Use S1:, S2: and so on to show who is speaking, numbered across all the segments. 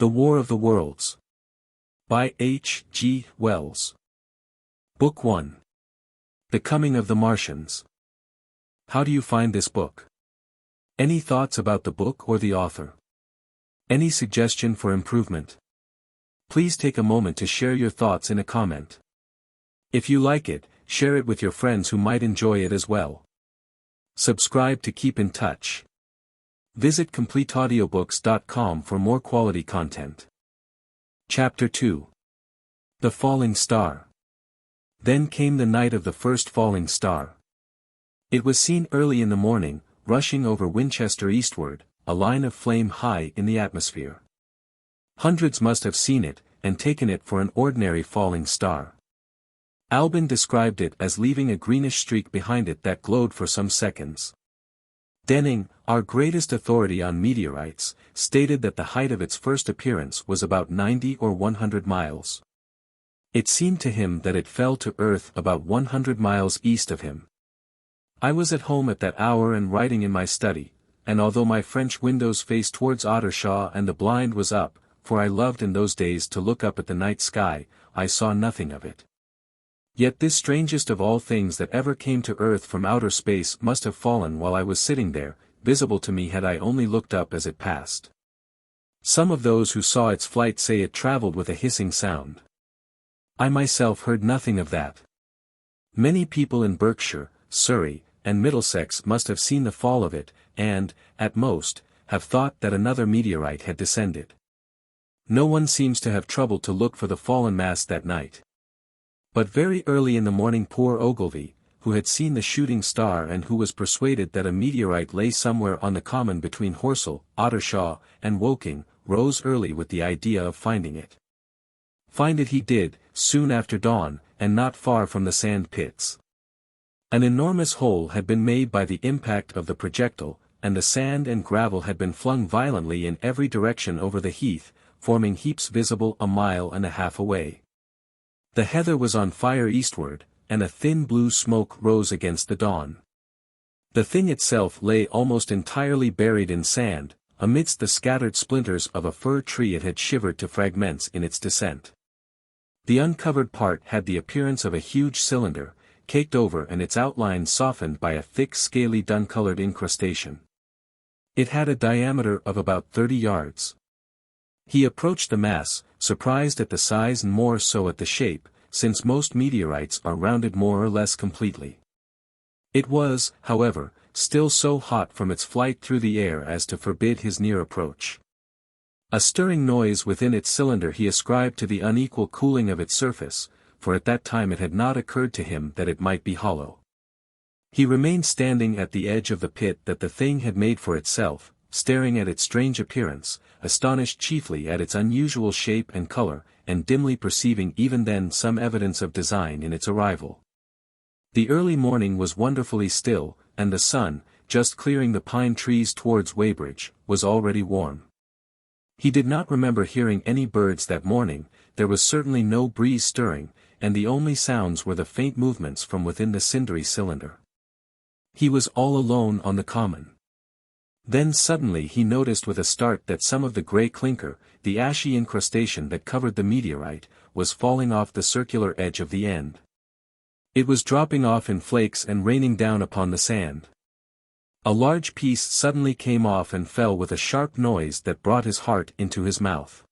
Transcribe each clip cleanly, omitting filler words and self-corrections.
S1: The War of the Worlds. By H. G. Wells. Book 1. The Coming of the Martians. How do you find this book? Any thoughts about the book or the author? Any suggestion for improvement? Please take a moment to share your thoughts in a comment. If you like it, share it with your friends who might enjoy it as well. Subscribe to keep in touch. Visit CompleteAudiobooks.com for more quality content. Chapter 2. The Falling Star. Then came the night of the first falling star. It was seen early in the morning, rushing over Winchester eastward, a line of flame high in the atmosphere. Hundreds must have seen it, and taken it for an ordinary falling star. Albin described it as leaving a greenish streak behind it that glowed for some seconds. Denning, our greatest authority on meteorites, stated that the height of its first appearance was about 90 or 100 miles. It seemed to him that it fell to Earth about 100 miles east of him. I was at home at that hour and writing in my study, and although my French windows faced towards Ottershaw and the blind was up, for I loved in those days to look up at the night sky, I saw nothing of it. Yet this strangest of all things that ever came to Earth from outer space must have fallen while I was sitting there, visible to me had I only looked up as it passed. Some of those who saw its flight say it traveled with a hissing sound. I myself heard nothing of that. Many people in Berkshire, Surrey, and Middlesex must have seen the fall of it, and, at most, have thought that another meteorite had descended. No one seems to have troubled to look for the fallen mass that night. But very early in the morning poor Ogilvy, who had seen the shooting star and who was persuaded that a meteorite lay somewhere on the common between Horsell, Ottershaw, and Woking, rose early with the idea of finding it. Find it he did, soon after dawn, and not far from the sand pits. An enormous hole had been made by the impact of the projectile, and the sand and gravel had been flung violently in every direction over the heath, forming heaps visible a mile and a half away. The heather was on fire eastward, and a thin blue smoke rose against the dawn. The thing itself lay almost entirely buried in sand, amidst the scattered splinters of a fir tree it had shivered to fragments in its descent. The uncovered part had the appearance of a huge cylinder, caked over and its outline softened by a thick scaly dun-colored incrustation. It had a diameter of about 30 yards. He approached the mass, surprised at the size and more so at the shape, since most meteorites are rounded more or less completely. It was, however, still so hot from its flight through the air as to forbid his near approach. A stirring noise within its cylinder he ascribed to the unequal cooling of its surface, for at that time it had not occurred to him that it might be hollow. He remained standing at the edge of the pit that the thing had made for itself, staring at its strange appearance, astonished chiefly at its unusual shape and color, and dimly perceiving even then some evidence of design in its arrival. The early morning was wonderfully still, and the sun, just clearing the pine trees towards Weybridge, was already warm. He did not remember hearing any birds that morning, there was certainly no breeze stirring, and the only sounds were the faint movements from within the cindery cylinder. He was all alone on the common. Then suddenly he noticed with a start that some of the grey clinker, the ashy incrustation that covered the meteorite, was falling off the circular edge of the end. It was dropping off in flakes and raining down upon the sand. A large piece suddenly came off and fell with a sharp noise that brought his heart into his mouth.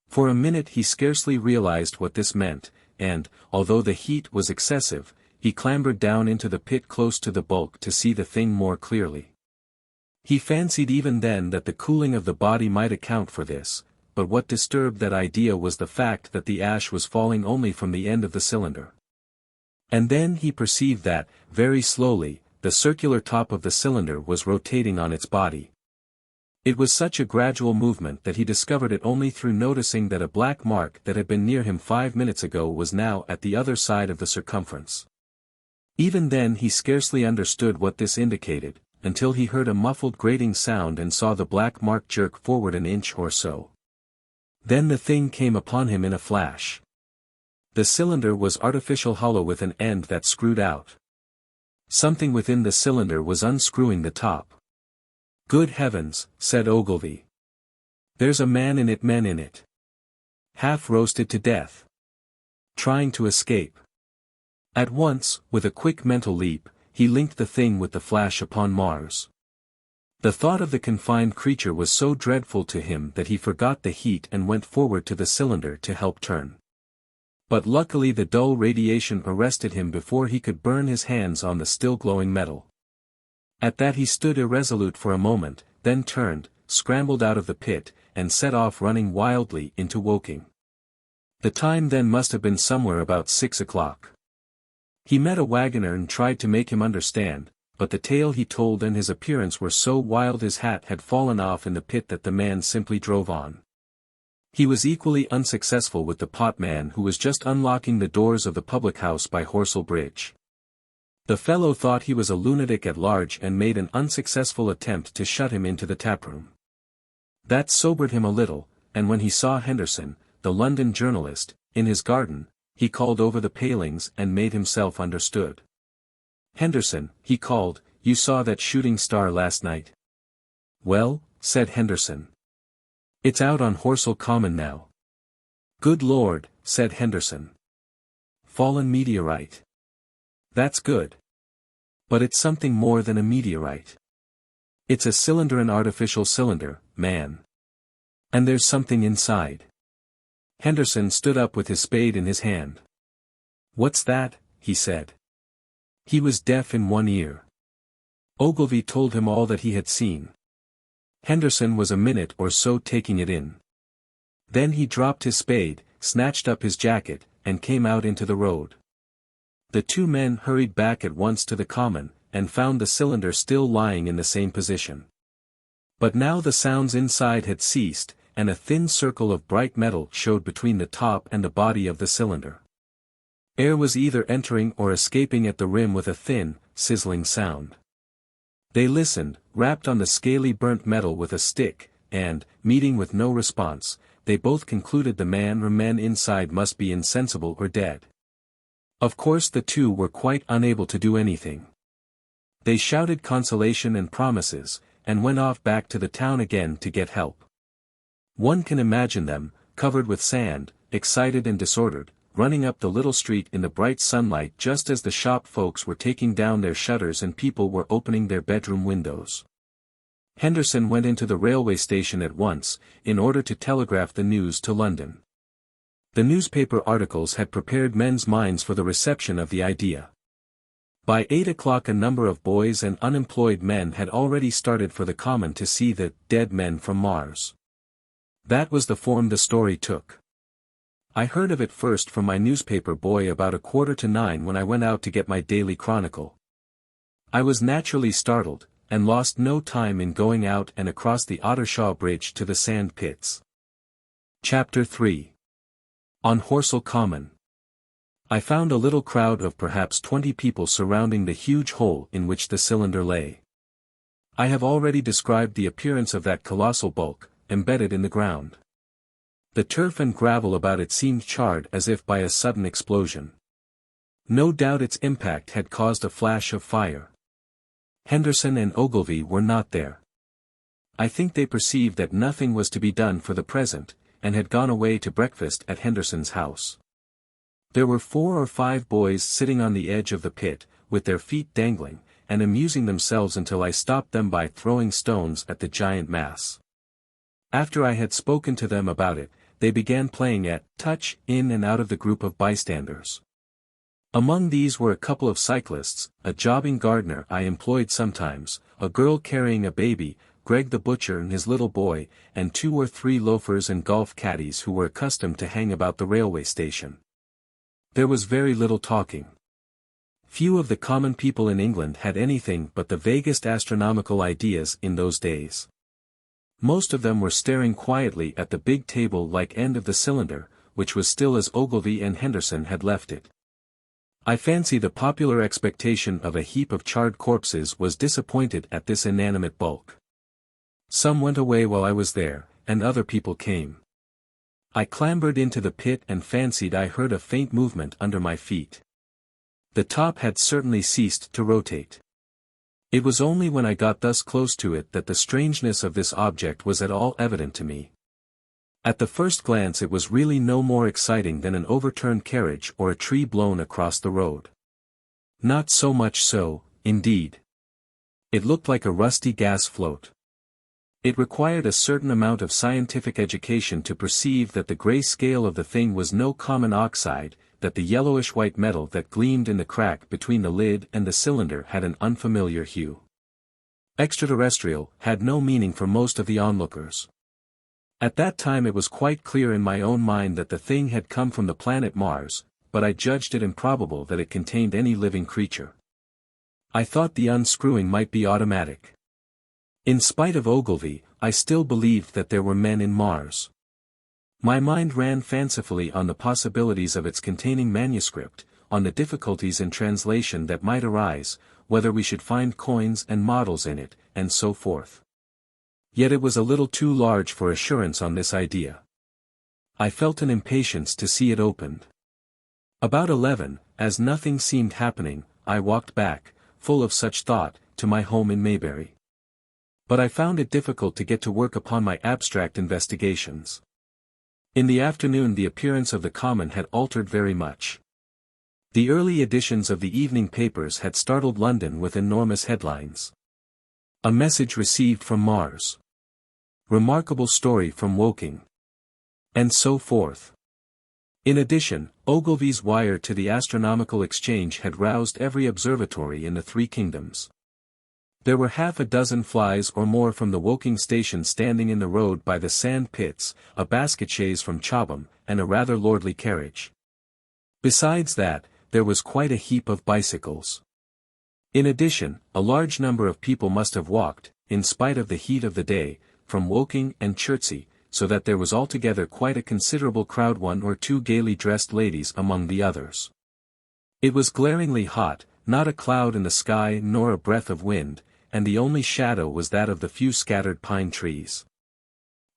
S1: For a minute he scarcely realized what this meant, and, although the heat was excessive, he clambered down into the pit close to the bulk to see the thing more clearly. He fancied even then that the cooling of the body might account for this, but what disturbed that idea was the fact that the ash was falling only from the end of the cylinder. And then he perceived that, very slowly, the circular top of the cylinder was rotating on its body. It was such a gradual movement that he discovered it only through noticing that a black mark that had been near him 5 minutes ago was now at the other side of the circumference. Even then he scarcely understood what this indicated, until he heard a muffled grating sound and saw the black mark jerk forward an inch or so. Then the thing came upon him in a flash. The cylinder was artificial hollow with an end that screwed out. Something within the cylinder was unscrewing the top. "Good heavens," said Ogilvy. There's a man in it, men in it. Half roasted to death. Trying to escape. At once, with a quick mental leap, he linked the thing with the flash upon Mars. The thought of the confined creature was so dreadful to him that he forgot the heat and went forward to the cylinder to help turn. But luckily the dull radiation arrested him before he could burn his hands on the still glowing metal. At that he stood irresolute for a moment, then turned, scrambled out of the pit, and set off running wildly into Woking. The time then must have been somewhere about 6 o'clock. He met a wagoner and tried to make him understand, but the tale he told and his appearance were so wild his hat had fallen off in the pit that the man simply drove on. He was equally unsuccessful with the potman who was just unlocking the doors of the public house by Horsell Bridge. The fellow thought he was a lunatic at large and made an unsuccessful attempt to shut him into the taproom. That sobered him a little, and when he saw Henderson, the London journalist, in his garden, he called over the palings and made himself understood. "Henderson," he called, "you saw that shooting star last night?" "Well," said Henderson. "It's out on Horsell Common now." "Good Lord," said Henderson. "Fallen meteorite." "That's good. But it's something more than a meteorite. It's a cylinder, an artificial cylinder, man. And there's something inside." Henderson stood up with his spade in his hand. "What's that?" he said. He was deaf in one ear. Ogilvy told him all that he had seen. Henderson was a minute or so taking it in. Then he dropped his spade, snatched up his jacket, and came out into the road. The two men hurried back at once to the common, and found the cylinder still lying in the same position. But now the sounds inside had ceased, and a thin circle of bright metal showed between the top and the body of the cylinder. Air was either entering or escaping at the rim with a thin, sizzling sound. They listened, rapped on the scaly burnt metal with a stick, and, meeting with no response, they both concluded the man or men inside must be insensible or dead. Of course the two were quite unable to do anything. They shouted consolation and promises, and went off back to the town again to get help. One can imagine them, covered with sand, excited and disordered, running up the little street in the bright sunlight just as the shop folks were taking down their shutters and people were opening their bedroom windows. Henderson went into the railway station at once, in order to telegraph the news to London. The newspaper articles had prepared men's minds for the reception of the idea. By 8 o'clock a number of boys and unemployed men had already started for the common to see the dead men from Mars. That was the form the story took. I heard of it first from my newspaper boy about 8:45 when I went out to get my daily chronicle. I was naturally startled, and lost no time in going out and across the Ottershaw Bridge to the sand pits. Chapter 3. On Horsell Common. I found a little crowd of perhaps 20 people surrounding the huge hole in which the cylinder lay. I have already described the appearance of that colossal bulk, embedded in the ground. The turf and gravel about it seemed charred as if by a sudden explosion. No doubt its impact had caused a flash of fire. Henderson and Ogilvy were not there. I think they perceived that nothing was to be done for the present, and had gone away to breakfast at Henderson's house. There were 4 or 5 boys sitting on the edge of the pit, with their feet dangling, and amusing themselves until I stopped them by throwing stones at the giant mass. After I had spoken to them about it, they began playing at touch in and out of the group of bystanders. Among these were a couple of cyclists, a jobbing gardener I employed sometimes, a girl carrying a baby, Greg the butcher and his little boy, and 2 or 3 loafers and golf caddies who were accustomed to hang about the railway station. There was very little talking. Few of the common people in England had anything but the vaguest astronomical ideas in those days. Most of them were staring quietly at the big table-like end of the cylinder, which was still as Ogilvy and Henderson had left it. I fancy the popular expectation of a heap of charred corpses was disappointed at this inanimate bulk. Some went away while I was there, and other people came. I clambered into the pit and fancied I heard a faint movement under my feet. The top had certainly ceased to rotate. It was only when I got thus close to it that the strangeness of this object was at all evident to me. At the first glance it was really no more exciting than an overturned carriage or a tree blown across the road. Not so much so, indeed. It looked like a rusty gas float. It required a certain amount of scientific education to perceive that the gray scale of the thing was no common oxide, that the yellowish-white metal that gleamed in the crack between the lid and the cylinder had an unfamiliar hue. Extraterrestrial had no meaning for most of the onlookers. At that time it was quite clear in my own mind that the thing had come from the planet Mars, but I judged it improbable that it contained any living creature. I thought the unscrewing might be automatic. In spite of Ogilvy, I still believed that there were men in Mars. My mind ran fancifully on the possibilities of its containing manuscript, on the difficulties in translation that might arise, whether we should find coins and models in it, and so forth. Yet it was a little too large for assurance on this idea. I felt an impatience to see it opened. About 11, as nothing seemed happening, I walked back, full of such thought, to my home in Maybury. But I found it difficult to get to work upon my abstract investigations. In the afternoon the appearance of the Common had altered very much. The early editions of the evening papers had startled London with enormous headlines. A message received from Mars. Remarkable story from Woking. And so forth. In addition, Ogilvy's wire to the Astronomical Exchange had roused every observatory in the three kingdoms. There were half a dozen flies or more from the Woking station standing in the road by the sand pits, a basket chaise from Chobham, and a rather lordly carriage. Besides that, there was quite a heap of bicycles. In addition, a large number of people must have walked, in spite of the heat of the day, from Woking and Chertsey, so that there was altogether quite a considerable crowd, one or two gaily dressed ladies among the others. It was glaringly hot, not a cloud in the sky nor a breath of wind, and the only shadow was that of the few scattered pine trees.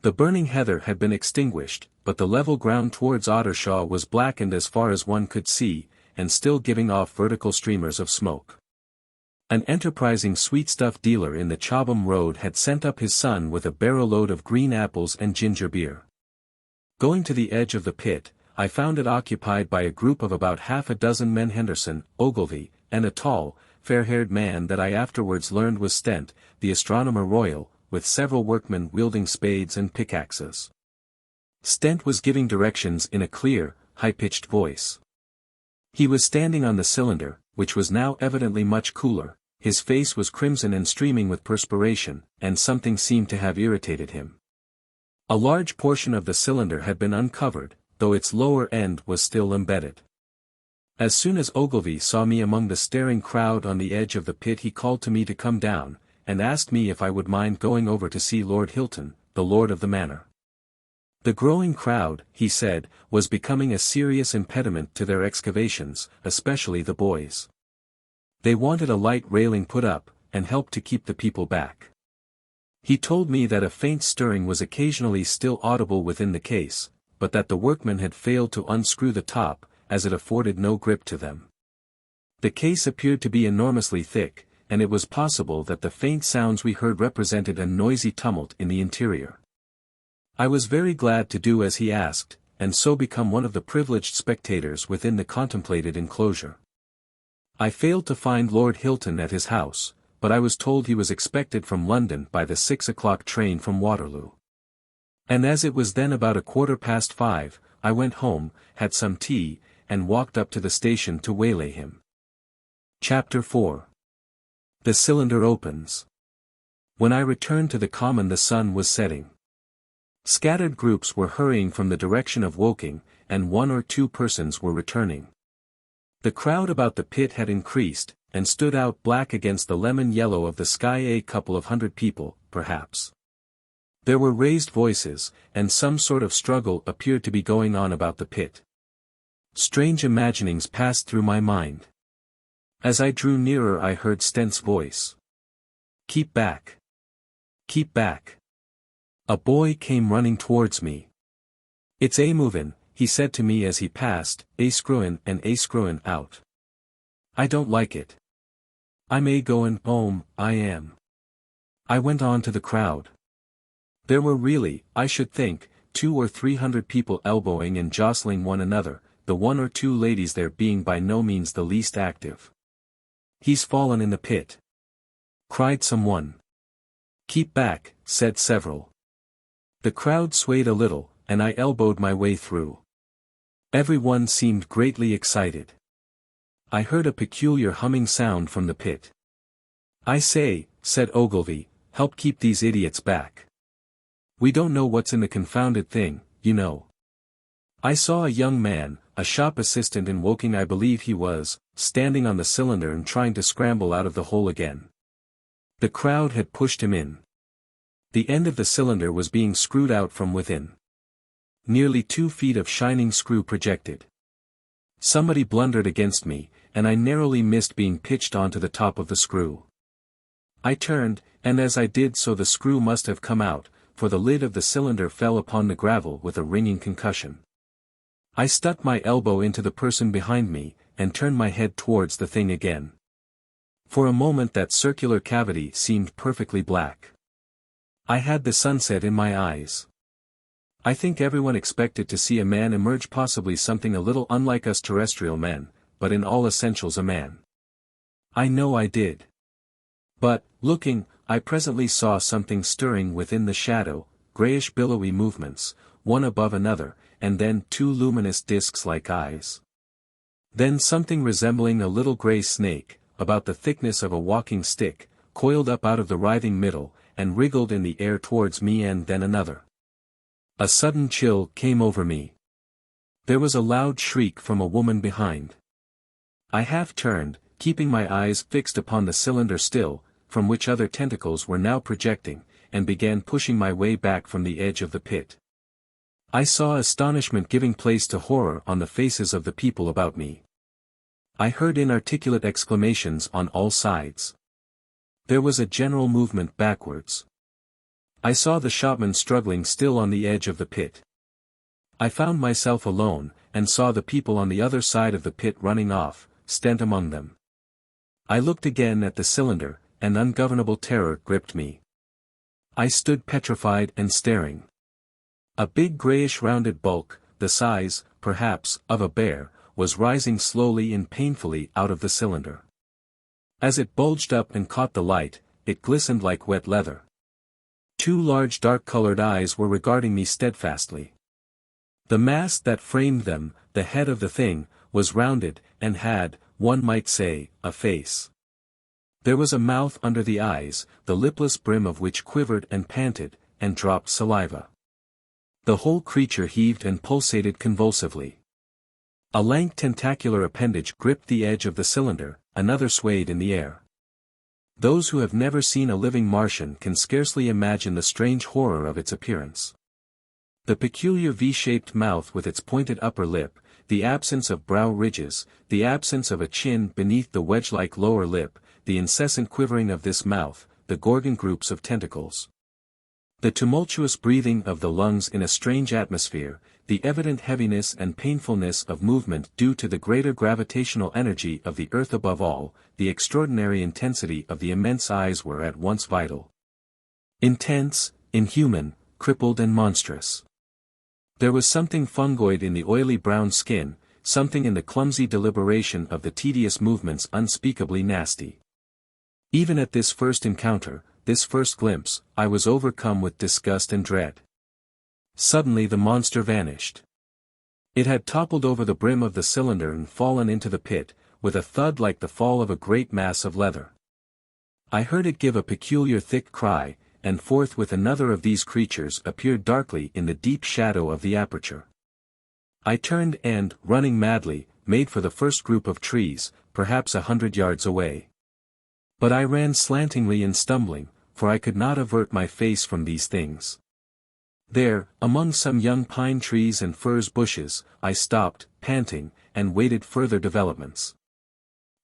S1: The burning heather had been extinguished, but the level ground towards Ottershaw was blackened as far as one could see, and still giving off vertical streamers of smoke. An enterprising sweetstuff dealer in the Chobham Road had sent up his son with a barrow-load of green apples and ginger beer. Going to the edge of the pit, I found it occupied by a group of about half a dozen men: Henderson, Ogilvy, and a tall, fair-haired man that I afterwards learned was Stent, the Astronomer Royal, with several workmen wielding spades and pickaxes. Stent was giving directions in a clear, high-pitched voice. He was standing on the cylinder, which was now evidently much cooler. His face was crimson and streaming with perspiration, and something seemed to have irritated him. A large portion of the cylinder had been uncovered, though its lower end was still embedded. As soon as Ogilvy saw me among the staring crowd on the edge of the pit he called to me to come down, and asked me if I would mind going over to see Lord Hilton, the lord of the manor. The growing crowd, he said, was becoming a serious impediment to their excavations, especially the boys. They wanted a light railing put up, and help to keep the people back. He told me that a faint stirring was occasionally still audible within the case, but that the workmen had failed to unscrew the top, as it afforded no grip to them. The case appeared to be enormously thick, and it was possible that the faint sounds we heard represented a noisy tumult in the interior. I was very glad to do as he asked, and so become one of the privileged spectators within the contemplated enclosure. I failed to find Lord Hilton at his house, but I was told he was expected from London by the 6 o'clock train from Waterloo. And as it was then about 5:15, I went home, had some tea, and walked up to the station to waylay him. Chapter 4. The cylinder opens. When I returned to the Common the sun was setting. Scattered groups were hurrying from the direction of Woking, and one or two persons were returning. The crowd about the pit had increased, and stood out black against the lemon yellow of the sky, a couple of hundred people, perhaps. There were raised voices, and some sort of struggle appeared to be going on about the pit. Strange imaginings passed through my mind. As I drew nearer I heard Stent's voice. "Keep back! Keep back!" A boy came running towards me. "It's a movin'," he said to me as he passed, "a screwin' and a screwin' out. I don't like it. I'm a goin' home, I am." I went on to the crowd. There were really, I should think, 200 or 300 people elbowing and jostling one another, the 1 or 2 ladies there being by no means the least active. "He's fallen in the pit!" cried someone. "Keep back," said several. The crowd swayed a little, and I elbowed my way through. Everyone seemed greatly excited. I heard a peculiar humming sound from the pit. "I say," said Ogilvy, "help keep these idiots back. We don't know what's in the confounded thing, you know." I saw a young man, a shop assistant in Woking I believe he was, standing on the cylinder and trying to scramble out of the hole again. The crowd had pushed him in. The end of the cylinder was being screwed out from within. Nearly 2 feet of shining screw projected. Somebody blundered against me, and I narrowly missed being pitched onto the top of the screw. I turned, and as I did so the screw must have come out, for the lid of the cylinder fell upon the gravel with a ringing concussion. I stuck my elbow into the person behind me, and turned my head towards the thing again. For a moment that circular cavity seemed perfectly black. I had the sunset in my eyes. I think everyone expected to see a man emerge, possibly something a little unlike us terrestrial men, but in all essentials a man. I know I did. But, looking, I presently saw something stirring within the shadow, greyish billowy movements, one above another, and then 2 luminous discs like eyes. Then something resembling a little grey snake, about the thickness of a walking stick, coiled up out of the writhing middle, and wriggled in the air towards me, and then another. A sudden chill came over me. There was a loud shriek from a woman behind. I half turned, keeping my eyes fixed upon the cylinder still, from which other tentacles were now projecting, and began pushing my way back from the edge of the pit. I saw astonishment giving place to horror on the faces of the people about me. I heard inarticulate exclamations on all sides. There was a general movement backwards. I saw the shopman struggling still on the edge of the pit. I found myself alone, and saw the people on the other side of the pit running off, Stent among them. I looked again at the cylinder, and ungovernable terror gripped me. I stood petrified and staring. A big greyish rounded bulk, the size, perhaps, of a bear, was rising slowly and painfully out of the cylinder. As it bulged up and caught the light, it glistened like wet leather. 2 large dark-colored eyes were regarding me steadfastly. The mass that framed them, the head of the thing, was rounded, and had, one might say, a face. There was a mouth under the eyes, the lipless brim of which quivered and panted, and dropped saliva. The whole creature heaved and pulsated convulsively. A lank tentacular appendage gripped the edge of the cylinder, another swayed in the air. Those who have never seen a living Martian can scarcely imagine the strange horror of its appearance. The peculiar V-shaped mouth with its pointed upper lip, the absence of brow ridges, the absence of a chin beneath the wedge-like lower lip, the incessant quivering of this mouth, the gorgon groups of tentacles. The tumultuous breathing of the lungs in a strange atmosphere, the evident heaviness and painfulness of movement due to the greater gravitational energy of the earth above all, the extraordinary intensity of the immense eyes were at once vital. Intense, inhuman, crippled and monstrous. There was something fungoid in the oily brown skin, something in the clumsy deliberation of the tedious movements unspeakably nasty. Even at this first encounter, this first glimpse, I was overcome with disgust and dread. Suddenly the monster vanished. It had toppled over the brim of the cylinder and fallen into the pit, with a thud like the fall of a great mass of leather. I heard it give a peculiar thick cry, and forthwith another of these creatures appeared darkly in the deep shadow of the aperture. I turned and, running madly, made for the first group of trees, perhaps 100 yards away. But I ran slantingly and stumbling, for I could not avert my face from these things. There, among some young pine trees and furze bushes, I stopped, panting, and waited further developments.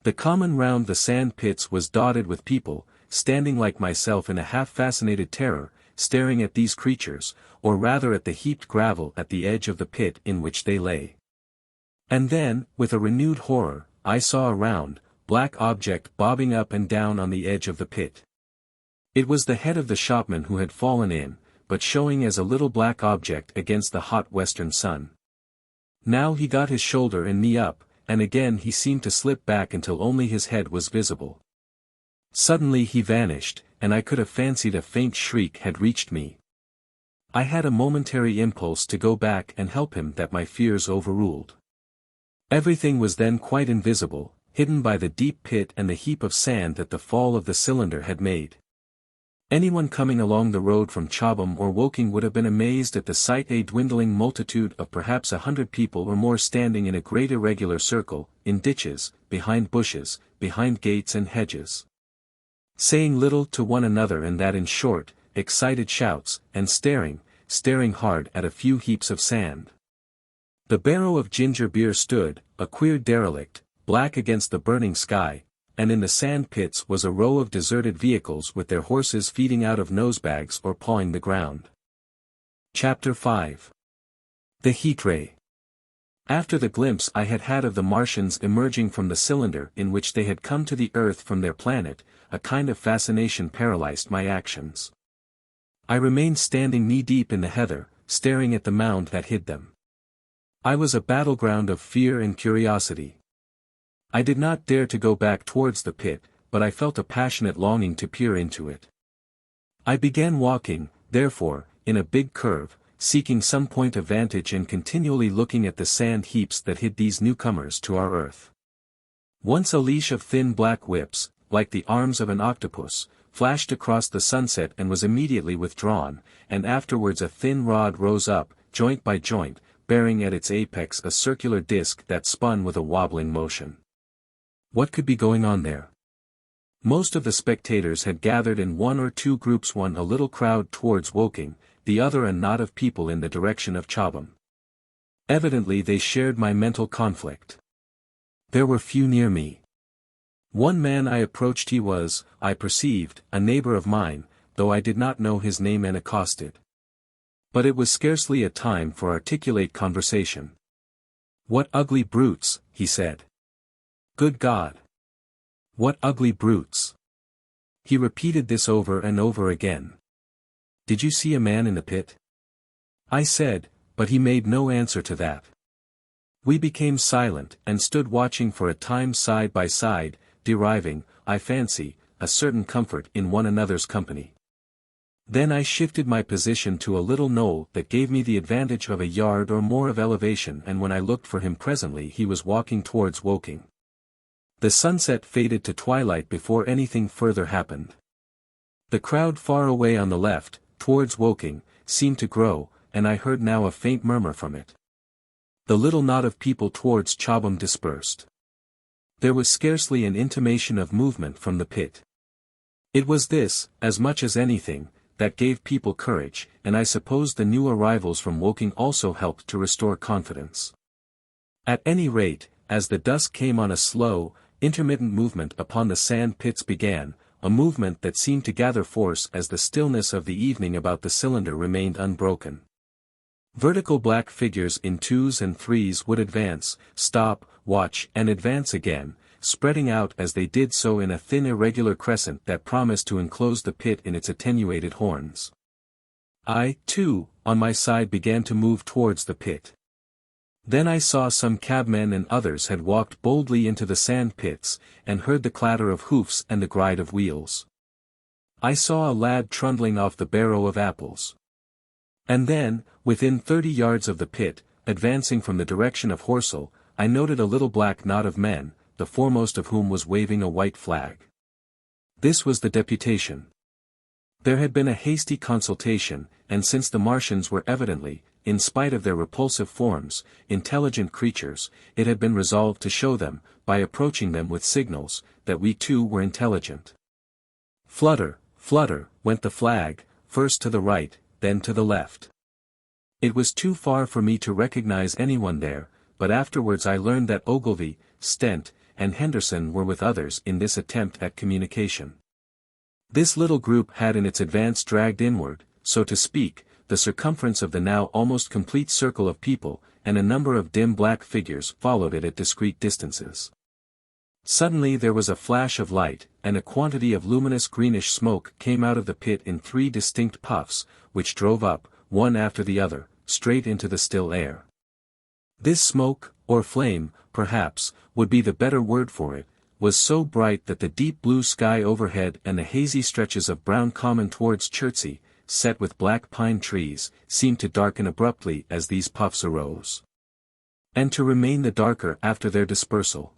S1: The common round the sand pits was dotted with people, standing like myself in a half-fascinated terror, staring at these creatures, or rather at the heaped gravel at the edge of the pit in which they lay. And then, with a renewed horror, I saw a round, black object bobbing up and down on the edge of the pit. It was the head of the shopman who had fallen in, but showing as a little black object against the hot western sun. Now he got his shoulder and knee up, and again he seemed to slip back until only his head was visible. Suddenly he vanished, and I could have fancied a faint shriek had reached me. I had a momentary impulse to go back and help him that my fears overruled. Everything was then quite invisible, hidden by the deep pit and the heap of sand that the fall of the cylinder had made. Anyone coming along the road from Chobham or Woking would have been amazed at the sight, a dwindling multitude of perhaps 100 people or more standing in a great irregular circle, in ditches, behind bushes, behind gates and hedges, saying little to one another, and that in short, excited shouts, and staring hard at a few heaps of sand. The barrow of ginger beer stood, a queer derelict, black against the burning sky, and in the sand pits was a row of deserted vehicles with their horses feeding out of nosebags or pawing the ground. Chapter 5. The Heat Ray. After the glimpse I had had of the Martians emerging from the cylinder in which they had come to the Earth from their planet, a kind of fascination paralyzed my actions. I remained standing knee-deep in the heather, staring at the mound that hid them. I was a battleground of fear and curiosity. I did not dare to go back towards the pit, but I felt a passionate longing to peer into it. I began walking, therefore, in a big curve, seeking some point of vantage and continually looking at the sand heaps that hid these newcomers to our earth. Once a leash of thin black whips, like the arms of an octopus, flashed across the sunset and was immediately withdrawn, and afterwards a thin rod rose up, joint by joint, bearing at its apex a circular disc that spun with a wobbling motion. What could be going on there? Most of the spectators had gathered in one or two groups, one a little crowd towards Woking, the other a knot of people in the direction of Chobham. Evidently they shared my mental conflict. There were few near me. One man I approached. He was, I perceived, a neighbor of mine, though I did not know his name, and accosted. But it was scarcely a time for articulate conversation. "What ugly brutes," he said. "Good God! What ugly brutes!" He repeated this over and over again. "Did you see a man in the pit?" I said, but he made no answer to that. We became silent, and stood watching for a time side by side, deriving, I fancy, a certain comfort in one another's company. Then I shifted my position to a little knoll that gave me the advantage of a yard or more of elevation, and when I looked for him presently he was walking towards Woking. The sunset faded to twilight before anything further happened. The crowd far away on the left, towards Woking, seemed to grow, and I heard now a faint murmur from it. The little knot of people towards Chobham dispersed. There was scarcely an intimation of movement from the pit. It was this, as much as anything, that gave people courage, and I suppose the new arrivals from Woking also helped to restore confidence. At any rate, as the dusk came on, a slow, intermittent movement upon the sand pits began, a movement that seemed to gather force as the stillness of the evening about the cylinder remained unbroken. Vertical black figures in twos and threes would advance, stop, watch, and advance again, spreading out as they did so in a thin irregular crescent that promised to enclose the pit in its attenuated horns. I, too, on my side began to move towards the pit. Then I saw some cabmen and others had walked boldly into the sand pits, and heard the clatter of hoofs and the gride of wheels. I saw a lad trundling off the barrow of apples. And then, within 30 yards of the pit, advancing from the direction of Horsell, I noted a little black knot of men, the foremost of whom was waving a white flag. This was the deputation. There had been a hasty consultation, and since the Martians were evidently, in spite of their repulsive forms, intelligent creatures, it had been resolved to show them, by approaching them with signals, that we too were intelligent. Flutter, flutter, went the flag, first to the right, then to the left. It was too far for me to recognize anyone there, but afterwards I learned that Ogilvy, Stent, and Henderson were with others in this attempt at communication. This little group had in its advance dragged inward, so to speak, the circumference of the now almost complete circle of people, and a number of dim black figures followed it at discreet distances. Suddenly there was a flash of light, and a quantity of luminous greenish smoke came out of the pit in 3 distinct puffs, which drove up, one after the other, straight into the still air. This smoke, or flame, perhaps, would be the better word for it, was so bright that the deep blue sky overhead and the hazy stretches of brown common towards Chertsey, set with black pine trees, seemed to darken abruptly as these puffs arose, and to remain the darker after their dispersal.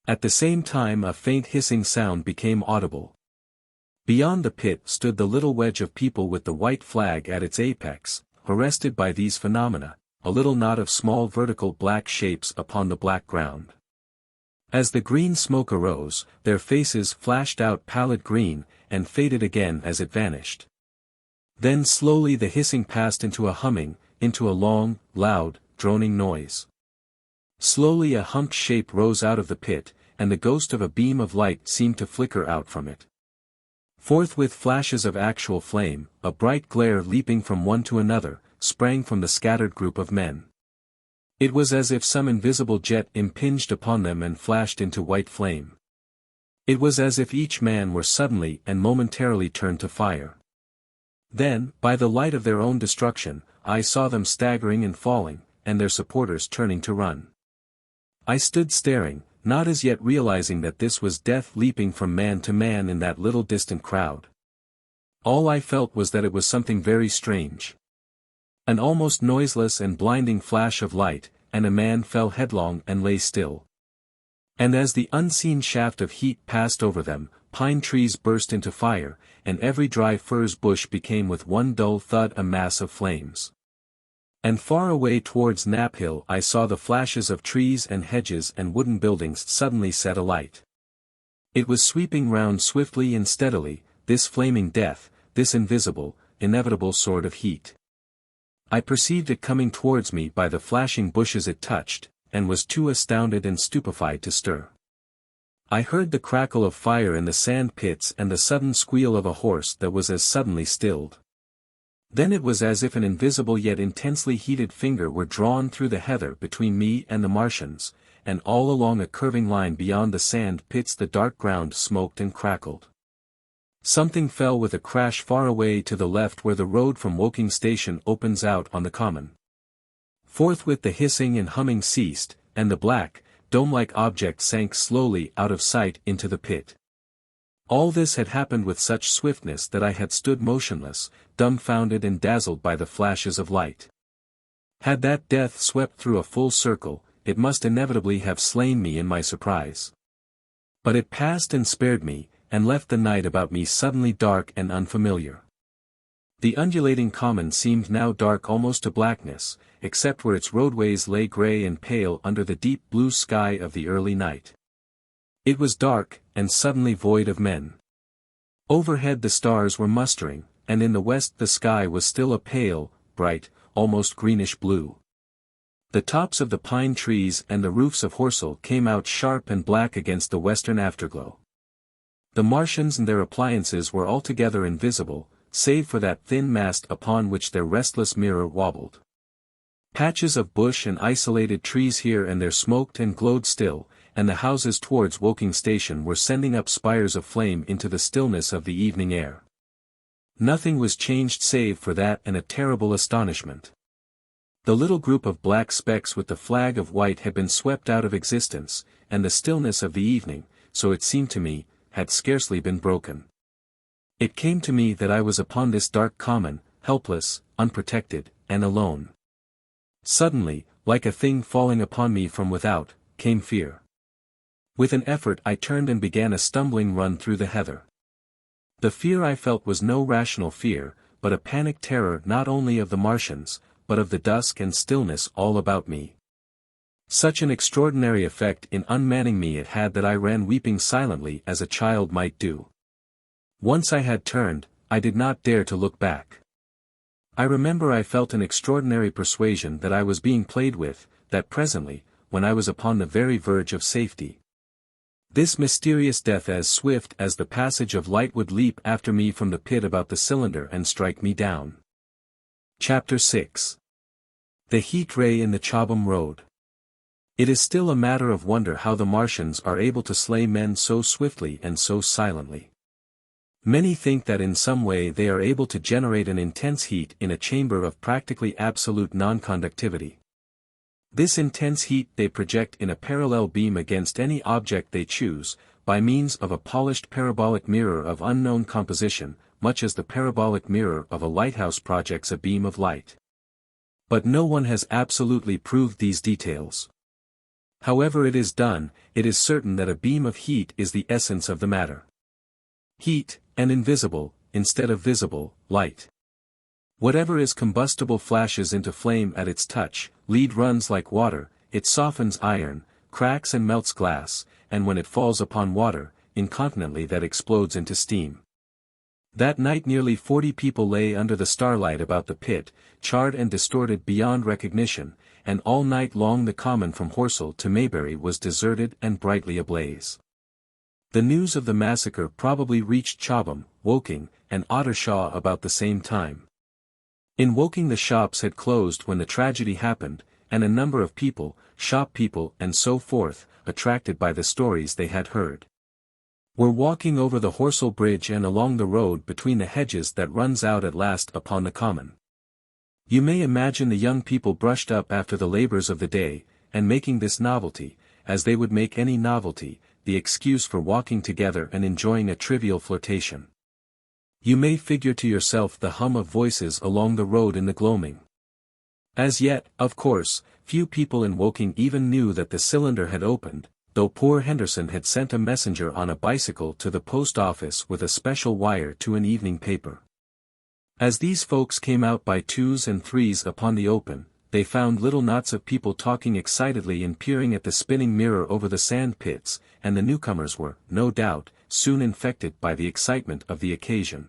S1: At the same time a faint hissing sound became audible. Beyond the pit stood the little wedge of people with the white flag at its apex, arrested by these phenomena, a little knot of small vertical black shapes upon the black ground. As the green smoke arose, their faces flashed out pallid green, and faded again as it vanished. Then slowly the hissing passed into a humming, into a long, loud, droning noise. Slowly a humped shape rose out of the pit, and the ghost of a beam of light seemed to flicker out from it. Forthwith flashes of actual flame, a bright glare leaping from one to another, sprang from the scattered group of men. It was as if some invisible jet impinged upon them and flashed into white flame. It was as if each man were suddenly and momentarily turned to fire. Then, by the light of their own destruction, I saw them staggering and falling, and their supporters turning to run. I stood staring, not as yet realizing that this was death leaping from man to man in that little distant crowd. All I felt was that it was something very strange. An almost noiseless and blinding flash of light, and a man fell headlong and lay still. And as the unseen shaft of heat passed over them, pine trees burst into fire, and every dry furze bush became with one dull thud a mass of flames. And far away towards Knapp Hill I saw the flashes of trees and hedges and wooden buildings suddenly set alight. It was sweeping round swiftly and steadily, this flaming death, this invisible, inevitable sword of heat. I perceived it coming towards me by the flashing bushes it touched, and was too astounded and stupefied to stir. I heard the crackle of fire in the sand pits and the sudden squeal of a horse that was as suddenly stilled. Then it was as if an invisible yet intensely heated finger were drawn through the heather between me and the Martians, and all along a curving line beyond the sand pits the dark ground smoked and crackled. Something fell with a crash far away to the left where the road from Woking station opens out on the common. Forthwith the hissing and humming ceased, and the black, dome-like object sank slowly out of sight into the pit. All this had happened with such swiftness that I had stood motionless, dumbfounded and dazzled by the flashes of light. Had that death swept through a full circle, it must inevitably have slain me in my surprise. But it passed and spared me, and left the night about me suddenly dark and unfamiliar. The undulating common seemed now dark almost to blackness, except where its roadways lay grey and pale under the deep blue sky of the early night. It was dark, and suddenly void of men. Overhead the stars were mustering, and in the west the sky was still a pale, bright, almost greenish blue. The tops of the pine trees and the roofs of Horsell came out sharp and black against the western afterglow. The Martians and their appliances were altogether invisible, save for that thin mast upon which their restless mirror wobbled. Patches of bush and isolated trees here and there smoked and glowed still, and the houses towards Woking station were sending up spires of flame into the stillness of the evening air. Nothing was changed save for that and a terrible astonishment. The little group of black specks with the flag of white had been swept out of existence, and the stillness of the evening, so it seemed to me, had scarcely been broken. It came to me that I was upon this dark common, helpless, unprotected, and alone. Suddenly, like a thing falling upon me from without, came fear. With an effort I turned and began a stumbling run through the heather. The fear I felt was no rational fear, but a panic terror not only of the Martians, but of the dusk and stillness all about me. Such an extraordinary effect in unmanning me it had that I ran weeping silently as a child might do. Once I had turned, I did not dare to look back. I remember I felt an extraordinary persuasion that I was being played with, that presently, when I was upon the very verge of safety, this mysterious death as swift as the passage of light would leap after me from the pit about the cylinder and strike me down. Chapter 6. The Heat Ray in the Chobham Road. It is still a matter of wonder how the Martians are able to slay men so swiftly and so silently. Many think that in some way they are able to generate an intense heat in a chamber of practically absolute non-conductivity. This intense heat they project in a parallel beam against any object they choose, by means of a polished parabolic mirror of unknown composition, much as the parabolic mirror of a lighthouse projects a beam of light. But no one has absolutely proved these details. However it is done, it is certain that a beam of heat is the essence of the matter. Heat, and invisible, instead of visible, light. Whatever is combustible flashes into flame at its touch, lead runs like water, it softens iron, cracks and melts glass, and when it falls upon water, incontinently that explodes into steam. That night nearly 40 people lay under the starlight about the pit, charred and distorted beyond recognition, and all night long the common from Horsell to Maybury was deserted and brightly ablaze. The news of the massacre probably reached Chobham, Woking, and Ottershaw about the same time. In Woking the shops had closed when the tragedy happened, and a number of people, shop people and so forth, attracted by the stories they had heard, were walking over the Horsell Bridge and along the road between the hedges that runs out at last upon the common. You may imagine the young people brushed up after the labours of the day, and making this novelty, as they would make any novelty, the excuse for walking together and enjoying a trivial flirtation. You may figure to yourself the hum of voices along the road in the gloaming. As yet, of course, few people in Woking even knew that the cylinder had opened, though poor Henderson had sent a messenger on a bicycle to the post office with a special wire to an evening paper. As these folks came out by twos and threes upon the open, they found little knots of people talking excitedly and peering at the spinning mirror over the sand pits, and the newcomers were, no doubt, soon infected by the excitement of the occasion.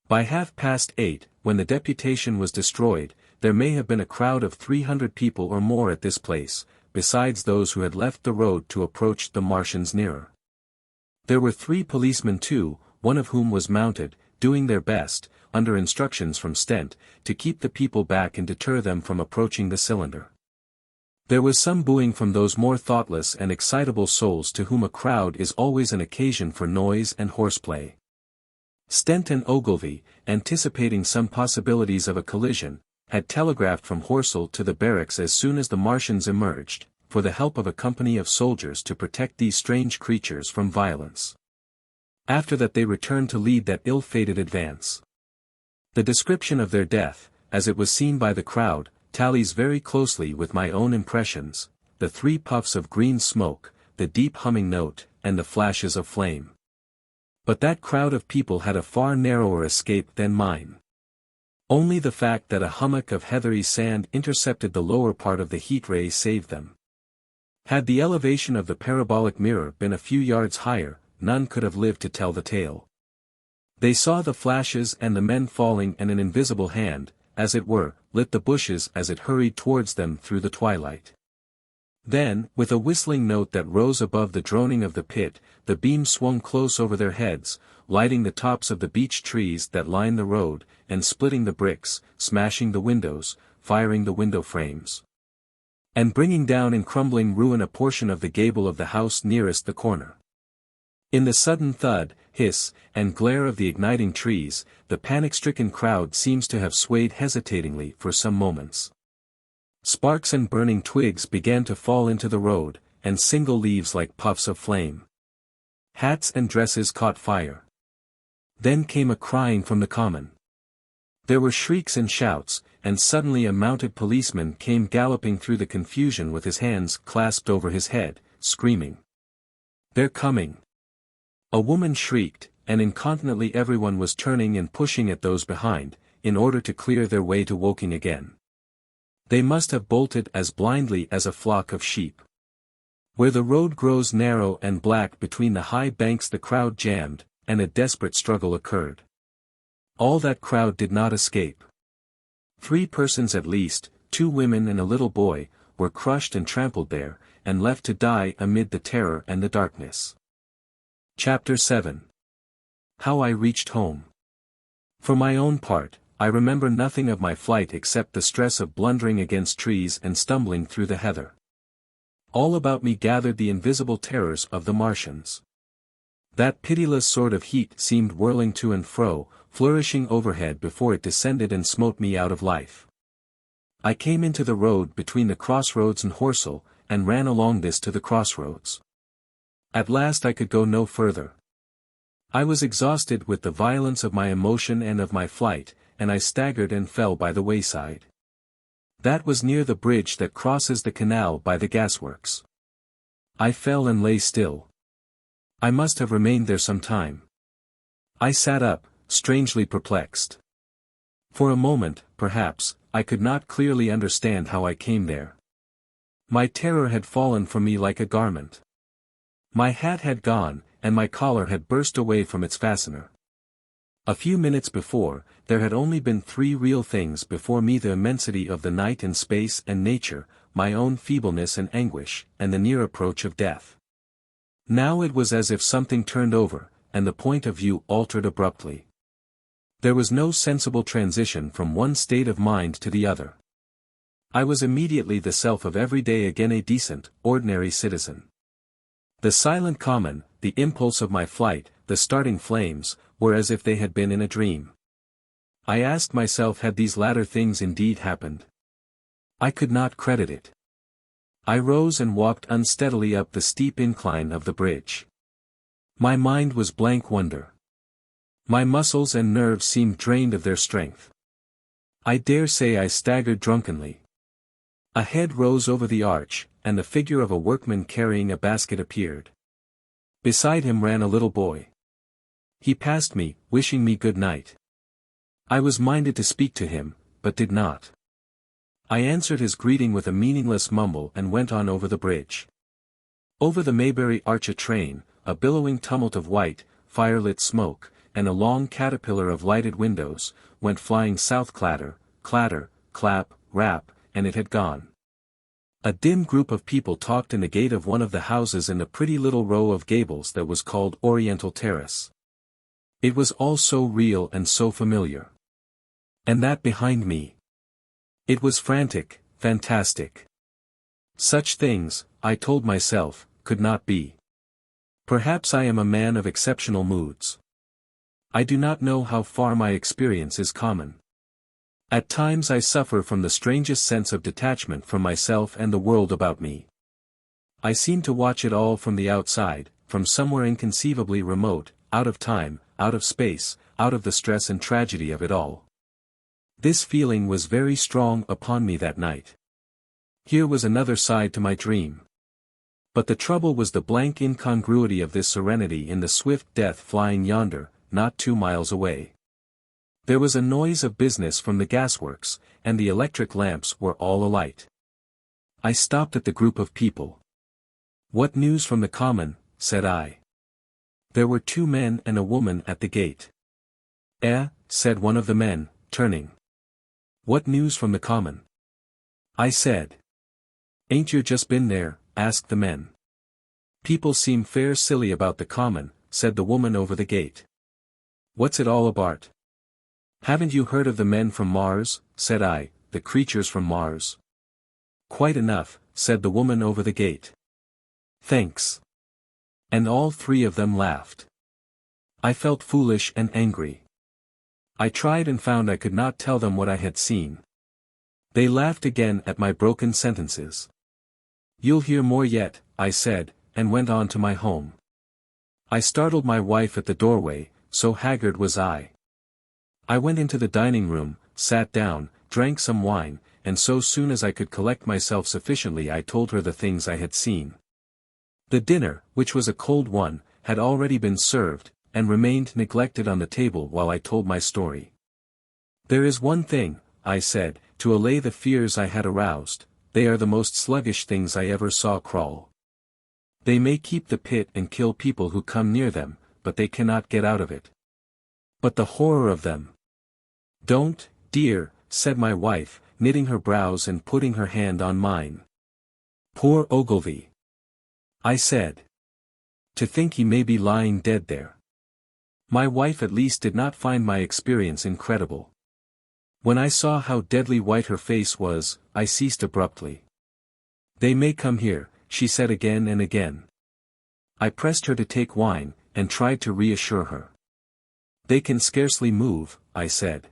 S1: By 8:30, when the deputation was destroyed, there may have been a crowd of 300 people or more at this place, besides those who had left the road to approach the Martians nearer. There were 3 policemen too, one of whom was mounted, doing their best, under instructions from Stent, to keep the people back and deter them from approaching the cylinder. There was some booing from those more thoughtless and excitable souls to whom a crowd is always an occasion for noise and horseplay. Stent and Ogilvy, anticipating some possibilities of a collision, had telegraphed from Horsell to the barracks as soon as the Martians emerged, for the help of a company of soldiers to protect these strange creatures from violence. After that they returned to lead that ill-fated advance. The description of their death, as it was seen by the crowd, tallies very closely with my own impressions, the 3 puffs of green smoke, the deep humming note, and the flashes of flame. But that crowd of people had a far narrower escape than mine. Only the fact that a hummock of heathery sand intercepted the lower part of the heat ray saved them. Had the elevation of the parabolic mirror been a few yards higher, none could have lived to tell the tale. They saw the flashes and the men falling, and an invisible hand, as it were, lit the bushes as it hurried towards them through the twilight. Then, with a whistling note that rose above the droning of the pit, the beam swung close over their heads, lighting the tops of the beech trees that line the road, and splitting the bricks, smashing the windows, firing the window frames, and bringing down in crumbling ruin a portion of the gable of the house nearest the corner. In the sudden thud, hiss, and glare of the igniting trees, the panic-stricken crowd seems to have swayed hesitatingly for some moments. Sparks and burning twigs began to fall into the road, and single leaves like puffs of flame. Hats and dresses caught fire. Then came a crying from the common. There were shrieks and shouts, and suddenly a mounted policeman came galloping through the confusion with his hands clasped over his head, screaming, "They're coming!" A woman shrieked, and incontinently everyone was turning and pushing at those behind, in order to clear their way to Woking again. They must have bolted as blindly as a flock of sheep. Where the road grows narrow and black between the high banks the crowd jammed, and a desperate struggle occurred. All that crowd did not escape. 3 persons at least, 2 women and a little boy, were crushed and trampled there, and left to die amid the terror and the darkness. Chapter 7. How I reached home. For my own part, I remember nothing of my flight except the stress of blundering against trees and stumbling through the heather. All about me gathered the invisible terrors of the Martians. That pitiless sword of heat seemed whirling to and fro, flourishing overhead before it descended and smote me out of life. I came into the road between the crossroads and Horsell, and ran along this to the crossroads. At last I could go no further. I was exhausted with the violence of my emotion and of my flight, and I staggered and fell by the wayside. That was near the bridge that crosses the canal by the gasworks. I fell and lay still. I must have remained there some time. I sat up, strangely perplexed. For a moment, perhaps, I could not clearly understand how I came there. My terror had fallen from me like a garment. My hat had gone, and my collar had burst away from its fastener. A few minutes before, there had only been three real things before me: the immensity of the night and space and nature, my own feebleness and anguish, and the near approach of death. Now it was as if something turned over, and the point of view altered abruptly. There was no sensible transition from one state of mind to the other. I was immediately the self of every day again, a decent, ordinary citizen. The silent common, the impulse of my flight, the starting flames, were as if they had been in a dream. I asked myself, had these latter things indeed happened? I could not credit it. I rose and walked unsteadily up the steep incline of the bridge. My mind was blank wonder. My muscles and nerves seemed drained of their strength. I dare say I staggered drunkenly. A head rose over the arch, and the figure of a workman carrying a basket appeared. Beside him ran a little boy. He passed me, wishing me good night. I was minded to speak to him, but did not. I answered his greeting with a meaningless mumble and went on over the bridge. Over the Maybury arch a train, a billowing tumult of white, firelit smoke, and a long caterpillar of lighted windows, went flying south, clatter, clatter, clap, rap, and it had gone. A dim group of people talked in the gate of one of the houses in the pretty little row of gables that was called Oriental Terrace. It was all so real and so familiar. And that behind me. It was frantic, fantastic. Such things, I told myself, could not be. Perhaps I am a man of exceptional moods. I do not know how far my experience is common. At times I suffer from the strangest sense of detachment from myself and the world about me. I seem to watch it all from the outside, from somewhere inconceivably remote, out of time, out of space, out of the stress and tragedy of it all. This feeling was very strong upon me that night. Here was another side to my dream. But the trouble was the blank incongruity of this serenity in the swift death flying yonder, not 2 miles away. There was a noise of business from the gasworks, and the electric lamps were all alight. I stopped at the group of people. "What news from the common?" said I. There were 2 men and a woman at the gate. Said one of the men, turning. "What news from the common?" I said. "Ain't you just been there?" asked the men. "People seem fair silly about the common," said the woman over the gate. "What's it all about?" "Haven't you heard of the men from Mars?" said I, "the creatures from Mars." "Quite enough," said the woman over the gate. "Thanks." And all 3 of them laughed. I felt foolish and angry. I tried and found I could not tell them what I had seen. They laughed again at my broken sentences. "You'll hear more yet," I said, and went on to my home. I startled my wife at the doorway, so haggard was I. I went into the dining room, sat down, drank some wine, and so soon as I could collect myself sufficiently I told her the things I had seen. The dinner, which was a cold one, had already been served, and remained neglected on the table while I told my story. "There is one thing," I said, to allay the fears I had aroused, "they are the most sluggish things I ever saw crawl. They may keep the pit and kill people who come near them, but they cannot get out of it. But the horror of them!" "Don't, dear," said my wife, knitting her brows and putting her hand on mine. "Poor Ogilvy," I said. "To think he may be lying dead there." My wife at least did not find my experience incredible. When I saw how deadly white her face was, I ceased abruptly. "They may come here," she said again and again. I pressed her to take wine, and tried to reassure her. They can scarcely move, I said.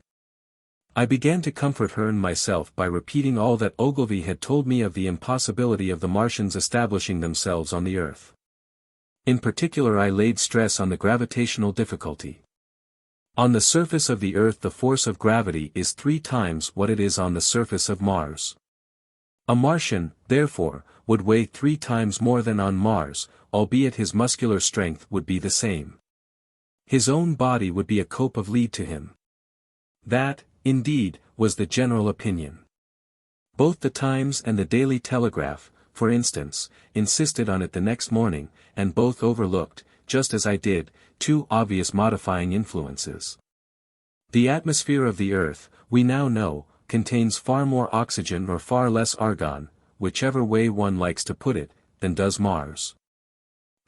S1: I began to comfort her and myself by repeating all that Ogilvy had told me of the impossibility of the Martians establishing themselves on the Earth. In particular, I laid stress on the gravitational difficulty. On the surface of the Earth the force of gravity is 3 times what it is on the surface of Mars. A Martian, therefore, would weigh 3 times more than on Mars, albeit his muscular strength would be the same. His own body would be a cope of lead to him. That, indeed, was the general opinion. Both the Times and the Daily Telegraph, for instance, insisted on it the next morning, and both overlooked, just as I did, 2 obvious modifying influences. The atmosphere of the Earth, we now know, contains far more oxygen or far less argon, whichever way one likes to put it, than does Mars.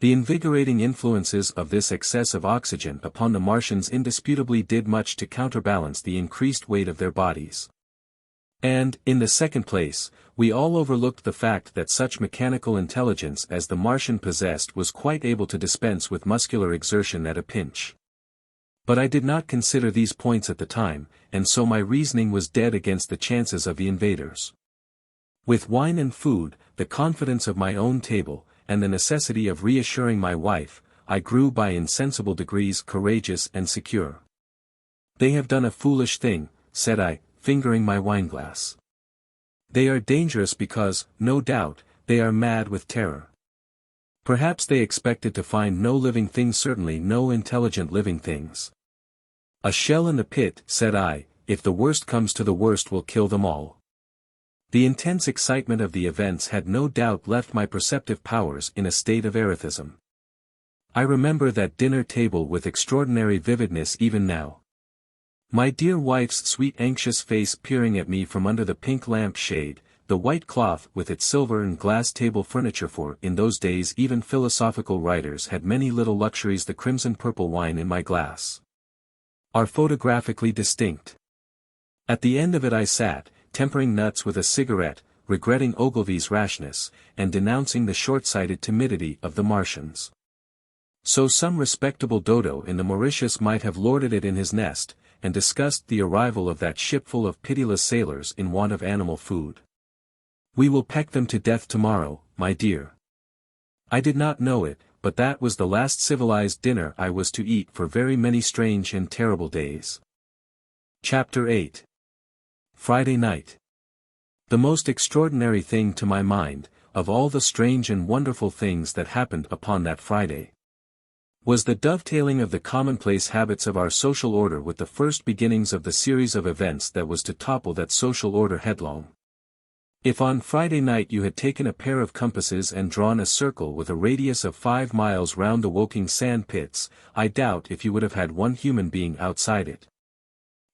S1: The invigorating influences of this excess of oxygen upon the Martians indisputably did much to counterbalance the increased weight of their bodies. And, in the second place, we all overlooked the fact that such mechanical intelligence as the Martian possessed was quite able to dispense with muscular exertion at a pinch. But I did not consider these points at the time, and so my reasoning was dead against the chances of the invaders. With wine and food, the confidence of my own table, and the necessity of reassuring my wife, I grew by insensible degrees courageous and secure. They have done a foolish thing, said I, fingering my wineglass. They are dangerous because, no doubt, they are mad with terror. Perhaps they expected to find no living things, certainly no intelligent living things. A shell in the pit, said I, if the worst comes to the worst will kill them all. The intense excitement of the events had no doubt left my perceptive powers in a state of erethism. I remember that dinner table with extraordinary vividness even now. My dear wife's sweet anxious face peering at me from under the pink lamp shade, the white cloth with its silver and glass table furniture, for in those days even philosophical writers had many little luxuries, the crimson purple wine in my glass, are photographically distinct. At the end of it I sat, tempering nuts with a cigarette, regretting Ogilvy's rashness, and denouncing the short-sighted timidity of the Martians. So some respectable dodo in the Mauritius might have lorded it in his nest, and discussed the arrival of that shipful of pitiless sailors in want of animal food. We will peck them to death tomorrow, my dear. I did not know it, but that was the last civilized dinner I was to eat for very many strange and terrible days. Chapter 8. Friday night. The most extraordinary thing to my mind, of all the strange and wonderful things that happened upon that Friday, was the dovetailing of the commonplace habits of our social order with the first beginnings of the series of events that was to topple that social order headlong. If on Friday night you had taken a pair of compasses and drawn a circle with a radius of 5 miles round the Woking sand pits, I doubt if you would have had one human being outside it.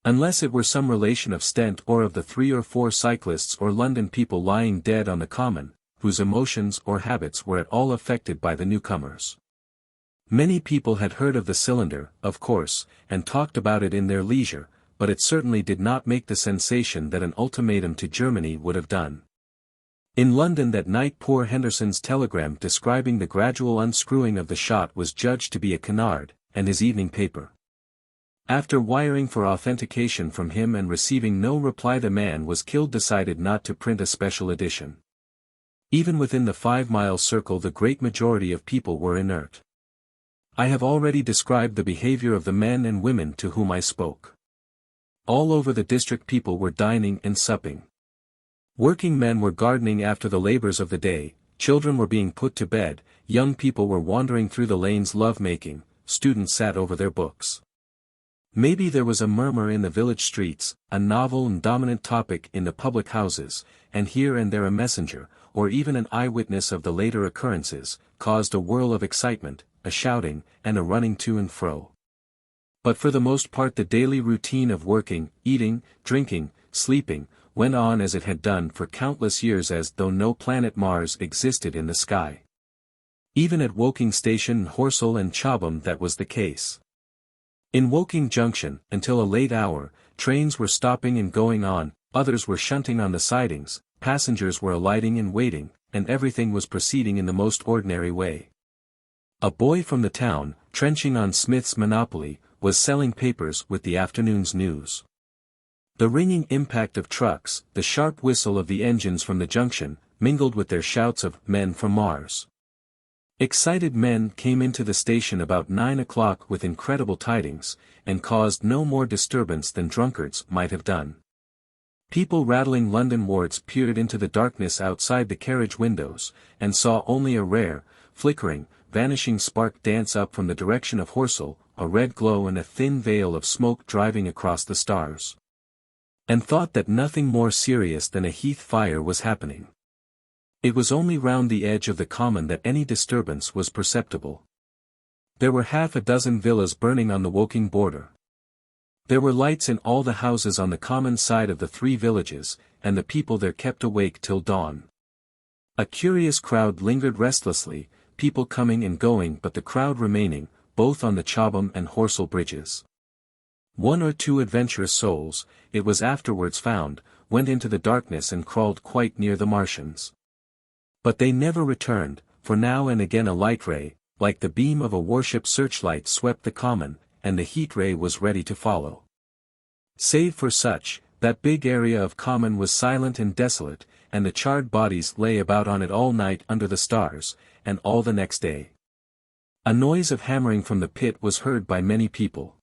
S1: Unless it were some relation of Stent or of the 3 or 4 cyclists or London people lying dead on the common, whose emotions or habits were at all affected by the newcomers. Many people had heard of the cylinder, of course, and talked about it in their leisure, but it certainly did not make the sensation that an ultimatum to Germany would have done. In London that night poor Henderson's telegram describing the gradual unscrewing of the shot was judged to be a canard, and his evening paper, after wiring for authentication from him and receiving no reply, the man was killed, decided not to print a special edition. Even within the 5-mile circle the great majority of people were inert. I have already described the behavior of the men and women to whom I spoke. All over the district people were dining and supping. Working men were gardening after the labors of the day, children were being put to bed, young people were wandering through the lanes love-making, students sat over their books. Maybe there was a murmur in the village streets, a novel and dominant topic in the public houses, and here and there a messenger, or even an eyewitness of the later occurrences, caused a whirl of excitement, a shouting, and a running to and fro. But for the most part the daily routine of working, eating, drinking, sleeping, went on as it had done for countless years, as though no planet Mars existed in the sky. Even at Woking Station, Horsell and Chobham that was the case. In Woking Junction, until a late hour, trains were stopping and going on, others were shunting on the sidings, passengers were alighting and waiting, and everything was proceeding in the most ordinary way. A boy from the town, trenching on Smith's monopoly, was selling papers with the afternoon's news. The ringing impact of trucks, the sharp whistle of the engines from the junction, mingled with their shouts of "Men from Mars." Excited men came into the station about 9 o'clock with incredible tidings, and caused no more disturbance than drunkards might have done. People rattling London wards peered into the darkness outside the carriage windows, and saw only a rare, flickering, vanishing spark dance up from the direction of Horsell, a red glow and a thin veil of smoke driving across the stars. And thought that nothing more serious than a heath fire was happening. It was only round the edge of the common that any disturbance was perceptible. There were half a dozen villas burning on the Woking border. There were lights in all the houses on the common side of the three villages, and the people there kept awake till dawn. A curious crowd lingered restlessly, people coming and going but the crowd remaining, both on the Chobham and Horsell bridges. One or two adventurous souls, it was afterwards found, went into the darkness and crawled quite near the Martians. But they never returned, for now and again a light ray, like the beam of a warship searchlight, swept the common, and the heat ray was ready to follow. Save for such, that big area of common was silent and desolate, and the charred bodies lay about on it all night under the stars, and all the next day. A noise of hammering from the pit was heard by many people.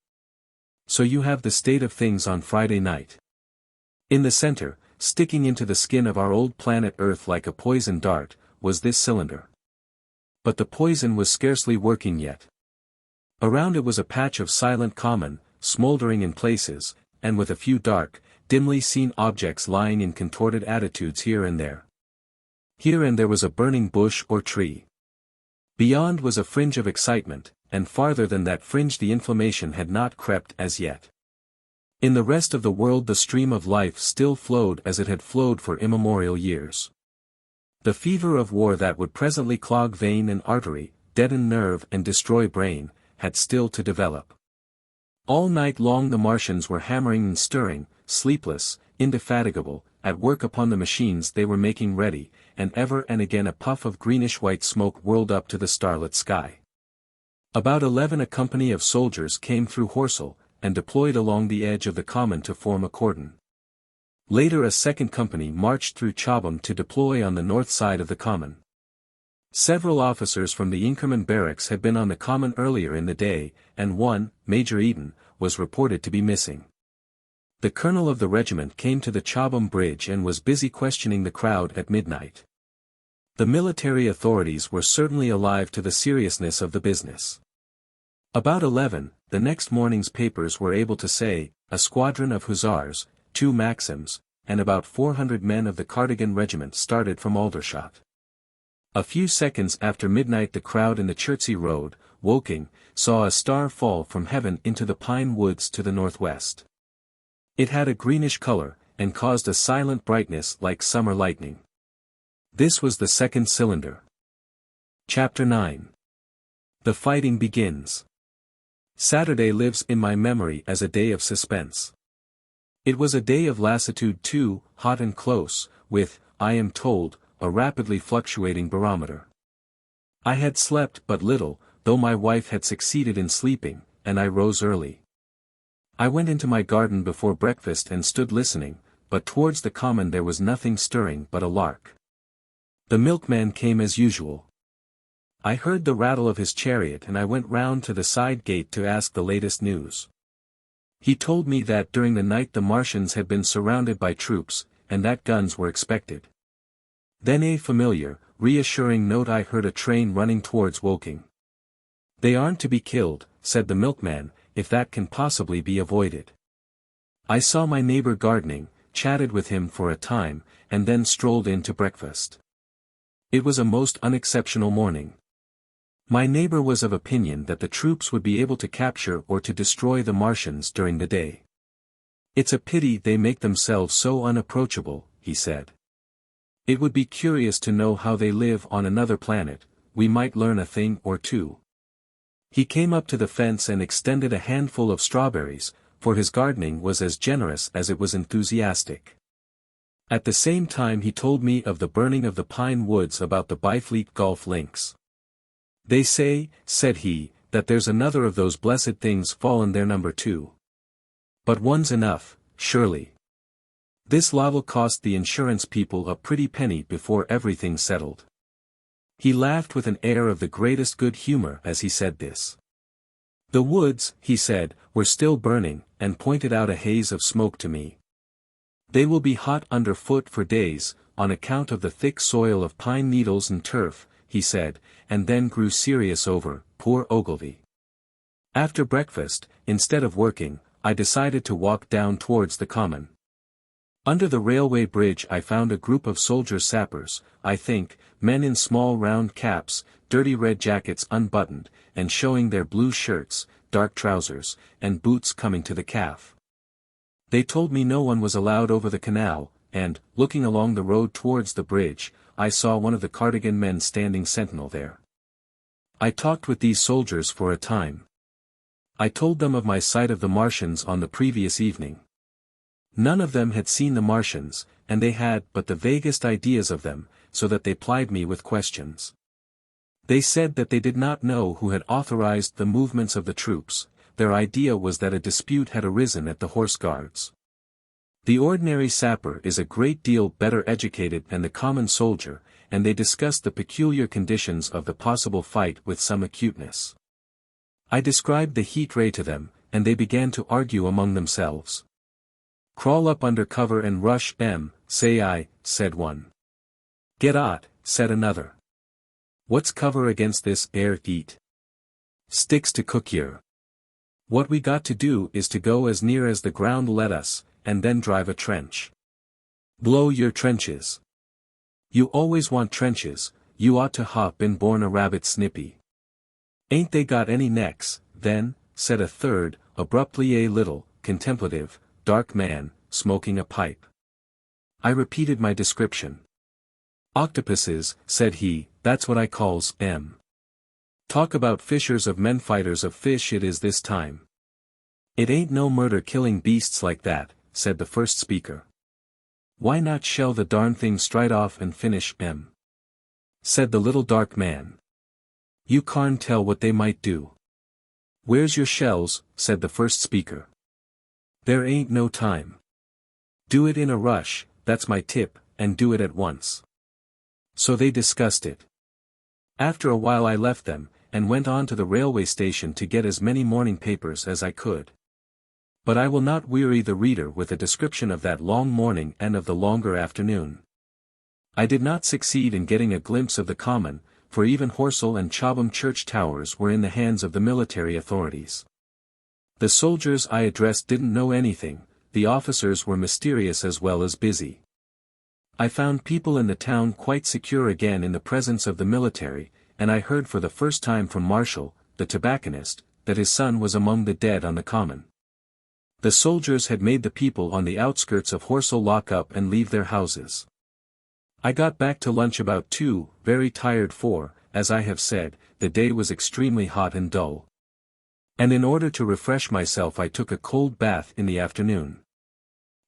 S1: So you have the state of things on Friday night. In the center, sticking into the skin of our old planet Earth like a poison dart, was this cylinder. But the poison was scarcely working yet. Around it was a patch of silent common, smoldering in places, and with a few dark, dimly seen objects lying in contorted attitudes here and there. Here and there was a burning bush or tree. Beyond was a fringe of excitement, and farther than that fringe the inflammation had not crept as yet. In the rest of the world the stream of life still flowed as it had flowed for immemorial years. The fever of war that would presently clog vein and artery, deaden nerve and destroy brain, had still to develop. All night long the Martians were hammering and stirring, sleepless, indefatigable, at work upon the machines they were making ready, and ever and again a puff of greenish-white smoke whirled up to the starlit sky. About 11 a company of soldiers came through Horsell, and deployed along the edge of the common to form a cordon. Later a second company marched through Chobham to deploy on the north side of the common. Several officers from the Inkerman barracks had been on the common earlier in the day, and one, Major Eden, was reported to be missing. The colonel of the regiment came to the Chobham bridge and was busy questioning the crowd at midnight. The military authorities were certainly alive to the seriousness of the business. About 11, the next morning's papers were able to say, a squadron of hussars, 2 Maxims, and about 400 men of the Cardigan regiment started from Aldershot. A few seconds after midnight the crowd in the Chertsey Road, Woking, saw a star fall from heaven into the pine woods to the northwest. It had a greenish color, and caused a silent brightness like summer lightning. This was the second cylinder. Chapter 9. The fighting begins. Saturday lives in my memory as a day of suspense. It was a day of lassitude too, hot and close, with, I am told, a rapidly fluctuating barometer. I had slept but little, though my wife had succeeded in sleeping, and I rose early. I went into my garden before breakfast and stood listening, but towards the common there was nothing stirring but a lark. The milkman came as usual. I heard the rattle of his chariot and I went round to the side gate to ask the latest news. He told me that during the night the Martians had been surrounded by troops, and that guns were expected. Then a familiar, reassuring note I heard a train running towards Woking. They aren't to be killed, said the milkman, if that can possibly be avoided. I saw my neighbor gardening, chatted with him for a time, and then strolled in to breakfast. It was a most unexceptional morning. My neighbor was of opinion that the troops would be able to capture or to destroy the Martians during the day. It's a pity they make themselves so unapproachable, he said. It would be curious to know how they live on another planet, we might learn a thing or two. He came up to the fence and extended a handful of strawberries, for his gardening was as generous as it was enthusiastic. At the same time he told me of the burning of the pine woods about the Byfleet golf links. They say, said he, that there's another of those blessed things fallen there number 2. But one's enough, surely. This lava cost the insurance people a pretty penny before everything's settled. He laughed with an air of the greatest good humor as he said this. The woods, he said, were still burning, and pointed out a haze of smoke to me. They will be hot underfoot for days, on account of the thick soil of pine needles and turf, he said, and then grew serious over, poor Ogilvy. After breakfast, instead of working, I decided to walk down towards the common. Under the railway bridge I found a group of soldier sappers, I think, men in small round caps, dirty red jackets unbuttoned, and showing their blue shirts, dark trousers, and boots coming to the calf. They told me no one was allowed over the canal, and, looking along the road towards the bridge, I saw one of the Cardigan men standing sentinel there. I talked with these soldiers for a time. I told them of my sight of the Martians on the previous evening. None of them had seen the Martians, and they had but the vaguest ideas of them, so that they plied me with questions. They said that they did not know who had authorized the movements of the troops. Their idea was that a dispute had arisen at the Horse Guards. The ordinary sapper is a great deal better educated than the common soldier, and they discussed the peculiar conditions of the possible fight with some acuteness. I described the heat ray to them, and they began to argue among themselves. Crawl up under cover and rush say I, said one. Get out, said another. What's cover against this air heat? Sticks to cook here. What we got to do is to go as near as the ground let us, and then drive a trench. Blow your trenches. You always want trenches, you ought to hop been born a rabbit snippy. Ain't they got any necks, then, said a third, abruptly a little, contemplative, dark man, smoking a pipe. I repeated my description. Octopuses, said he, that's what I calls 'em. Talk about fishers of men fighters of fish it is this time. It ain't no murder killing beasts like that, said the first speaker. Why not shell the darn thing straight off and finish 'em? Said the little dark man. You can't tell what they might do. Where's your shells, said the first speaker. There ain't no time. Do it in a rush, that's my tip, and do it at once. So they discussed it. After a while I left them, and went on to the railway station to get as many morning papers as I could. But I will not weary the reader with a description of that long morning and of the longer afternoon. I did not succeed in getting a glimpse of the common, for even Horsell and Chobham church towers were in the hands of the military authorities. The soldiers I addressed didn't know anything, the officers were mysterious as well as busy. I found people in the town quite secure again in the presence of the military, and I heard for the first time from Marshall, the tobacconist, that his son was among the dead on the common. The soldiers had made the people on the outskirts of Horsell lock up and leave their houses. I got back to lunch about 2, very tired for, as I have said, the day was extremely hot and dull. And in order to refresh myself I took a cold bath in the afternoon.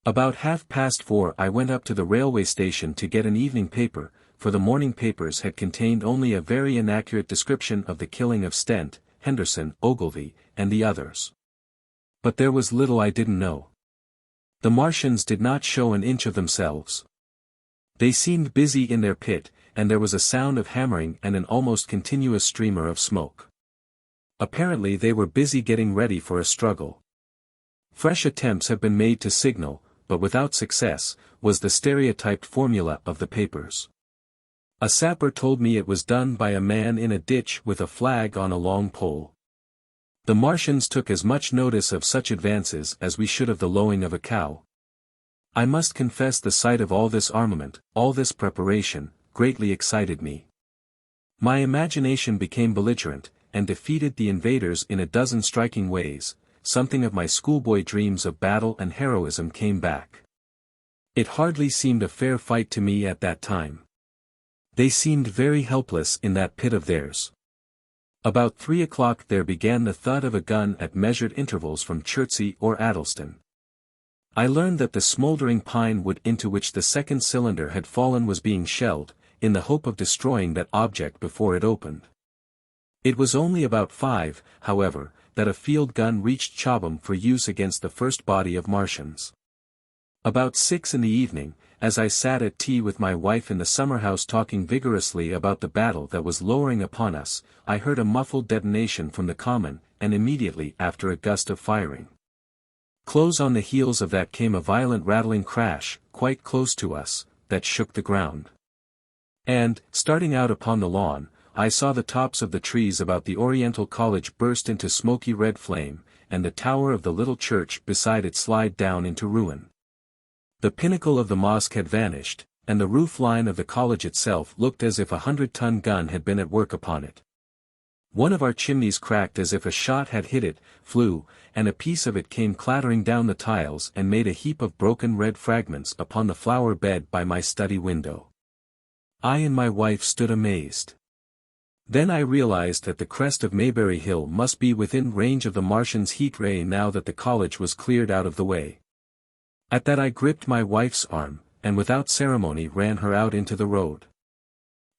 S1: About 4:30 I went up to the railway station to get an evening paper, for the morning papers had contained only a very inaccurate description of the killing of Stent, Henderson, Ogilvy, and the others. But there was little I didn't know. The Martians did not show an inch of themselves. They seemed busy in their pit, and there was a sound of hammering and an almost continuous streamer of smoke. Apparently they were busy getting ready for a struggle. Fresh attempts have been made to signal, but without success, was the stereotyped formula of the papers. A sapper told me it was done by a man in a ditch with a flag on a long pole. The Martians took as much notice of such advances as we should of the lowing of a cow. I must confess the sight of all this armament, all this preparation, greatly excited me. My imagination became belligerent, and defeated the invaders in a dozen striking ways. Something of my schoolboy dreams of battle and heroism came back. It hardly seemed a fair fight to me at that time. They seemed very helpless in that pit of theirs. About 3 o'clock there began the thud of a gun at measured intervals from Chertsey or Addleston. I learned that the smouldering pine wood into which the second cylinder had fallen was being shelled, in the hope of destroying that object before it opened. It was only about 5, however, that a field gun reached Chobham for use against the first body of Martians. About 6 in the evening, as I sat at tea with my wife in the summer-house talking vigorously about the battle that was lowering upon us, I heard a muffled detonation from the common, and immediately after a gust of firing. Close on the heels of that came a violent rattling crash, quite close to us, that shook the ground. And, starting out upon the lawn, I saw the tops of the trees about the Oriental College burst into smoky red flame, and the tower of the little church beside it slide down into ruin. The pinnacle of the mosque had vanished, and the roof line of the college itself looked as if a 100-ton gun had been at work upon it. One of our chimneys cracked as if a shot had hit it, flew, and a piece of it came clattering down the tiles and made a heap of broken red fragments upon the flower bed by my study window. I and my wife stood amazed. Then I realized that the crest of Maybury Hill must be within range of the Martians' heat ray now that the college was cleared out of the way. At that I gripped my wife's arm, and without ceremony ran her out into the road.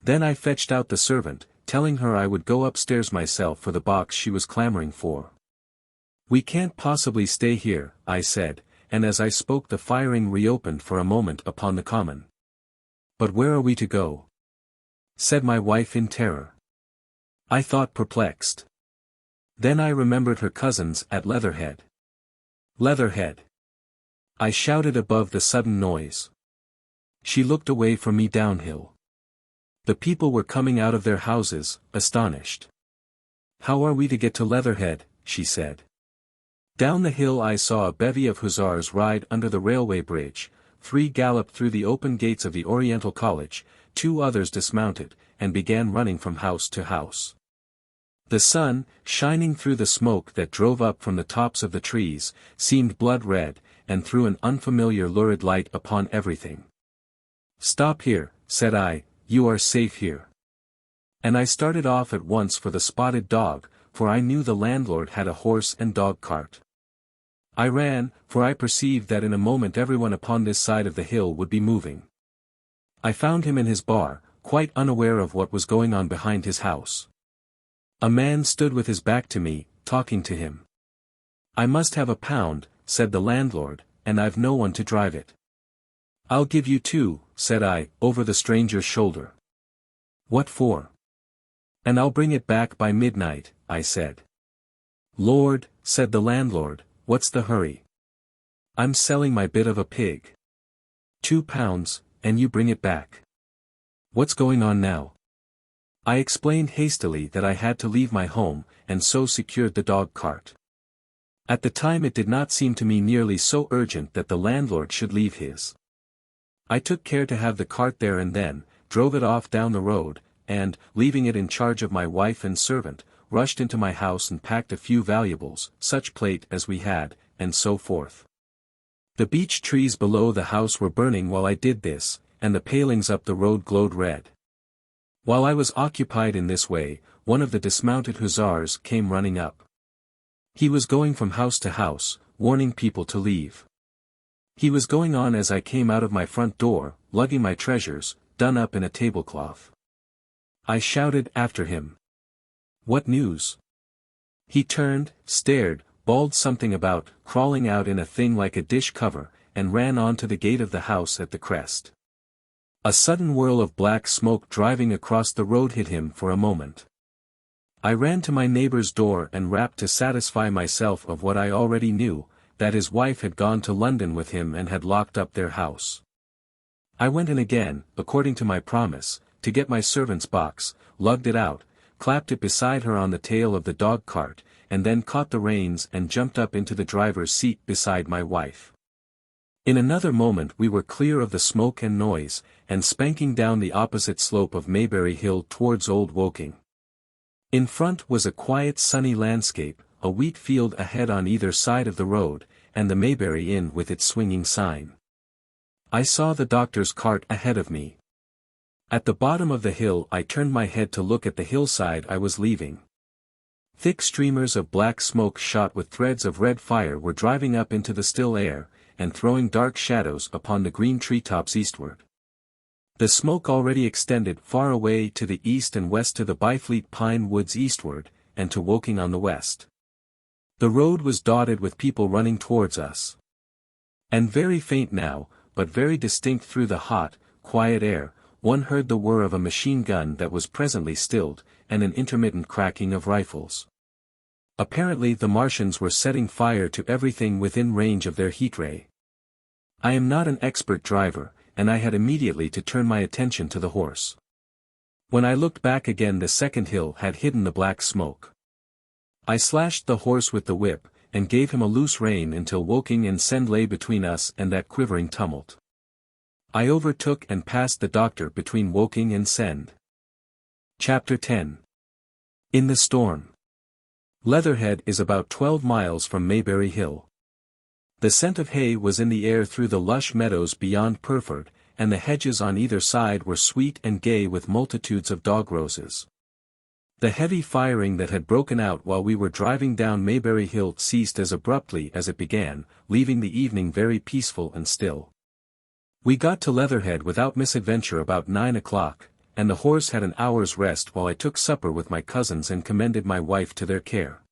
S1: Then I fetched out the servant, telling her I would go upstairs myself for the box she was clamoring for. "We can't possibly stay here," I said, and as I spoke the firing reopened for a moment upon the common. "But where are we to go?" said my wife in terror. I thought perplexed. Then I remembered her cousins at Leatherhead. "Leatherhead!" I shouted above the sudden noise. She looked away from me downhill. The people were coming out of their houses, astonished. "How are we to get to Leatherhead?" she said. Down the hill I saw a bevy of hussars ride under the railway bridge, 3 galloped through the open gates of the Oriental College, 2 others dismounted, and began running from house to house. The sun, shining through the smoke that drove up from the tops of the trees, seemed blood-red, and threw an unfamiliar lurid light upon everything. "Stop here," said I, "you are safe here." And I started off at once for the Spotted Dog, for I knew the landlord had a horse and dog cart. I ran, for I perceived that in a moment everyone upon this side of the hill would be moving. I found him in his bar, quite unaware of what was going on behind his house. A man stood with his back to me, talking to him. "I must have £1," said the landlord, "and I've no one to drive it." "I'll give you 2, said I, over the stranger's shoulder. "What for?" "And I'll bring it back by midnight," I said. "Lord," said the landlord, "what's the hurry?" "I'm selling my bit of a pig." £2, and you bring it back. What's going on now?" I explained hastily that I had to leave my home, and so secured the dog cart. At the time it did not seem to me nearly so urgent that the landlord should leave his. I took care to have the cart there and then, drove it off down the road, and, leaving it in charge of my wife and servant, rushed into my house and packed a few valuables, such plate as we had, and so forth. The beech trees below the house were burning while I did this, and the palings up the road glowed red. While I was occupied in this way, one of the dismounted hussars came running up. He was going from house to house, warning people to leave. He was going on as I came out of my front door, lugging my treasures, done up in a tablecloth. I shouted after him. "What news?" He turned, stared, bawled something about crawling out in a thing like a dish cover, and ran on to the gate of the house at the crest. A sudden whirl of black smoke driving across the road hid him for a moment. I ran to my neighbor's door and rapped to satisfy myself of what I already knew, that his wife had gone to London with him and had locked up their house. I went in again, according to my promise, to get my servant's box, lugged it out, clapped it beside her on the tail of the dog cart, and then caught the reins and jumped up into the driver's seat beside my wife. In another moment we were clear of the smoke and noise, and spanking down the opposite slope of Maybury Hill towards Old Woking. In front was a quiet sunny landscape, a wheat field ahead on either side of the road, and the Maybury Inn with its swinging sign. I saw the doctor's cart ahead of me. At the bottom of the hill I turned my head to look at the hillside I was leaving. Thick streamers of black smoke shot with threads of red fire were driving up into the still air, and throwing dark shadows upon the green treetops eastward. The smoke already extended far away to the east and west to the Byfleet pine woods eastward, and to Woking on the west. The road was dotted with people running towards us. And very faint now, but very distinct through the hot, quiet air, one heard the whir of a machine gun that was presently stilled, and an intermittent cracking of rifles. Apparently the Martians were setting fire to everything within range of their heat ray. I am not an expert driver, and I had immediately to turn my attention to the horse. When I looked back again, the second hill had hidden the black smoke. I slashed the horse with the whip, and gave him a loose rein until Woking and Send lay between us and that quivering tumult. I overtook and passed the doctor between Woking and Send. Chapter 10. In the Storm. Leatherhead is about 12 miles from Maybury Hill. The scent of hay was in the air through the lush meadows beyond Purford, and the hedges on either side were sweet and gay with multitudes of dog roses. The heavy firing that had broken out while we were driving down Maybury Hill ceased as abruptly as it began, leaving the evening very peaceful and still. We got to Leatherhead without misadventure about 9 o'clock, and the horse had an hour's rest while I took supper with my cousins and commended my wife to their care.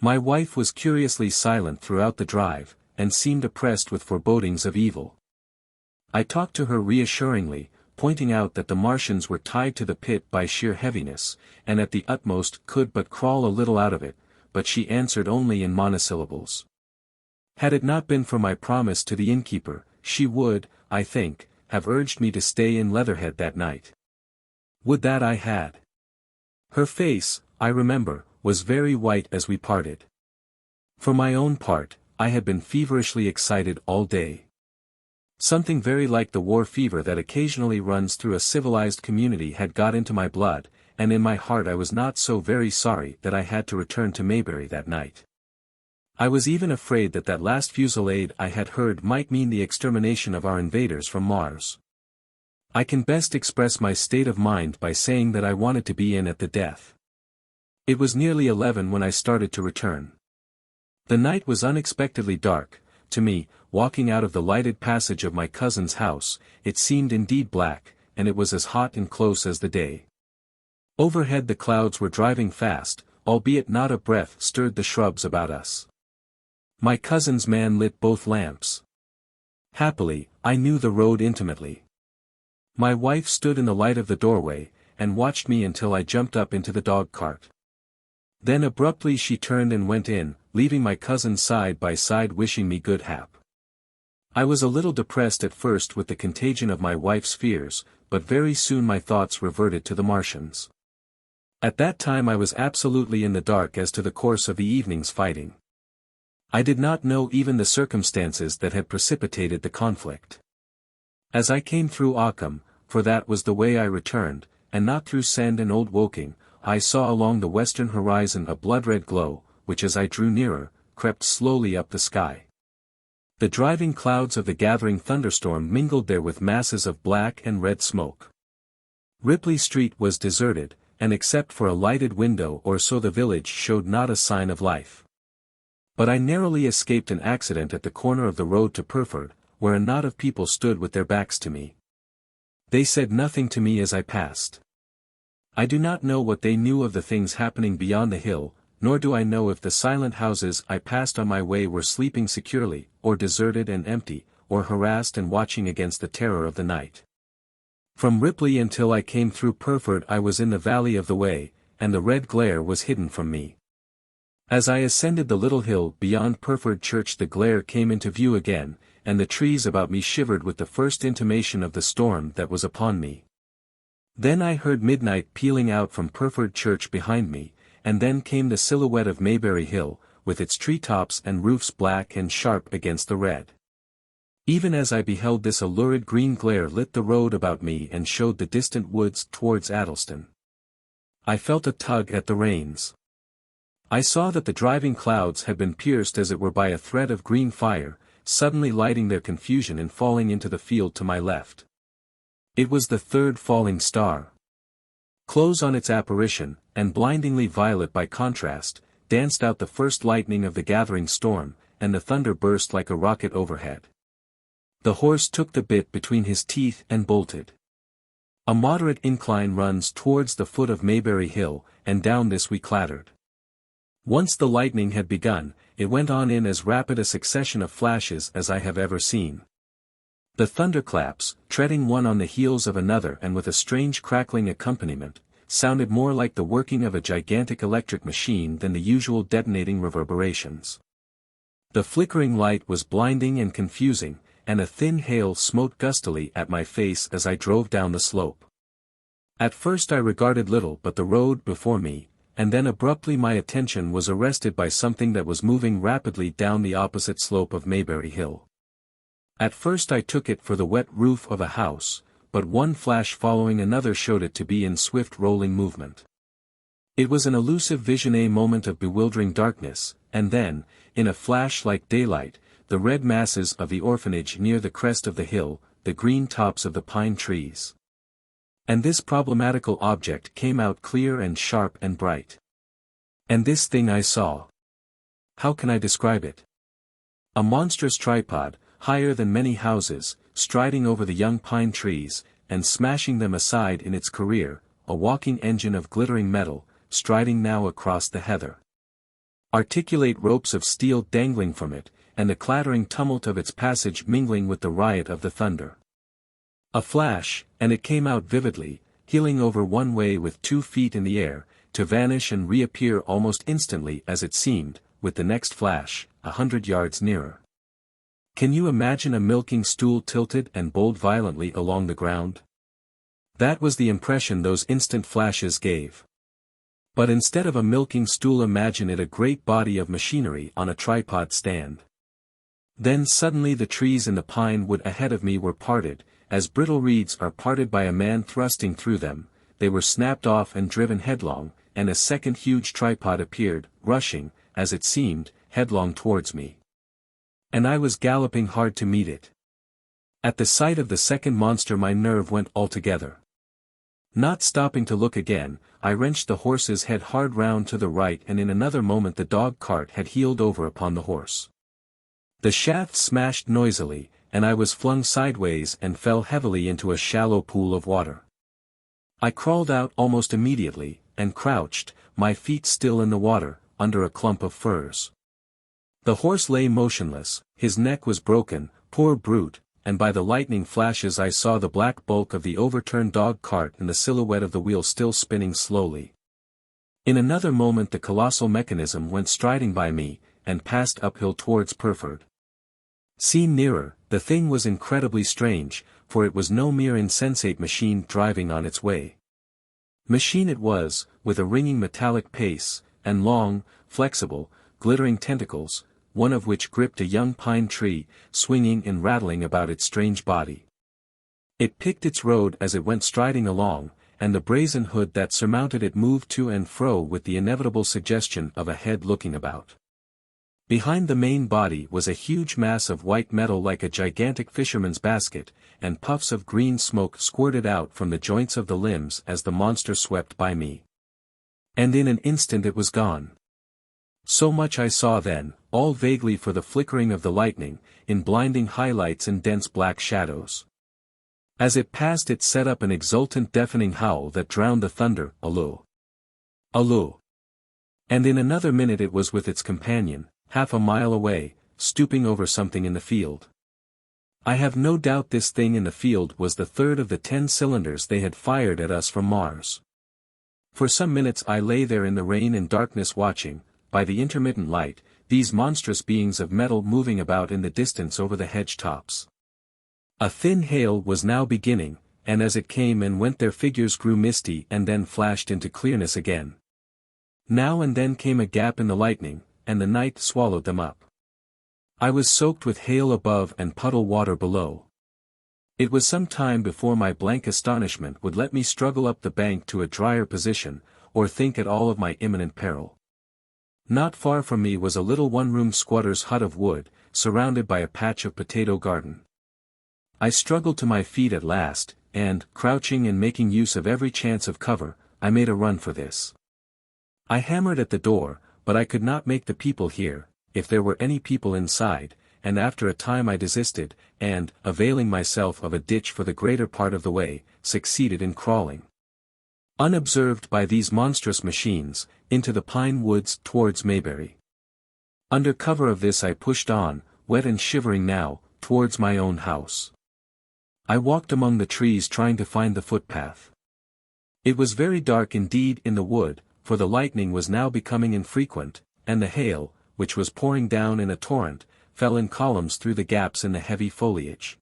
S1: My wife was curiously silent throughout the drive, and seemed oppressed with forebodings of evil. I talked to her reassuringly, pointing out that the Martians were tied to the pit by sheer heaviness, and at the utmost could but crawl a little out of it, but she answered only in monosyllables. Had it not been for my promise to the innkeeper, she would, I think, have urged me to stay in Leatherhead that night. Would that I had. Her face, I remember, was very white as we parted. For my own part, I had been feverishly excited all day. Something very like the war fever that occasionally runs through a civilized community had got into my blood, and in my heart I was not so very sorry that I had to return to Maybury that night. I was even afraid that last fusillade I had heard might mean the extermination of our invaders from Mars. I can best express my state of mind by saying that I wanted to be in at the death. It was nearly 11 when I started to return. The night was unexpectedly dark. To me, walking out of the lighted passage of my cousin's house, it seemed indeed black, and it was as hot and close as the day. Overhead the clouds were driving fast, albeit not a breath stirred the shrubs about us. My cousin's man lit both lamps. Happily, I knew the road intimately. My wife stood in the light of the doorway, and watched me until I jumped up into the dog-cart. Then abruptly she turned and went in, leaving my cousin side by side wishing me good hap. I was a little depressed at first with the contagion of my wife's fears, but very soon my thoughts reverted to the Martians. At that time I was absolutely in the dark as to the course of the evening's fighting. I did not know even the circumstances that had precipitated the conflict. As I came through Occam, for that was the way I returned, and not through Send and Old Woking, I saw along the western horizon a blood-red glow, which as I drew nearer, crept slowly up the sky. The driving clouds of the gathering thunderstorm mingled there with masses of black and red smoke. Ripley Street was deserted, and except for a lighted window or so the village showed not a sign of life. But I narrowly escaped an accident at the corner of the road to Purford, where a knot of people stood with their backs to me. They said nothing to me as I passed. I do not know what they knew of the things happening beyond the hill, nor do I know if the silent houses I passed on my way were sleeping securely, or deserted and empty, or harassed and watching against the terror of the night. From Ripley until I came through Purford I was in the valley of the Wey, and the red glare was hidden from me. As I ascended the little hill beyond Purford Church the glare came into view again, and the trees about me shivered with the first intimation of the storm that was upon me. Then I heard midnight pealing out from Purford Church behind me, and then came the silhouette of Maybury Hill, with its treetops and roofs black and sharp against the red. Even as I beheld this a lurid green glare lit the road about me and showed the distant woods towards Addleston. I felt a tug at the reins. I saw that the driving clouds had been pierced as it were by a thread of green fire, suddenly lighting their confusion and falling into the field to my left. It was the third falling star. Close on its apparition, and blindingly violet by contrast, danced out the first lightning of the gathering storm, and the thunder burst like a rocket overhead. The horse took the bit between his teeth and bolted. A moderate incline runs towards the foot of Maybury Hill, and down this we clattered. Once the lightning had begun, it went on in as rapid a succession of flashes as I have ever seen. The thunderclaps, treading one on the heels of another and with a strange crackling accompaniment, sounded more like the working of a gigantic electric machine than the usual detonating reverberations. The flickering light was blinding and confusing, and a thin hail smote gustily at my face as I drove down the slope. At first I regarded little but the road before me, and then abruptly my attention was arrested by something that was moving rapidly down the opposite slope of Maybury Hill. At first I took it for the wet roof of a house, but one flash following another showed it to be in swift rolling movement. It was an elusive vision, a moment of bewildering darkness, and then, in a flash like daylight, the red masses of the orphanage near the crest of the hill, the green tops of the pine trees. And this problematical object came out clear and sharp and bright. And this thing I saw. How can I describe it? A monstrous tripod, higher than many houses, striding over the young pine trees, and smashing them aside in its career, a walking engine of glittering metal, striding now across the heather. Articulate ropes of steel dangling from it, and the clattering tumult of its passage mingling with the riot of the thunder. A flash, and it came out vividly, heeling over one way with 2 feet in the air, to vanish and reappear almost instantly as it seemed, with the next flash, 100 yards nearer. Can you imagine a milking stool tilted and bowled violently along the ground? That was the impression those instant flashes gave. But instead of a milking stool, imagine it a great body of machinery on a tripod stand. Then suddenly the trees in the pine wood ahead of me were parted, as brittle reeds are parted by a man thrusting through them. They were snapped off and driven headlong, and a second huge tripod appeared, rushing, as it seemed, headlong towards me. And I was galloping hard to meet it. At the sight of the second monster my nerve went altogether. Not stopping to look again, I wrenched the horse's head hard round to the right, and in another moment the dog cart had heeled over upon the horse. The shaft smashed noisily, and I was flung sideways and fell heavily into a shallow pool of water. I crawled out almost immediately, and crouched, my feet still in the water, under a clump of firs. The horse lay motionless, his neck was broken, poor brute, and by the lightning flashes I saw the black bulk of the overturned dog cart and the silhouette of the wheel still spinning slowly. In another moment the colossal mechanism went striding by me, and passed uphill towards Purford. Seen nearer, the thing was incredibly strange, for it was no mere insensate machine driving on its way. Machine it was, with a ringing metallic pace, and long, flexible, glittering tentacles, one of which gripped a young pine tree, swinging and rattling about its strange body. It picked its road as it went striding along, and the brazen hood that surmounted it moved to and fro with the inevitable suggestion of a head looking about. Behind the main body was a huge mass of white metal like a gigantic fisherman's basket, and puffs of green smoke squirted out from the joints of the limbs as the monster swept by me. And in an instant it was gone. So much I saw then, all vaguely for the flickering of the lightning, in blinding highlights and dense black shadows. As it passed it set up an exultant deafening howl that drowned the thunder, alloo. Alloo. And in another minute it was with its companion, half a mile away, stooping over something in the field. I have no doubt this thing in the field was the third of the 10 cylinders they had fired at us from Mars. For some minutes I lay there in the rain and darkness watching, by the intermittent light, these monstrous beings of metal moving about in the distance over the hedge tops. A thin hail was now beginning, and as it came and went their figures grew misty and then flashed into clearness again. Now and then came a gap in the lightning, and the night swallowed them up. I was soaked with hail above and puddle water below. It was some time before my blank astonishment would let me struggle up the bank to a drier position, or think at all of my imminent peril. Not far from me was a little one-room squatter's hut of wood, surrounded by a patch of potato garden. I struggled to my feet at last, and, crouching and making use of every chance of cover, I made a run for this. I hammered at the door, but I could not make the people hear, if there were any people inside, and after a time I desisted, and, availing myself of a ditch for the greater part of the way, succeeded in crawling, unobserved by these monstrous machines, into the pine woods towards Maybury. Under cover of this I pushed on, wet and shivering now, towards my own house. I walked among the trees trying to find the footpath. It was very dark indeed in the wood, for the lightning was now becoming infrequent, and the hail, which was pouring down in a torrent, fell in columns through the gaps in the heavy foliage.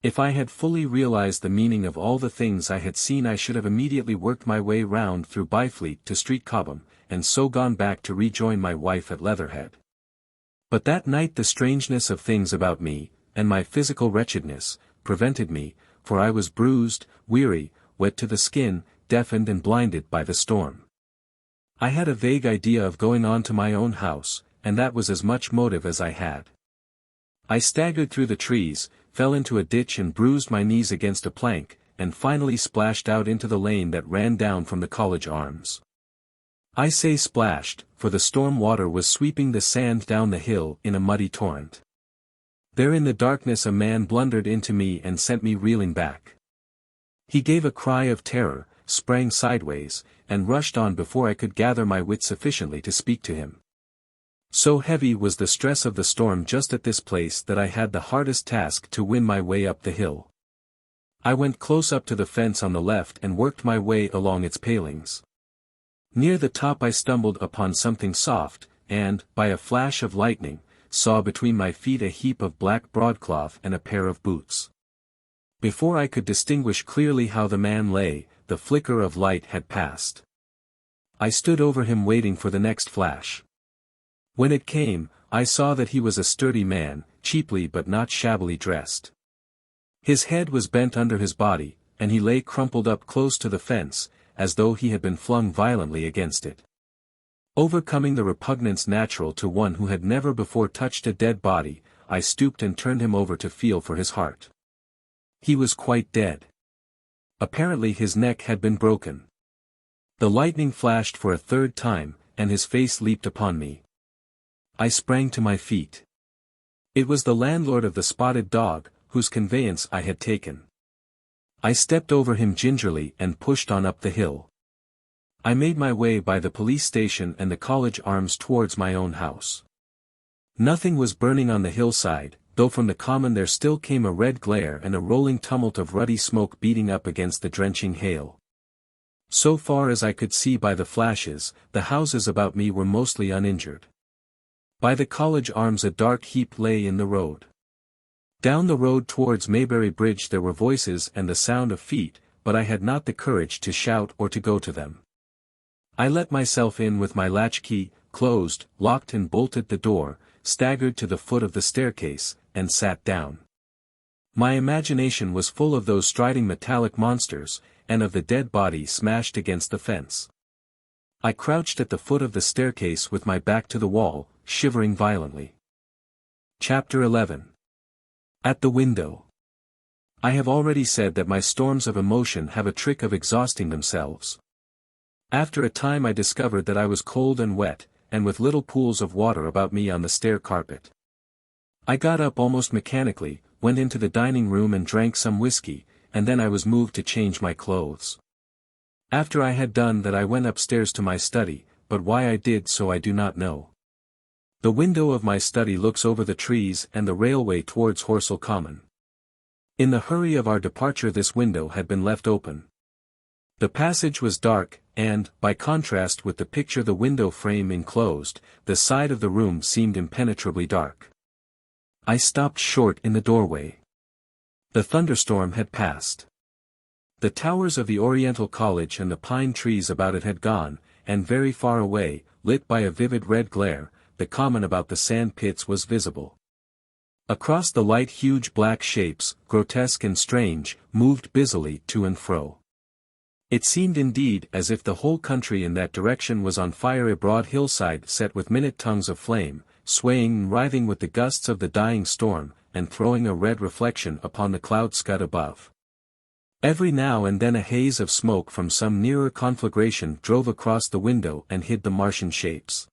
S1: If I had fully realized the meaning of all the things I had seen, I should have immediately worked my way round through Byfleet to Street Chobham, and so gone back to rejoin my wife at Leatherhead. But that night the strangeness of things about me, and my physical wretchedness, prevented me, for I was bruised, weary, wet to the skin, deafened and blinded by the storm. I had a vague idea of going on to my own house, and that was as much motive as I had. I staggered through the trees, fell into a ditch and bruised my knees against a plank, and finally splashed out into the lane that ran down from the College Arms. I say splashed, for the storm water was sweeping the sand down the hill in a muddy torrent. There in the darkness a man blundered into me and sent me reeling back. He gave a cry of terror, sprang sideways, and rushed on before I could gather my wits sufficiently to speak to him. So heavy was the stress of the storm just at this place that I had the hardest task to win my way up the hill. I went close up to the fence on the left and worked my way along its palings. Near the top I stumbled upon something soft, and, by a flash of lightning, saw between my feet a heap of black broadcloth and a pair of boots. Before I could distinguish clearly how the man lay, the flicker of light had passed. I stood over him waiting for the next flash. When it came, I saw that he was a sturdy man, cheaply but not shabbily dressed. His head was bent under his body, and he lay crumpled up close to the fence, as though he had been flung violently against it. Overcoming the repugnance natural to one who had never before touched a dead body, I stooped and turned him over to feel for his heart. He was quite dead. Apparently his neck had been broken. The lightning flashed for a third time, and his face leaped upon me. I sprang to my feet. It was the landlord of the Spotted Dog, whose conveyance I had taken. I stepped over him gingerly and pushed on up the hill. I made my way by the police station and the College Arms towards my own house. Nothing was burning on the hillside, though from the common there still came a red glare and a rolling tumult of ruddy smoke beating up against the drenching hail. So far as I could see by the flashes, the houses about me were mostly uninjured. By the College Arms a dark heap lay in the road. Down the road towards Maybury Bridge there were voices and the sound of feet, but I had not the courage to shout or to go to them. I let myself in with my latchkey, closed, locked and bolted the door, staggered to the foot of the staircase, and sat down. My imagination was full of those striding metallic monsters, and of the dead body smashed against the fence. I crouched at the foot of the staircase with my back to the wall, shivering violently. Chapter 11. At the window. I have already said that my storms of emotion have a trick of exhausting themselves. After a time I discovered that I was cold and wet, and with little pools of water about me on the stair carpet. I got up almost mechanically, went into the dining room and drank some whiskey, and then I was moved to change my clothes. After I had done that I went upstairs to my study, but why I did so I do not know. The window of my study looks over the trees and the railway towards Horsell Common. In the hurry of our departure this window had been left open. The passage was dark, and, by contrast with the picture the window frame enclosed, the side of the room seemed impenetrably dark. I stopped short in the doorway. The thunderstorm had passed. The towers of the Oriental College and the pine trees about it had gone, and very far away, lit by a vivid red glare, the common about the sand pits was visible. Across the light huge black shapes, grotesque and strange, moved busily to and fro. It seemed indeed as if the whole country in that direction was on fire, a broad hillside set with minute tongues of flame, swaying and writhing with the gusts of the dying storm, and throwing a red reflection upon the cloud scud above. Every now and then a haze of smoke from some nearer conflagration drove across the window and hid the Martian shapes.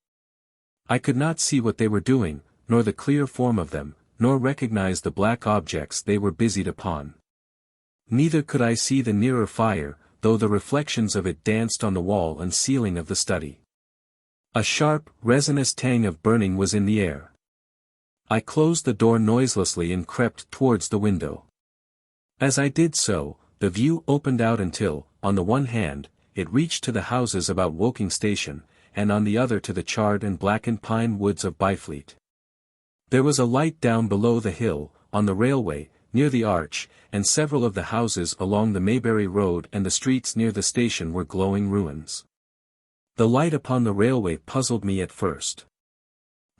S1: I could not see what they were doing, nor the clear form of them, nor recognize the black objects they were busied upon. Neither could I see the nearer fire, though the reflections of it danced on the wall and ceiling of the study. A sharp, resinous tang of burning was in the air. I closed the door noiselessly and crept towards the window. As I did so, the view opened out until, on the one hand, it reached to the houses about Woking Station, and on the other to the charred and blackened pine woods of Byfleet. There was a light down below the hill, on the railway, near the arch, and several of the houses along the Maybury Road and the streets near the station were glowing ruins. The light upon the railway puzzled me at first.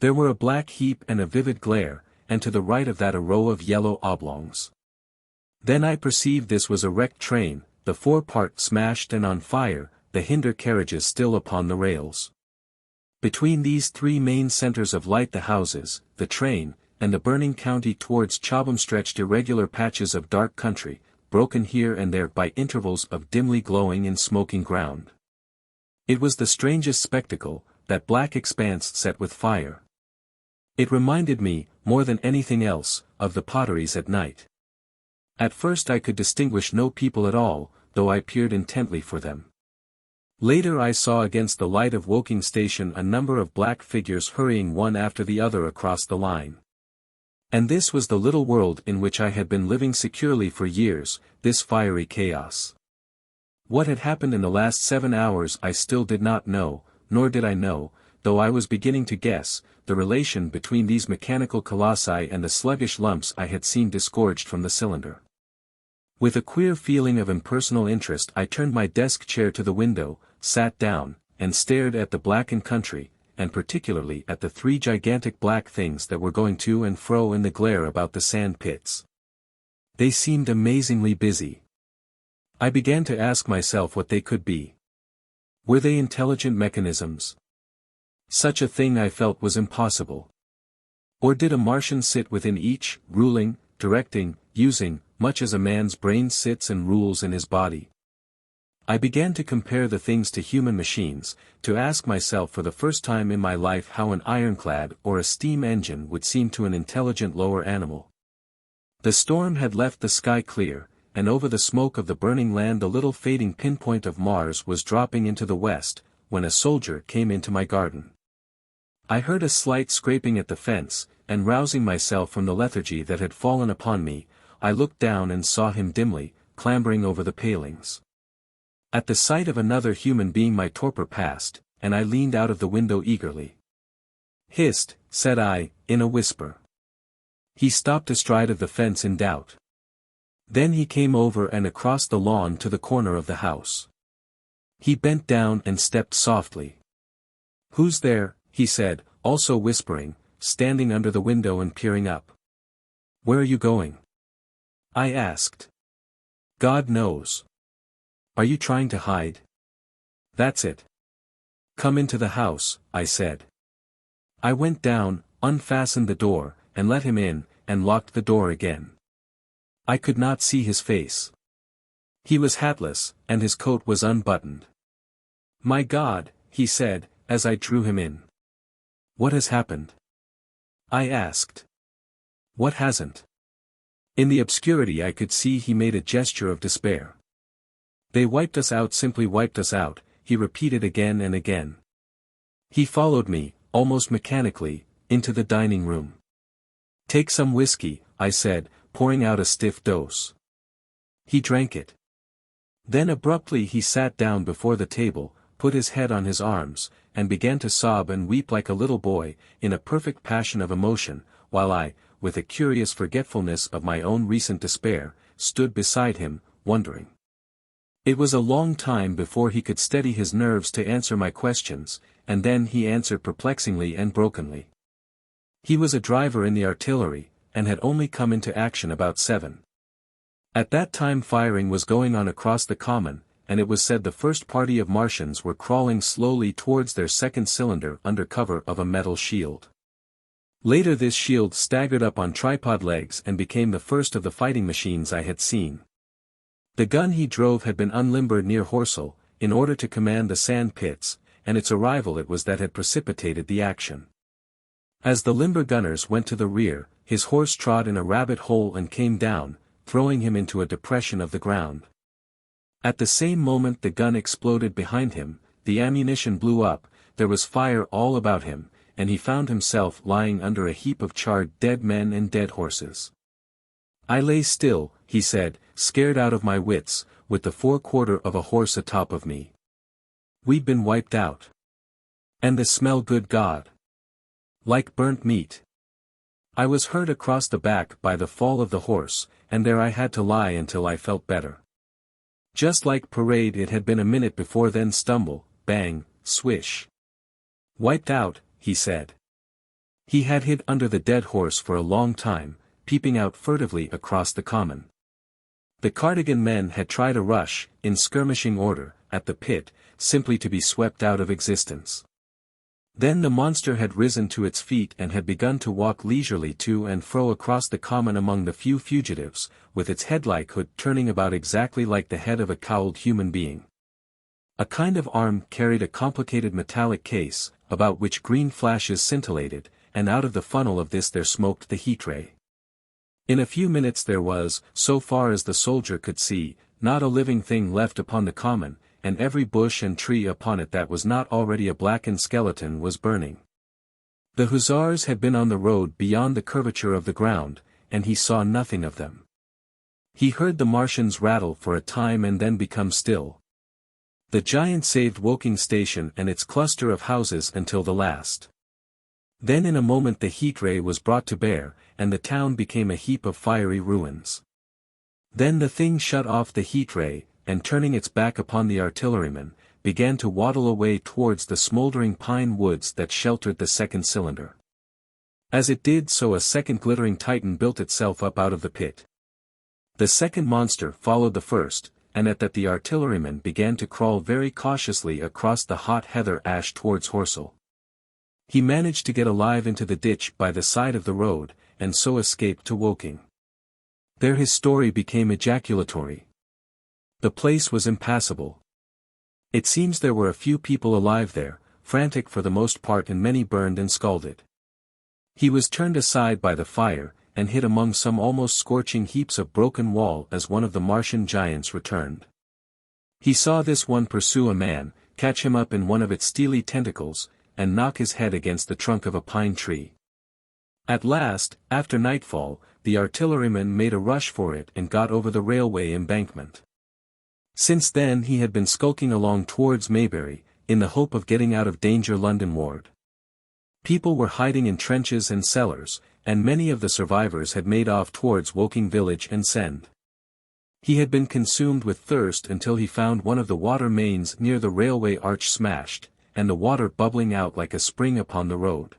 S1: There were a black heap and a vivid glare, and to the right of that a row of yellow oblongs. Then I perceived this was a wrecked train, the forepart smashed and on fire, the hinder carriages still upon the rails. Between these three main centres of light, the houses, the train, and the burning county towards Chobham stretched irregular patches of dark country, broken here and there by intervals of dimly glowing and smoking ground. It was the strangest spectacle, that black expanse set with fire. It reminded me, more than anything else, of the potteries at night. At first I could distinguish no people at all, though I peered intently for them. Later I saw against the light of Woking Station a number of black figures hurrying one after the other across the line. And this was the little world in which I had been living securely for years, this fiery chaos. What had happened in the last 7 hours I still did not know, nor did I know, though I was beginning to guess, the relation between these mechanical colossi and the sluggish lumps I had seen disgorged from the cylinder. With a queer feeling of impersonal interest I turned my desk chair to the window, sat down, and stared at the blackened country, and particularly at the three gigantic black things that were going to and fro in the glare about the sand pits. They seemed amazingly busy. I began to ask myself what they could be. Were they intelligent mechanisms? Such a thing I felt was impossible. Or did a Martian sit within each, ruling, directing, using, much as a man's brain sits and rules in his body? I began to compare the things to human machines, to ask myself for the first time in my life how an ironclad or a steam engine would seem to an intelligent lower animal. The storm had left the sky clear, and over the smoke of the burning land the little fading pinpoint of Mars was dropping into the west, when a soldier came into my garden. I heard a slight scraping at the fence, and rousing myself from the lethargy that had fallen upon me, I looked down and saw him dimly, clambering over the palings. At the sight of another human being my torpor passed, and I leaned out of the window eagerly. "Hist," said I, in a whisper. He stopped astride of the fence in doubt. Then he came over and across the lawn to the corner of the house. He bent down and stepped softly. "Who's there?" he said, also whispering, standing under the window and peering up. "Where are you going?" I asked. "God knows." "Are you trying to hide?" "That's it." "Come into the house," I said. I went down, unfastened the door, and let him in, and locked the door again. I could not see his face. He was hatless, and his coat was unbuttoned. "My God," he said, as I drew him in. "What has happened?" I asked. "What hasn't?" In the obscurity I could see he made a gesture of despair. "They wiped us out, simply wiped us out," he repeated again and again. He followed me, almost mechanically, into the dining room. "Take some whiskey," I said, pouring out a stiff dose. He drank it. Then abruptly he sat down before the table, put his head on his arms, and began to sob and weep like a little boy, in a perfect passion of emotion, while I, with a curious forgetfulness of my own recent despair, stood beside him, wondering. It was a long time before he could steady his nerves to answer my questions, and then he answered perplexingly and brokenly. He was a driver in the artillery, and had only come into action about 7. At that time firing was going on across the common, and it was said the first party of Martians were crawling slowly towards their second cylinder under cover of a metal shield. Later this shield staggered up on tripod legs and became the first of the fighting machines I had seen. The gun he drove had been unlimbered near Horsell, in order to command the sand pits, and its arrival it was that had precipitated the action. As the limber gunners went to the rear, his horse trod in a rabbit hole and came down, throwing him into a depression of the ground. At the same moment the gun exploded behind him, the ammunition blew up, there was fire all about him, and he found himself lying under a heap of charred dead men and dead horses. I lay still, he said, scared out of my wits, with the forequarter of a horse atop of me. We'd been wiped out. And the smell, good God! Like burnt meat. I was hurt across the back by the fall of the horse, and there I had to lie until I felt better. Just like parade it had been a minute before, then stumble, bang, swish. Wiped out, he said. He had hid under the dead horse for a long time, peeping out furtively across the common. The Cardigan men had tried a rush, in skirmishing order, at the pit, simply to be swept out of existence. Then the monster had risen to its feet and had begun to walk leisurely to and fro across the common among the few fugitives, with its head-like hood turning about exactly like the head of a cowled human being. A kind of arm carried a complicated metallic case, about which green flashes scintillated, and out of the funnel of this there smoked the heat ray. In a few minutes there was, so far as the soldier could see, not a living thing left upon the common, and every bush and tree upon it that was not already a blackened skeleton was burning. The hussars had been on the road beyond the curvature of the ground, and he saw nothing of them. He heard the Martians rattle for a time and then become still. The giant saved Woking station and its cluster of houses until the last. Then in a moment the heat ray was brought to bear, and the town became a heap of fiery ruins. Then the thing shut off the heat ray, and turning its back upon the artilleryman, began to waddle away towards the smouldering pine woods that sheltered the second cylinder. As it did so a second glittering titan built itself up out of the pit. The second monster followed the first, and at that the artilleryman began to crawl very cautiously across the hot heather ash towards Horsell. He managed to get alive into the ditch by the side of the road, and so escaped to Woking. There his story became ejaculatory. The place was impassable. It seems there were a few people alive there, frantic for the most part, and many burned and scalded. He was turned aside by the fire, and hid among some almost scorching heaps of broken wall as one of the Martian giants returned. He saw this one pursue a man, catch him up in one of its steely tentacles, and knock his head against the trunk of a pine tree. At last, after nightfall, the artilleryman made a rush for it and got over the railway embankment. Since then he had been skulking along towards Maybury, in the hope of getting out of danger London ward. People were hiding in trenches and cellars, and many of the survivors had made off towards Woking village and Send. He had been consumed with thirst until he found one of the water mains near the railway arch smashed, and the water bubbling out like a spring upon the road.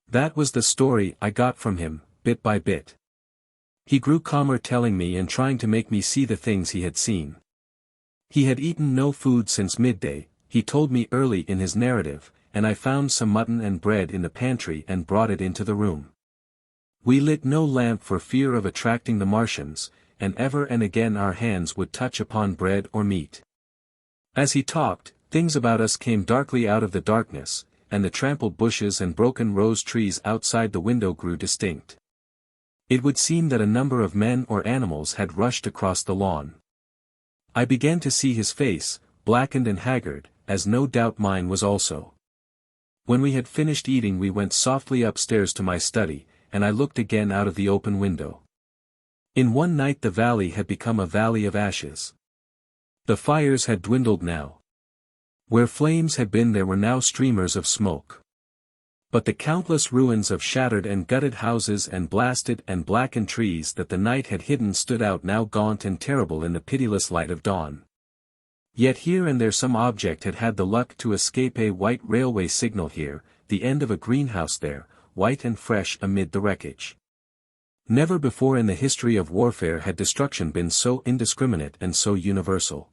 S1: That was the story I got from him, bit by bit. He grew calmer, telling me and trying to make me see the things he had seen. He had eaten no food since midday, he told me early in his narrative, and I found some mutton and bread in the pantry and brought it into the room. We lit no lamp for fear of attracting the Martians, and ever and again our hands would touch upon bread or meat. As he talked, things about us came darkly out of the darkness, and the trampled bushes and broken rose trees outside the window grew distinct. It would seem that a number of men or animals had rushed across the lawn. I began to see his face, blackened and haggard, as no doubt mine was also. When we had finished eating we went softly upstairs to my study, and I looked again out of the open window. In one night the valley had become a valley of ashes. The fires had dwindled now. Where flames had been there were now streamers of smoke. But the countless ruins of shattered and gutted houses and blasted and blackened trees that the night had hidden stood out now gaunt and terrible in the pitiless light of dawn. Yet here and there some object had had the luck to escape: a white railway signal here, the end of a greenhouse there, white and fresh amid the wreckage. Never before in the history of warfare had destruction been so indiscriminate and so universal.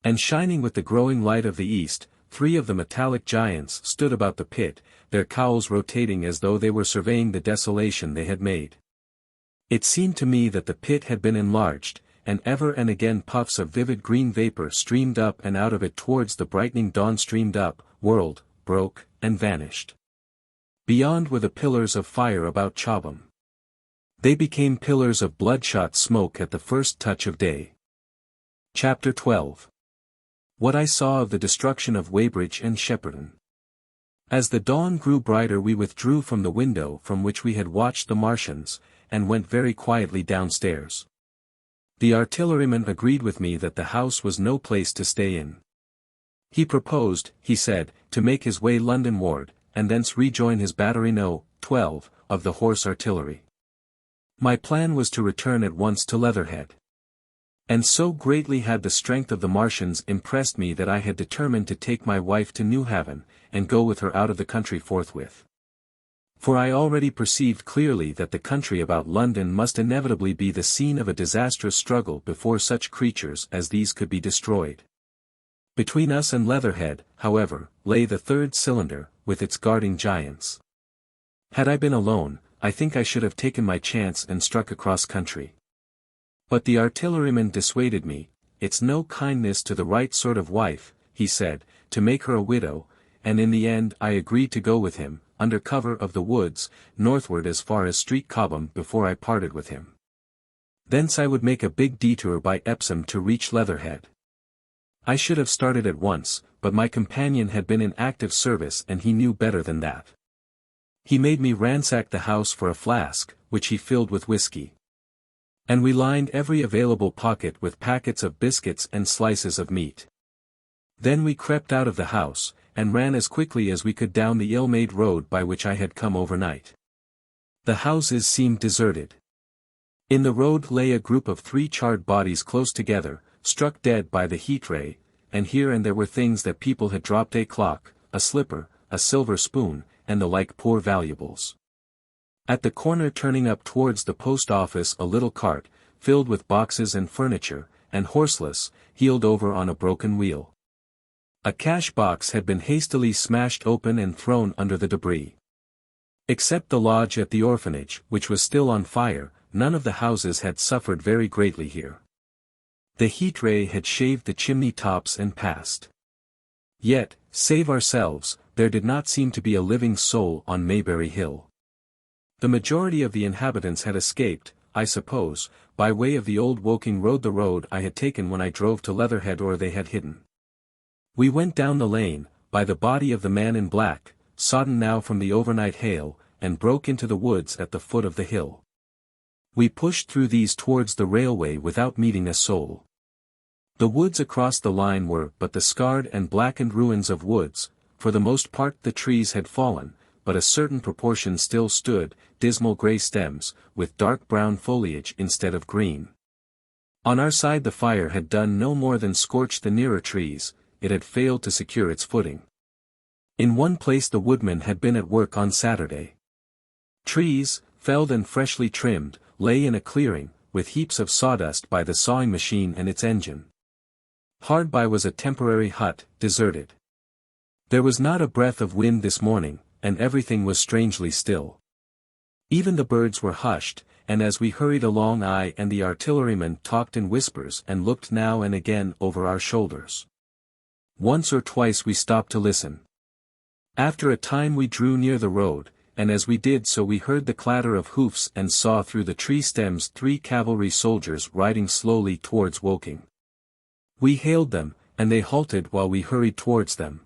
S1: And shining with the growing light of the east, 3 of the metallic giants stood about the pit, their cowls rotating as though they were surveying the desolation they had made. It seemed to me that the pit had been enlarged, and ever and again puffs of vivid green vapor streamed up, and out of it towards the brightening dawn streamed up, whirled, broke, and vanished. Beyond were the pillars of fire about Chobham. They became pillars of bloodshot smoke at the first touch of day. Chapter 12. What I saw of the destruction of Weybridge and Shepperton. As the dawn grew brighter we withdrew from the window from which we had watched the Martians, and went very quietly downstairs. The artilleryman agreed with me that the house was no place to stay in. He proposed, he said, to make his way London-ward, and thence rejoin his battery No. 12, of the horse artillery. My plan was to return at once to Leatherhead. And so greatly had the strength of the Martians impressed me that I had determined to take my wife to Newhaven, and go with her out of the country forthwith. For I already perceived clearly that the country about London must inevitably be the scene of a disastrous struggle before such creatures as these could be destroyed. Between us and Leatherhead, however, lay the third cylinder, with its guarding giants. Had I been alone, I think I should have taken my chance and struck across country. But the artilleryman dissuaded me. It's no kindness to the right sort of wife, he said, to make her a widow, and in the end I agreed to go with him, under cover of the woods, northward as far as Street Chobham before I parted with him. Thence I would make a big detour by Epsom to reach Leatherhead. I should have started at once, but my companion had been in active service and he knew better than that. He made me ransack the house for a flask, which he filled with whiskey. And we lined every available pocket with packets of biscuits and slices of meat. Then we crept out of the house, and ran as quickly as we could down the ill-made road by which I had come overnight. The houses seemed deserted. In the road lay a group of 3 charred bodies close together, struck dead by the heat ray, and here and there were things that people had dropped: a clock, a slipper, a silver spoon, and the like poor valuables. At the corner turning up towards the post office a little cart, filled with boxes and furniture, and horseless, heeled over on a broken wheel. A cash box had been hastily smashed open and thrown under the debris. Except the lodge at the orphanage, which was still on fire, none of the houses had suffered very greatly here. The heat ray had shaved the chimney tops and passed. Yet, save ourselves, there did not seem to be a living soul on Maybury Hill. The majority of the inhabitants had escaped, I suppose, by way of the old Woking road, the road I had taken when I drove to Leatherhead, or they had hidden. We went down the lane, by the body of the man in black, sodden now from the overnight hail, and broke into the woods at the foot of the hill. We pushed through these towards the railway without meeting a soul. The woods across the line were but the scarred and blackened ruins of woods. For the most part the trees had fallen, but a certain proportion still stood, dismal grey stems, with dark brown foliage instead of green. On our side the fire had done no more than scorch the nearer trees. It had failed to secure its footing. In one place the woodmen had been at work on Saturday. Trees, felled and freshly trimmed, lay in a clearing, with heaps of sawdust by the sawing machine and its engine. Hard by was a temporary hut, deserted. There was not a breath of wind this morning, and everything was strangely still. Even the birds were hushed, and as we hurried along I and the artilleryman talked in whispers and looked now and again over our shoulders. Once or twice we stopped to listen. After a time we drew near the road, and as we did so we heard the clatter of hoofs and saw through the tree stems 3 cavalry soldiers riding slowly towards Woking. We hailed them, and they halted while we hurried towards them.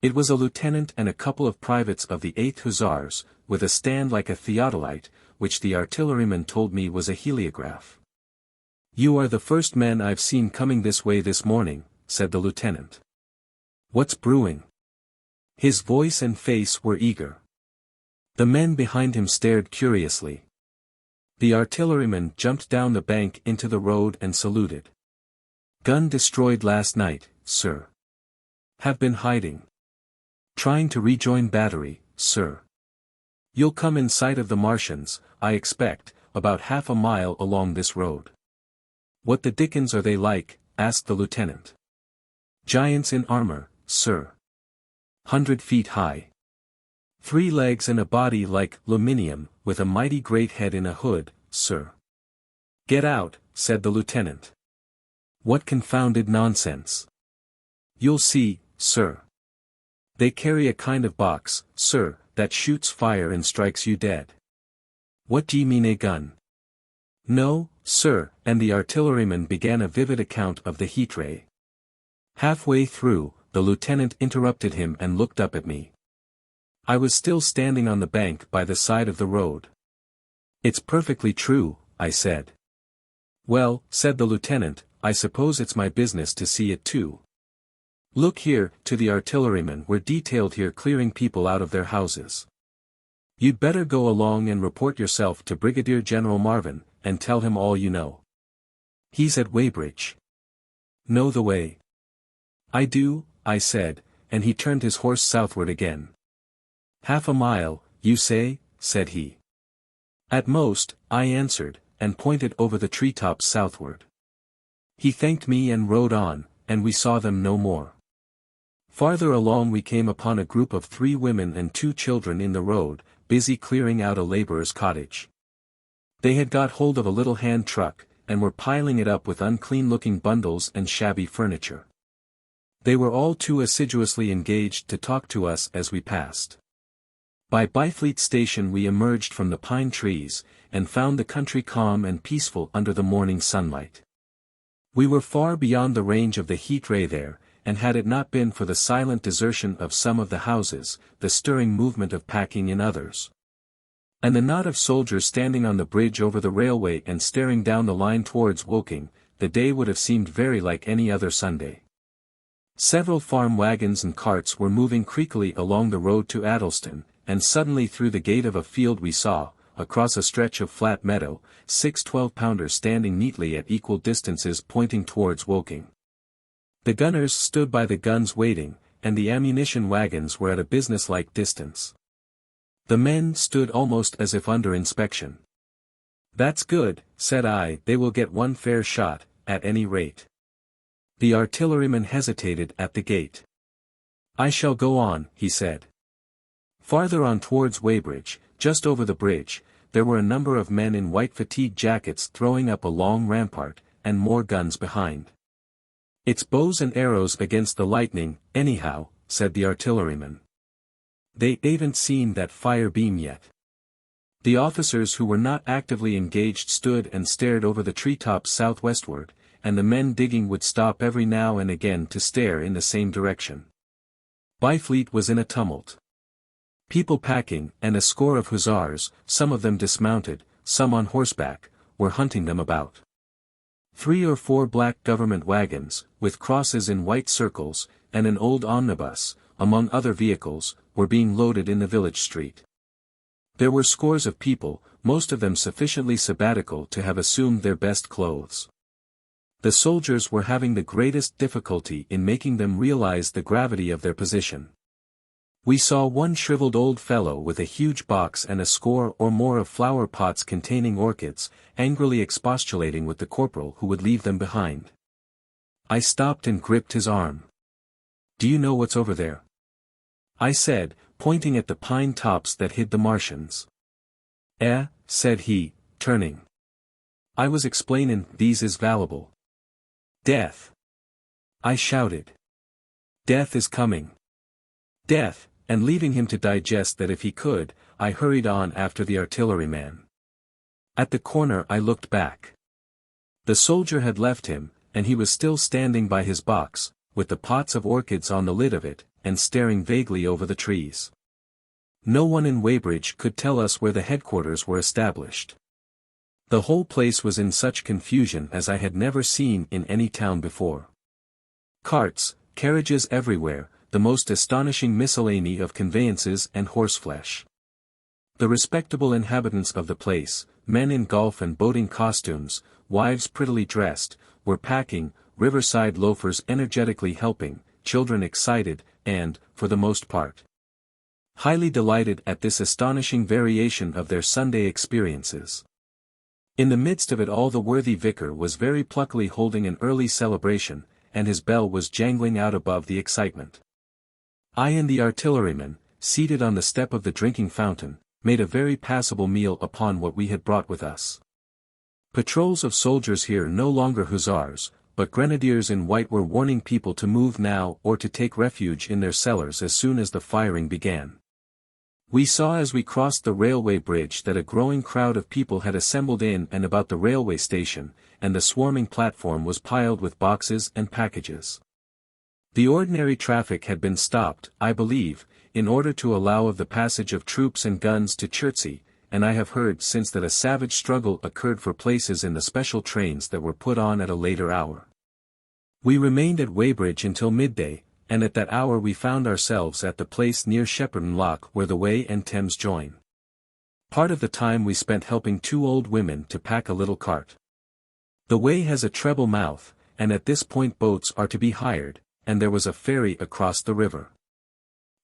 S1: It was a lieutenant and a couple of privates of the 8th Hussars, with a stand like a theodolite, which the artilleryman told me was a heliograph. "You are the first men I've seen coming this way this morning," said the lieutenant. "What's brewing?" His voice and face were eager. The men behind him stared curiously. The artilleryman jumped down the bank into the road and saluted. "Gun destroyed last night, sir." "Have been hiding." "Trying to rejoin battery, sir." "You'll come in sight of the Martians, I expect, about half a mile along this road." "What the dickens are they like?" asked the lieutenant. "Giants in armor, sir. 100 feet high. 3 legs and a body like aluminium, with a mighty great head in a hood, sir." "Get out," said the lieutenant. "What confounded nonsense." "You'll see, sir. They carry a kind of box, sir, that shoots fire and strikes you dead. What do you mean a gun? No, sir, and the artilleryman began a vivid account of the heat ray. Halfway through, the lieutenant interrupted him and looked up at me. I was still standing on the bank by the side of the road. It's perfectly true, I said. Well, said the lieutenant, I suppose it's my business to see it too. Look here, to the artillerymen, we're detailed here clearing people out of their houses. You'd better go along and report yourself to Brigadier General Marvin, and tell him all you know. He's at Weybridge. Know the way? I do, I said, and he turned his horse southward again. Half a mile, you say, said he. At most, I answered, and pointed over the treetops southward. He thanked me and rode on, and we saw them no more. Farther along we came upon a group of 3 women and 2 children in the road, busy clearing out a laborer's cottage. They had got hold of a little hand truck, and were piling it up with unclean-looking bundles and shabby furniture. They were all too assiduously engaged to talk to us as we passed. By Byfleet Station we emerged from the pine trees, and found the country calm and peaceful under the morning sunlight. We were far beyond the range of the heat ray there, and had it not been for the silent desertion of some of the houses, the stirring movement of packing in others, and the knot of soldiers standing on the bridge over the railway and staring down the line towards Woking, the day would have seemed very like any other Sunday. Several farm wagons and carts were moving creakily along the road to Addleston, and suddenly through the gate of a field we saw, across a stretch of flat meadow, 6 12-pounders standing neatly at equal distances pointing towards Woking. The gunners stood by the guns waiting, and the ammunition wagons were at a businesslike distance. The men stood almost as if under inspection. That's good, said I, they will get one fair shot, at any rate. The artilleryman hesitated at the gate. I shall go on, he said. Farther on towards Weybridge, just over the bridge, there were a number of men in white fatigue jackets throwing up a long rampart, and more guns behind. It's bows and arrows against the lightning, anyhow, said the artilleryman. They haven't seen that fire beam yet. The officers who were not actively engaged stood and stared over the treetops southwestward, and the men digging would stop every now and again to stare in the same direction. Byfleet was in a tumult. People packing, and a score of hussars, some of them dismounted, some on horseback, were hunting them about. 3 or 4 black government wagons, with crosses in white circles, and an old omnibus, among other vehicles, were being loaded in the village street. There were scores of people, most of them sufficiently sabbatical to have assumed their best clothes. The soldiers were having the greatest difficulty in making them realize the gravity of their position. We saw one shriveled old fellow with a huge box and a score or more of flower pots containing orchids, angrily expostulating with the corporal who would leave them behind. I stopped and gripped his arm. Do you know what's over there? I said, pointing at the pine tops that hid the Martians. Said he, turning. I was explainin', these is valuable. Death. I shouted. Death is coming. Death. And leaving him to digest that if he could, I hurried on after the artilleryman. At the corner I looked back. The soldier had left him, and he was still standing by his box, with the pots of orchids on the lid of it, and staring vaguely over the trees. No one in Weybridge could tell us where the headquarters were established. The whole place was in such confusion as I had never seen in any town before. Carts, carriages everywhere, the most astonishing miscellany of conveyances and horseflesh. The respectable inhabitants of the place, men in golf and boating costumes, wives prettily dressed, were packing, riverside loafers energetically helping, children excited, and, for the most part, highly delighted at this astonishing variation of their Sunday experiences. In the midst of it all the worthy vicar was very pluckily holding an early celebration, and his bell was jangling out above the excitement. I and the artilleryman, seated on the step of the drinking fountain, made a very passable meal upon what we had brought with us. Patrols of soldiers here no longer hussars, but grenadiers in white were warning people to move now or to take refuge in their cellars as soon as the firing began. We saw as we crossed the railway bridge that a growing crowd of people had assembled in and about the railway station, and the swarming platform was piled with boxes and packages. The ordinary traffic had been stopped, I believe, in order to allow of the passage of troops and guns to Chertsey, and I have heard since that a savage struggle occurred for places in the special trains that were put on at a later hour. We remained at Weybridge until midday, and at that hour we found ourselves at the place near Shepperton Lock where the Wey and Thames join. Part of the time we spent helping two old women to pack a little cart. The Wey has a treble mouth, and at this point boats are to be hired, and there was a ferry across the river.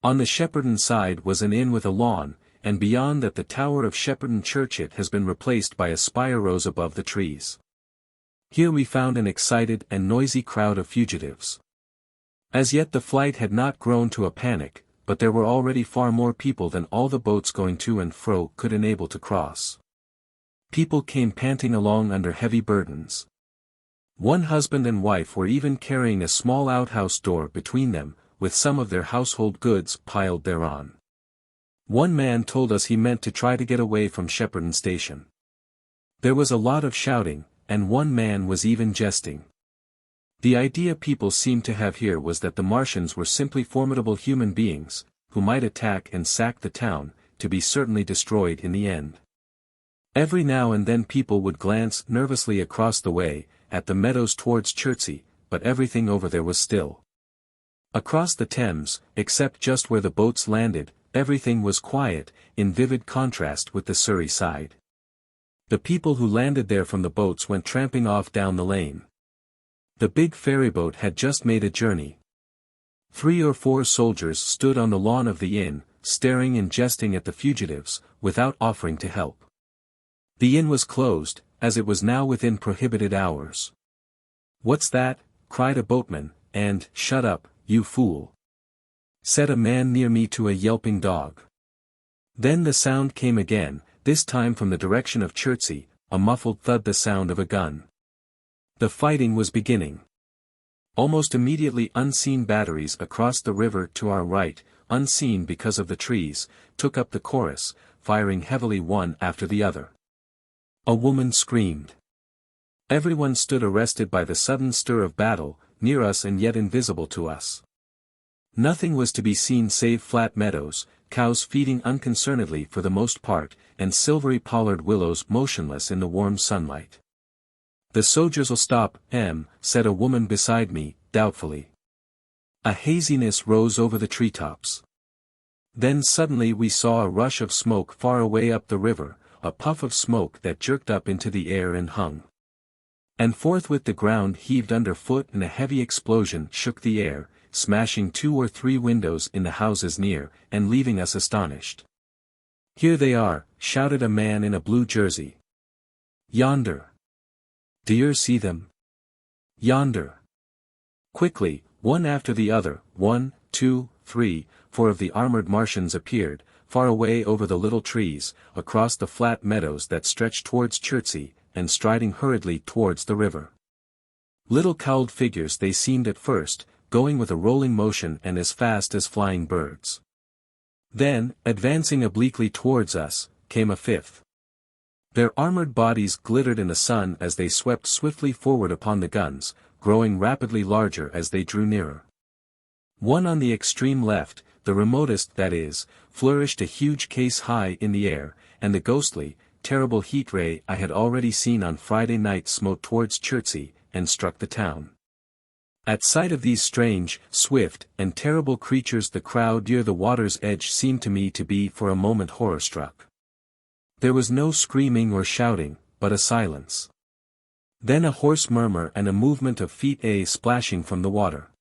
S1: On the Shepperton side was an inn with a lawn, and beyond that the tower of Shepperton Church has been replaced by a spire rose above the trees. Here we found an excited and noisy crowd of fugitives. As yet the flight had not grown to a panic, but there were already far more people than all the boats going to and fro could enable to cross. People came panting along under heavy burdens. One husband and wife were even carrying a small outhouse door between them, with some of their household goods piled thereon. One man told us he meant to try to get away from Shepperton Station. There was a lot of shouting, and one man was even jesting. The idea people seemed to have here was that the Martians were simply formidable human beings, who might attack and sack the town, to be certainly destroyed in the end. Every now and then people would glance nervously across the way, at the meadows towards Chertsey, but everything over there was still. Across the Thames, except just where the boats landed, everything was quiet, in vivid contrast with the Surrey side. The people who landed there from the boats went tramping off down the lane. The big ferryboat had just made a journey. 3 or 4 soldiers stood on the lawn of the inn, staring and jesting at the fugitives, without offering to help. The inn was closed, as it was now within prohibited hours. "What's that?" cried a boatman, and, "Shut up, you fool," said a man near me to a yelping dog. Then the sound came again, this time from the direction of Chertsey, a muffled thud, the sound of a gun. The fighting was beginning. Almost immediately unseen batteries across the river to our right, unseen because of the trees, took up the chorus, firing heavily one after the other. A woman screamed. Everyone stood arrested by the sudden stir of battle, near us and yet invisible to us. Nothing was to be seen save flat meadows, cows feeding unconcernedly for the most part, and silvery pollard willows motionless in the warm sunlight. "The soldiers'll stop, said a woman beside me, doubtfully. A haziness rose over the treetops. Then suddenly we saw a rush of smoke far away up the river, a puff of smoke that jerked up into the air and hung. And forthwith the ground heaved underfoot and a heavy explosion shook the air, smashing 2 or 3 windows in the houses near, and leaving us astonished. "Here they are," shouted a man in a blue jersey. "Yonder. D'yer see them? Yonder." Quickly, one after the other, 1, 2, 3, 4 of the armored Martians appeared, far away over the little trees, across the flat meadows that stretched towards Chertsey, and striding hurriedly towards the river. Little cowled figures they seemed at first, going with a rolling motion and as fast as flying birds. Then, advancing obliquely towards us, came a fifth. Their armored bodies glittered in the sun as they swept swiftly forward upon the guns, growing rapidly larger as they drew nearer. One on the extreme left, the remotest that is, flourished a huge case high in the air, and the ghostly, terrible heat ray I had already seen on Friday night smote towards Chertsey, and struck the town. At sight of these strange, swift, and terrible creatures the crowd near the water's edge seemed to me to be for a moment horror-struck. There was no screaming or shouting, but a silence. Then a hoarse murmur and a movement of feet splashing from the water.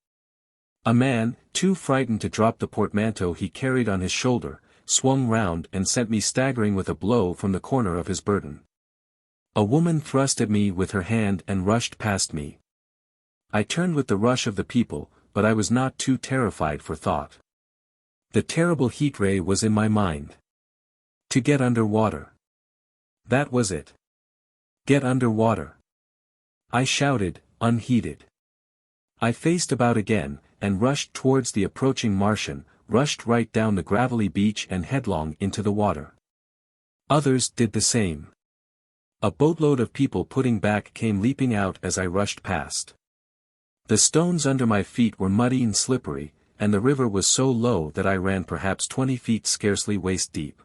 S1: A man, too frightened to drop the portmanteau he carried on his shoulder, swung round and sent me staggering with a blow from the corner of his burden. A woman thrust at me with her hand and rushed past me. I turned with the rush of the people, but I was not too terrified for thought. The terrible heat ray was in my mind. To get under water. That was it. Get under water. I shouted, unheeded. I faced about again, and rushed towards the approaching Martian, rushed right down the gravelly beach and headlong into the water. Others did the same. A boatload of people putting back came leaping out as I rushed past. The stones under my feet were muddy and slippery, and the river was so low that I ran perhaps 20 feet scarcely waist deep.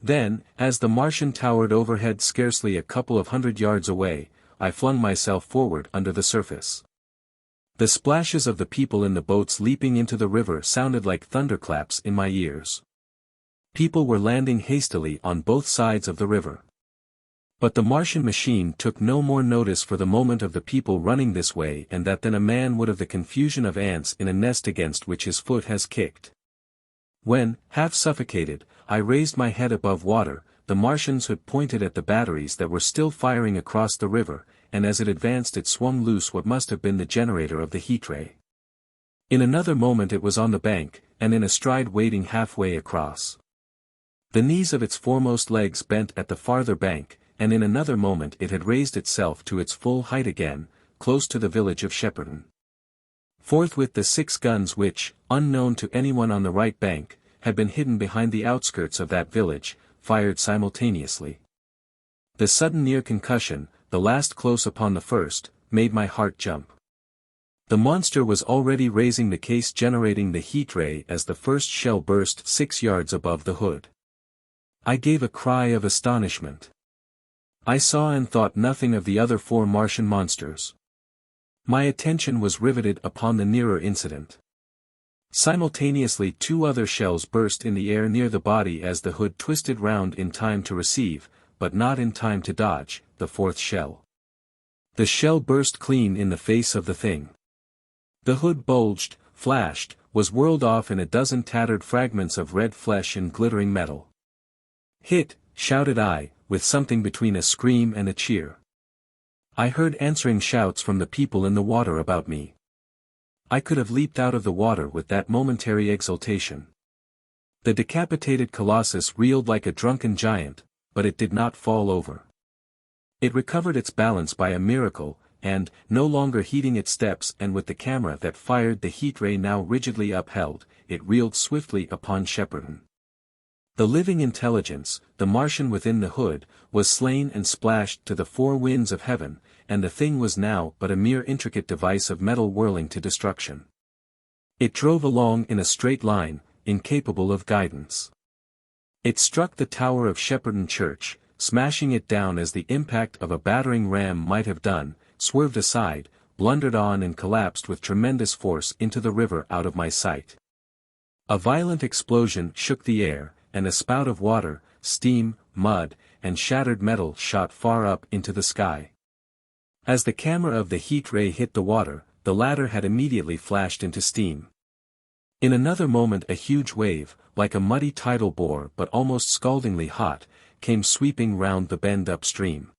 S1: Then, as the Martian towered overhead scarcely a couple of 100 yards away, I flung myself forward under the surface. The splashes of the people in the boats leaping into the river sounded like thunderclaps in my ears. People were landing hastily on both sides of the river. But the Martian machine took no more notice for the moment of the people running this way and that than a man would of the confusion of ants in a nest against which his foot has kicked. When, half suffocated, I raised my head above water, the Martians had pointed at the batteries that were still firing across the river, and as it advanced it swung loose what must have been the generator of the heat ray. In another moment it was on the bank, and in a stride wading halfway across. The knees of its foremost legs bent at the farther bank, and in another moment it had raised itself to its full height again, close to the village of Shepperton. Forthwith the 6 guns which, unknown to anyone on the right bank, had been hidden behind the outskirts of that village, fired simultaneously. The sudden near concussion, the last close upon the first, made my heart jump. The monster was already raising the case generating the heat ray as the first shell burst 6 yards above the hood. I gave a cry of astonishment. I saw and thought nothing of the other 4 Martian monsters. My attention was riveted upon the nearer incident. Simultaneously 2 other shells burst in the air near the body as the hood twisted round in time to receive, but not in time to dodge, the 4th shell. The shell burst clean in the face of the thing. The hood bulged, flashed, was whirled off in a dozen tattered fragments of red flesh and glittering metal. "Hit!" shouted I, with something between a scream and a cheer. I heard answering shouts from the people in the water about me. I could have leaped out of the water with that momentary exultation. The decapitated colossus reeled like a drunken giant, but it did not fall over. It recovered its balance by a miracle, and, no longer heeding its steps and with the camera that fired the heat ray now rigidly upheld, it reeled swiftly upon Shepperton. The living intelligence, the Martian within the hood, was slain and splashed to the 4 winds of heaven, and the thing was now but a mere intricate device of metal whirling to destruction. It drove along in a straight line, incapable of guidance. It struck the tower of Shepperton Church, smashing it down as the impact of a battering ram might have done, swerved aside, blundered on and collapsed with tremendous force into the river out of my sight. A violent explosion shook the air, and a spout of water, steam, mud, and shattered metal shot far up into the sky. As the camera of the heat ray hit the water, the latter had immediately flashed into steam. In another moment a huge wave, like a muddy tidal bore but almost scaldingly hot, came sweeping round the bend upstream.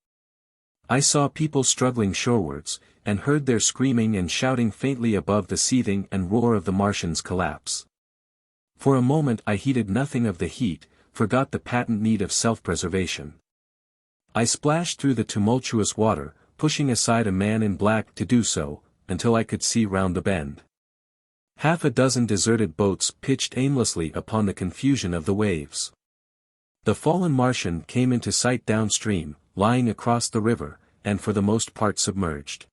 S1: I saw people struggling shorewards, and heard their screaming and shouting faintly above the seething and roar of the Martian's collapse. For a moment I heeded nothing of the heat, forgot the patent need of self-preservation. I splashed through the tumultuous water, pushing aside a man in black to do so, until I could see round the bend. Half a dozen deserted boats pitched aimlessly upon the confusion of the waves. The fallen Martian came into sight downstream, lying across the river, and for the most part submerged.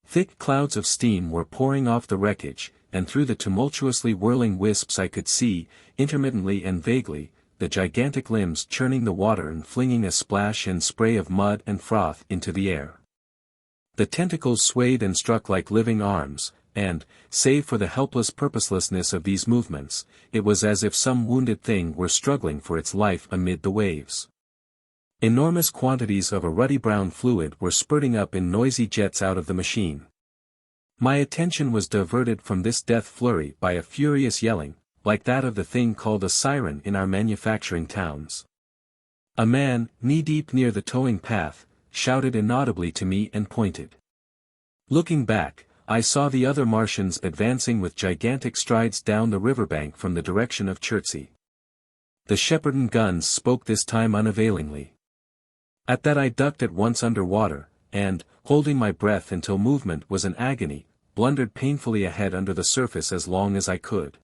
S1: Thick clouds of steam were pouring off the wreckage, and through the tumultuously whirling wisps I could see, intermittently and vaguely, the gigantic limbs churning the water and flinging a splash and spray of mud and froth into the air. The tentacles swayed and struck like living arms, and, save for the helpless purposelessness of these movements, it was as if some wounded thing were struggling for its life amid the waves. Enormous quantities of a ruddy brown fluid were spurting up in noisy jets out of the machine. My attention was diverted from this death flurry by a furious yelling, like that of the thing called a siren in our manufacturing towns. A man, knee-deep near the towing path, shouted inaudibly to me and pointed. Looking back, I saw the other Martians advancing with gigantic strides down the riverbank from the direction of Chertsey. The Shepperton guns spoke this time unavailingly. At that I ducked at once under water, and, holding my breath until movement was an agony, blundered painfully ahead under the surface as long as I could.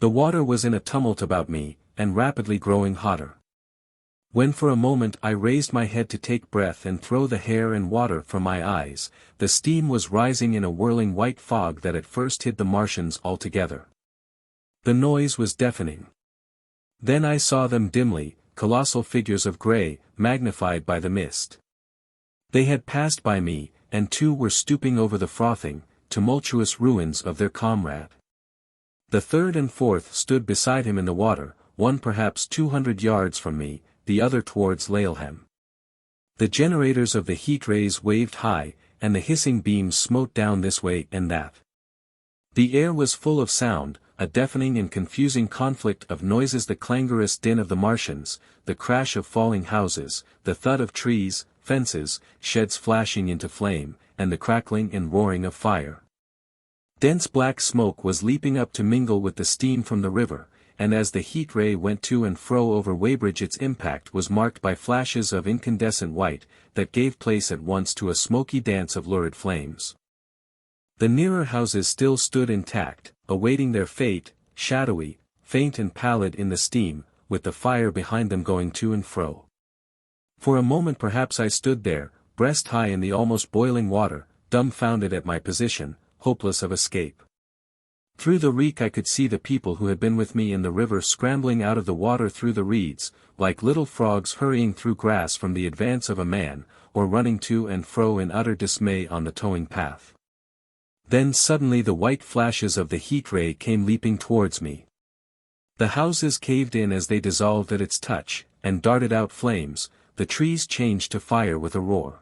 S1: The water was in a tumult about me, and rapidly growing hotter. When for a moment I raised my head to take breath and throw the hair and water from my eyes, the steam was rising in a whirling white fog that at first hid the Martians altogether. The noise was deafening. Then I saw them dimly, colossal figures of grey, magnified by the mist. They had passed by me, and two were stooping over the frothing, tumultuous ruins of their comrade. The third and fourth stood beside him in the water, one perhaps 200 yards from me, the other towards Laleham. The generators of the heat rays waved high, and the hissing beams smote down this way and that. The air was full of sound, a deafening and confusing conflict of noises, the clangorous din of the Martians, the crash of falling houses, the thud of trees, fences, sheds flashing into flame, and the crackling and roaring of fire. Dense black smoke was leaping up to mingle with the steam from the river, and as the heat ray went to and fro over Weybridge its impact was marked by flashes of incandescent white, that gave place at once to a smoky dance of lurid flames. The nearer houses still stood intact, awaiting their fate, shadowy, faint and pallid in the steam, with the fire behind them going to and fro. For a moment perhaps I stood there, breast high in the almost boiling water, dumbfounded at my position, hopeless of escape. Through the reek I could see the people who had been with me in the river scrambling out of the water through the reeds, like little frogs hurrying through grass from the advance of a man, or running to and fro in utter dismay on the towing path. Then suddenly the white flashes of the heat ray came leaping towards me. The houses caved in as they dissolved at its touch, and darted out flames, the trees changed to fire with a roar.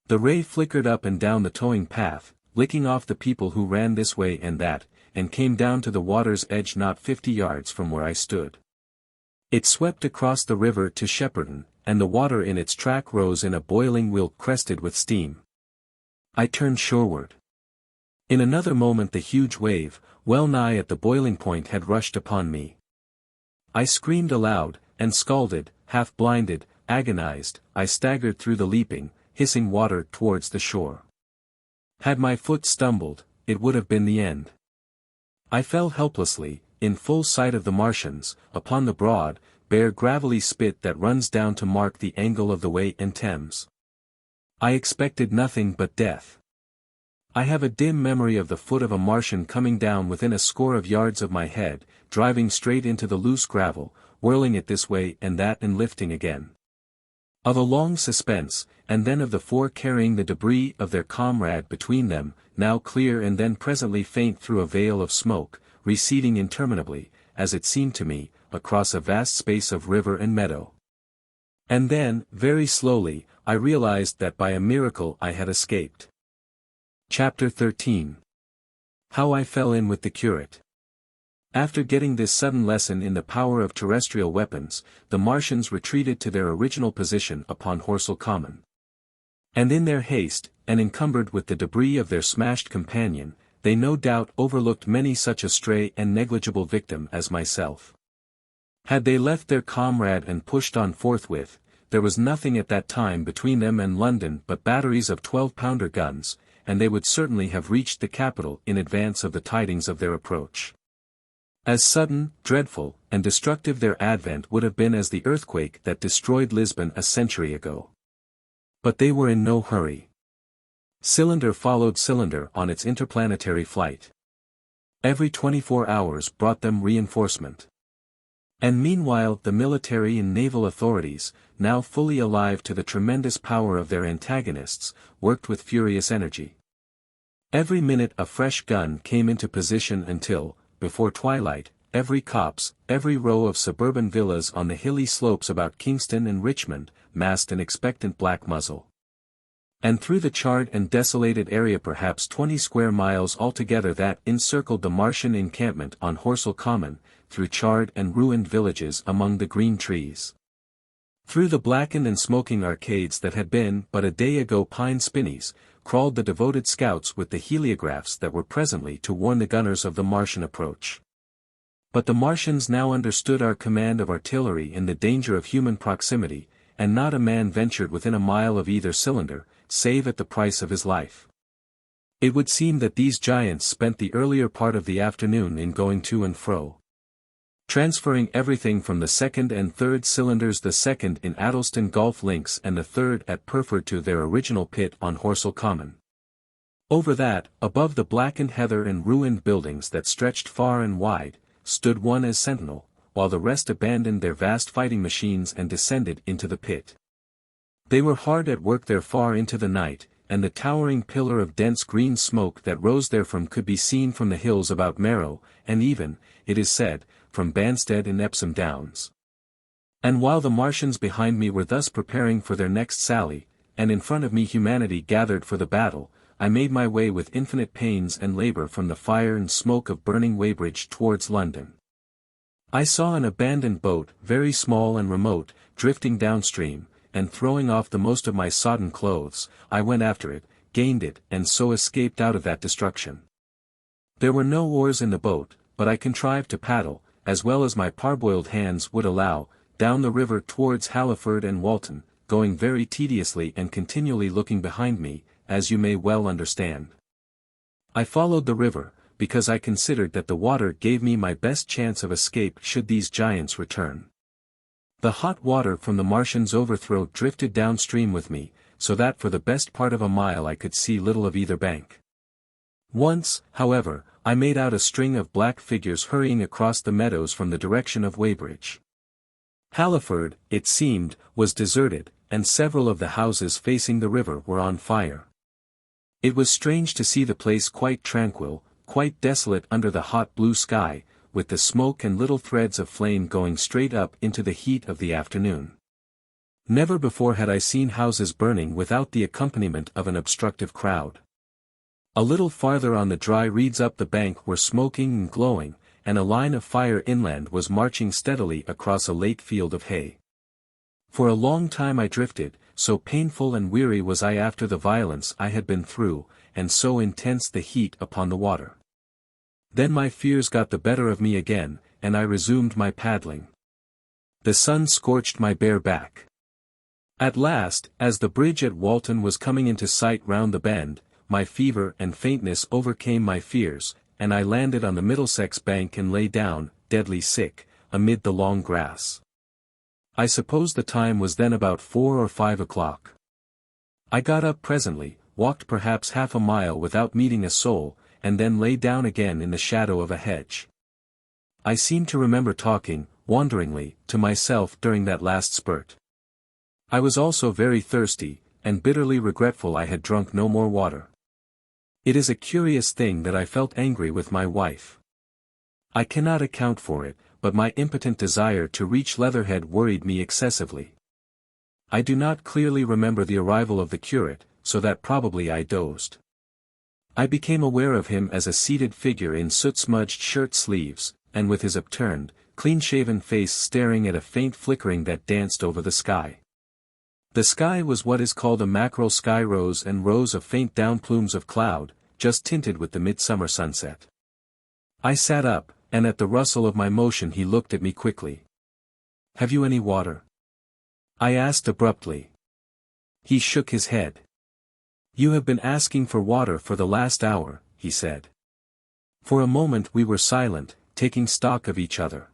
S1: The ray flickered up and down the towing path, licking off the people who ran this way and that, and came down to the water's edge not 50 yards from where I stood. It swept across the river to Shepperton, and the water in its track rose in a boiling wheel crested with steam. I turned shoreward. In another moment the huge wave, well nigh at the boiling point, had rushed upon me. I screamed aloud, and scalded, half-blinded, agonized, I staggered through the leaping, hissing water towards the shore. Had my foot stumbled, it would have been the end. I fell helplessly, in full sight of the Martians, upon the broad, bare gravelly spit that runs down to mark the angle of the Wey and Thames. I expected nothing but death. I have a dim memory of the foot of a Martian coming down within a score of yards of my head, driving straight into the loose gravel, whirling it this way and that and lifting again. Of a long suspense, and then of the four carrying the debris of their comrade between them, now clear and then presently faint through a veil of smoke, receding interminably, as it seemed to me, across a vast space of river and meadow. And then, very slowly, I realized that by a miracle I had escaped. Chapter 13. How I fell in with the curate. After getting this sudden lesson in the power of terrestrial weapons, the Martians retreated to their original position upon Horsell Common. And in their haste, and encumbered with the debris of their smashed companion, they no doubt overlooked many such a stray and negligible victim as myself. Had they left their comrade and pushed on forthwith, there was nothing at that time between them and London but batteries of 12-pounder guns, and they would certainly have reached the capital in advance of the tidings of their approach. As sudden, dreadful, and destructive their advent would have been as the earthquake that destroyed Lisbon a century ago. But they were in no hurry. Cylinder followed cylinder on its interplanetary flight. Every 24 hours brought them reinforcement. And meanwhile the military and naval authorities, now fully alive to the tremendous power of their antagonists, worked with furious energy. Every minute a fresh gun came into position until, before twilight, every copse, every row of suburban villas on the hilly slopes about Kingston and Richmond, massed an expectant black muzzle. And through the charred and desolated area perhaps 20 square miles altogether that encircled the Martian encampment on Horsell Common, through charred and ruined villages among the green trees. Through the blackened and smoking arcades that had been but a day ago pine spinneys, crawled the devoted scouts with the heliographs that were presently to warn the gunners of the Martian approach. But the Martians now understood our command of artillery and the danger of human proximity, and not a man ventured within a mile of either cylinder, save at the price of his life. It would seem that these giants spent the earlier part of the afternoon in going to and fro, transferring everything from the second and third cylinders, the second in Addleston Golf Links and the third at Purford, to their original pit on Horsell Common. Over that, above the blackened heather and ruined buildings that stretched far and wide, stood one as sentinel, while the rest abandoned their vast fighting machines and descended into the pit. They were hard at work there far into the night, and the towering pillar of dense green smoke that rose therefrom could be seen from the hills about Marrow, and even, it is said, from Banstead and Epsom Downs. And while the Martians behind me were thus preparing for their next sally, and in front of me humanity gathered for the battle, I made my way with infinite pains and labour from the fire and smoke of burning Weybridge towards London. I saw an abandoned boat, very small and remote, drifting downstream, and throwing off the most of my sodden clothes, I went after it, gained it, and so escaped out of that destruction. There were no oars in the boat, but I contrived to paddle, as well as my parboiled hands would allow, down the river towards Halliford and Walton, going very tediously and continually looking behind me, as you may well understand. I followed the river, because I considered that the water gave me my best chance of escape should these giants return. The hot water from the Martians' overthrow drifted downstream with me, so that for the best part of a mile I could see little of either bank. Once, however, I made out a string of black figures hurrying across the meadows from the direction of Weybridge. Halliford, it seemed, was deserted, and several of the houses facing the river were on fire. It was strange to see the place quite tranquil, quite desolate under the hot blue sky, with the smoke and little threads of flame going straight up into the heat of the afternoon. Never before had I seen houses burning without the accompaniment of an obstructive crowd. A little farther on the dry reeds up the bank were smoking and glowing, and a line of fire inland was marching steadily across a late field of hay. For a long time I drifted, so painful and weary was I after the violence I had been through, and so intense the heat upon the water. Then my fears got the better of me again, and I resumed my paddling. The sun scorched my bare back. At last, as the bridge at Walton was coming into sight round the bend, my fever and faintness overcame my fears, and I landed on the Middlesex bank and lay down, deadly sick, amid the long grass. I suppose the time was then about 4 or 5 o'clock. I got up presently, walked perhaps half a mile without meeting a soul, and then lay down again in the shadow of a hedge. I seem to remember talking, wanderingly, to myself during that last spurt. I was also very thirsty, and bitterly regretful I had drunk no more water. It is a curious thing that I felt angry with my wife. I cannot account for it, but my impotent desire to reach Leatherhead worried me excessively. I do not clearly remember the arrival of the curate, so that probably I dozed. I became aware of him as a seated figure in soot-smudged shirt-sleeves, and with his upturned, clean-shaven face staring at a faint flickering that danced over the sky. The sky was what is called a mackerel sky, rows and rows of faint down plumes of cloud, just tinted with the midsummer sunset. I sat up, and at the rustle of my motion he looked at me quickly. "Have you any water?" I asked abruptly. He shook his head. "You have been asking for water for the last hour," he said. For a moment we were silent, taking stock of each other.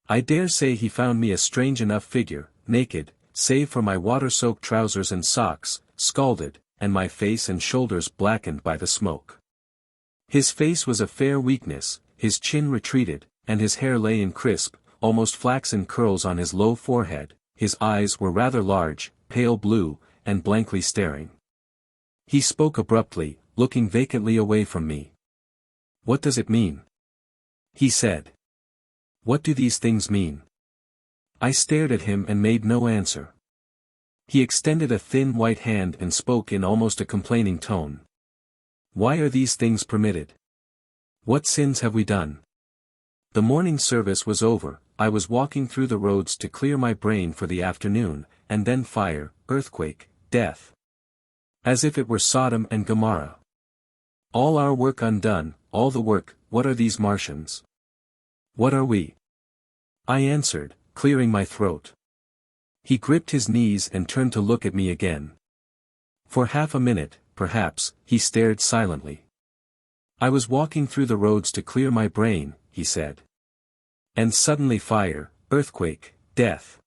S1: I dare say he found me a strange enough figure, naked, save for my water-soaked trousers and socks, scalded, and my face and shoulders blackened by the smoke. His face was a fair weakness, his chin retreated, and his hair lay in crisp, almost flaxen curls on his low forehead. His eyes were rather large, pale blue, and blankly staring. He spoke abruptly, looking vacantly away from me. "What does it mean?" he said. "What do these things mean?" I stared at him and made no answer. He extended a thin white hand and spoke in almost a complaining tone. "Why are these things permitted? What sins have we done?" The morning service was over, I was walking through the roads to clear my brain for the afternoon, and then fire, earthquake, death. As if it were Sodom and Gomorrah. All our work undone, all the work. What are these Martians? What are we? I answered, clearing my throat. He gripped his knees and turned to look at me again. For half a minute, perhaps, he stared silently. I was walking through the roads to clear my brain, he said. And suddenly fire, earthquake, death.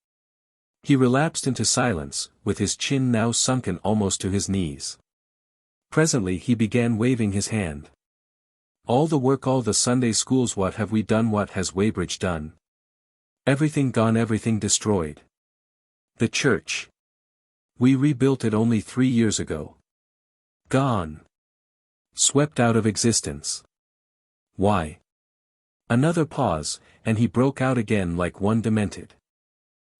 S1: He relapsed into silence, with his chin now sunken almost to his knees. Presently he began waving his hand. All the work, all the Sunday schools, what have we done, what has Weybridge done? Everything gone, everything destroyed. The church. We rebuilt it only 3 years ago. Gone. Swept out of existence. Why? Another pause, and he broke out again like one demented.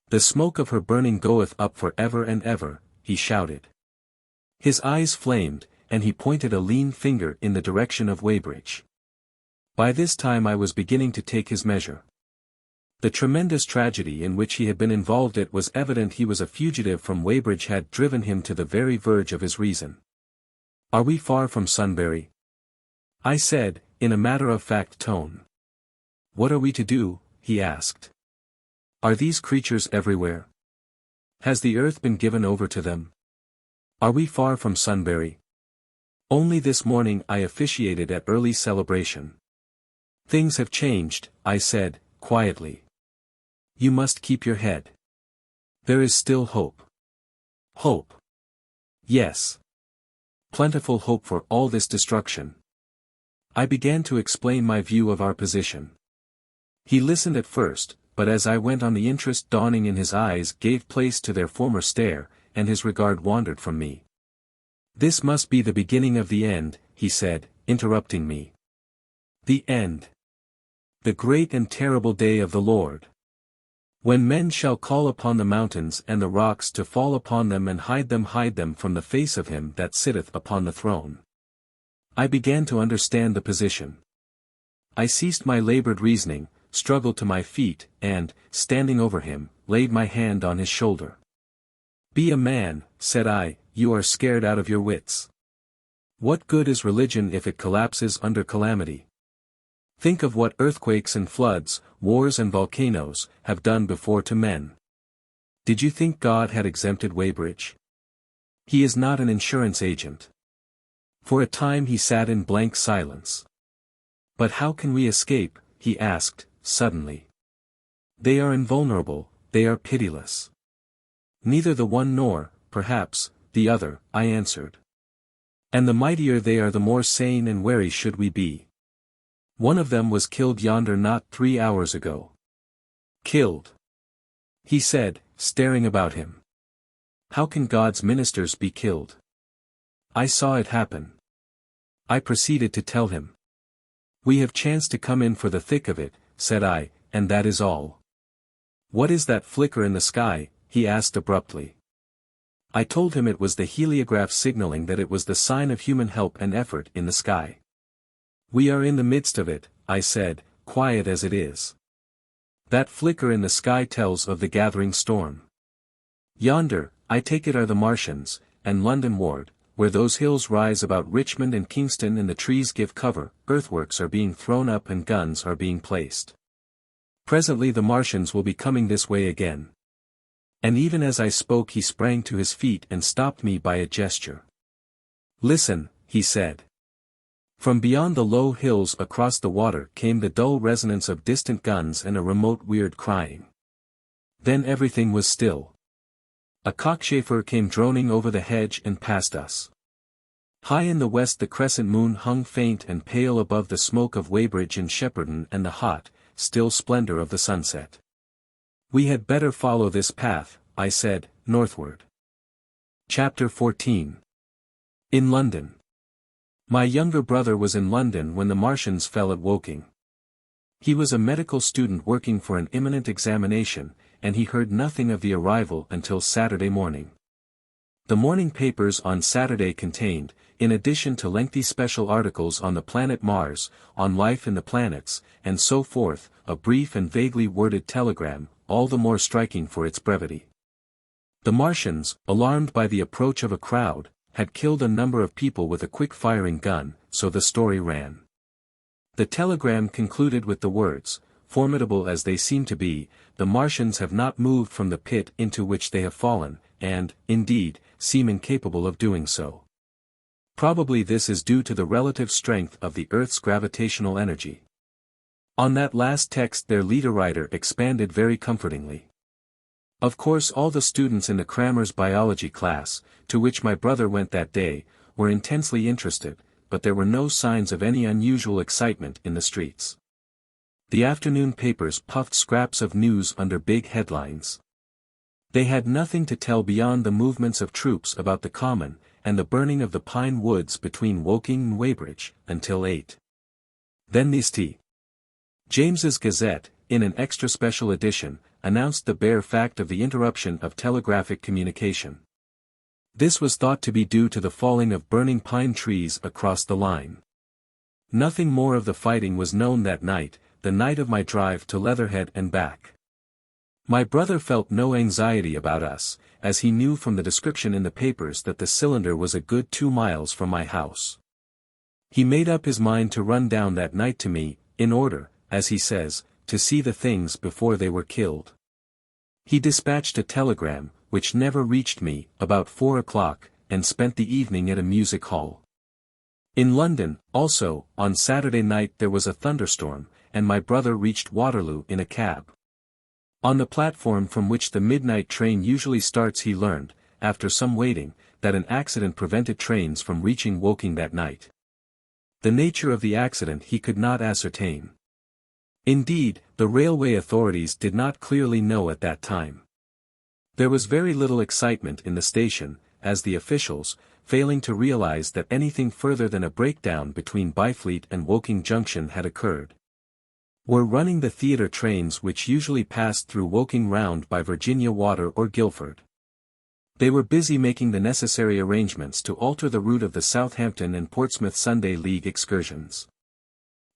S1: The smoke of her burning goeth up for ever and ever, he shouted. His eyes flamed, and he pointed a lean finger in the direction of Weybridge. By this time I was beginning to take his measure. The tremendous tragedy in which he had been involved, it was evident he was a fugitive from Weybridge, had driven him to the very verge of his reason. Are we far from Sunbury? I said, in a matter-of-fact tone. What are we to do? He asked. Are these creatures everywhere? Has the earth been given over to them? Are we far from Sunbury? Only this morning I officiated at early celebration. Things have changed, I said, quietly. You must keep your head. There is still hope. Hope. Yes. Plentiful hope for all this destruction. I began to explain my view of our position. He listened at first, but as I went on the interest dawning in his eyes gave place to their former stare, and his regard wandered from me. This must be the beginning of the end, he said, interrupting me. The end. The great and terrible day of the Lord. When men shall call upon the mountains and the rocks to fall upon them and hide them from the face of him that sitteth upon the throne. I began to understand the position. I ceased my labored reasoning, struggled to my feet, and, standing over him, laid my hand on his shoulder. Be a man, said I, you are scared out of your wits. What good is religion if it collapses under calamity? Think of what earthquakes and floods, wars and volcanoes, have done before to men. Did you think God had exempted Weybridge? He is not an insurance agent. For a time he sat in blank silence. But how can we escape? He asked, suddenly. They are invulnerable, they are pitiless. Neither the one nor, perhaps, the other, I answered. And the mightier they are, the more sane and wary should we be. One of them was killed yonder not 3 hours ago. Killed? He said, staring about him. How can God's ministers be killed? I saw it happen. I proceeded to tell him. We have chanced to come in for the thick of it, said I, and that is all. What is that flicker in the sky? He asked abruptly. I told him it was the heliograph signaling that it was the sign of human help and effort in the sky. We are in the midst of it, I said, quiet as it is. That flicker in the sky tells of the gathering storm. Yonder, I take it, are the Martians, and London ward, where those hills rise about Richmond and Kingston and the trees give cover, earthworks are being thrown up and guns are being placed. Presently the Martians will be coming this way again. And even as I spoke he sprang to his feet and stopped me by a gesture. Listen, he said. From beyond the low hills across the water came the dull resonance of distant guns and a remote weird crying. Then everything was still. A cockchafer came droning over the hedge and past us. High in the west the crescent moon hung faint and pale above the smoke of Weybridge and Shepperton and the hot, still splendor of the sunset. We had better follow this path, I said, northward. Chapter 14. In London. My younger brother was in London when the Martians fell at Woking. He was a medical student working for an imminent examination, and he heard nothing of the arrival until Saturday morning. The morning papers on Saturday contained, in addition to lengthy special articles on the planet Mars, on life in the planets, and so forth, a brief and vaguely worded telegram, all the more striking for its brevity. The Martians, alarmed by the approach of a crowd, had killed a number of people with a quick-firing gun, so the story ran. The telegram concluded with the words, formidable as they seem to be, the Martians have not moved from the pit into which they have fallen, and, indeed, seem incapable of doing so. Probably this is due to the relative strength of the Earth's gravitational energy. On that last text their leader-writer expanded very comfortingly. Of course all the students in the crammer's biology class, to which my brother went that day, were intensely interested, but there were no signs of any unusual excitement in the streets. The afternoon papers puffed scraps of news under big headlines. They had nothing to tell beyond the movements of troops about the common, and the burning of the pine woods between Woking and Weybridge, until 8. Then the St. James's Gazette, in an extra special edition, announced the bare fact of the interruption of telegraphic communication. This was thought to be due to the falling of burning pine trees across the line. Nothing more of the fighting was known that night, the night of my drive to Leatherhead and back. My brother felt no anxiety about us, as he knew from the description in the papers that the cylinder was a good 2 miles from my house. He made up his mind to run down that night to me, in order, as he says, to see the things before they were killed. He dispatched a telegram, which never reached me, about 4 o'clock, and spent the evening at a music hall. In London, also, on Saturday night there was a thunderstorm, and my brother reached Waterloo in a cab. On the platform from which the midnight train usually starts he learned, after some waiting, that an accident prevented trains from reaching Woking that night. The nature of the accident he could not ascertain. Indeed, the railway authorities did not clearly know at that time. There was very little excitement in the station, as the officials, failing to realize that anything further than a breakdown between Byfleet and Woking Junction had occurred, were running the theatre trains which usually passed through Woking round by Virginia Water or Guildford. They were busy making the necessary arrangements to alter the route of the Southampton and Portsmouth Sunday League excursions.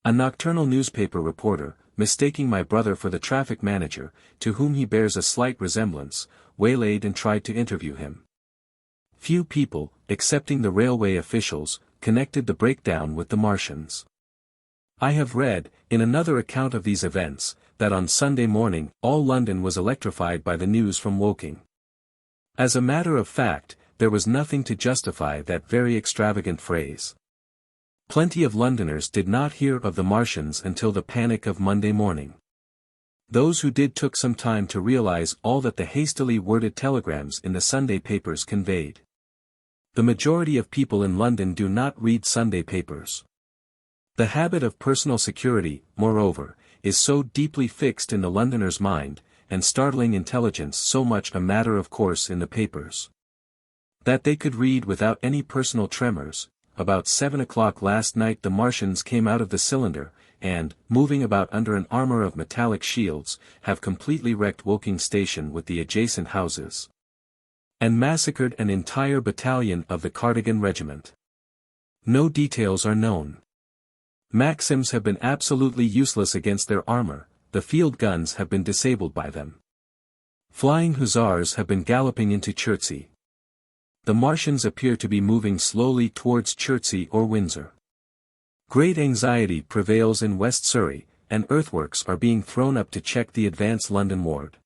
S1: A nocturnal newspaper reporter, mistaking my brother for the traffic manager, to whom he bears a slight resemblance, waylaid and tried to interview him. Few people, excepting the railway officials, connected the breakdown with the Martians. I have read, in another account of these events, that on Sunday morning all London was electrified by the news from Woking. As a matter of fact, there was nothing to justify that very extravagant phrase. Plenty of Londoners did not hear of the Martians until the panic of Monday morning. Those who did took some time to realize all that the hastily worded telegrams in the Sunday papers conveyed. The majority of people in London do not read Sunday papers. The habit of personal security, moreover, is so deeply fixed in the Londoner's mind, and startling intelligence so much a matter of course in the papers, that they could read without any personal tremors. About 7 o'clock last night the Martians came out of the cylinder, and, moving about under an armor of metallic shields, have completely wrecked Woking Station with the adjacent houses, and massacred an entire battalion of the Cardigan Regiment. No details are known. Maxims have been absolutely useless against their armor, the field guns have been disabled by them. Flying hussars have been galloping into Chertsey. The Martians appear to be moving slowly towards Chertsey or Windsor. Great anxiety prevails in West Surrey, and earthworks are being thrown up to check the advance London ward.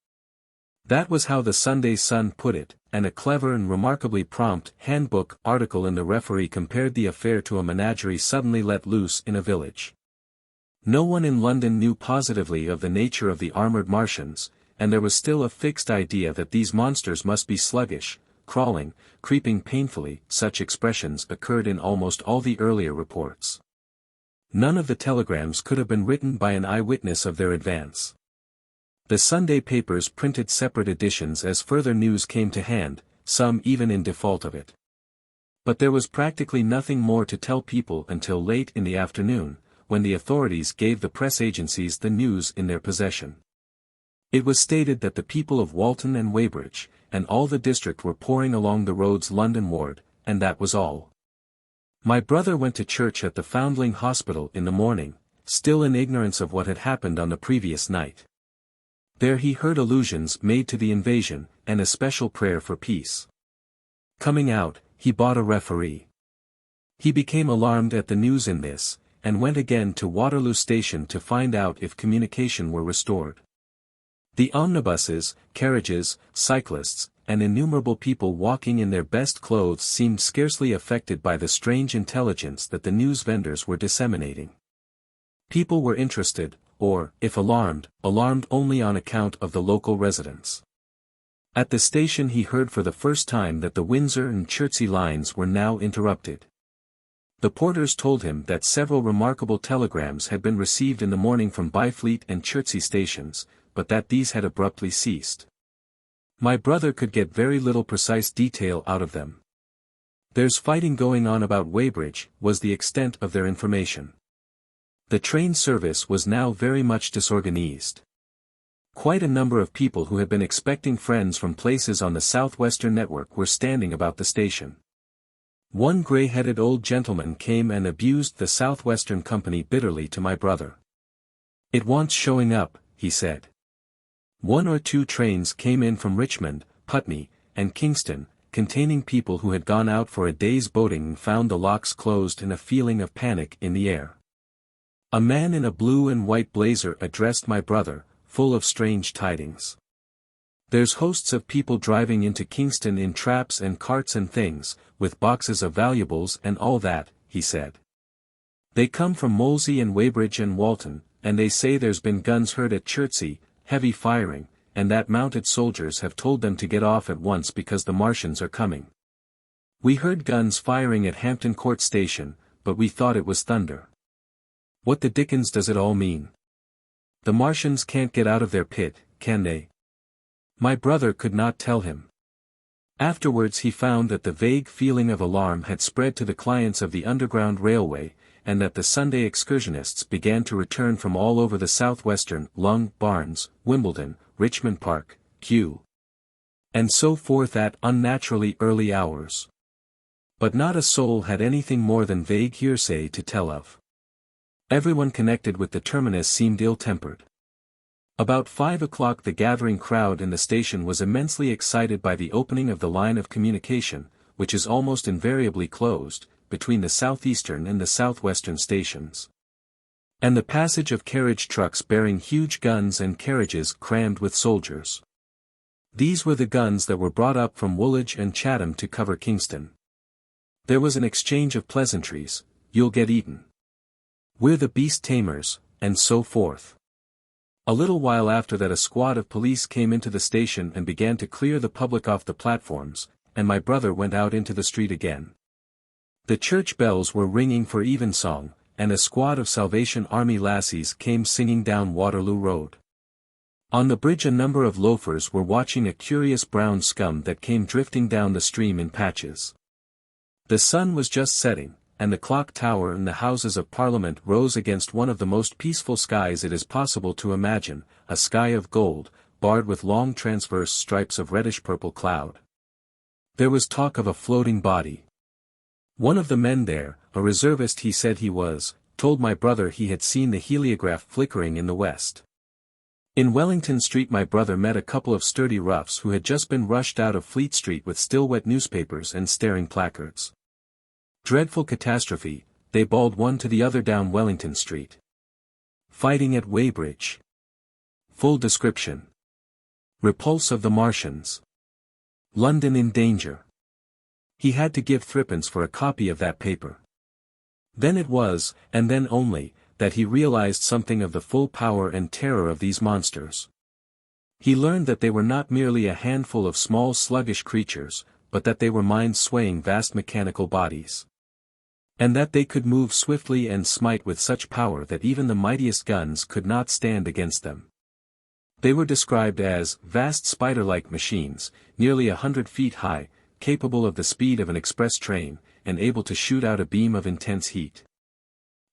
S1: That was how the Sunday Sun put it, and a clever and remarkably prompt handbook article in the Referee compared the affair to a menagerie suddenly let loose in a village. No one in London knew positively of the nature of the armoured Martians, and there was still a fixed idea that these monsters must be sluggish, crawling, creeping painfully. Such expressions occurred in almost all the earlier reports. None of the telegrams could have been written by an eyewitness of their advance. The Sunday papers printed separate editions as further news came to hand, some even in default of it. But there was practically nothing more to tell people until late in the afternoon, when the authorities gave the press agencies the news in their possession. It was stated that the people of Walton and Weybridge, and all the district were pouring along the roads London ward, and that was all. My brother went to church at the Foundling Hospital in the morning, still in ignorance of what had happened on the previous night. There he heard allusions made to the invasion, and a special prayer for peace. Coming out, he bought a Referee. He became alarmed at the news in this, and went again to Waterloo Station to find out if communication were restored. The omnibuses, carriages, cyclists, and innumerable people walking in their best clothes seemed scarcely affected by the strange intelligence that the news vendors were disseminating. People were interested, or, if alarmed only on account of the local residents. At the station he heard for the first time that the Windsor and Chertsey lines were now interrupted. The porters told him that several remarkable telegrams had been received in the morning from Byfleet and Chertsey stations, but that these had abruptly ceased. My brother could get very little precise detail out of them. "There's fighting going on about Weybridge," was the extent of their information. The train service was now very much disorganized. Quite a number of people who had been expecting friends from places on the southwestern network were standing about the station. One grey-headed old gentleman came and abused the southwestern company bitterly to my brother. "It wants showing up," he said. 1 or 2 trains came in from Richmond, Putney, and Kingston, containing people who had gone out for a day's boating and found the locks closed and a feeling of panic in the air. A man in a blue and white blazer addressed my brother, full of strange tidings. "There's hosts of people driving into Kingston in traps and carts and things, with boxes of valuables and all that," he said. "They come from Molesey and Weybridge and Walton, and they say there's been guns heard at Chertsey, heavy firing, and that mounted soldiers have told them to get off at once because the Martians are coming. We heard guns firing at Hampton Court Station, but we thought it was thunder. What the dickens does it all mean? The Martians can't get out of their pit, can they?" My brother could not tell him. Afterwards he found that the vague feeling of alarm had spread to the clients of the Underground Railway, and that the Sunday excursionists began to return from all over the southwestern, Lung, Barnes, Wimbledon, Richmond Park, Kew, and so forth at unnaturally early hours. But not a soul had anything more than vague hearsay to tell of. Everyone connected with the terminus seemed ill-tempered. About 5 o'clock the gathering crowd in the station was immensely excited by the opening of the line of communication, which is almost invariably closed, between the southeastern and the southwestern stations. And the passage of carriage trucks bearing huge guns and carriages crammed with soldiers. These were the guns that were brought up from Woolwich and Chatham to cover Kingston. There was an exchange of pleasantries, "You'll get eaten," "We're the beast tamers," and so forth. A little while after that a squad of police came into the station and began to clear the public off the platforms, and my brother went out into the street again. The church bells were ringing for evensong, and a squad of Salvation Army lassies came singing down Waterloo Road. On the bridge a number of loafers were watching a curious brown scum that came drifting down the stream in patches. The sun was just setting, and the clock tower and the Houses of Parliament rose against one of the most peaceful skies it is possible to imagine, a sky of gold, barred with long transverse stripes of reddish-purple cloud. There was talk of a floating body. One of the men there, a reservist he said he was, told my brother he had seen the heliograph flickering in the west. In Wellington Street my brother met a couple of sturdy roughs who had just been rushed out of Fleet Street with still-wet newspapers and staring placards. "Dreadful catastrophe," they bawled one to the other down Wellington Street. "Fighting at Weybridge. Full description. Repulse of the Martians. London in danger." He had to give 3d for a copy of that paper. Then it was, and then only, that he realized something of the full power and terror of these monsters. He learned that they were not merely a handful of small sluggish creatures, but that they were mind-swaying vast mechanical bodies. And that they could move swiftly and smite with such power that even the mightiest guns could not stand against them. They were described as vast spider-like machines, nearly 100 feet high, capable of the speed of an express train, and able to shoot out a beam of intense heat.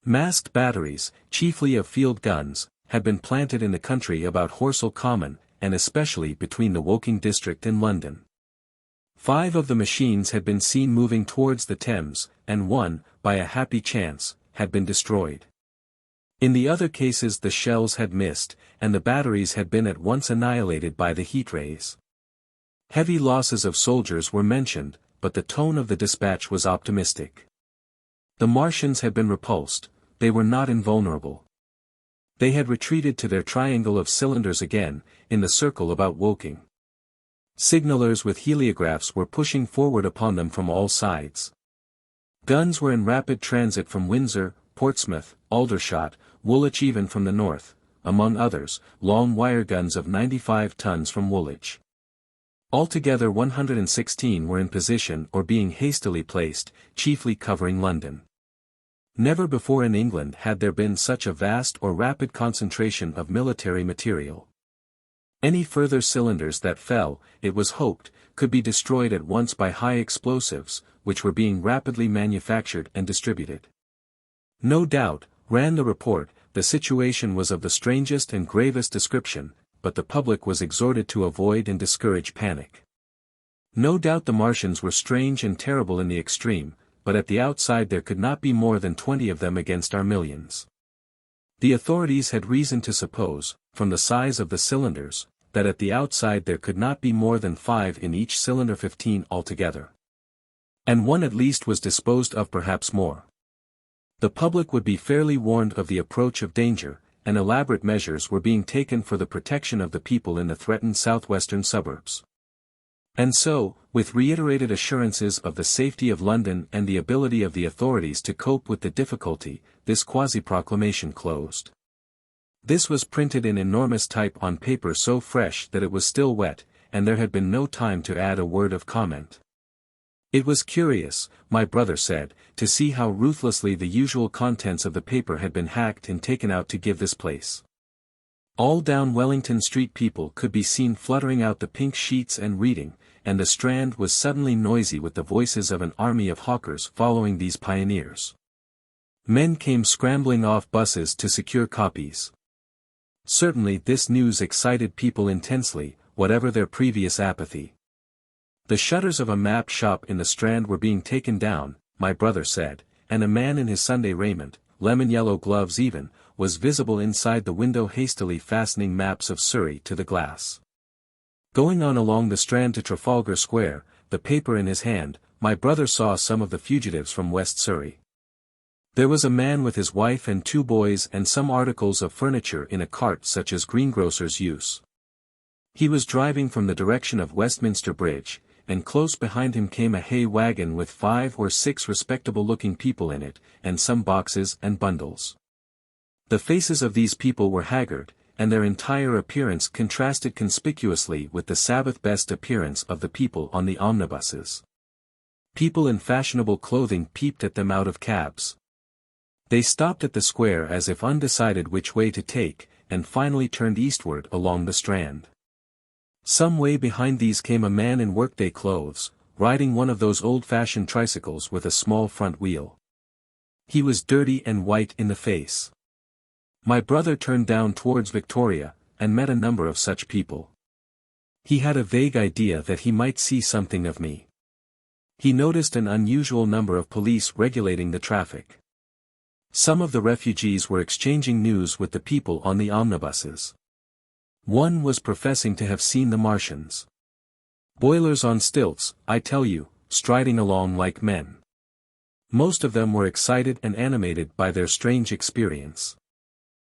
S1: Masked batteries, chiefly of field guns, had been planted in the country about Horsell Common, and especially between the Woking district and London. 5 of the machines had been seen moving towards the Thames, and one, by a happy chance, had been destroyed. In the other cases the shells had missed, and the batteries had been at once annihilated by the heat rays. Heavy losses of soldiers were mentioned, but the tone of the dispatch was optimistic. The Martians had been repulsed, they were not invulnerable. They had retreated to their triangle of cylinders again, in the circle about Woking. Signallers with heliographs were pushing forward upon them from all sides. Guns were in rapid transit from Windsor, Portsmouth, Aldershot, Woolwich, even from the north, among others, long wire guns of 95 tons from Woolwich. Altogether 116 were in position or being hastily placed, chiefly covering London. Never before in England had there been such a vast or rapid concentration of military material. Any further cylinders that fell, it was hoped, could be destroyed at once by high explosives, which were being rapidly manufactured and distributed. No doubt, ran the report, the situation was of the strangest and gravest description, but the public was exhorted to avoid and discourage panic. No doubt the Martians were strange and terrible in the extreme, but at the outside there could not be more than 20 of them against our millions. The authorities had reason to suppose, from the size of the cylinders, that at the outside there could not be more than 5 in each cylinder, 15 altogether. And one at least was disposed of, perhaps more. The public would be fairly warned of the approach of danger, and elaborate measures were being taken for the protection of the people in the threatened southwestern suburbs. And so, with reiterated assurances of the safety of London and the ability of the authorities to cope with the difficulty, this quasi-proclamation closed. This was printed in enormous type on paper so fresh that it was still wet, and there had been no time to add a word of comment. It was curious, my brother said, to see how ruthlessly the usual contents of the paper had been hacked and taken out to give this place. All down Wellington Street people could be seen fluttering out the pink sheets and reading, and the Strand was suddenly noisy with the voices of an army of hawkers following these pioneers. Men came scrambling off buses to secure copies. Certainly this news excited people intensely, whatever their previous apathy. The shutters of a map shop in the Strand were being taken down, my brother said, and a man in his Sunday raiment, lemon-yellow gloves even, was visible inside the window hastily fastening maps of Surrey to the glass. Going on along the Strand to Trafalgar Square, the paper in his hand, my brother saw some of the fugitives from West Surrey. There was a man with his wife and 2 boys and some articles of furniture in a cart such as greengrocers use. He was driving from the direction of Westminster Bridge, and close behind him came a hay wagon with 5 or 6 respectable-looking people in it, and some boxes and bundles. The faces of these people were haggard, and their entire appearance contrasted conspicuously with the Sabbath-best appearance of the people on the omnibuses. People in fashionable clothing peeped at them out of cabs. They stopped at the square as if undecided which way to take, and finally turned eastward along the Strand. Some way behind these came a man in workday clothes, riding one of those old-fashioned tricycles with a small front wheel. He was dirty and white in the face. My brother turned down towards Victoria, and met a number of such people. He had a vague idea that he might see something of me. He noticed an unusual number of police regulating the traffic. Some of the refugees were exchanging news with the people on the omnibuses. One was professing to have seen the Martians. Boilers on stilts, I tell you, striding along like men. Most of them were excited and animated by their strange experience.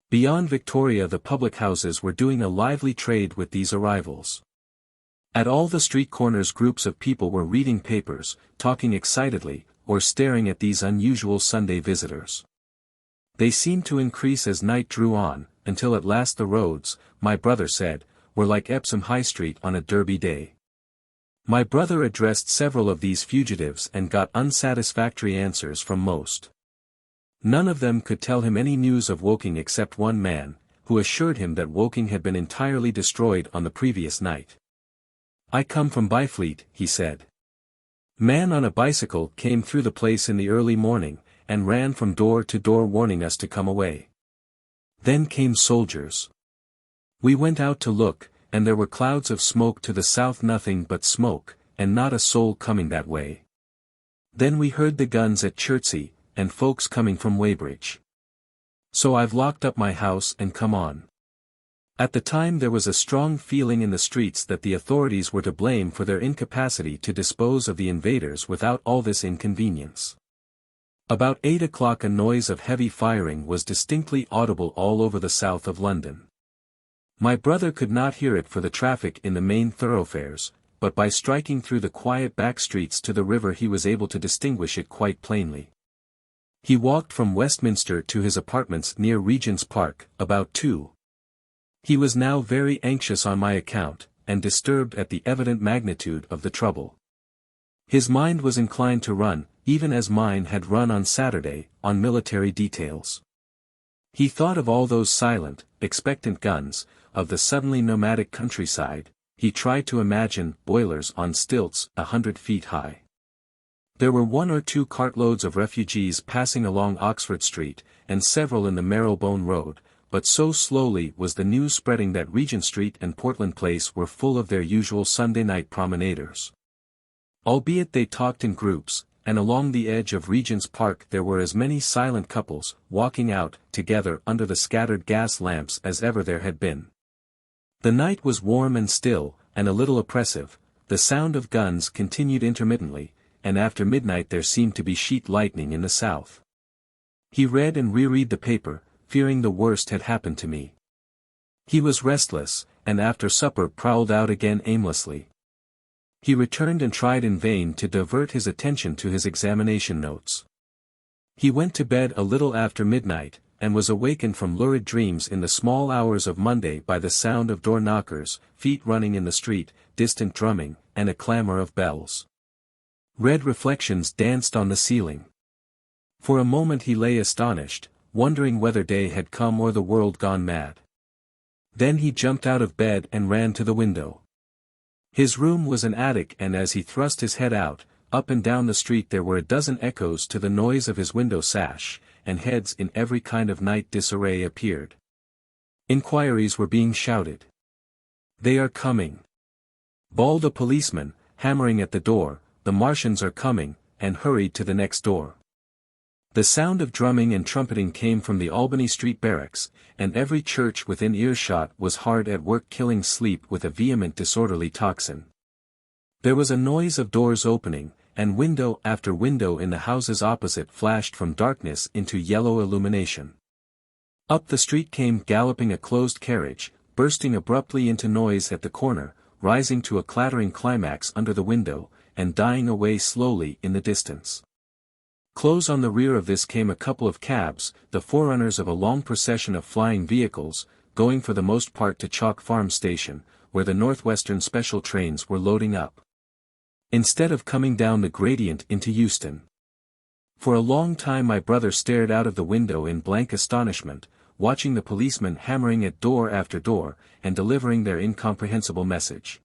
S1: Beyond Victoria the public houses were doing a lively trade with these arrivals. At all the street corners groups of people were reading papers, talking excitedly, or staring at these unusual Sunday visitors. They seemed to increase as night drew on, until at last the roads, my brother said, were like Epsom High Street on a Derby day. My brother addressed several of these fugitives and got unsatisfactory answers from most. None of them could tell him any news of Woking except one man, who assured him that Woking had been entirely destroyed on the previous night. I come from Byfleet, he said. Man on a bicycle came through the place in the early morning, and ran from door to door warning us to come away. Then came soldiers. We went out to look, and there were clouds of smoke to the south, nothing but smoke, and not a soul coming that way. Then we heard the guns at Chertsey, and folks coming from Weybridge. So I've locked up my house and come on. At the time there was a strong feeling in the streets that the authorities were to blame for their incapacity to dispose of the invaders without all this inconvenience. About 8 o'clock a noise of heavy firing was distinctly audible all over the south of London. My brother could not hear it for the traffic in the main thoroughfares, but by striking through the quiet back streets to the river he was able to distinguish it quite plainly. He walked from Westminster to his apartments near Regent's Park, about 2. He was now very anxious on my account, and disturbed at the evident magnitude of the trouble. His mind was inclined to run, even as mine had run on Saturday, on military details. He thought of all those silent, expectant guns, of the suddenly nomadic countryside. He tried to imagine boilers on stilts 100 feet high. There were 1 or 2 cartloads of refugees passing along Oxford Street, and several in the Marylebone Road, but so slowly was the news spreading that Regent Street and Portland Place were full of their usual Sunday night promenaders. Albeit they talked in groups, and along the edge of Regent's Park there were as many silent couples, walking out, together under the scattered gas lamps as ever there had been. The night was warm and still, and a little oppressive. The sound of guns continued intermittently, and after midnight there seemed to be sheet lightning in the south. He read and reread the paper, fearing the worst had happened to me. He was restless, and after supper prowled out again aimlessly. He returned and tried in vain to divert his attention to his examination notes. He went to bed a little after midnight, and was awakened from lurid dreams in the small hours of Monday by the sound of door knockers, feet running in the street, distant drumming, and a clamor of bells. Red reflections danced on the ceiling. For a moment he lay astonished, wondering whether day had come or the world gone mad. Then he jumped out of bed and ran to the window. His room was an attic, and as he thrust his head out, up and down the street there were a dozen echoes to the noise of his window sash, and heads in every kind of night disarray appeared. Inquiries were being shouted. "They are coming!" bawled a policeman, hammering at the door. "The Martians are coming," and hurried to the next door. The sound of drumming and trumpeting came from the Albany Street barracks, and every church within earshot was hard at work killing sleep with a vehement disorderly tocsin. There was a noise of doors opening, and window after window in the houses opposite flashed from darkness into yellow illumination. Up the street came galloping a closed carriage, bursting abruptly into noise at the corner, rising to a clattering climax under the window, and dying away slowly in the distance. Close on the rear of this came a couple of cabs, the forerunners of a long procession of flying vehicles, going for the most part to Chalk Farm Station, where the Northwestern special trains were loading up, instead of coming down the gradient into Euston. For a long time my brother stared out of the window in blank astonishment, watching the policemen hammering at door after door, and delivering their incomprehensible message.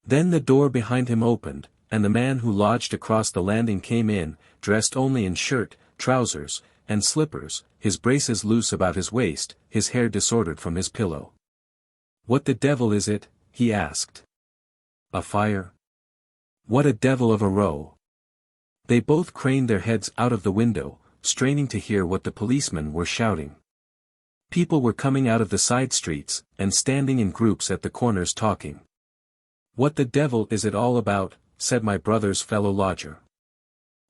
S1: Then the door behind him opened, and the man who lodged across the landing came in, dressed only in shirt, trousers, and slippers, his braces loose about his waist, his hair disordered from his pillow. "What the devil is it?" he asked. "A fire?" "What a devil of a row!" They both craned their heads out of the window, straining to hear what the policemen were shouting. People were coming out of the side streets, and standing in groups at the corners talking. "What the devil is it all about?" said my brother's fellow lodger.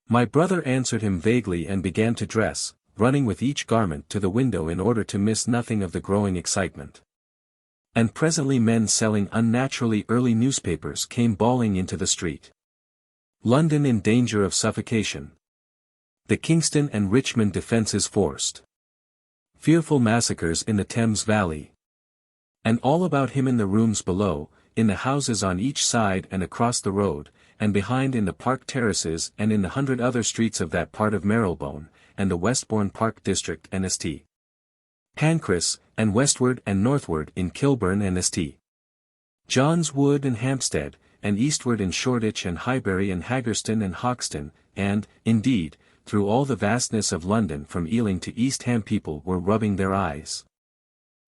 S1: My brother answered him vaguely and began to dress, running with each garment to the window in order to miss nothing of the growing excitement. And presently men selling unnaturally early newspapers came bawling into the street. "London in danger of suffocation. The Kingston and Richmond defences forced. Fearful massacres in the Thames Valley." And all about him in the rooms below, in the houses on each side and across the road, and behind in the park terraces and in the 100 other streets of that part of Marylebone, and the Westbourne Park district and St. Pancras, and westward and northward in Kilburn and St. John's Wood and Hampstead, and eastward in Shoreditch and Highbury and Haggerston and Hoxton, and, indeed, through all the vastness of London from Ealing to East Ham people were rubbing their eyes,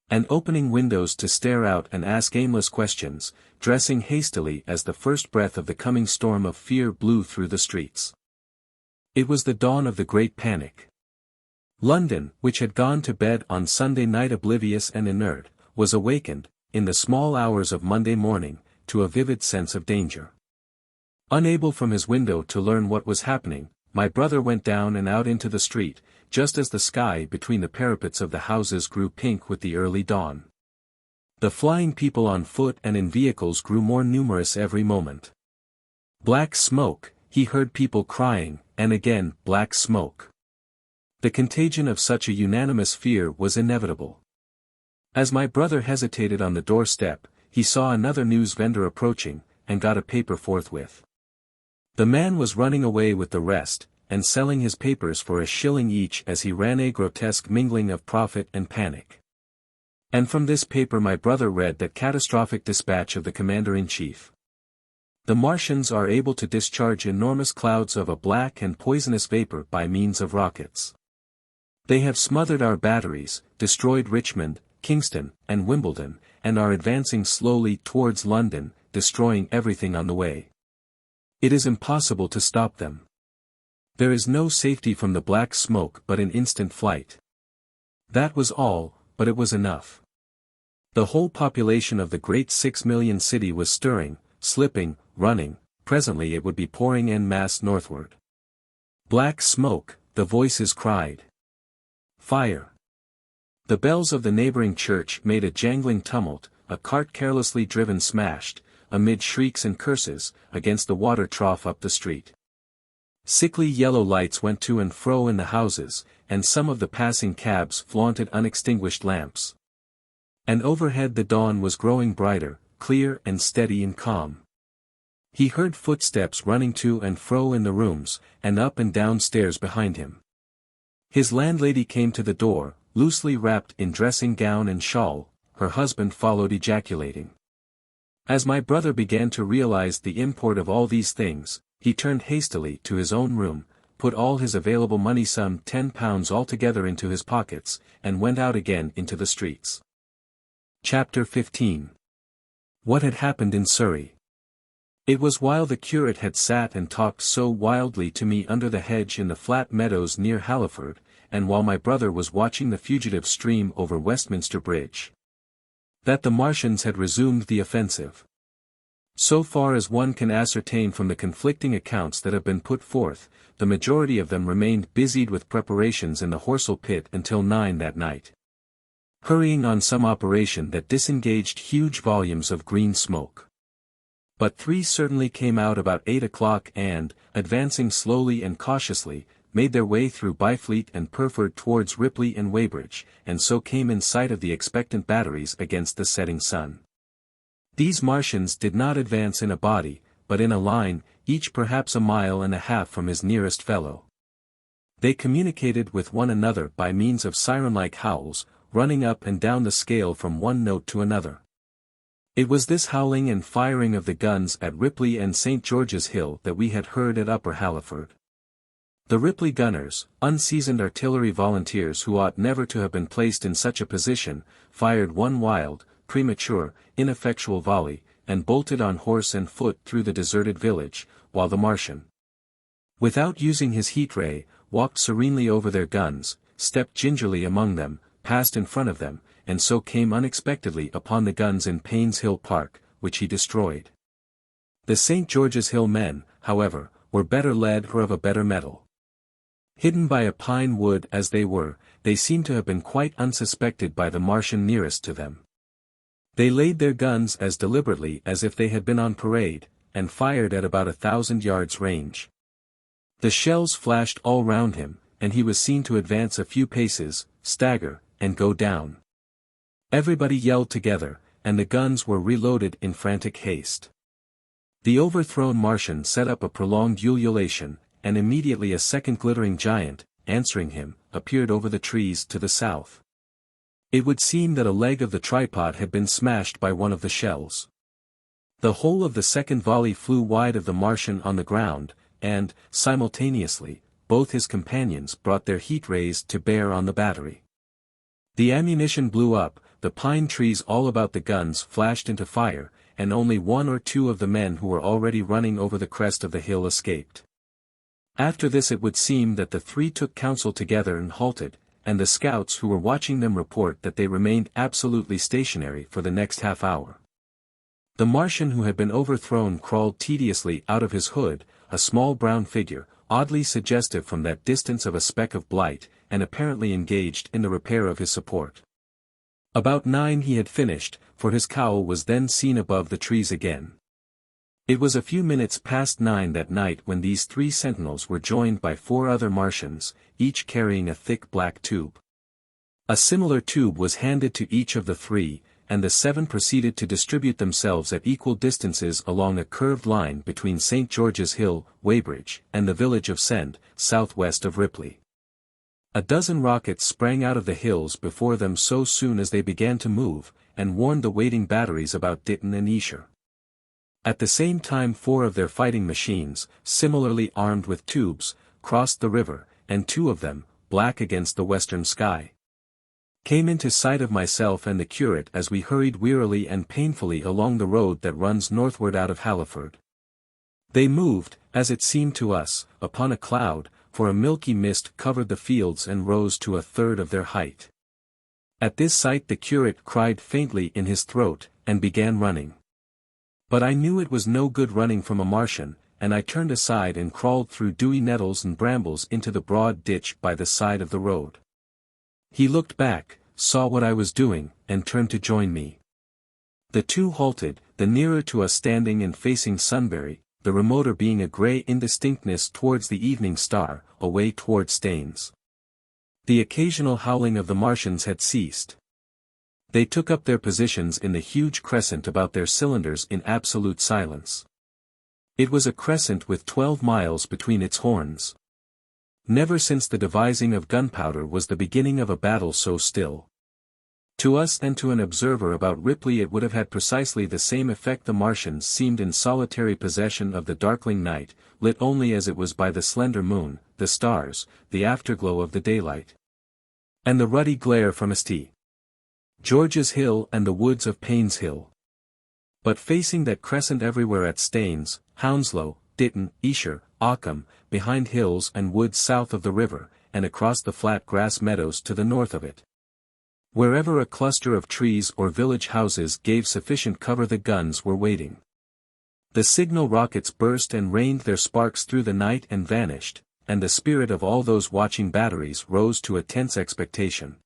S1: and opening windows to stare out and ask aimless questions, dressing hastily as the first breath of the coming storm of fear blew through the streets. It was the dawn of the great panic. London, which had gone to bed on Sunday night oblivious and inert, was awakened, in the small hours of Monday morning, to a vivid sense of danger. Unable from his window to learn what was happening, my brother went down and out into the street, just as the sky between the parapets of the houses grew pink with the early dawn. The flying people on foot and in vehicles grew more numerous every moment. Black smoke, he heard people crying, and again, black smoke. The contagion of such a unanimous fear was inevitable. As my brother hesitated on the doorstep, he saw another news vendor approaching, and got a paper forthwith. The man was running away with the rest, and selling his papers for a shilling each as he ran, a grotesque mingling of profit and panic. And from this paper my brother read that catastrophic dispatch of the Commander-in-Chief. The Martians are able to discharge enormous clouds of a black and poisonous vapor by means of rockets. They have smothered our batteries, destroyed Richmond, Kingston, and Wimbledon, and are advancing slowly towards London, destroying everything on the way. It is impossible to stop them. There is no safety from the black smoke but in instant flight. That was all, but it was enough. The whole population of the great 6 million city was stirring, slipping, running, presently it would be pouring en masse northward. Black smoke, the voices cried. Fire. The bells of the neighboring church made a jangling tumult, a cart carelessly driven smashed, amid shrieks and curses, against the water trough up the street. Sickly yellow lights went to and fro in the houses, and some of the passing cabs flaunted unextinguished lamps. And overhead the dawn was growing brighter, clear and steady and calm. He heard footsteps running to and fro in the rooms, and up and down stairs behind him. His landlady came to the door, loosely wrapped in dressing gown and shawl, her husband followed ejaculating. As my brother began to realize the import of all these things, he turned hastily to his own room, put all his available money, some £10 altogether, into his pockets, and went out again into the streets. Chapter 15. What had happened in Surrey? It was while the curate had sat and talked so wildly to me under the hedge in the flat meadows near Halliford, and while my brother was watching the fugitive stream over Westminster Bridge, that the Martians had resumed the offensive. So far as one can ascertain from the conflicting accounts that have been put forth, the majority of them remained busied with preparations in the Horsell pit until 9 that night, hurrying on some operation that disengaged huge volumes of green smoke. But 3 certainly came out about 8 o'clock and, advancing slowly and cautiously, made their way through Byfleet and Purford towards Ripley and Weybridge, and so came in sight of the expectant batteries against the setting sun. These Martians did not advance in a body, but in a line, each perhaps 1.5 miles from his nearest fellow. They communicated with one another by means of siren-like howls, running up and down the scale from one note to another. It was this howling and firing of the guns at Ripley and St. George's Hill that we had heard at Upper Halliford. The Ripley gunners, unseasoned artillery volunteers who ought never to have been placed in such a position, fired one wild, premature, ineffectual volley, and bolted on horse and foot through the deserted village, while the Martian, without using his heat ray, walked serenely over their guns, stepped gingerly among them, passed in front of them, and so came unexpectedly upon the guns in Payne's Hill Park, which he destroyed. The St. George's Hill men, however, were better led or of a better metal. Hidden by a pine wood as they were, they seemed to have been quite unsuspected by the Martian nearest to them. They laid their guns as deliberately as if they had been on parade, and fired at about 1,000 yards range. The shells flashed all round him, and he was seen to advance a few paces, stagger, and go down. Everybody yelled together, and the guns were reloaded in frantic haste. The overthrown Martian set up a prolonged ululation, and immediately a second glittering giant, answering him, appeared over the trees to the south. It would seem that a leg of the tripod had been smashed by one of the shells. The whole of the second volley flew wide of the Martian on the ground, and, simultaneously, both his companions brought their heat rays to bear on the battery. The ammunition blew up, the pine trees all about the guns flashed into fire, and only 1 or 2 of the men who were already running over the crest of the hill escaped. After this it would seem that the 3 took counsel together and halted, and the scouts who were watching them report that they remained absolutely stationary for the next half hour. The Martian who had been overthrown crawled tediously out of his hood, a small brown figure, oddly suggestive from that distance of a speck of blight, and apparently engaged in the repair of his support. About 9 he had finished, for his cowl was then seen above the trees again. It was a few minutes past 9 that night when these 3 sentinels were joined by 4 other Martians, each carrying a thick black tube. A similar tube was handed to each of the 3, and the 7 proceeded to distribute themselves at equal distances along a curved line between St. George's Hill, Weybridge, and the village of Send, southwest of Ripley. A dozen rockets sprang out of the hills before them so soon as they began to move, and warned the waiting batteries about Ditton and Esher. At the same time 4 of their fighting machines, similarly armed with tubes, crossed the river, and 2 of them, black against the western sky, came into sight of myself and the curate as we hurried wearily and painfully along the road that runs northward out of Halliford. They moved, as it seemed to us, upon a cloud, for a milky mist covered the fields and rose to 1/3 of their height. At this sight the curate cried faintly in his throat, and began running. But I knew it was no good running from a Martian, and I turned aside and crawled through dewy nettles and brambles into the broad ditch by the side of the road. He looked back, saw what I was doing, and turned to join me. The 2 halted, the nearer to us standing and facing Sunbury, the remoter being a grey indistinctness towards the evening star, away towards Staines. The occasional howling of the Martians had ceased. They took up their positions in the huge crescent about their cylinders in absolute silence. It was a crescent with 12 miles between its horns. Never since the devising of gunpowder was the beginning of a battle so still. To us and to an observer about Ripley it would have had precisely the same effect. The Martians seemed in solitary possession of the darkling night, lit only as it was by the slender moon, the stars, the afterglow of the daylight, and the ruddy glare from St. George's Hill and the woods of Payne's Hill. But facing that crescent everywhere at Staines, Hounslow, Ditton, Esher, Ockham, behind hills and woods south of the river, and across the flat grass meadows to the north of it, wherever a cluster of trees or village houses gave sufficient cover, the guns were waiting. The signal rockets burst and rained their sparks through the night and vanished, and the spirit of all those watching batteries rose to a tense expectation.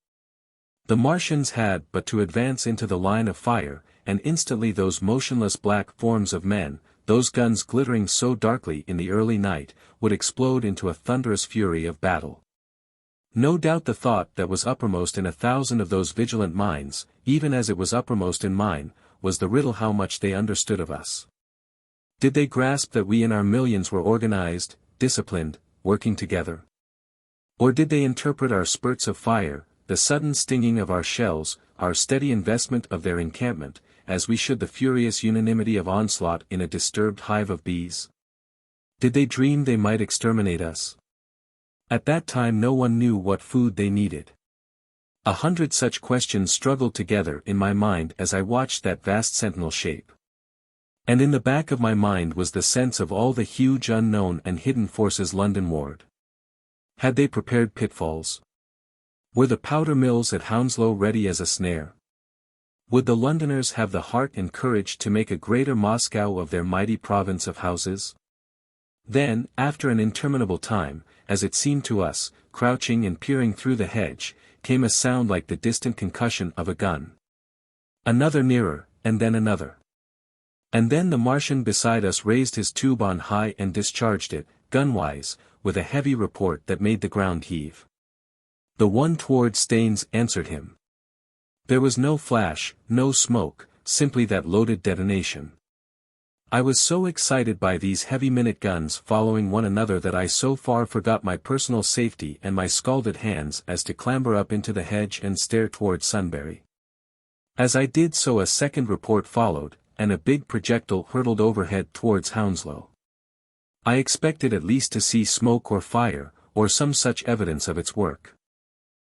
S1: The Martians had but to advance into the line of fire, and instantly those motionless black forms of men, those guns glittering so darkly in the early night, would explode into a thunderous fury of battle. No doubt the thought that was uppermost in 1,000 of those vigilant minds, even as it was uppermost in mine, was the riddle how much they understood of us. Did they grasp that we in our millions were organized, disciplined, working together? Or did they interpret our spurts of fire, the sudden stinging of our shells, our steady investment of their encampment, as we should the furious unanimity of onslaught in a disturbed hive of bees? Did they dream they might exterminate us? At that time no one knew what food they needed. 100 such questions struggled together in my mind as I watched that vast sentinel shape. And in the back of my mind was the sense of all the huge unknown and hidden forces Londonward. Had they prepared pitfalls? Were the powder mills at Hounslow ready as a snare? Would the Londoners have the heart and courage to make a greater Moscow of their mighty province of houses? Then, after an interminable time, as it seemed to us, crouching and peering through the hedge, came a sound like the distant concussion of a gun. Another nearer, and then another. And then the Martian beside us raised his tube on high and discharged it, gunwise, with a heavy report that made the ground heave. The one toward Staines answered him. There was no flash, no smoke, simply that loaded detonation. I was so excited by these heavy minute guns following one another that I so far forgot my personal safety and my scalded hands as to clamber up into the hedge and stare toward Sunbury. As I did so a second report followed, and a big projectile hurtled overhead towards Hounslow. I expected at least to see smoke or fire, or some such evidence of its work.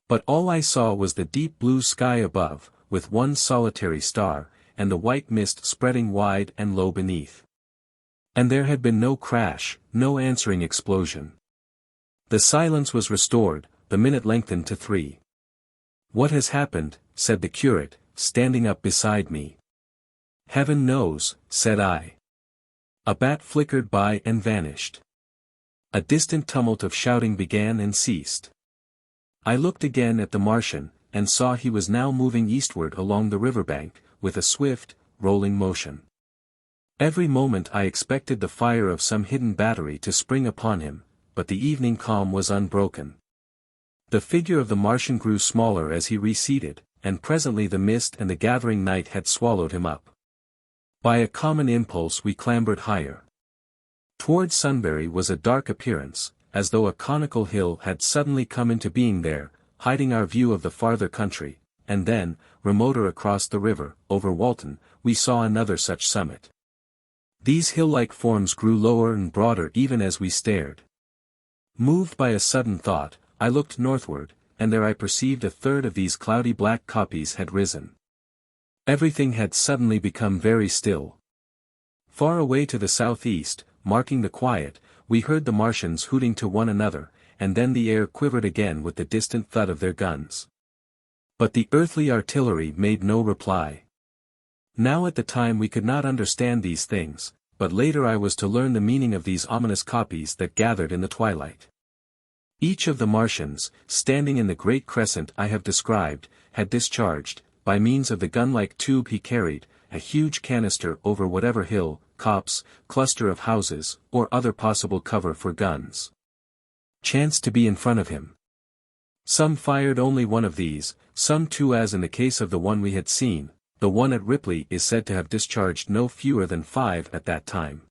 S1: But all I saw was the deep blue sky above, with one solitary star, and the white mist spreading wide and low beneath. And there had been no crash, no answering explosion. The silence was restored, the minute lengthened to 3. "What has happened?" said the curate, standing up beside me. "Heaven knows," said I. A bat flickered by and vanished. A distant tumult of shouting began and ceased. I looked again at the Martian, and saw he was now moving eastward along the riverbank, with a swift, rolling motion. Every moment I expected the fire of some hidden battery to spring upon him, but the evening calm was unbroken. The figure of the Martian grew smaller as he receded, and presently the mist and the gathering night had swallowed him up. By a common impulse we clambered higher. Towards Sunbury was a dark appearance, as though a conical hill had suddenly come into being there, hiding our view of the farther country, and then, remoter across the river, over Walton, we saw another such summit. These hill-like forms grew lower and broader even as we stared. Moved by a sudden thought, I looked northward, and there I perceived a third of these cloudy black kopjes had risen. Everything had suddenly become very still. Far away to the southeast, marking the quiet, we heard the Martians hooting to one another, and then the air quivered again with the distant thud of their guns. But the earthly artillery made no reply. Now at the time we could not understand these things, but later I was to learn the meaning of these ominous kopjes that gathered in the twilight. Each of the Martians, standing in the great crescent I have described, had discharged, by means of the gun-like tube he carried, a huge canister over whatever hill, copse, cluster of houses, or other possible cover for guns chanced to be in front of him. Some fired only one of these, some two, as in the case of the one we had seen. The one at Ripley is said to have discharged no fewer than 5 at that time.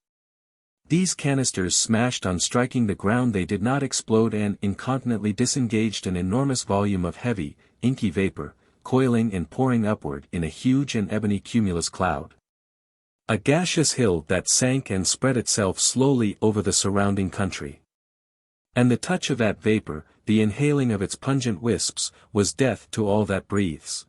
S1: These canisters smashed on striking the ground, they did not explode, and incontinently disengaged an enormous volume of heavy, inky vapor, coiling and pouring upward in a huge and ebony cumulus cloud. A gaseous hill that sank and spread itself slowly over the surrounding country. And the touch of that vapor, the inhaling of its pungent wisps, was death to all that breathes.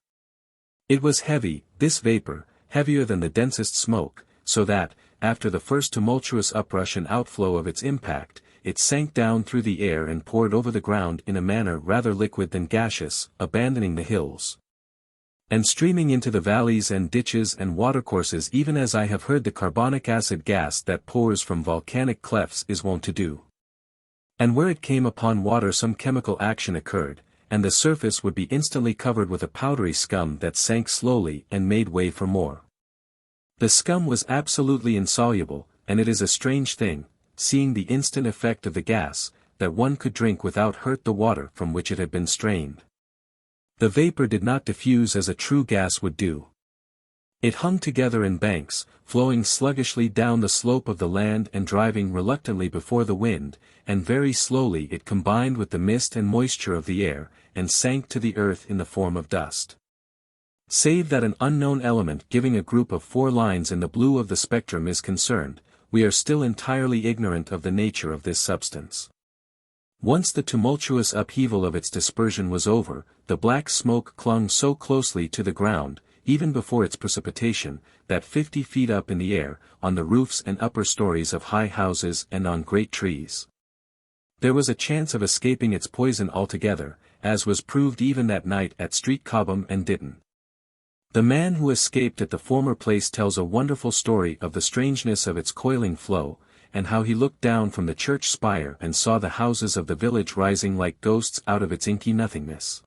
S1: It was heavy, this vapor, heavier than the densest smoke, so that, after the first tumultuous uprush and outflow of its impact, it sank down through the air and poured over the ground in a manner rather liquid than gaseous, abandoning the hills, and streaming into the valleys and ditches and watercourses, even as I have heard the carbonic acid gas that pours from volcanic clefts is wont to do. And where it came upon water some chemical action occurred, and the surface would be instantly covered with a powdery scum that sank slowly and made way for more. The scum was absolutely insoluble, and it is a strange thing, seeing the instant effect of the gas, that one could drink without hurt the water from which it had been strained. The vapor did not diffuse as a true gas would do. It hung together in banks, flowing sluggishly down the slope of the land and driving reluctantly before the wind, and very slowly it combined with the mist and moisture of the air, and sank to the earth in the form of dust. Save that an unknown element giving a group of 4 lines in the blue of the spectrum is concerned, we are still entirely ignorant of the nature of this substance. Once the tumultuous upheaval of its dispersion was over, the black smoke clung so closely to the ground, even before its precipitation, that 50 feet up in the air, on the roofs and upper stories of high houses and on great trees, there was a chance of escaping its poison altogether, as was proved even that night at Street Chobham and Ditton. The man who escaped at the former place tells a wonderful story of the strangeness of its coiling flow, and how he looked down from the church spire and saw the houses of the village rising like ghosts out of its inky nothingness.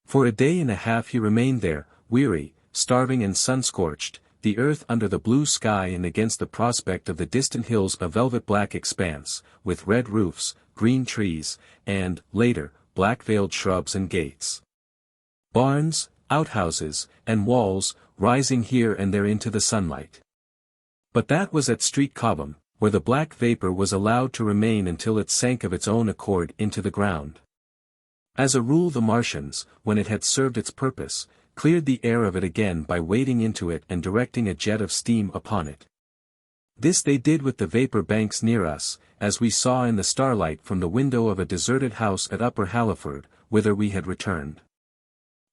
S1: For a day and a half he remained there, weary, starving and sun-scorched, the earth under the blue sky and against the prospect of the distant hills a velvet-black expanse, with red roofs, green trees, and, later, black-veiled shrubs and gates. Barns, outhouses, and walls, rising here and there into the sunlight. But that was at Street Chobham, where the black vapor was allowed to remain until it sank of its own accord into the ground. As a rule the Martians, when it had served its purpose, cleared the air of it again by wading into it and directing a jet of steam upon it. This they did with the vapor banks near us, as we saw in the starlight from the window of a deserted house at Upper Halliford, whither we had returned.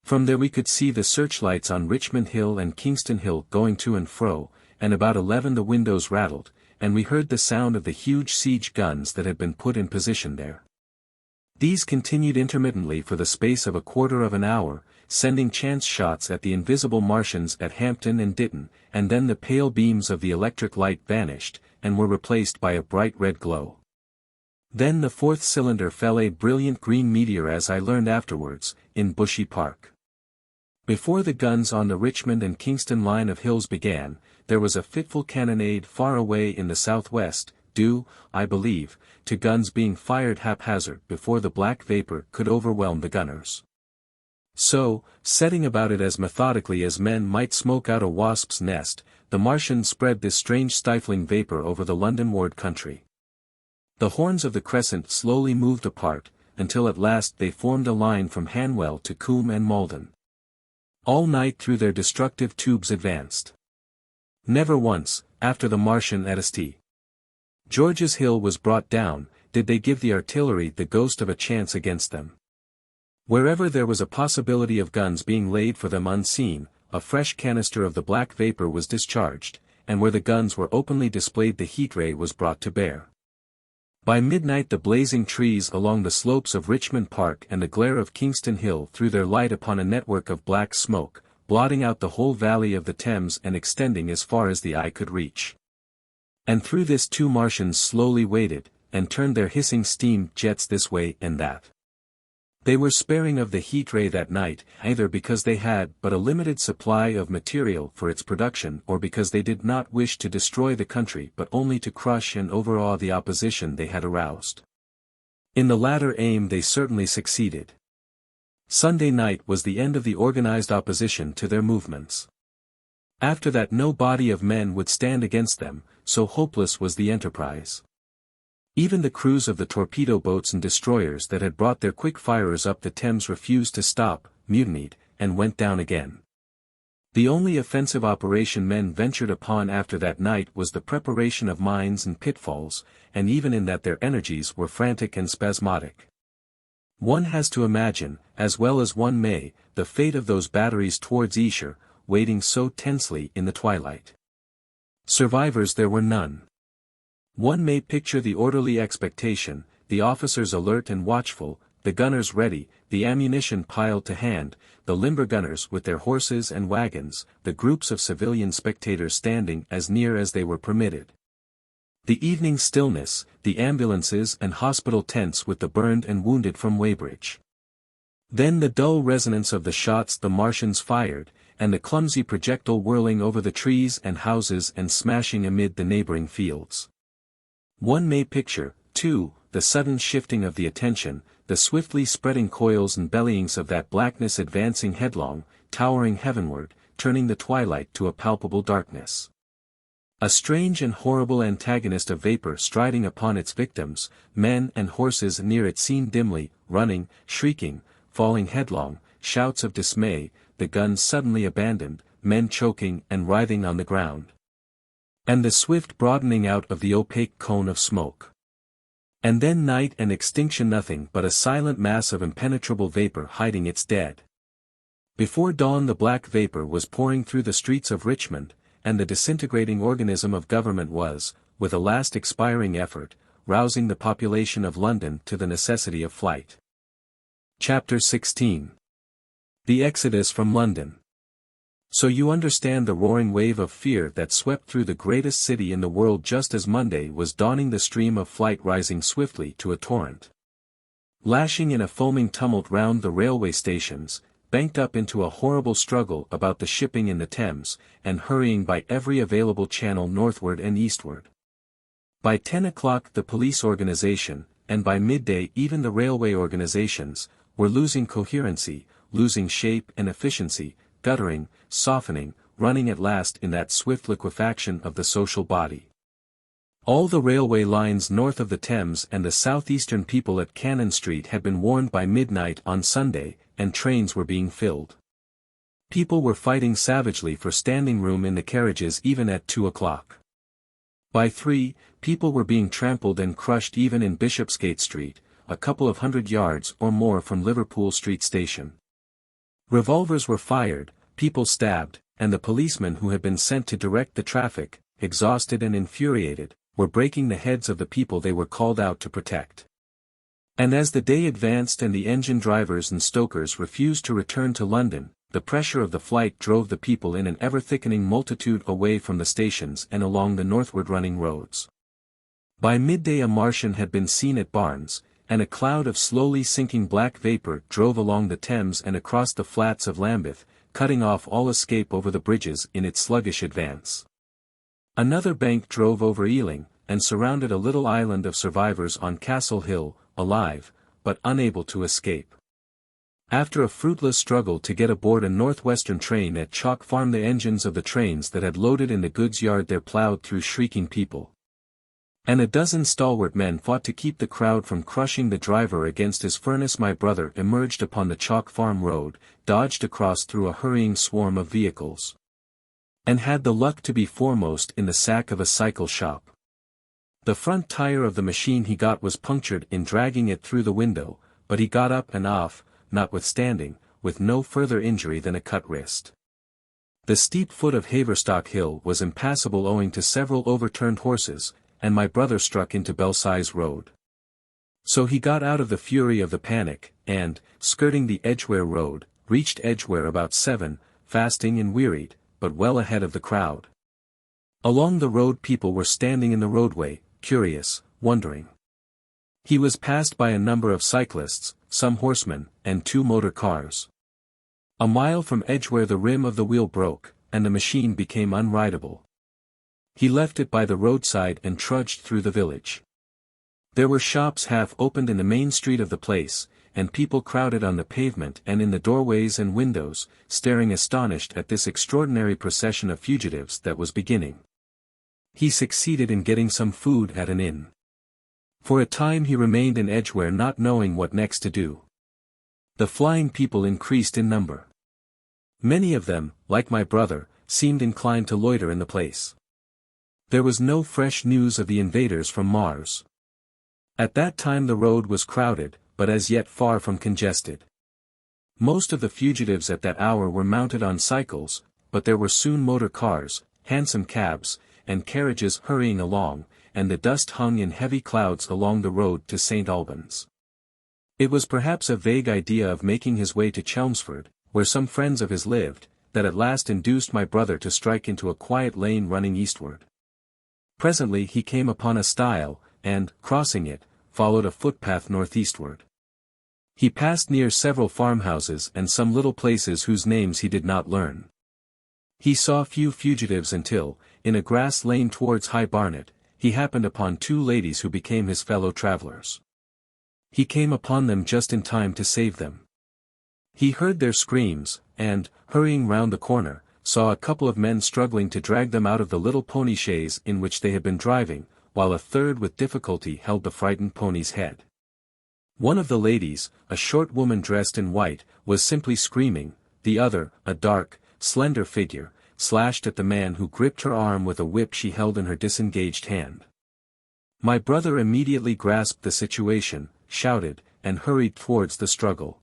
S1: From there we could see the searchlights on Richmond Hill and Kingston Hill going to and fro, and about 11 the windows rattled, and we heard the sound of the huge siege guns that had been put in position there. These continued intermittently for the space of a quarter of an hour, sending chance shots at the invisible Martians at Hampton and Ditton, and then the pale beams of the electric light vanished, and were replaced by a bright red glow. Then the fourth cylinder fell, a brilliant green meteor, as I learned afterwards, in Bushy Park. Before the guns on the Richmond and Kingston line of hills began, there was a fitful cannonade far away in the southwest, due, I believe, to guns being fired haphazard before the black vapor could overwhelm the gunners. So, setting about it as methodically as men might smoke out a wasp's nest, the Martians spread this strange stifling vapor over the London-ward country. The horns of the crescent slowly moved apart, until at last they formed a line from Hanwell to Coombe and Malden. All night through their destructive tubes advanced. Never once, after the Martian at St. George's Hill was brought down, did they give the artillery the ghost of a chance against them. Wherever there was a possibility of guns being laid for them unseen, a fresh canister of the black vapor was discharged, and where the guns were openly displayed the heat ray was brought to bear. By midnight the blazing trees along the slopes of Richmond Park and the glare of Kingston Hill threw their light upon a network of black smoke, blotting out the whole valley of the Thames and extending as far as the eye could reach. And through this 2 Martians slowly waded, and turned their hissing steam jets this way and that. They were sparing of the heat ray that night, either because they had but a limited supply of material for its production, or because they did not wish to destroy the country but only to crush and overawe the opposition they had aroused. In the latter aim they certainly succeeded. Sunday night was the end of the organized opposition to their movements. After that no body of men would stand against them, so hopeless was the enterprise. Even the crews of the torpedo boats and destroyers that had brought their quick firers up the Thames refused to stop, mutinied, and went down again. The only offensive operation men ventured upon after that night was the preparation of mines and pitfalls, and even in that their energies were frantic and spasmodic. One has to imagine, as well as one may, the fate of those batteries towards Esher, waiting so tensely in the twilight. Survivors there were none. One may picture the orderly expectation, the officers alert and watchful, the gunners ready, the ammunition piled to hand, the limber gunners with their horses and wagons, the groups of civilian spectators standing as near as they were permitted. The evening stillness, the ambulances and hospital tents with the burned and wounded from Weybridge. Then the dull resonance of the shots the Martians fired, and the clumsy projectile whirling over the trees and houses and smashing amid the neighboring fields. One may picture, too, the sudden shifting of the attention, the swiftly spreading coils and bellyings of that blackness advancing headlong, towering heavenward, turning the twilight to a palpable darkness. A strange and horrible antagonist of vapor striding upon its victims, men and horses near it seen dimly, running, shrieking, falling headlong, shouts of dismay, the guns suddenly abandoned, men choking and writhing on the ground. And the swift broadening out of the opaque cone of smoke. And then night and extinction, nothing but a silent mass of impenetrable vapor hiding its dead. Before dawn the black vapor was pouring through the streets of Richmond, and the disintegrating organism of government was, with a last expiring effort, rousing the population of London to the necessity of flight. Chapter 16. The Exodus from London. So you understand the roaring wave of fear that swept through the greatest city in the world just as Monday was dawning, the stream of flight rising swiftly to a torrent. Lashing in a foaming tumult round the railway stations, banked up into a horrible struggle about the shipping in the Thames, and hurrying by every available channel northward and eastward. By 10 o'clock the police organization, and by midday even the railway organizations, were losing coherency, losing shape and efficiency, guttering, softening, running at last in that swift liquefaction of the social body. All the railway lines north of the Thames and the southeastern people at Cannon Street had been warned by midnight on Sunday, and trains were being filled. People were fighting savagely for standing room in the carriages even at 2 o'clock. By 3, people were being trampled and crushed even in Bishopsgate Street, a couple of 100 yards or more from Liverpool Street Station. Revolvers were fired, people stabbed, and the policemen who had been sent to direct the traffic, exhausted and infuriated, were breaking the heads of the people they were called out to protect. And as the day advanced and the engine drivers and stokers refused to return to London, the pressure of the flight drove the people in an ever-thickening multitude away from the stations and along the northward running roads. By midday a Martian had been seen at Barnes, and a cloud of slowly sinking black vapor drove along the Thames and across the flats of Lambeth, cutting off all escape over the bridges in its sluggish advance. Another bank drove over Ealing, and surrounded a little island of survivors on Castle Hill, alive, but unable to escape. After a fruitless struggle to get aboard a northwestern train at Chalk Farm, the engines of the trains that had loaded in the goods yard there ploughed through shrieking people. And a dozen stalwart men fought to keep the crowd from crushing the driver against his furnace. My brother emerged upon the Chalk Farm road, dodged across through a hurrying swarm of vehicles, and had the luck to be foremost in the sack of a cycle shop. The front tire of the machine he got was punctured in dragging it through the window, but he got up and off, notwithstanding, with no further injury than a cut wrist. The steep foot of Haverstock Hill was impassable owing to several overturned horses, and my brother struck into Belsize Road. So he got out of the fury of the panic, and, skirting the Edgware Road, reached Edgware about 7, fasting and wearied, but well ahead of the crowd. Along the road people were standing in the roadway, curious, wondering. He was passed by a number of cyclists, some horsemen, and 2 motor cars. A mile from Edgware the rim of the wheel broke, and the machine became unrideable. He left it by the roadside and trudged through the village. There were shops half opened in the main street of the place, and people crowded on the pavement and in the doorways and windows, staring astonished at this extraordinary procession of fugitives that was beginning. He succeeded in getting some food at an inn. For a time he remained in Edgware not knowing what next to do. The flying people increased in number. Many of them, like my brother, seemed inclined to loiter in the place. There was no fresh news of the invaders from Mars. At that time the road was crowded, but as yet far from congested. Most of the fugitives at that hour were mounted on cycles, but there were soon motor cars, hansom cabs, and carriages hurrying along, and the dust hung in heavy clouds along the road to St. Albans. It was perhaps a vague idea of making his way to Chelmsford, where some friends of his lived, that at last induced my brother to strike into a quiet lane running eastward. Presently he came upon a stile, and, crossing it, followed a footpath northeastward. He passed near several farmhouses and some little places whose names he did not learn. He saw few fugitives until, in a grass lane towards High Barnet, he happened upon 2 ladies who became his fellow travellers. He came upon them just in time to save them. He heard their screams, and, hurrying round the corner, saw a couple of men struggling to drag them out of the little pony chaise in which they had been driving, while a third with difficulty held the frightened pony's head. One of the ladies, a short woman dressed in white, was simply screaming, the other, a dark, slender figure, slashed at the man who gripped her arm with a whip she held in her disengaged hand. My brother immediately grasped the situation, shouted, and hurried towards the struggle.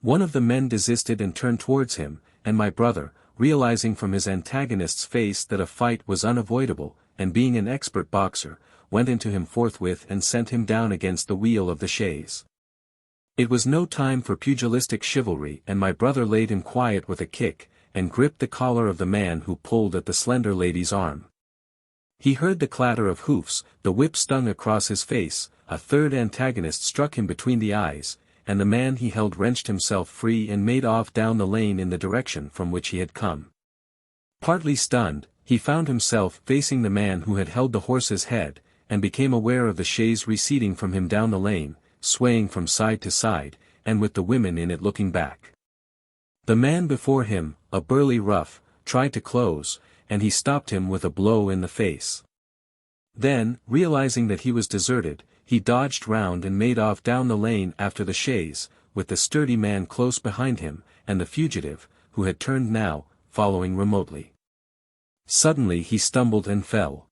S1: One of the men desisted and turned towards him, and my brother, realizing from his antagonist's face that a fight was unavoidable, and being an expert boxer, went into him forthwith and sent him down against the wheel of the chaise. It was no time for pugilistic chivalry, and my brother laid him quiet with a kick, and gripped the collar of the man who pulled at the slender lady's arm. He heard the clatter of hoofs, the whip stung across his face, a third antagonist struck him between the eyes, and the man he held wrenched himself free and made off down the lane in the direction from which he had come. Partly stunned, he found himself facing the man who had held the horse's head, and became aware of the chaise receding from him down the lane, swaying from side to side, and with the women in it looking back. The man before him, a burly rough, tried to close, and he stopped him with a blow in the face. Then, realizing that he was deserted, he dodged round and made off down the lane after the chaise, with the sturdy man close behind him, and the fugitive, who had turned now, following remotely. Suddenly he stumbled and fell.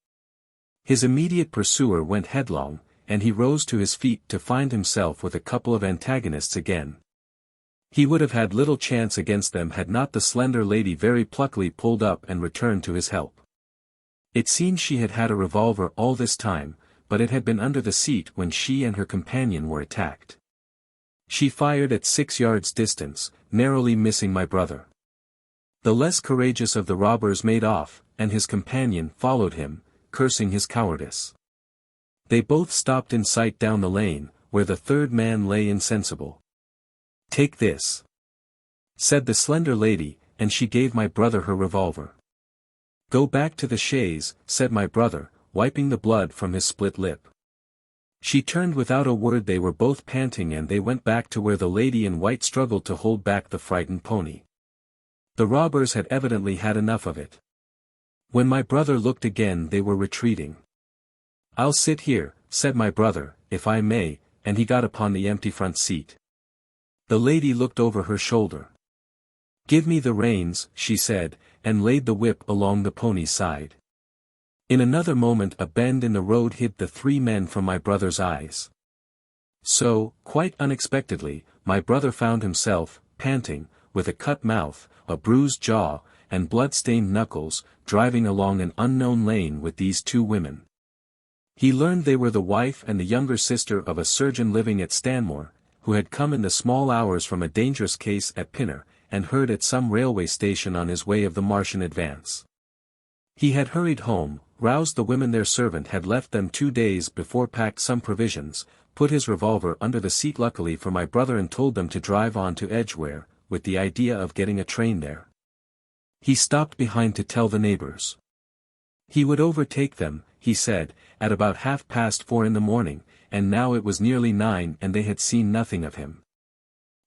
S1: His immediate pursuer went headlong, and he rose to his feet to find himself with a couple of antagonists again. He would have had little chance against them had not the slender lady very pluckily pulled up and returned to his help. It seemed she had had a revolver all this time, but it had been under the seat when she and her companion were attacked. She fired at 6 yards distance, narrowly missing my brother. The less courageous of the robbers made off, and his companion followed him, cursing his cowardice. They both stopped in sight down the lane, where the third man lay insensible. "Take this," said the slender lady, and she gave my brother her revolver. "Go back to the chaise," said my brother, wiping the blood from his split lip. She turned without a word. They were both panting and they went back to where the lady in white struggled to hold back the frightened pony. The robbers had evidently had enough of it. When my brother looked again they were retreating. "I'll sit here," said my brother, "if I may," and he got upon the empty front seat. The lady looked over her shoulder. "Give me the reins," she said, and laid the whip along the pony's side. In another moment a bend in the road hid the three men from my brother's eyes. So, quite unexpectedly, my brother found himself, panting, with a cut mouth, a bruised jaw, and blood-stained knuckles, driving along an unknown lane with these two women. He learned they were the wife and the younger sister of a surgeon living at Stanmore, who had come in the small hours from a dangerous case at Pinner, and heard at some railway station on his way of the Martian advance. He had hurried home, roused the women their servant had left them 2 days before, packed some provisions, put his revolver under the seat luckily for my brother, and told them to drive on to Edgware, with the idea of getting a train there. He stopped behind to tell the neighbors. He would overtake them, he said, at about 4:30 in the morning, and now it was nearly 9 and they had seen nothing of him.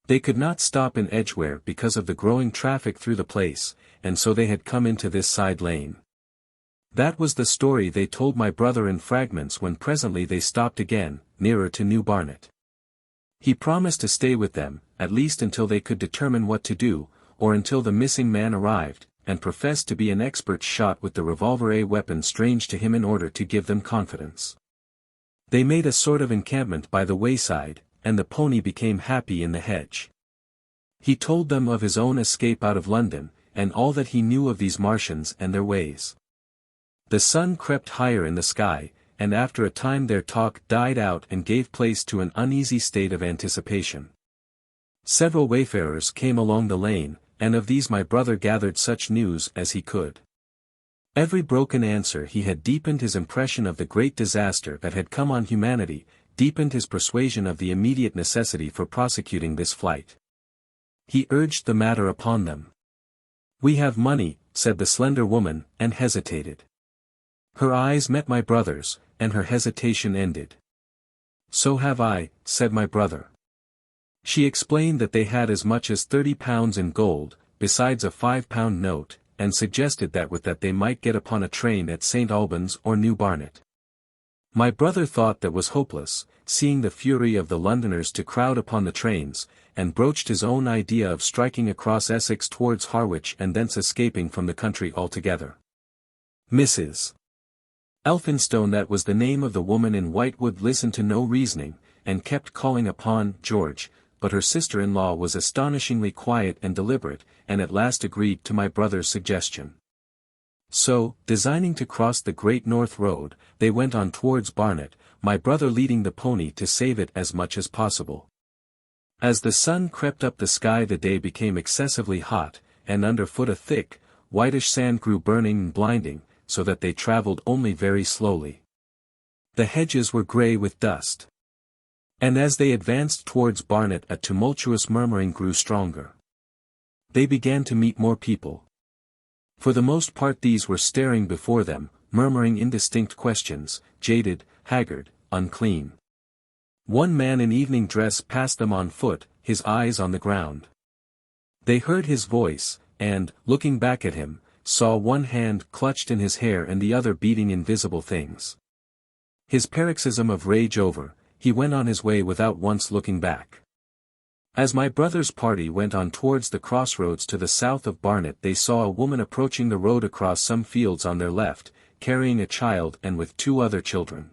S1: They could not stop in Edgware because of the growing traffic through the place, and so they had come into this side lane. That was the story they told my brother in fragments when presently they stopped again, nearer to New Barnet. He promised to stay with them, at least until they could determine what to do, or until the missing man arrived, and professed to be an expert shot with the revolver, a weapon strange to him, in order to give them confidence. They made a sort of encampment by the wayside, and the pony became happy in the hedge. He told them of his own escape out of London, and all that he knew of these Martians and their ways. The sun crept higher in the sky, and after a time their talk died out and gave place to an uneasy state of anticipation. Several wayfarers came along the lane, and of these my brother gathered such news as he could. Every broken answer he had deepened his impression of the great disaster that had come on humanity, deepened his persuasion of the immediate necessity for prosecuting this flight. He urged the matter upon them. "We have money," said the slender woman, and hesitated. Her eyes met my brother's, and her hesitation ended. "So have I," said my brother. She explained that they had as much as £30 in gold, besides a £5 note, and suggested that with that they might get upon a train at St. Albans or New Barnet. My brother thought that was hopeless, seeing the fury of the Londoners to crowd upon the trains, and broached his own idea of striking across Essex towards Harwich and thence escaping from the country altogether. Mrs. Elphinstone, that was the name of the woman in white, would listen to no reasoning, and kept calling upon George, but her sister-in-law was astonishingly quiet and deliberate, and at last agreed to my brother's suggestion. So, designing to cross the Great North Road, they went on towards Barnet, my brother leading the pony to save it as much as possible. As the sun crept up the sky the day became excessively hot, and underfoot a thick, whitish sand grew burning and blinding, so that they travelled only very slowly. The hedges were grey with dust. And as they advanced towards Barnet a tumultuous murmuring grew stronger. They began to meet more people. For the most part these were staring before them, murmuring indistinct questions, jaded, haggard, unclean. One man in evening dress passed them on foot, his eyes on the ground. They heard his voice, and, looking back at him, saw one hand clutched in his hair and the other beating invisible things. His paroxysm of rage over, he went on his way without once looking back. As my brother's party went on towards the crossroads to the south of Barnet, they saw a woman approaching the road across some fields on their left, carrying a child and with 2 other children.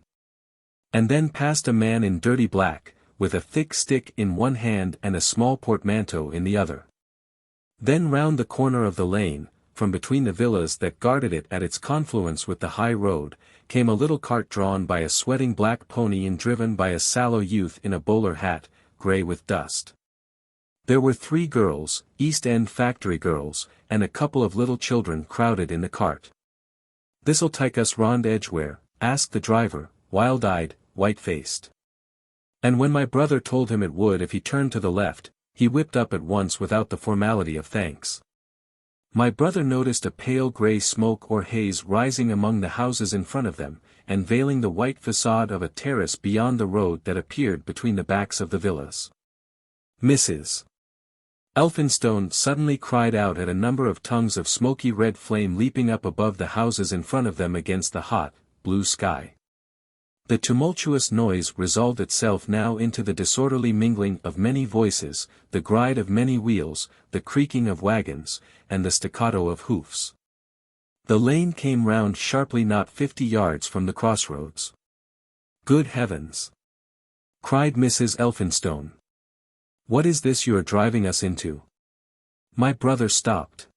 S1: And then passed a man in dirty black, with a thick stick in one hand and a small portmanteau in the other. Then round the corner of the lane, from between the villas that guarded it at its confluence with the high road, came a little cart drawn by a sweating black pony and driven by a sallow youth in a bowler hat, grey with dust. There were 3 girls, East End factory girls, and a couple of little children crowded in the cart. "This'll take us round Edgware?" asked the driver, wild-eyed, white-faced. And when my brother told him it would if he turned to the left, he whipped up at once without the formality of thanks. My brother noticed a pale grey smoke or haze rising among the houses in front of them, and veiling the white facade of a terrace beyond the road that appeared between the backs of the villas. Mrs. Elphinstone suddenly cried out at a number of tongues of smoky red flame leaping up above the houses in front of them against the hot, blue sky. The tumultuous noise resolved itself now into the disorderly mingling of many voices, the gride of many wheels, the creaking of wagons, and the staccato of hoofs. The lane came round sharply not 50 yards from the crossroads. "Good heavens!" cried Mrs. Elphinstone. "What is this you are driving us into?" My brother stopped.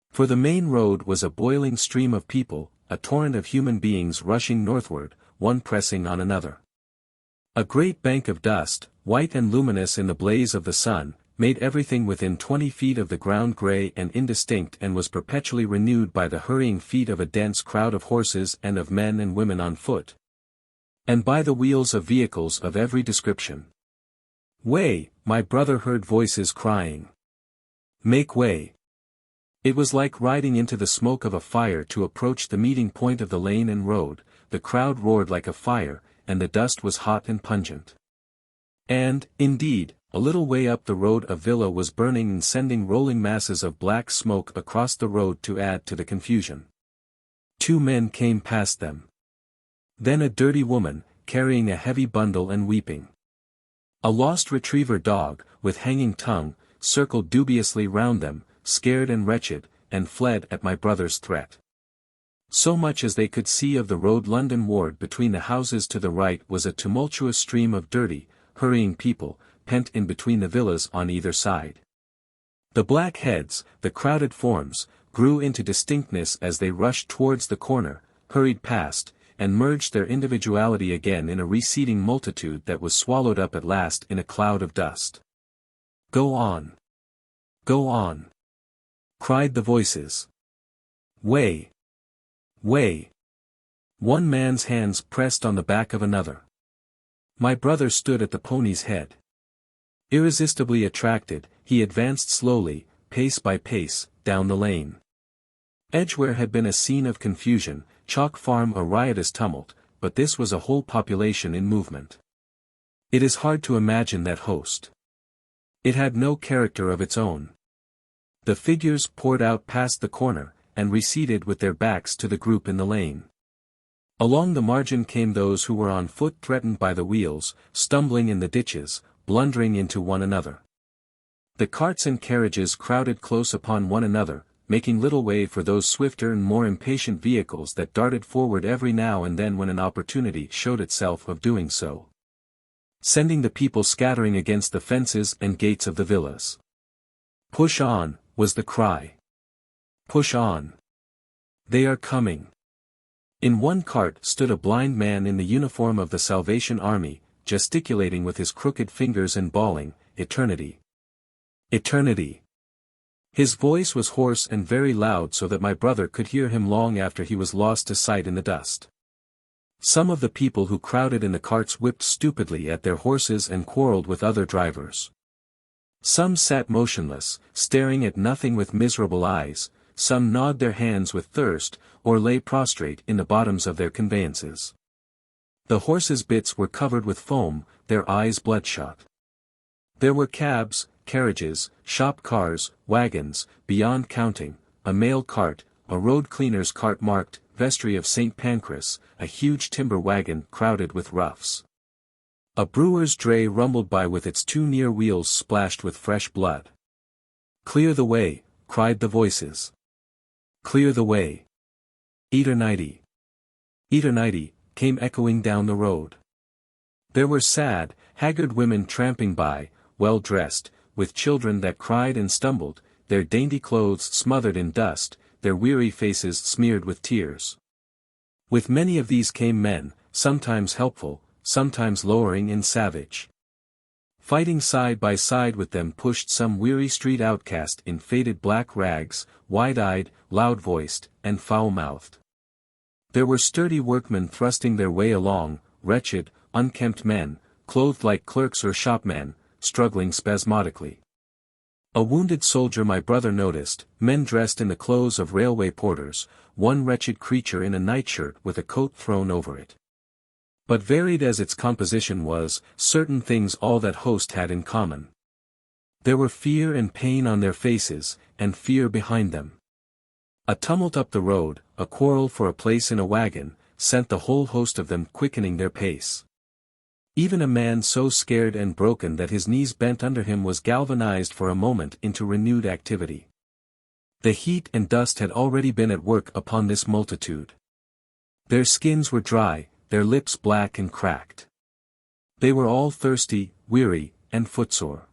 S1: For the main road was a boiling stream of people, a torrent of human beings rushing northward, one pressing on another. A great bank of dust, white and luminous in the blaze of the sun, made everything within 20 feet of the ground grey and indistinct, and was perpetually renewed by the hurrying feet of a dense crowd of horses and of men and women on foot, and by the wheels of vehicles of every description. "Way!" my brother heard voices crying. "Make way!" It was like riding into the smoke of a fire to approach the meeting point of the lane and road. The crowd roared like a fire, and the dust was hot and pungent. And, indeed, a little way up the road a villa was burning and sending rolling masses of black smoke across the road to add to the confusion. 2 men came past them. Then a dirty woman, carrying a heavy bundle and weeping. A lost retriever dog, with hanging tongue, circled dubiously round them, scared and wretched, and fled at my brother's threat. So much as they could see of the road London ward between the houses to the right was a tumultuous stream of dirty, hurrying people, pent in between the villas on either side. The black heads, the crowded forms, grew into distinctness as they rushed towards the corner, hurried past, and merged their individuality again in a receding multitude that was swallowed up at last in a cloud of dust. "Go on! Go on!" cried the voices. "Way! Way!" One man's hands pressed on the back of another. My brother stood at the pony's head. Irresistibly attracted, he advanced slowly, pace by pace, down the lane. Edgware had been a scene of confusion, Chalk Farm a riotous tumult, but this was a whole population in movement. It is hard to imagine that host. It had no character of its own. The figures poured out past the corner, and receded with their backs to the group in the lane. Along the margin came those who were on foot threatened by the wheels, stumbling in the ditches, blundering into one another. The carts and carriages crowded close upon one another, making little way for those swifter and more impatient vehicles that darted forward every now and then when an opportunity showed itself of doing so, sending the people scattering against the fences and gates of the villas. "Push on," was the cry. "Push on. They are coming." In one cart stood a blind man in the uniform of the Salvation Army, gesticulating with his crooked fingers and bawling, "Eternity! Eternity!" His voice was hoarse and very loud so that my brother could hear him long after he was lost to sight in the dust. Some of the people who crowded in the carts whipped stupidly at their horses and quarreled with other drivers. Some sat motionless, staring at nothing with miserable eyes, some gnawed their hands with thirst, or lay prostrate in the bottoms of their conveyances. The horses' bits were covered with foam, their eyes bloodshot. There were cabs, carriages, shop cars, wagons, beyond counting, a mail cart, a road cleaner's cart marked, Vestry of St. Pancras, a huge timber wagon crowded with roughs. A brewer's dray rumbled by with its 2 near wheels splashed with fresh blood. "Clear the way," cried the voices. "Clear the way." "Eternity! Eternity!" came echoing down the road. There were sad, haggard women tramping by, well dressed, with children that cried and stumbled, their dainty clothes smothered in dust, their weary faces smeared with tears. With many of these came men, sometimes helpful, sometimes lowering and savage. Fighting side by side with them pushed some weary street outcast in faded black rags, wide-eyed, loud-voiced, and foul-mouthed. There were sturdy workmen thrusting their way along, wretched, unkempt men, clothed like clerks or shopmen, struggling spasmodically. A wounded soldier my brother noticed, men dressed in the clothes of railway porters, one wretched creature in a nightshirt with a coat thrown over it. But varied as its composition was, certain things all that host had in common. There were fear and pain on their faces, and fear behind them. A tumult up the road, a quarrel for a place in a wagon, sent the whole host of them quickening their pace. Even a man so scared and broken that his knees bent under him was galvanized for a moment into renewed activity. The heat and dust had already been at work upon this multitude. Their skins were dry, their lips black and cracked. They were all thirsty, weary, and footsore.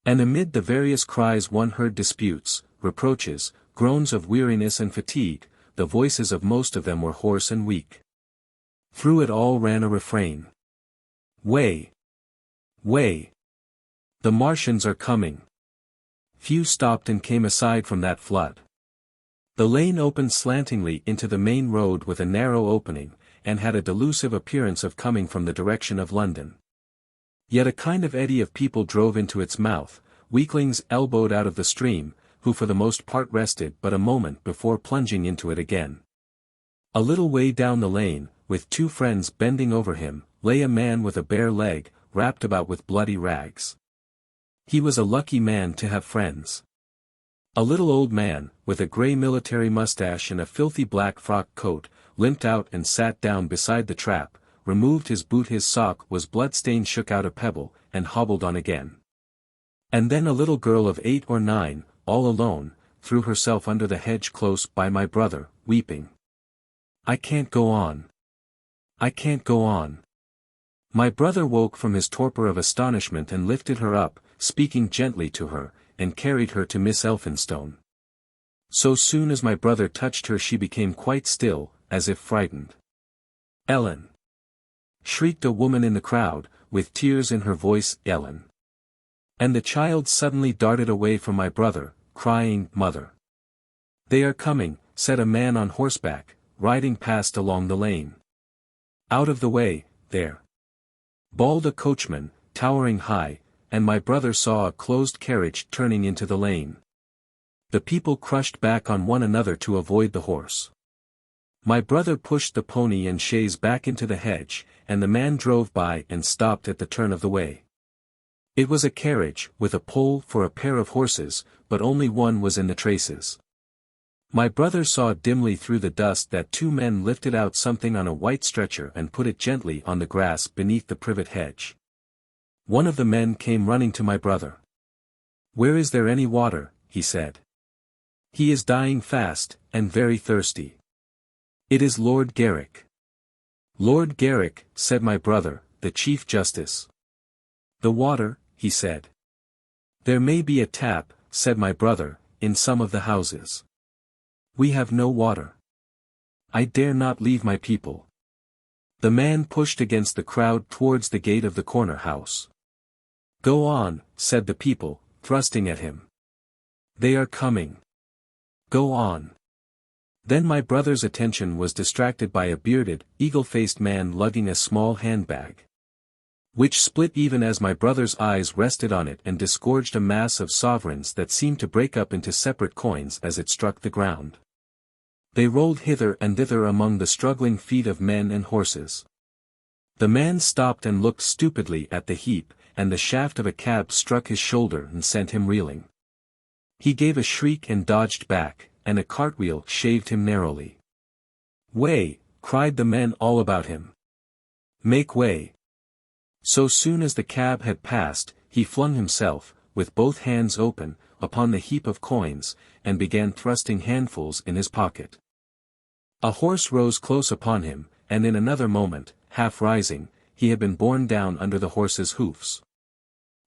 S1: And amid the various cries one heard disputes, reproaches, groans of weariness and fatigue, the voices of most of them were hoarse and weak. Through it all ran a refrain. Way! Way! The Martians are coming! Few stopped and came aside from that flood. The lane opened slantingly into the main road with a narrow opening, and had a delusive appearance of coming from the direction of London. Yet a kind of eddy of people drove into its mouth, weaklings elbowed out of the stream, who for the most part rested but a moment before plunging into it again. A little way down the lane, with two friends bending over him, lay a man with a bare leg, wrapped about with bloody rags. He was a lucky man to have friends. A little old man, with a grey military mustache and a filthy black frock coat, limped out and sat down beside the trap, removed his boot, his sock was blood-stained, shook out a pebble, and hobbled on again. And then a little girl of 8 or 9, all alone, threw herself under the hedge close by my brother, weeping. "I can't go on. I can't go on." My brother woke from his torpor of astonishment and lifted her up, speaking gently to her, and carried her to Miss Elphinstone. So soon as my brother touched her she became quite still, as if frightened. "Ellen!" shrieked a woman in the crowd, with tears in her voice, "Ellen!" And the child suddenly darted away from my brother, crying, "Mother!" "They are coming," said a man on horseback, riding past along the lane. "Out of the way, there!" bawled a coachman, towering high, and my brother saw a closed carriage turning into the lane. The people crushed back on one another to avoid the horse. My brother pushed the pony and chaise back into the hedge, and the man drove by and stopped at the turn of the way. It was a carriage, with a pole for a pair of horses, but only one was in the traces. My brother saw dimly through the dust that two men lifted out something on a white stretcher and put it gently on the grass beneath the privet hedge. One of the men came running to my brother. "Where is there any water?" he said. "He is dying fast, and very thirsty." "It is Lord Garrick." "Lord Garrick," said my brother, "the Chief Justice." "The water," he said. "There may be a tap," said my brother, "in some of the houses. We have no water. I dare not leave my people." The man pushed against the crowd towards the gate of the corner house. "Go on," said the people, thrusting at him. "They are coming. Go on." Then my brother's attention was distracted by a bearded, eagle-faced man lugging a small handbag, which split even as my brother's eyes rested on it and disgorged a mass of sovereigns that seemed to break up into separate coins as it struck the ground. They rolled hither and thither among the struggling feet of men and horses. The man stopped and looked stupidly at the heap, and the shaft of a cab struck his shoulder and sent him reeling. He gave a shriek and dodged back, and a cartwheel shaved him narrowly. "Way!" cried the men all about him. "Make way!" So soon as the cab had passed, he flung himself, with both hands open, upon the heap of coins, and began thrusting handfuls in his pocket. A horse rose close upon him, and in another moment, half rising, he had been borne down under the horse's hoofs.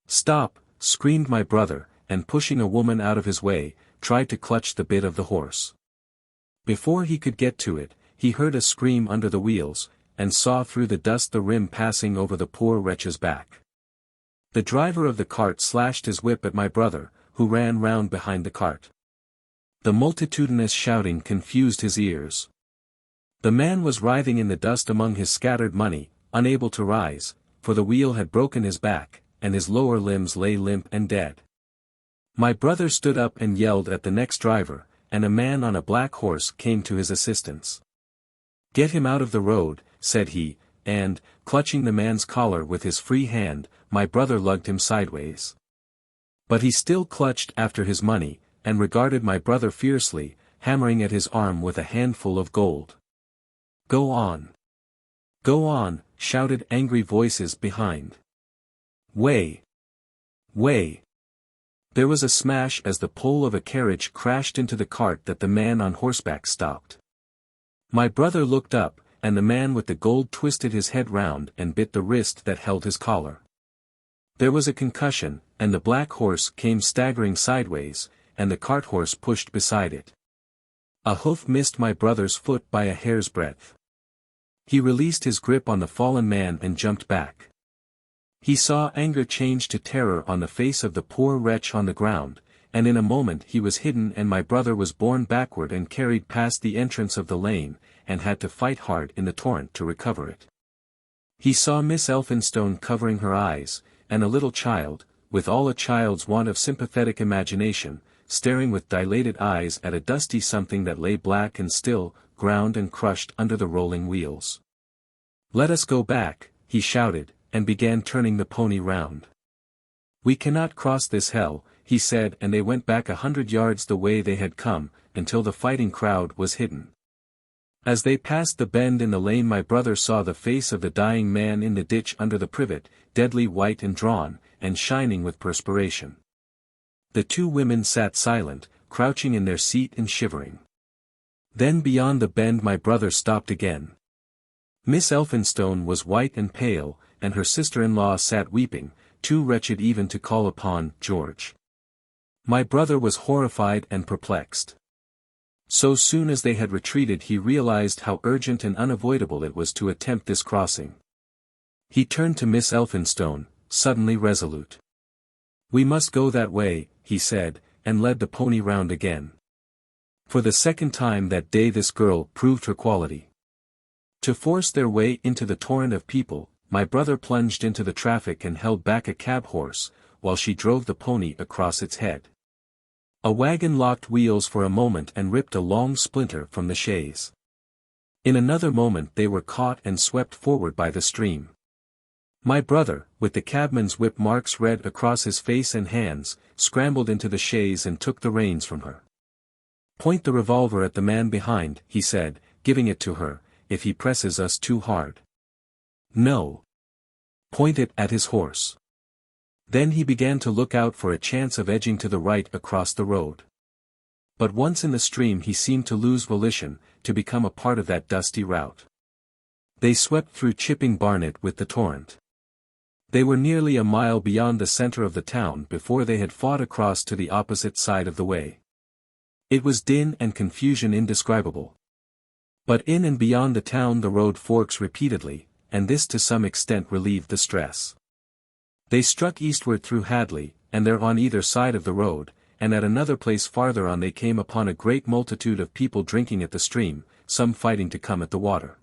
S1: "Stop!" screamed my brother, and pushing a woman out of his way, tried to clutch the bit of the horse. Before he could get to it, he heard a scream under the wheels, and saw through the dust the rim passing over the poor wretch's back. The driver of the cart slashed his whip at my brother, who ran round behind the cart. The multitudinous shouting confused his ears. The man was writhing in the dust among his scattered money, unable to rise, for the wheel had broken his back, and his lower limbs lay limp and dead. My brother stood up and yelled at the next driver, and a man on a black horse came to his assistance. "Get him out of the road," said he, and, clutching the man's collar with his free hand, my brother lugged him sideways. But he still clutched after his money, and regarded my brother fiercely, hammering at his arm with a handful of gold. "Go on! Go on!" shouted angry voices behind. "Way! Way!" There was a smash as the pole of a carriage crashed into the cart that the man on horseback stopped. My brother looked up, and the man with the gold twisted his head round and bit the wrist that held his collar. There was a concussion, and the black horse came staggering sideways, and the cart horse pushed beside it. A hoof missed my brother's foot by a hair's breadth. He released his grip on the fallen man and jumped back. He saw anger change to terror on the face of the poor wretch on the ground, and in a moment he was hidden and my brother was borne backward and carried past the entrance of the lane, and had to fight hard in the torrent to recover it. He saw Miss Elphinstone covering her eyes, and a little child, with all a child's want of sympathetic imagination, staring with dilated eyes at a dusty something that lay black and still, ground and crushed under the rolling wheels. "Let us go back," he shouted, and began turning the pony round. "We cannot cross this hell," he said, and they went back 100 yards the way they had come, until the fighting crowd was hidden. As they passed the bend in the lane my brother saw the face of the dying man in the ditch under the privet, deadly white and drawn, and shining with perspiration. The two women sat silent, crouching in their seat and shivering. Then beyond the bend my brother stopped again. Miss Elphinstone was white and pale, and her sister-in-law sat weeping, too wretched even to call upon George. My brother was horrified and perplexed. So soon as they had retreated he realized how urgent and unavoidable it was to attempt this crossing. He turned to Miss Elphinstone, suddenly resolute. "We must go that way," he said, and led the pony round again. For the second time that day this girl proved her quality. To force their way into the torrent of people, my brother plunged into the traffic and held back a cab horse, while she drove the pony across its head. A wagon locked wheels for a moment and ripped a long splinter from the chaise. In another moment they were caught and swept forward by the stream. My brother, with the cabman's whip marks red across his face and hands, scrambled into the chaise and took the reins from her. "Point the revolver at the man behind," he said, giving it to her, "if he presses us too hard." "No. Point it at his horse." Then he began to look out for a chance of edging to the right across the road. But once in the stream he seemed to lose volition, to become a part of that dusty route. They swept through Chipping Barnet with the torrent. They were nearly a mile beyond the centre of the town before they had fought across to the opposite side of the way. It was din and confusion indescribable. But in and beyond the town the road forks repeatedly, and this to some extent relieved the stress. They struck eastward through Hadley, and there on either side of the road, and at another place farther on they came upon a great multitude of people drinking at the stream, some fighting to come at the water.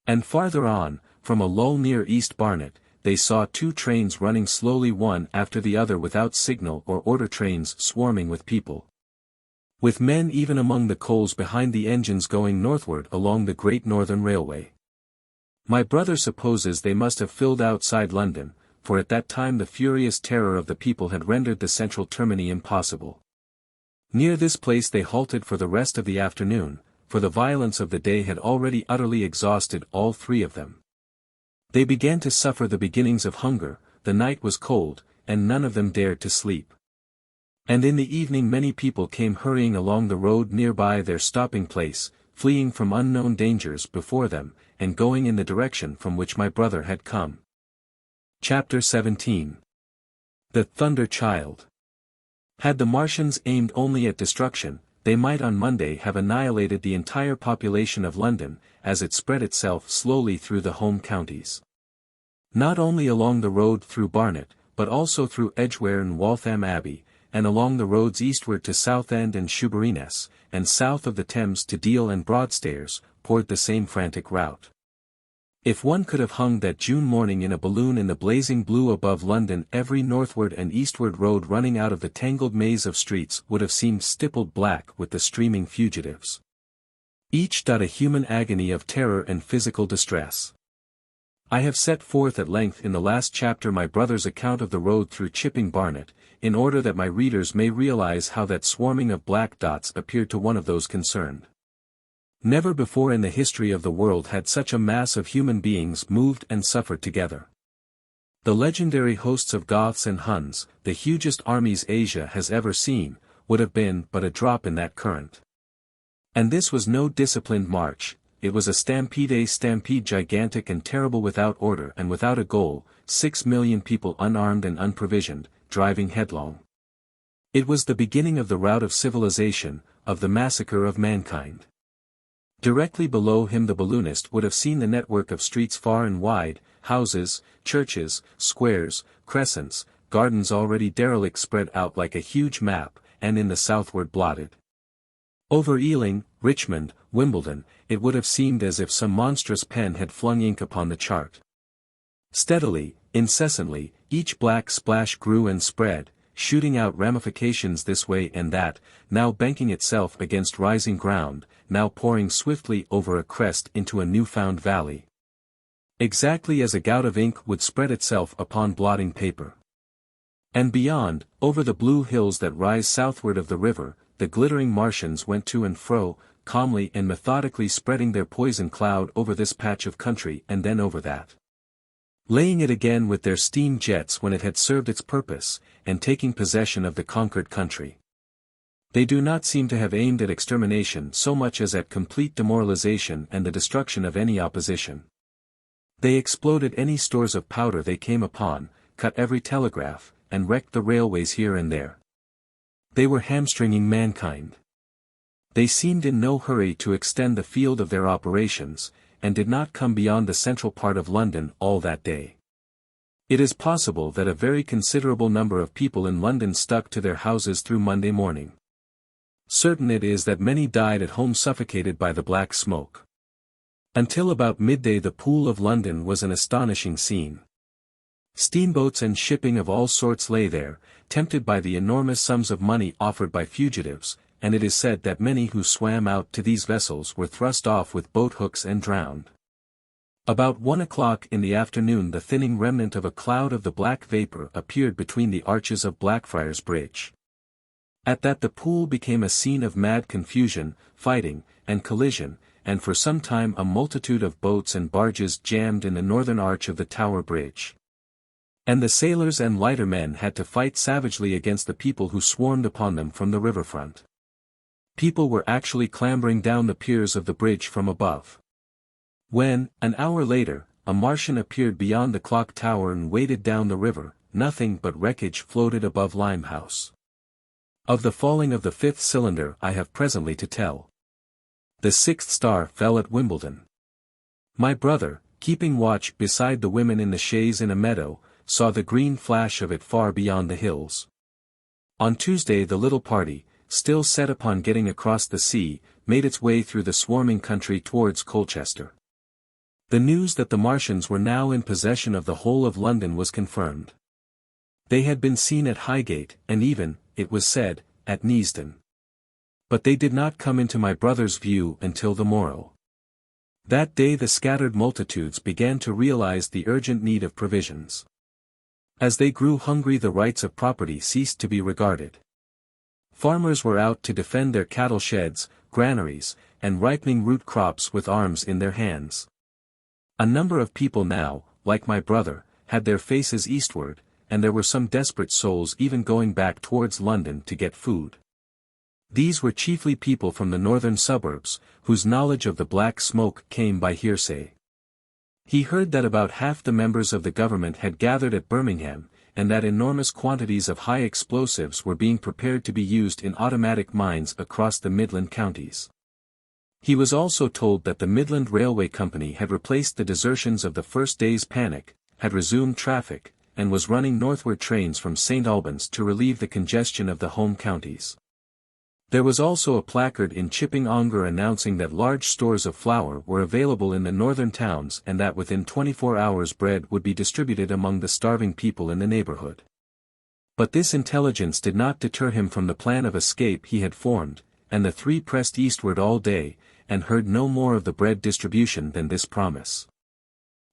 S1: And farther on, from a lull near East Barnet, they saw two trains running slowly one after the other without signal or order, trains swarming with people. With men even among the coals behind the engines going northward along the Great Northern Railway. My brother supposes they must have filled outside London, for at that time the furious terror of the people had rendered the central termini impossible. Near this place they halted for the rest of the afternoon, for the violence of the day had already utterly exhausted all three of them. They began to suffer the beginnings of hunger, the night was cold, and none of them dared to sleep. And in the evening many people came hurrying along the road nearby their stopping place, fleeing from unknown dangers before them, and going in the direction from which my brother had come. Chapter 17. The Thunder Child. Had the Martians aimed only at destruction, they might on Monday have annihilated the entire population of London, as it spread itself slowly through the home counties. Not only along the road through Barnet, but also through Edgware and Waltham Abbey, and along the roads eastward to Southend and Shoeburyness, and south of the Thames to Deal and Broadstairs, poured the same frantic rout. If one could have hung that June morning in a balloon in the blazing blue above London, every northward and eastward road running out of the tangled maze of streets would have seemed stippled black with the streaming fugitives. Each a human agony of terror and physical distress. I have set forth at length in the last chapter my brother's account of the road through Chipping Barnet, in order that my readers may realize how that swarming of black dots appeared to one of those concerned. Never before in the history of the world had such a mass of human beings moved and suffered together. The legendary hosts of Goths and Huns, the hugest armies Asia has ever seen, would have been but a drop in that current. And this was no disciplined march. It was a stampede gigantic and terrible, without order and without a goal, 6 million people unarmed and unprovisioned, driving headlong. It was the beginning of the rout of civilization, of the massacre of mankind. Directly below him the balloonist would have seen the network of streets far and wide, houses, churches, squares, crescents, gardens already derelict spread out like a huge map, and in the southward blotted. Over Ealing, Richmond, Wimbledon, it would have seemed as if some monstrous pen had flung ink upon the chart. Steadily, incessantly, each black splash grew and spread, shooting out ramifications this way and that, now banking itself against rising ground, now pouring swiftly over a crest into a new-found valley. Exactly as a gout of ink would spread itself upon blotting paper. And beyond, over the blue hills that rise southward of the river, the glittering Martians went to and fro, calmly and methodically spreading their poison cloud over this patch of country and then over that. Laying it again with their steam jets when it had served its purpose, and taking possession of the conquered country. They do not seem to have aimed at extermination so much as at complete demoralization and the destruction of any opposition. They exploded any stores of powder they came upon, cut every telegraph, and wrecked the railways here and there. They were hamstringing mankind. They seemed in no hurry to extend the field of their operations, and did not come beyond the central part of London all that day. It is possible that a very considerable number of people in London stuck to their houses through Monday morning. Certain it is that many died at home suffocated by the black smoke. Until about midday the Pool of London was an astonishing scene. Steamboats and shipping of all sorts lay there, tempted by the enormous sums of money offered by fugitives, and it is said that many who swam out to these vessels were thrust off with boat hooks and drowned. About 1 o'clock in the afternoon the thinning remnant of a cloud of the black vapour appeared between the arches of Blackfriars Bridge. At that the Pool became a scene of mad confusion, fighting, and collision, and for some time a multitude of boats and barges jammed in the northern arch of the Tower Bridge. And the sailors and lightermen had to fight savagely against the people who swarmed upon them from the riverfront. People were actually clambering down the piers of the bridge from above. When, an hour later, a Martian appeared beyond the clock tower and waded down the river, nothing but wreckage floated above Limehouse. Of the falling of the 5th cylinder I have presently to tell. The 6th star fell at Wimbledon. My brother, keeping watch beside the women in the chaise in a meadow, saw the green flash of it far beyond the hills. On Tuesday the little party, still set upon getting across the sea, made its way through the swarming country towards Colchester. The news that the Martians were now in possession of the whole of London was confirmed. They had been seen at Highgate, and even, it was said, at Neasden. But they did not come into my brother's view until the morrow. That day the scattered multitudes began to realize the urgent need of provisions. As they grew hungry the rights of property ceased to be regarded. Farmers were out to defend their cattle sheds, granaries, and ripening root crops with arms in their hands. A number of people now, like my brother, had their faces eastward, and there were some desperate souls even going back towards London to get food. These were chiefly people from the northern suburbs, whose knowledge of the black smoke came by hearsay. He heard that about half the members of the government had gathered at Birmingham, and that enormous quantities of high explosives were being prepared to be used in automatic mines across the Midland counties. He was also told that the Midland Railway Company had replaced the desertions of the first day's panic, had resumed traffic, and was running northward trains from St. Albans to relieve the congestion of the home counties. There was also a placard in Chipping Ongar announcing that large stores of flour were available in the northern towns and that within 24 hours bread would be distributed among the starving people in the neighborhood. But this intelligence did not deter him from the plan of escape he had formed, and the three pressed eastward all day, and heard no more of the bread distribution than this promise.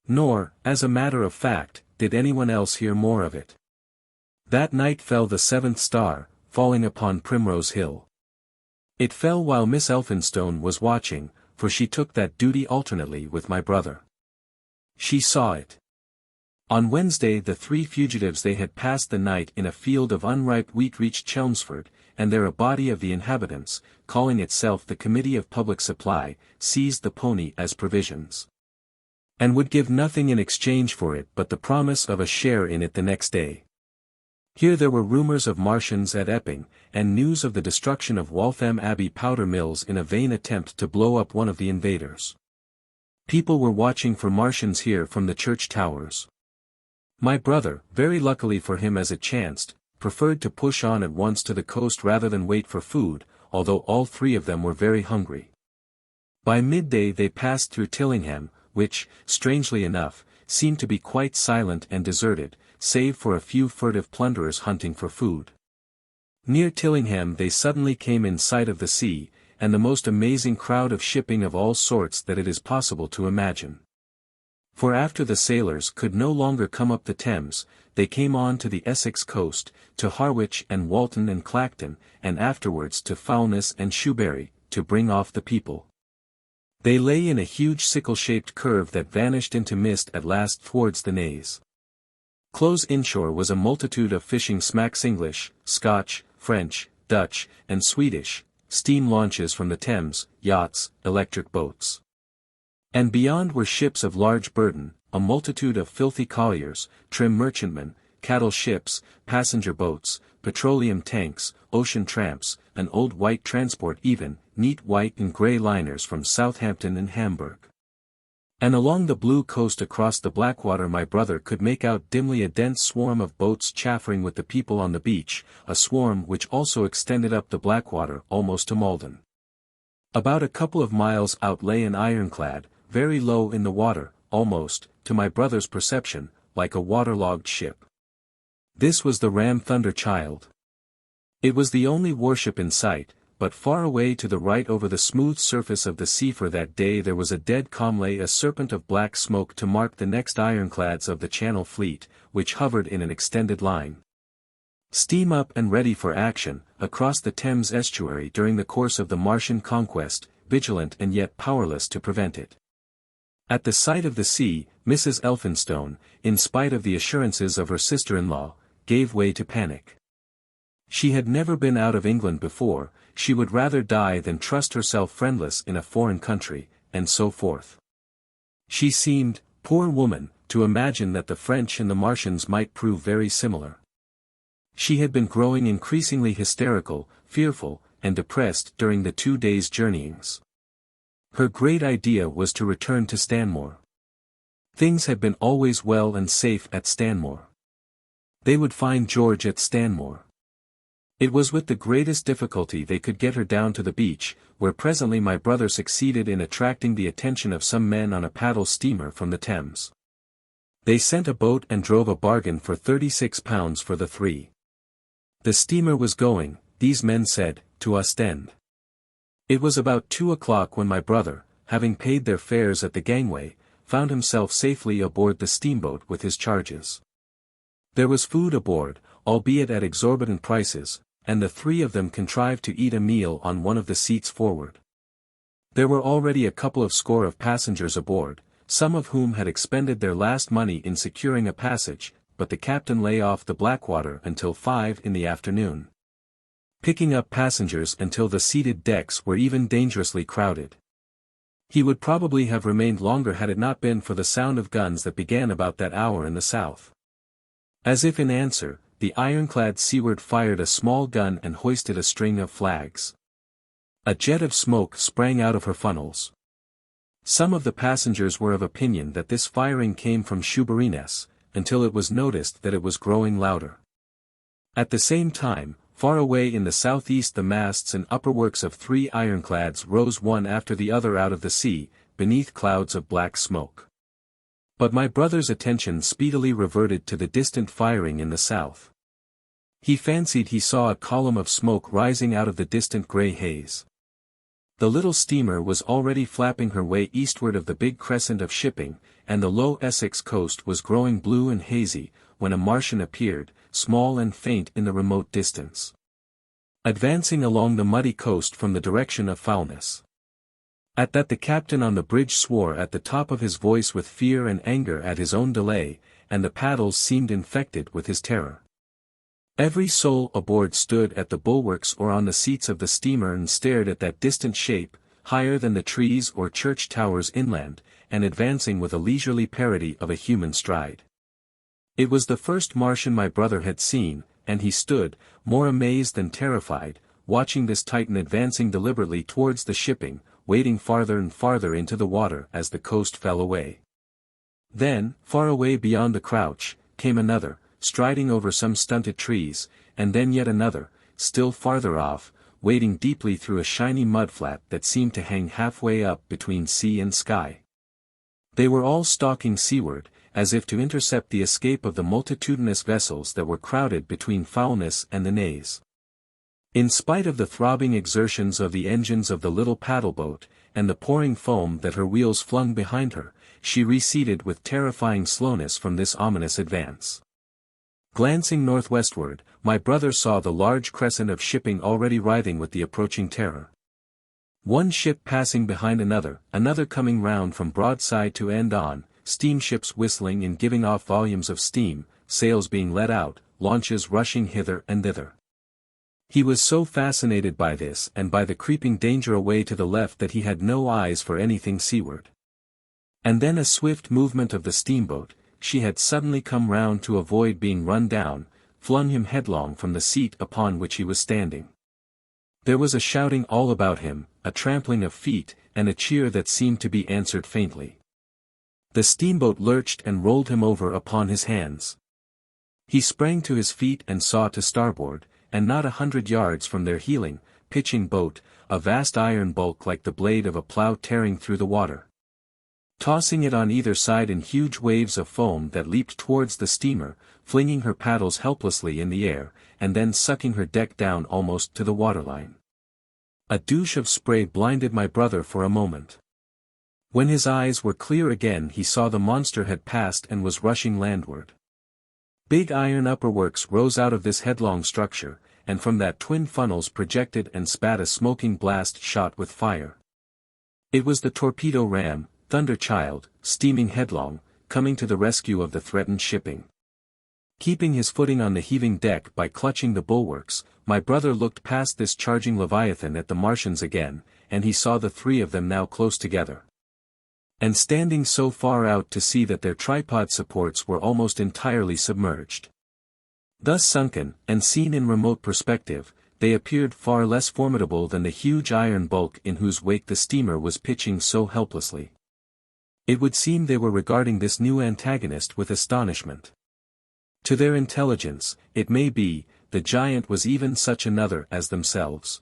S1: Nor, as a matter of fact, did anyone else hear more of it. That night fell the seventh star, falling upon Primrose Hill. It fell while Miss Elphinstone was watching, for she took that duty alternately with my brother. She saw it. On Wednesday the three fugitives they had passed the night in a field of unripe wheat reached Chelmsford, and there a body of the inhabitants, calling itself the Committee of Public Supply, seized the pony as provisions. And would give nothing in exchange for it but the promise of a share in it the next day. Here there were rumours of Martians at Epping, and news of the destruction of Waltham Abbey powder mills in a vain attempt to blow up one of the invaders. People were watching for Martians here from the church towers. My brother, very luckily for him as it chanced, preferred to push on at once to the coast rather than wait for food, although all three of them were very hungry. By midday they passed through Tillingham, which, strangely enough, seemed to be quite silent and deserted, save for a few furtive plunderers hunting for food. Near Tillingham they suddenly came in sight of the sea, and the most amazing crowd of shipping of all sorts that it is possible to imagine. For after the sailors could no longer come up the Thames, they came on to the Essex coast, to Harwich and Walton and Clacton, and afterwards to Foulness and Shoebury, to bring off the people. They lay in a huge sickle-shaped curve that vanished into mist at last towards the Naze. Close inshore was a multitude of fishing smacks English, Scotch, French, Dutch, and Swedish, steam launches from the Thames, yachts, electric boats. And beyond were ships of large burden, a multitude of filthy colliers, trim merchantmen, cattle ships, passenger boats, petroleum tanks, ocean tramps, an old white transport even, neat white and grey liners from Southampton and Hamburg. And along the blue coast across the Blackwater my brother could make out dimly a dense swarm of boats chaffering with the people on the beach, a swarm which also extended up the Blackwater almost to Malden. About a couple of miles out lay an ironclad, very low in the water, almost, to my brother's perception, like a waterlogged ship. This was the ram Thunderchild. It was the only warship in sight, but far away to the right over the smooth surface of the sea for that day there was a dead calm lay a serpent of black smoke to mark the next ironclads of the Channel fleet, which hovered in an extended line. Steam up and ready for action, across the Thames estuary during the course of the Martian conquest, vigilant and yet powerless to prevent it. At the sight of the sea, Mrs. Elphinstone, in spite of the assurances of her sister-in-law, gave way to panic. She had never been out of England before, she would rather die than trust herself friendless in a foreign country, and so forth. She seemed, poor woman, to imagine that the French and the Martians might prove very similar. She had been growing increasingly hysterical, fearful, and depressed during the 2 days' journeyings. Her great idea was to return to Stanmore. Things had been always well and safe at Stanmore. They would find George at Stanmore. It was with the greatest difficulty they could get her down to the beach, where presently my brother succeeded in attracting the attention of some men on a paddle steamer from the Thames. They sent a boat and drove a bargain for £36 for the three. The steamer was going, these men said, to Ostend. It was about 2 o'clock when my brother, having paid their fares at the gangway, found himself safely aboard the steamboat with his charges. There was food aboard, albeit at exorbitant prices, and the three of them contrived to eat a meal on one of the seats forward. There were already a couple of score of passengers aboard, some of whom had expended their last money in securing a passage, but the captain lay off the Blackwater until 5 in the afternoon, picking up passengers until the seated decks were even dangerously crowded. He would probably have remained longer had it not been for the sound of guns that began about that hour in the south. As if in answer, the ironclad seaward fired a small gun and hoisted a string of flags. A jet of smoke sprang out of her funnels. Some of the passengers were of opinion that this firing came from Shoeburyness, until it was noticed that it was growing louder. At the same time, far away in the southeast the masts and upperworks of 3 ironclads rose one after the other out of the sea, beneath clouds of black smoke. But my brother's attention speedily reverted to the distant firing in the south. He fancied he saw a column of smoke rising out of the distant grey haze. The little steamer was already flapping her way eastward of the big crescent of shipping, and the low Essex coast was growing blue and hazy, when a Martian appeared, small and faint in the remote distance, advancing along the muddy coast from the direction of Foulness. At that the captain on the bridge swore at the top of his voice with fear and anger at his own delay, and the paddles seemed infected with his terror. Every soul aboard stood at the bulwarks or on the seats of the steamer and stared at that distant shape, higher than the trees or church towers inland, and advancing with a leisurely parody of a human stride. It was the first Martian my brother had seen, and he stood, more amazed than terrified, watching this Titan advancing deliberately towards the shipping, wading farther and farther into the water as the coast fell away. Then, far away beyond the crouch, came another, striding over some stunted trees, and then yet another, still farther off, wading deeply through a shiny mudflat that seemed to hang halfway up between sea and sky. They were all stalking seaward, as if to intercept the escape of the multitudinous vessels that were crowded between Foulness and the Naze. In spite of the throbbing exertions of the engines of the little paddle-boat, and the pouring foam that her wheels flung behind her, she receded with terrifying slowness from this ominous advance. Glancing northwestward, my brother saw the large crescent of shipping already writhing with the approaching terror. One ship passing behind another coming round from broadside to end on, steamships whistling and giving off volumes of steam, sails being let out, launches rushing hither and thither. He was so fascinated by this and by the creeping danger away to the left that he had no eyes for anything seaward. And then a swift movement of the steamboat, she had suddenly come round to avoid being run down, flung him headlong from the seat upon which he was standing. There was a shouting all about him, a trampling of feet, and a cheer that seemed to be answered faintly. The steamboat lurched and rolled him over upon his hands. He sprang to his feet and saw to starboard, and not 100 yards from their heeling, pitching boat, a vast iron bulk like the blade of a plough tearing through the water, tossing it on either side in huge waves of foam that leaped towards the steamer, flinging her paddles helplessly in the air, and then sucking her deck down almost to the waterline. A douche of spray blinded my brother for a moment. When his eyes were clear again he saw the monster had passed and was rushing landward. Big iron upperworks rose out of this headlong structure, and from that twin funnels projected and spat a smoking blast shot with fire. It was the torpedo ram, Thunderchild, steaming headlong, coming to the rescue of the threatened shipping. Keeping his footing on the heaving deck by clutching the bulwarks, my brother looked past this charging leviathan at the Martians again, and he saw the 3 of them now close together, and standing so far out to sea that their tripod supports were almost entirely submerged. Thus sunken, and seen in remote perspective, they appeared far less formidable than the huge iron bulk in whose wake the steamer was pitching so helplessly. It would seem they were regarding this new antagonist with astonishment. To their intelligence, it may be, the giant was even such another as themselves.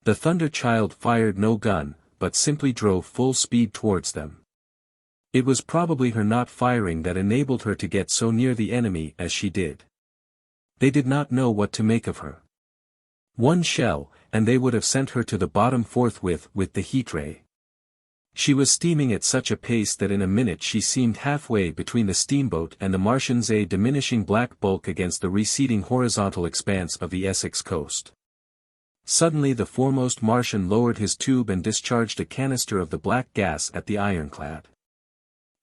S1: The Thunderchild fired no gun, but simply drove full speed towards them. It was probably her not firing that enabled her to get so near the enemy as she did. They did not know what to make of her. One shell, and they would have sent her to the bottom forthwith with the heat ray. She was steaming at such a pace that in a minute she seemed halfway between the steamboat and the Martians, a diminishing black bulk against the receding horizontal expanse of the Essex coast. Suddenly the foremost Martian lowered his tube and discharged a canister of the black gas at the ironclad.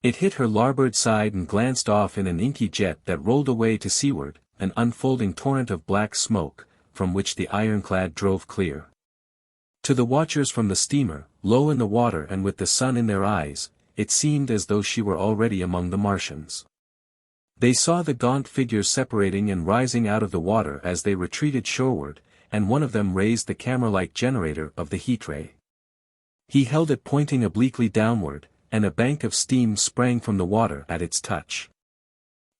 S1: It hit her larboard side and glanced off in an inky jet that rolled away to seaward, an unfolding torrent of black smoke, from which the ironclad drove clear. To the watchers from the steamer, low in the water and with the sun in their eyes, it seemed as though she were already among the Martians. They saw the gaunt figures separating and rising out of the water as they retreated shoreward, and one of them raised the camera-like generator of the heat ray. He held it pointing obliquely downward, and a bank of steam sprang from the water at its touch.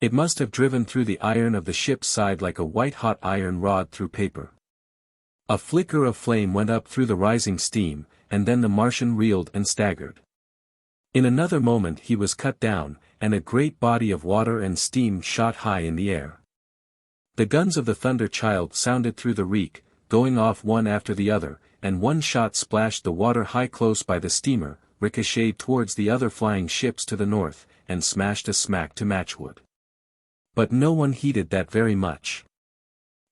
S1: It must have driven through the iron of the ship's side like a white-hot iron rod through paper. A flicker of flame went up through the rising steam, and then the Martian reeled and staggered. In another moment he was cut down, and a great body of water and steam shot high in the air. The guns of the Thunder Child sounded through the reek, going off one after the other, and one shot splashed the water high close by the steamer, ricocheted towards the other flying ships to the north, and smashed a smack to matchwood. But no one heeded that very much.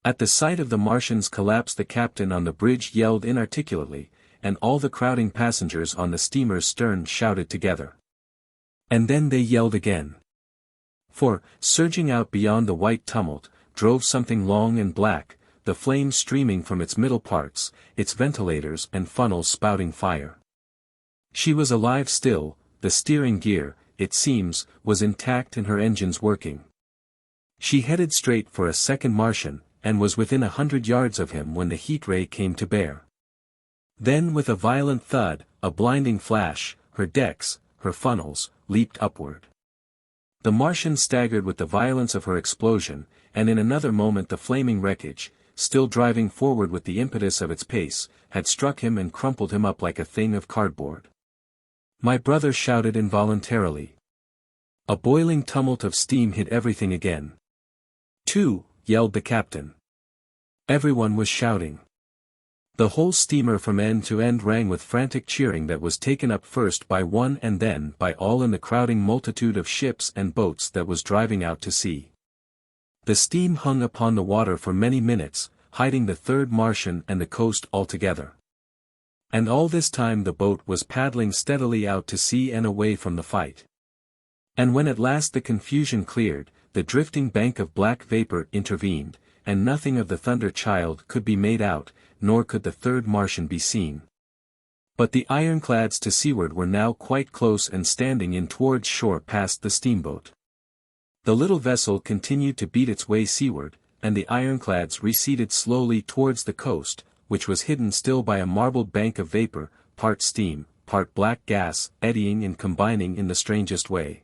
S1: At the sight of the Martians collapse, the captain on the bridge yelled inarticulately, and all the crowding passengers on the steamer's stern shouted together. And then they yelled again. For, surging out beyond the white tumult, drove something long and black, the flames streaming from its middle parts, its ventilators and funnels spouting fire. She was alive still, the steering gear, it seems, was intact and her engines working. She headed straight for a second Martian, and was within 100 yards of him when the heat ray came to bear. Then with a violent thud, a blinding flash, her decks, her funnels, leaped upward. The Martian staggered with the violence of her explosion, and in another moment the flaming wreckage, still driving forward with the impetus of its pace, had struck him and crumpled him up like a thing of cardboard. My brother shouted involuntarily. A boiling tumult of steam hit everything again. "Two!" yelled the captain. Everyone was shouting. The whole steamer from end to end rang with frantic cheering that was taken up first by one and then by all in the crowding multitude of ships and boats that was driving out to sea. The steam hung upon the water for many minutes, hiding the third Martian and the coast altogether. And all this time the boat was paddling steadily out to sea and away from the fight. And when at last the confusion cleared, the drifting bank of black vapor intervened, and nothing of the Thunder Child could be made out, nor could the third Martian be seen. But the ironclads to seaward were now quite close and standing in towards shore past the steamboat. The little vessel continued to beat its way seaward, and the ironclads receded slowly towards the coast, which was hidden still by a marbled bank of vapor, part steam, part black gas, eddying and combining in the strangest way.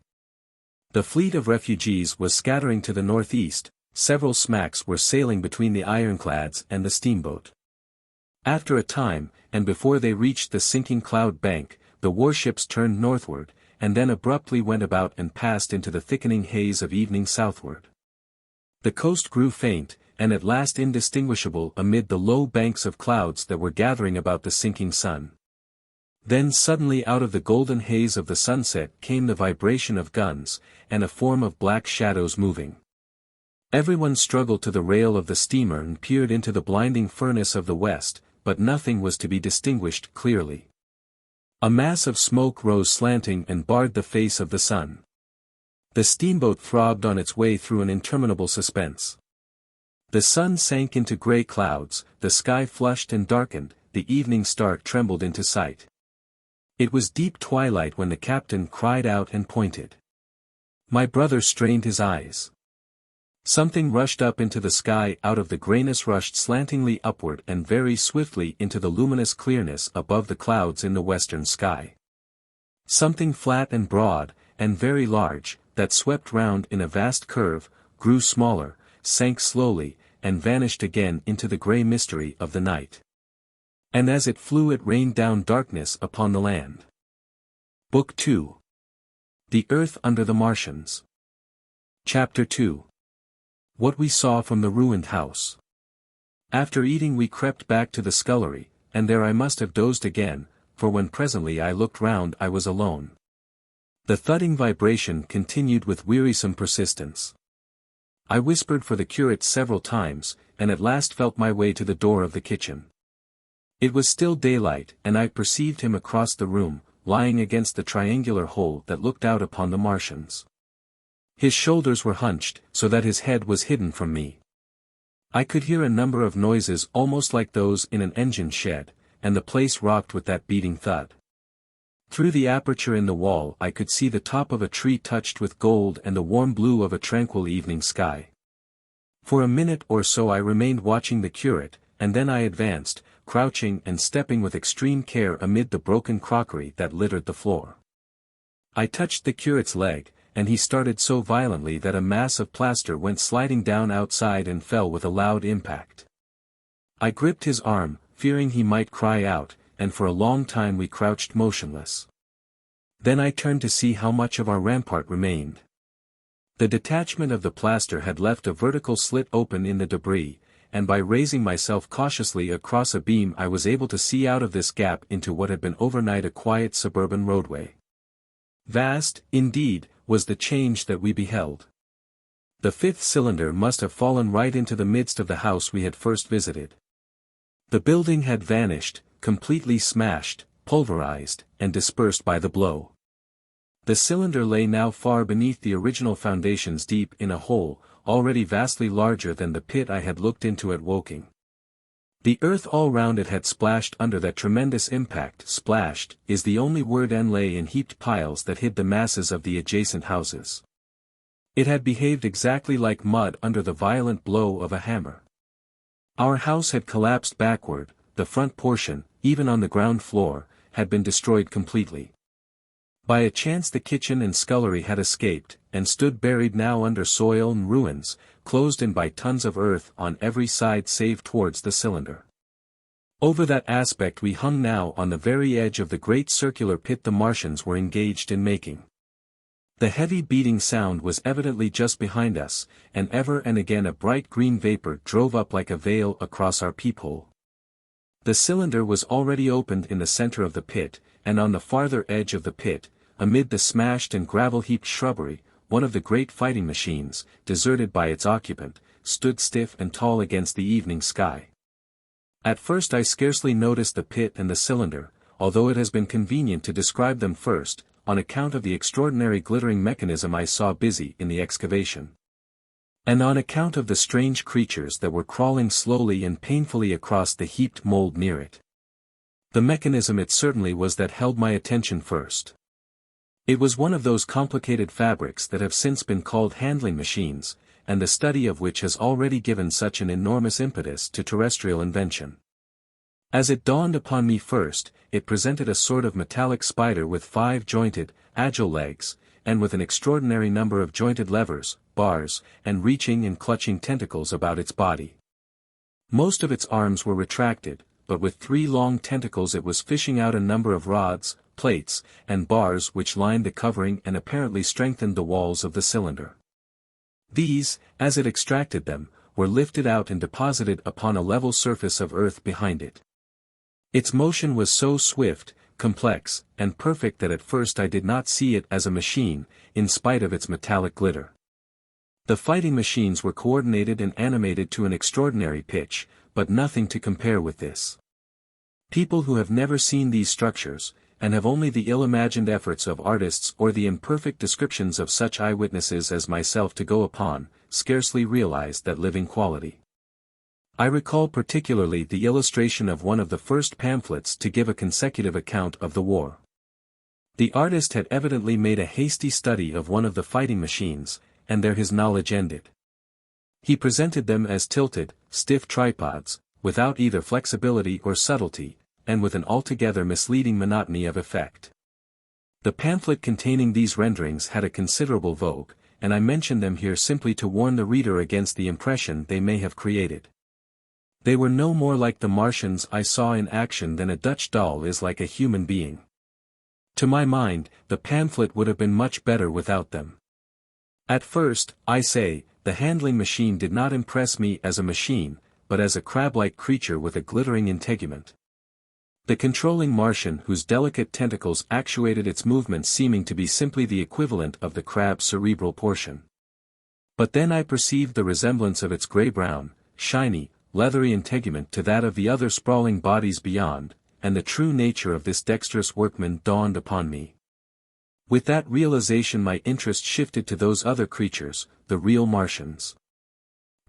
S1: The fleet of refugees was scattering to the northeast, several smacks were sailing between the ironclads and the steamboat. After a time, and before they reached the sinking cloud bank, the warships turned northward, and then abruptly went about and passed into the thickening haze of evening southward. The coast grew faint, and at last indistinguishable amid the low banks of clouds that were gathering about the sinking sun. Then suddenly out of the golden haze of the sunset came the vibration of guns, and a form of black shadows moving. Everyone struggled to the rail of the steamer and peered into the blinding furnace of the west, but nothing was to be distinguished clearly. A mass of smoke rose slanting and barred the face of the sun. The steamboat throbbed on its way through an interminable suspense. The sun sank into grey clouds, the sky flushed and darkened, the evening star trembled into sight. It was deep twilight when the captain cried out and pointed. My brother strained his eyes. Something rushed up into the sky out of the grayness, rushed slantingly upward and very swiftly into the luminous clearness above the clouds in the western sky. Something flat and broad, and very large, that swept round in a vast curve, grew smaller, sank slowly, and vanished again into the grey mystery of the night. And as it flew it rained down darkness upon the land. Book 2. The Earth Under the Martians. Chapter 2. What we saw from the ruined house. After eating we crept back to the scullery, and there I must have dozed again, for when presently I looked round I was alone. The thudding vibration continued with wearisome persistence. I whispered for the curate several times, and at last felt my way to the door of the kitchen. It was still daylight, and I perceived him across the room, lying against the triangular hole that looked out upon the Martians. His shoulders were hunched, so that his head was hidden from me. I could hear a number of noises almost like those in an engine shed, and the place rocked with that beating thud. Through the aperture in the wall I could see the top of a tree touched with gold and the warm blue of a tranquil evening sky. For a minute or so I remained watching the curate, and then I advanced, crouching and stepping with extreme care amid the broken crockery that littered the floor. I touched the curate's leg, and he started so violently that a mass of plaster went sliding down outside and fell with a loud impact. I gripped his arm, fearing he might cry out, and for a long time we crouched motionless. Then I turned to see how much of our rampart remained. The detachment of the plaster had left a vertical slit open in the debris, and by raising myself cautiously across a beam I was able to see out of this gap into what had been overnight a quiet suburban roadway. Vast, indeed, was the change that we beheld. The fifth cylinder must have fallen right into the midst of the house we had first visited. The building had vanished, completely smashed, pulverized, and dispersed by the blow. The cylinder lay now far beneath the original foundations deep in a hole, already vastly larger than the pit I had looked into at Woking. The earth all round it had splashed under that tremendous impact. Splashed is the only word, and lay in heaped piles that hid the masses of the adjacent houses. It had behaved exactly like mud under the violent blow of a hammer. Our house had collapsed backward, the front portion, even on the ground floor, had been destroyed completely. By a chance the kitchen and scullery had escaped, and stood buried now under soil and ruins, closed in by tons of earth on every side save towards the cylinder. Over that aspect we hung now on the very edge of the great circular pit the Martians were engaged in making. The heavy beating sound was evidently just behind us, and ever and again a bright green vapor drove up like a veil across our peephole. The cylinder was already opened in the center of the pit, and on the farther edge of the pit, amid the smashed and gravel-heaped shrubbery, one of the great fighting machines, deserted by its occupant, stood stiff and tall against the evening sky. At first I scarcely noticed the pit and the cylinder, although it has been convenient to describe them first, on account of the extraordinary glittering mechanism I saw busy in the excavation. And on account of the strange creatures that were crawling slowly and painfully across the heaped mold near it. The mechanism it certainly was that held my attention first. It was one of those complicated fabrics that have since been called handling machines, and the study of which has already given such an enormous impetus to terrestrial invention. As it dawned upon me first, it presented a sort of metallic spider with 5 jointed, agile legs, and with an extraordinary number of jointed levers, bars, and reaching and clutching tentacles about its body. Most of its arms were retracted, but with 3 long tentacles it was fishing out a number of rods, plates, and bars which lined the covering and apparently strengthened the walls of the cylinder. These, as it extracted them, were lifted out and deposited upon a level surface of earth behind it. Its motion was so swift, complex, and perfect that at first I did not see it as a machine, in spite of its metallic glitter. The fighting machines were coordinated and animated to an extraordinary pitch, but nothing to compare with this. People who have never seen these structures, and have only the ill-imagined efforts of artists or the imperfect descriptions of such eyewitnesses as myself to go upon, scarcely realize that living quality. I recall particularly the illustration of one of the first pamphlets to give a consecutive account of the war. The artist had evidently made a hasty study of one of the fighting machines, and there his knowledge ended. He presented them as tilted, stiff tripods, without either flexibility or subtlety, and with an altogether misleading monotony of effect. The pamphlet containing these renderings had a considerable vogue, and I mention them here simply to warn the reader against the impression they may have created. They were no more like the Martians I saw in action than a Dutch doll is like a human being. To my mind, the pamphlet would have been much better without them. At first, I say, the handling machine did not impress me as a machine, but as a crab-like creature with a glittering integument. The controlling Martian whose delicate tentacles actuated its movements seeming to be simply the equivalent of the crab's cerebral portion. But then I perceived the resemblance of its grey-brown, shiny, leathery integument to that of the other sprawling bodies beyond, and the true nature of this dexterous workman dawned upon me. With that realization my interest shifted to those other creatures, the real Martians.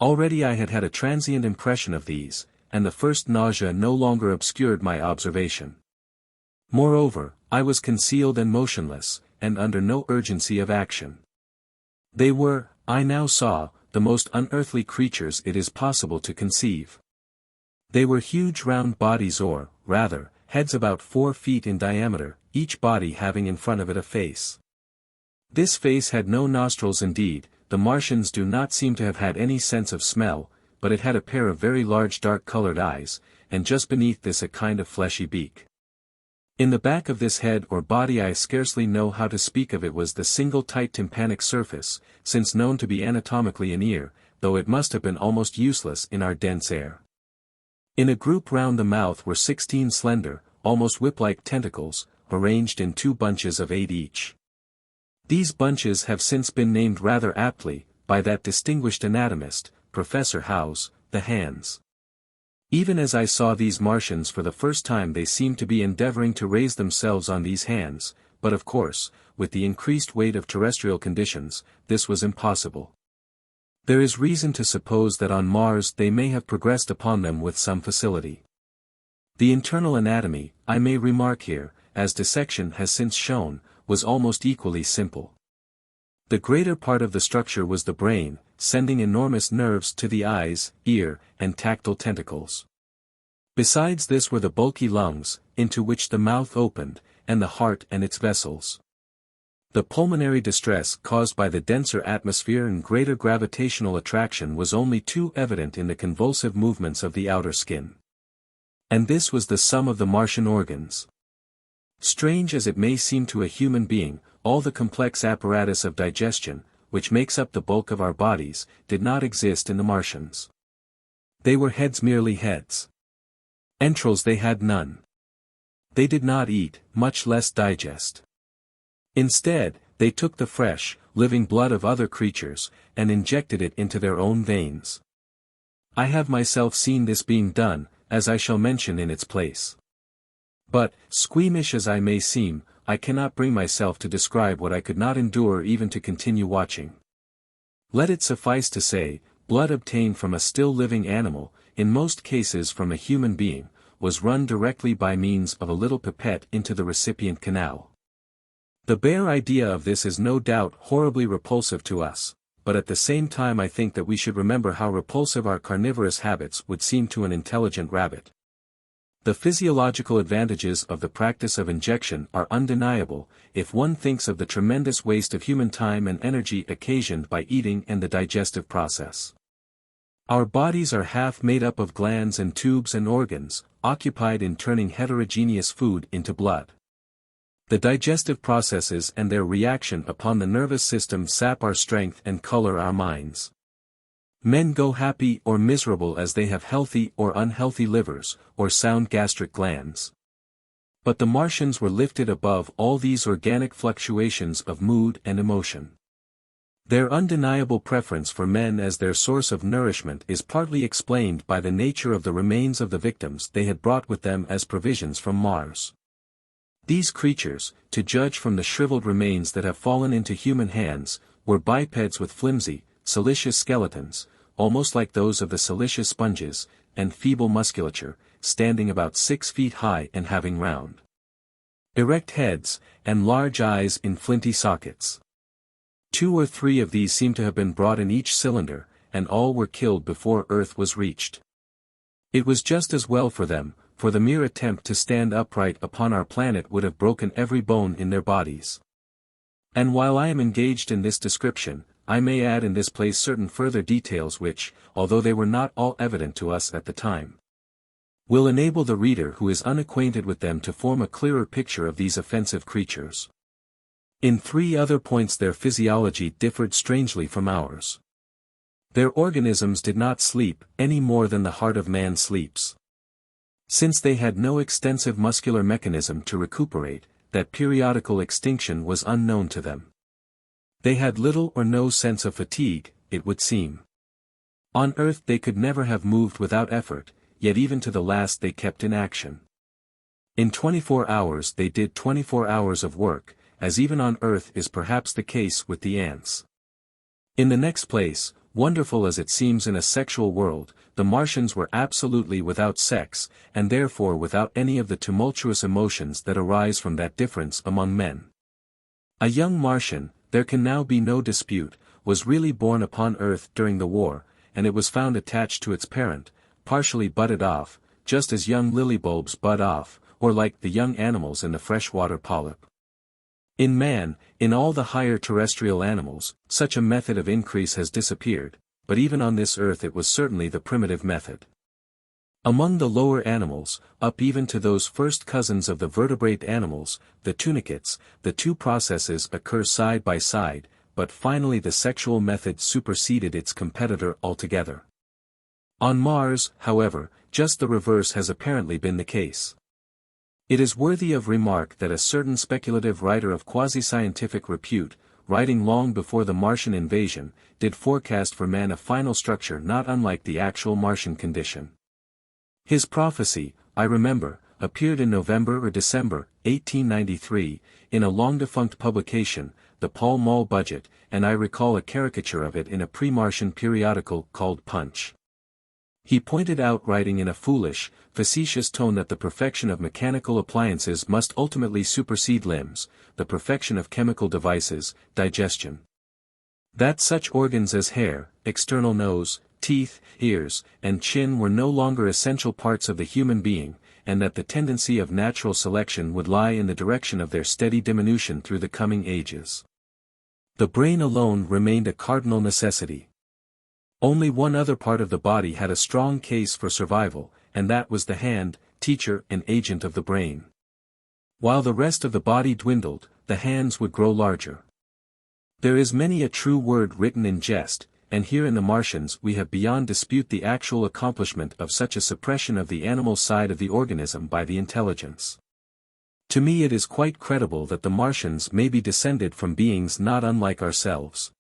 S1: Already I had had a transient impression of these, and the first nausea no longer obscured my observation. Moreover, I was concealed and motionless, and under no urgency of action. They were, I now saw, the most unearthly creatures it is possible to conceive. They were huge round bodies or, rather, heads about 4 feet in diameter, each body having in front of it a face. This face had no nostrils indeed. The Martians do not seem to have had any sense of smell, but it had a pair of very large dark-colored eyes, and just beneath this a kind of fleshy beak. In the back of this head or body I scarcely know how to speak of it was the single tight tympanic surface, since known to be anatomically an ear, though it must have been almost useless in our dense air. In a group round the mouth were 16 slender, almost whip-like tentacles, arranged in 2 bunches of 8 each. These bunches have since been named rather aptly, by that distinguished anatomist, Professor Howes, the hands. Even as I saw these Martians for the first time they seemed to be endeavoring to raise themselves on these hands, but of course, with the increased weight of terrestrial conditions, this was impossible. There is reason to suppose that on Mars they may have progressed upon them with some facility. The internal anatomy, I may remark here, as dissection has since shown, was almost equally simple. The greater part of the structure was the brain, sending enormous nerves to the eyes, ear, and tactile tentacles. Besides this were the bulky lungs, into which the mouth opened, and the heart and its vessels. The pulmonary distress caused by the denser atmosphere and greater gravitational attraction was only too evident in the convulsive movements of the outer skin. And this was the sum of the Martian organs. Strange as it may seem to a human being, all the complex apparatus of digestion, which makes up the bulk of our bodies, did not exist in the Martians. They were heads, merely heads. Entrails they had none. They did not eat, much less digest. Instead, they took the fresh, living blood of other creatures, and injected it into their own veins. I have myself seen this being done, as I shall mention in its place. But, squeamish as I may seem, I cannot bring myself to describe what I could not endure even to continue watching. Let it suffice to say, blood obtained from a still living animal, in most cases from a human being, was run directly by means of a little pipette into the recipient canal. The bare idea of this is no doubt horribly repulsive to us, but at the same time I think that we should remember how repulsive our carnivorous habits would seem to an intelligent rabbit. The physiological advantages of the practice of injection are undeniable, if one thinks of the tremendous waste of human time and energy occasioned by eating and the digestive process. Our bodies are half made up of glands and tubes and organs, occupied in turning heterogeneous food into blood. The digestive processes and their reaction upon the nervous system sap our strength and color our minds. Men go happy or miserable as they have healthy or unhealthy livers, or sound gastric glands. But the Martians were lifted above all these organic fluctuations of mood and emotion. Their undeniable preference for men as their source of nourishment is partly explained by the nature of the remains of the victims they had brought with them as provisions from Mars. These creatures, to judge from the shriveled remains that have fallen into human hands, were bipeds with flimsy, siliceous skeletons, almost like those of the siliceous sponges, and feeble musculature, standing about 6 feet high and having round, erect heads, and large eyes in flinty sockets. 2 or 3 of these seem to have been brought in each cylinder, and all were killed before Earth was reached. It was just as well for them, for the mere attempt to stand upright upon our planet would have broken every bone in their bodies. And while I am engaged in this description, I may add in this place certain further details which, although they were not all evident to us at the time, will enable the reader who is unacquainted with them to form a clearer picture of these offensive creatures. In 3 other points their physiology differed strangely from ours. Their organisms did not sleep any more than the heart of man sleeps. Since they had no extensive muscular mechanism to recuperate, that periodical extinction was unknown to them. They had little or no sense of fatigue, it would seem. On Earth they could never have moved without effort, yet even to the last they kept in action. In 24 hours they did 24 hours of work, as even on Earth is perhaps the case with the ants. In the next place, wonderful as it seems in a sexual world, the Martians were absolutely without sex, and therefore without any of the tumultuous emotions that arise from that difference among men. A young Martian, there can now be no dispute, was really born upon Earth during the war, and it was found attached to its parent, partially budded off, just as young lily bulbs bud off, or like the young animals in the freshwater polyp. In man, in all the higher terrestrial animals, such a method of increase has disappeared, but even on this earth it was certainly the primitive method. Among the lower animals, up even to those first cousins of the vertebrate animals, the tunicates, the two processes occur side by side, but finally the sexual method superseded its competitor altogether. On Mars, however, just the reverse has apparently been the case. It is worthy of remark that a certain speculative writer of quasi-scientific repute, writing long before the Martian invasion, did forecast for man a final structure not unlike the actual Martian condition. His prophecy, I remember, appeared in November or December, 1893, in a long-defunct publication, the Pall Mall Budget, and I recall a caricature of it in a pre-Martian periodical called Punch. He pointed out, writing in a foolish, facetious tone, that the perfection of mechanical appliances must ultimately supersede limbs, the perfection of chemical devices, digestion. That such organs as hair, external nose, teeth, ears, and chin were no longer essential parts of the human being, and that the tendency of natural selection would lie in the direction of their steady diminution through the coming ages. The brain alone remained a cardinal necessity. Only one other part of the body had a strong case for survival, and that was the hand, teacher and agent of the brain. While the rest of the body dwindled, the hands would grow larger. There is many a true word written in jest, and here in the Martians we have beyond dispute the actual accomplishment of such a suppression of the animal side of the organism by the intelligence. To me it is quite credible that the Martians may be descended from beings not unlike ourselves.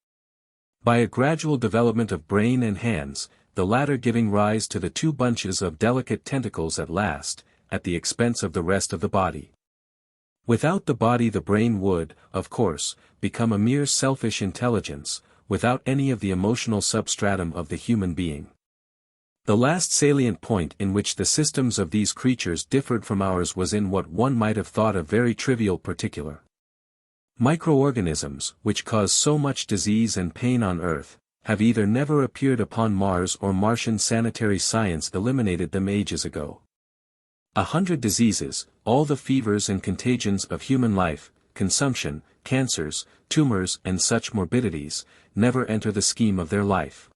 S1: By a gradual development of brain and hands, the latter giving rise to the two bunches of delicate tentacles at last, at the expense of the rest of the body. Without the body the brain would, of course, become a mere selfish intelligence, without any of the emotional substratum of the human being. The last salient point in which the systems of these creatures differed from ours was in what one might have thought a very trivial particular. Microorganisms, which cause so much disease and pain on Earth, have either never appeared upon Mars or Martian sanitary science eliminated them ages ago. 100 diseases, all the fevers and contagions of human life, consumption, cancers, tumors and such morbidities, never enter the scheme of their life.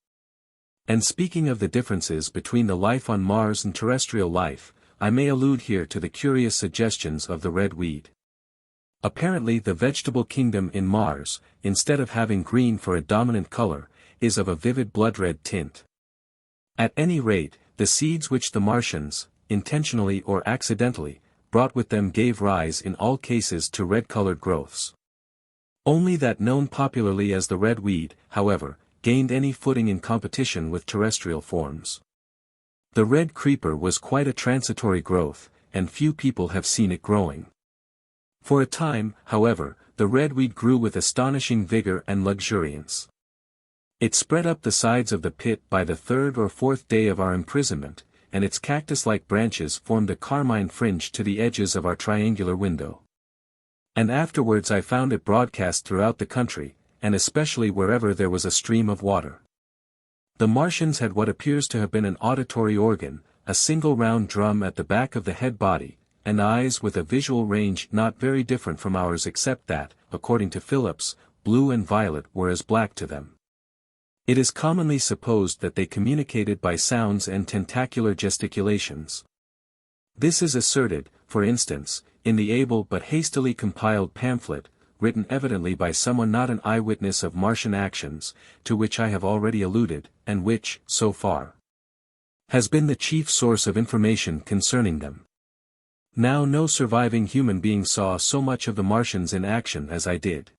S1: And speaking of the differences between the life on Mars and terrestrial life, I may allude here to the curious suggestions of the red weed. Apparently the vegetable kingdom in Mars, instead of having green for a dominant color, is of a vivid blood-red tint. At any rate, the seeds which the Martians, intentionally or accidentally, brought with them gave rise in all cases to red-colored growths. Only that known popularly as the red weed, however, gained any footing in competition with terrestrial forms. The red creeper was quite a transitory growth, and few people have seen it growing. For a time, however, the redweed grew with astonishing vigor and luxuriance. It spread up the sides of the pit by the third or fourth day of our imprisonment, and its cactus-like branches formed a carmine fringe to the edges of our triangular window. And afterwards I found it broadcast throughout the country, and especially wherever there was a stream of water. The Martians had what appears to have been an auditory organ, a single round drum at the back of the head body, and eyes with a visual range not very different from ours except that, according to Phillips, blue and violet were as black to them. It is commonly supposed that they communicated by sounds and tentacular gesticulations. This is asserted, for instance, in the able but hastily compiled pamphlet, written evidently by someone not an eyewitness of Martian actions, to which I have already alluded, and which, so far, has been the chief source of information concerning them. Now no surviving human being saw so much of the Martians in action as I did.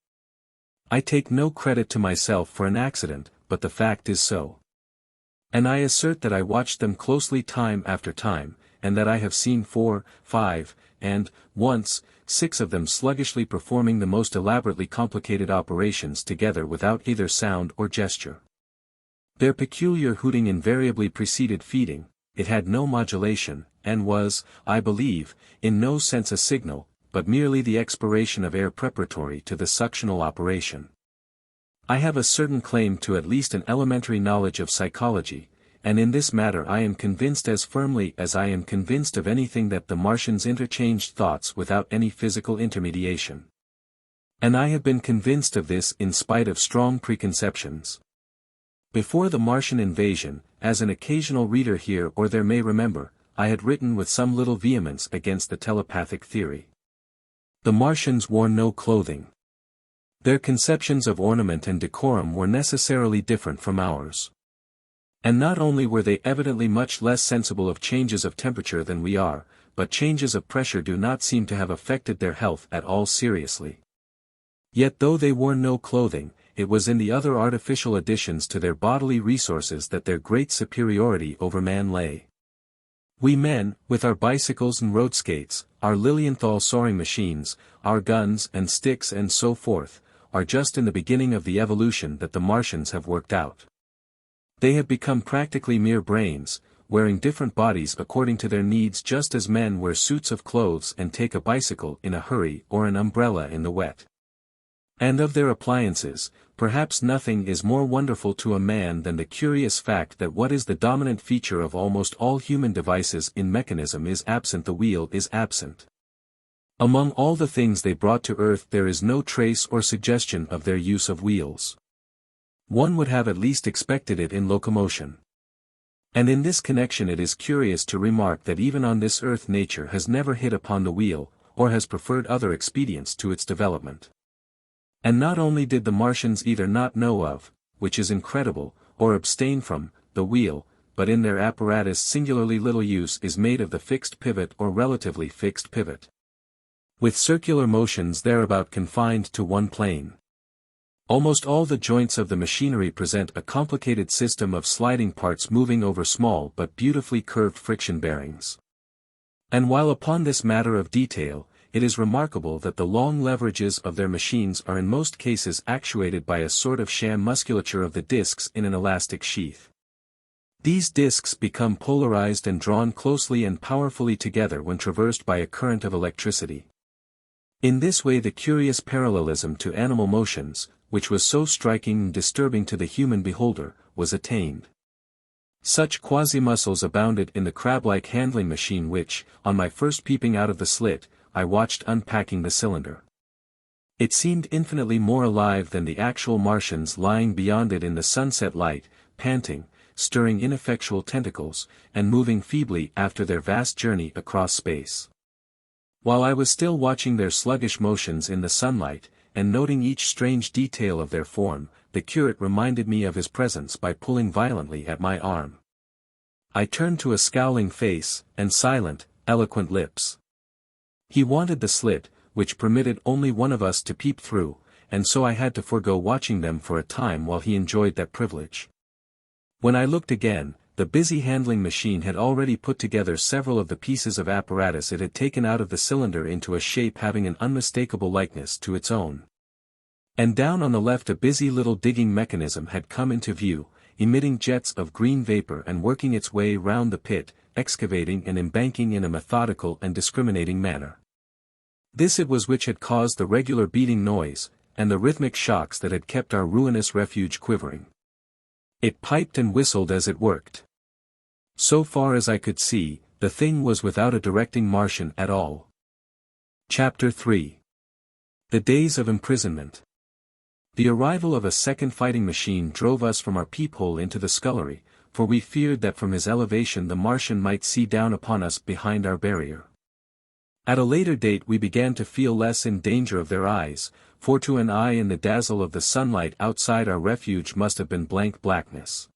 S1: I take no credit to myself for an accident, but the fact is so. And I assert that I watched them closely time after time, and that I have seen 4, 5, and, once, 6 of them sluggishly performing the most elaborately complicated operations together without either sound or gesture. Their peculiar hooting invariably preceded feeding, it had no modulation, and was, I believe, in no sense a signal, but merely the expiration of air preparatory to the suctional operation. I have a certain claim to at least an elementary knowledge of psychology, and in this matter I am convinced as firmly as I am convinced of anything that the Martians interchanged thoughts without any physical intermediation. And I have been convinced of this in spite of strong preconceptions. Before the Martian invasion, as an occasional reader here or there may remember, I had written with some little vehemence against the telepathic theory. The Martians wore no clothing. Their conceptions of ornament and decorum were necessarily different from ours. And not only were they evidently much less sensible of changes of temperature than we are, but changes of pressure do not seem to have affected their health at all seriously. Yet though they wore no clothing, it was in the other artificial additions to their bodily resources that their great superiority over man lay. We men, with our bicycles and road skates, our Lilienthal soaring machines, our guns and sticks and so forth, are just in the beginning of the evolution that the Martians have worked out. They have become practically mere brains, wearing different bodies according to their needs, just as men wear suits of clothes and take a bicycle in a hurry or an umbrella in the wet. And of their appliances, perhaps nothing is more wonderful to a man than the curious fact that what is the dominant feature of almost all human devices in mechanism is absent. The wheel is absent. Among all the things they brought to earth there is no trace or suggestion of their use of wheels. One would have at least expected it in locomotion. And in this connection it is curious to remark that even on this earth nature has never hit upon the wheel, or has preferred other expedients to its development. And not only did the Martians either not know of, which is incredible, or abstain from, the wheel, but in their apparatus singularly little use is made of the fixed pivot or relatively fixed pivot, with circular motions thereabout confined to one plane. Almost all the joints of the machinery present a complicated system of sliding parts moving over small but beautifully curved friction bearings. And while upon this matter of detail, it is remarkable that the long leverages of their machines are in most cases actuated by a sort of sham musculature of the discs in an elastic sheath. These discs become polarized and drawn closely and powerfully together when traversed by a current of electricity. In this way the curious parallelism to animal motions, which was so striking and disturbing to the human beholder, was attained. Such quasi-muscles abounded in the crab-like handling machine which, on my first peeping out of the slit, I watched unpacking the cylinder. It seemed infinitely more alive than the actual Martians lying beyond it in the sunset light, panting, stirring ineffectual tentacles, and moving feebly after their vast journey across space. While I was still watching their sluggish motions in the sunlight, and noting each strange detail of their form, the curate reminded me of his presence by pulling violently at my arm. I turned to a scowling face, and silent, eloquent lips. He wanted the slit, which permitted only one of us to peep through, and so I had to forego watching them for a time while he enjoyed that privilege. When I looked again, the busy handling machine had already put together several of the pieces of apparatus it had taken out of the cylinder into a shape having an unmistakable likeness to its own. And down on the left a busy little digging mechanism had come into view, emitting jets of green vapor and working its way round the pit, excavating and embanking in a methodical and discriminating manner. This it was which had caused the regular beating noise, and the rhythmic shocks that had kept our ruinous refuge quivering. It piped and whistled as it worked. So far as I could see, the thing was without a directing Martian at all. Chapter 3. The Days of Imprisonment. The arrival of a second fighting machine drove us from our peephole into the scullery, for we feared that from his elevation the Martian might see down upon us behind our barrier. At a later date we began to feel less in danger of their eyes, for to an eye in the dazzle of the sunlight outside our refuge must have been blank blackness.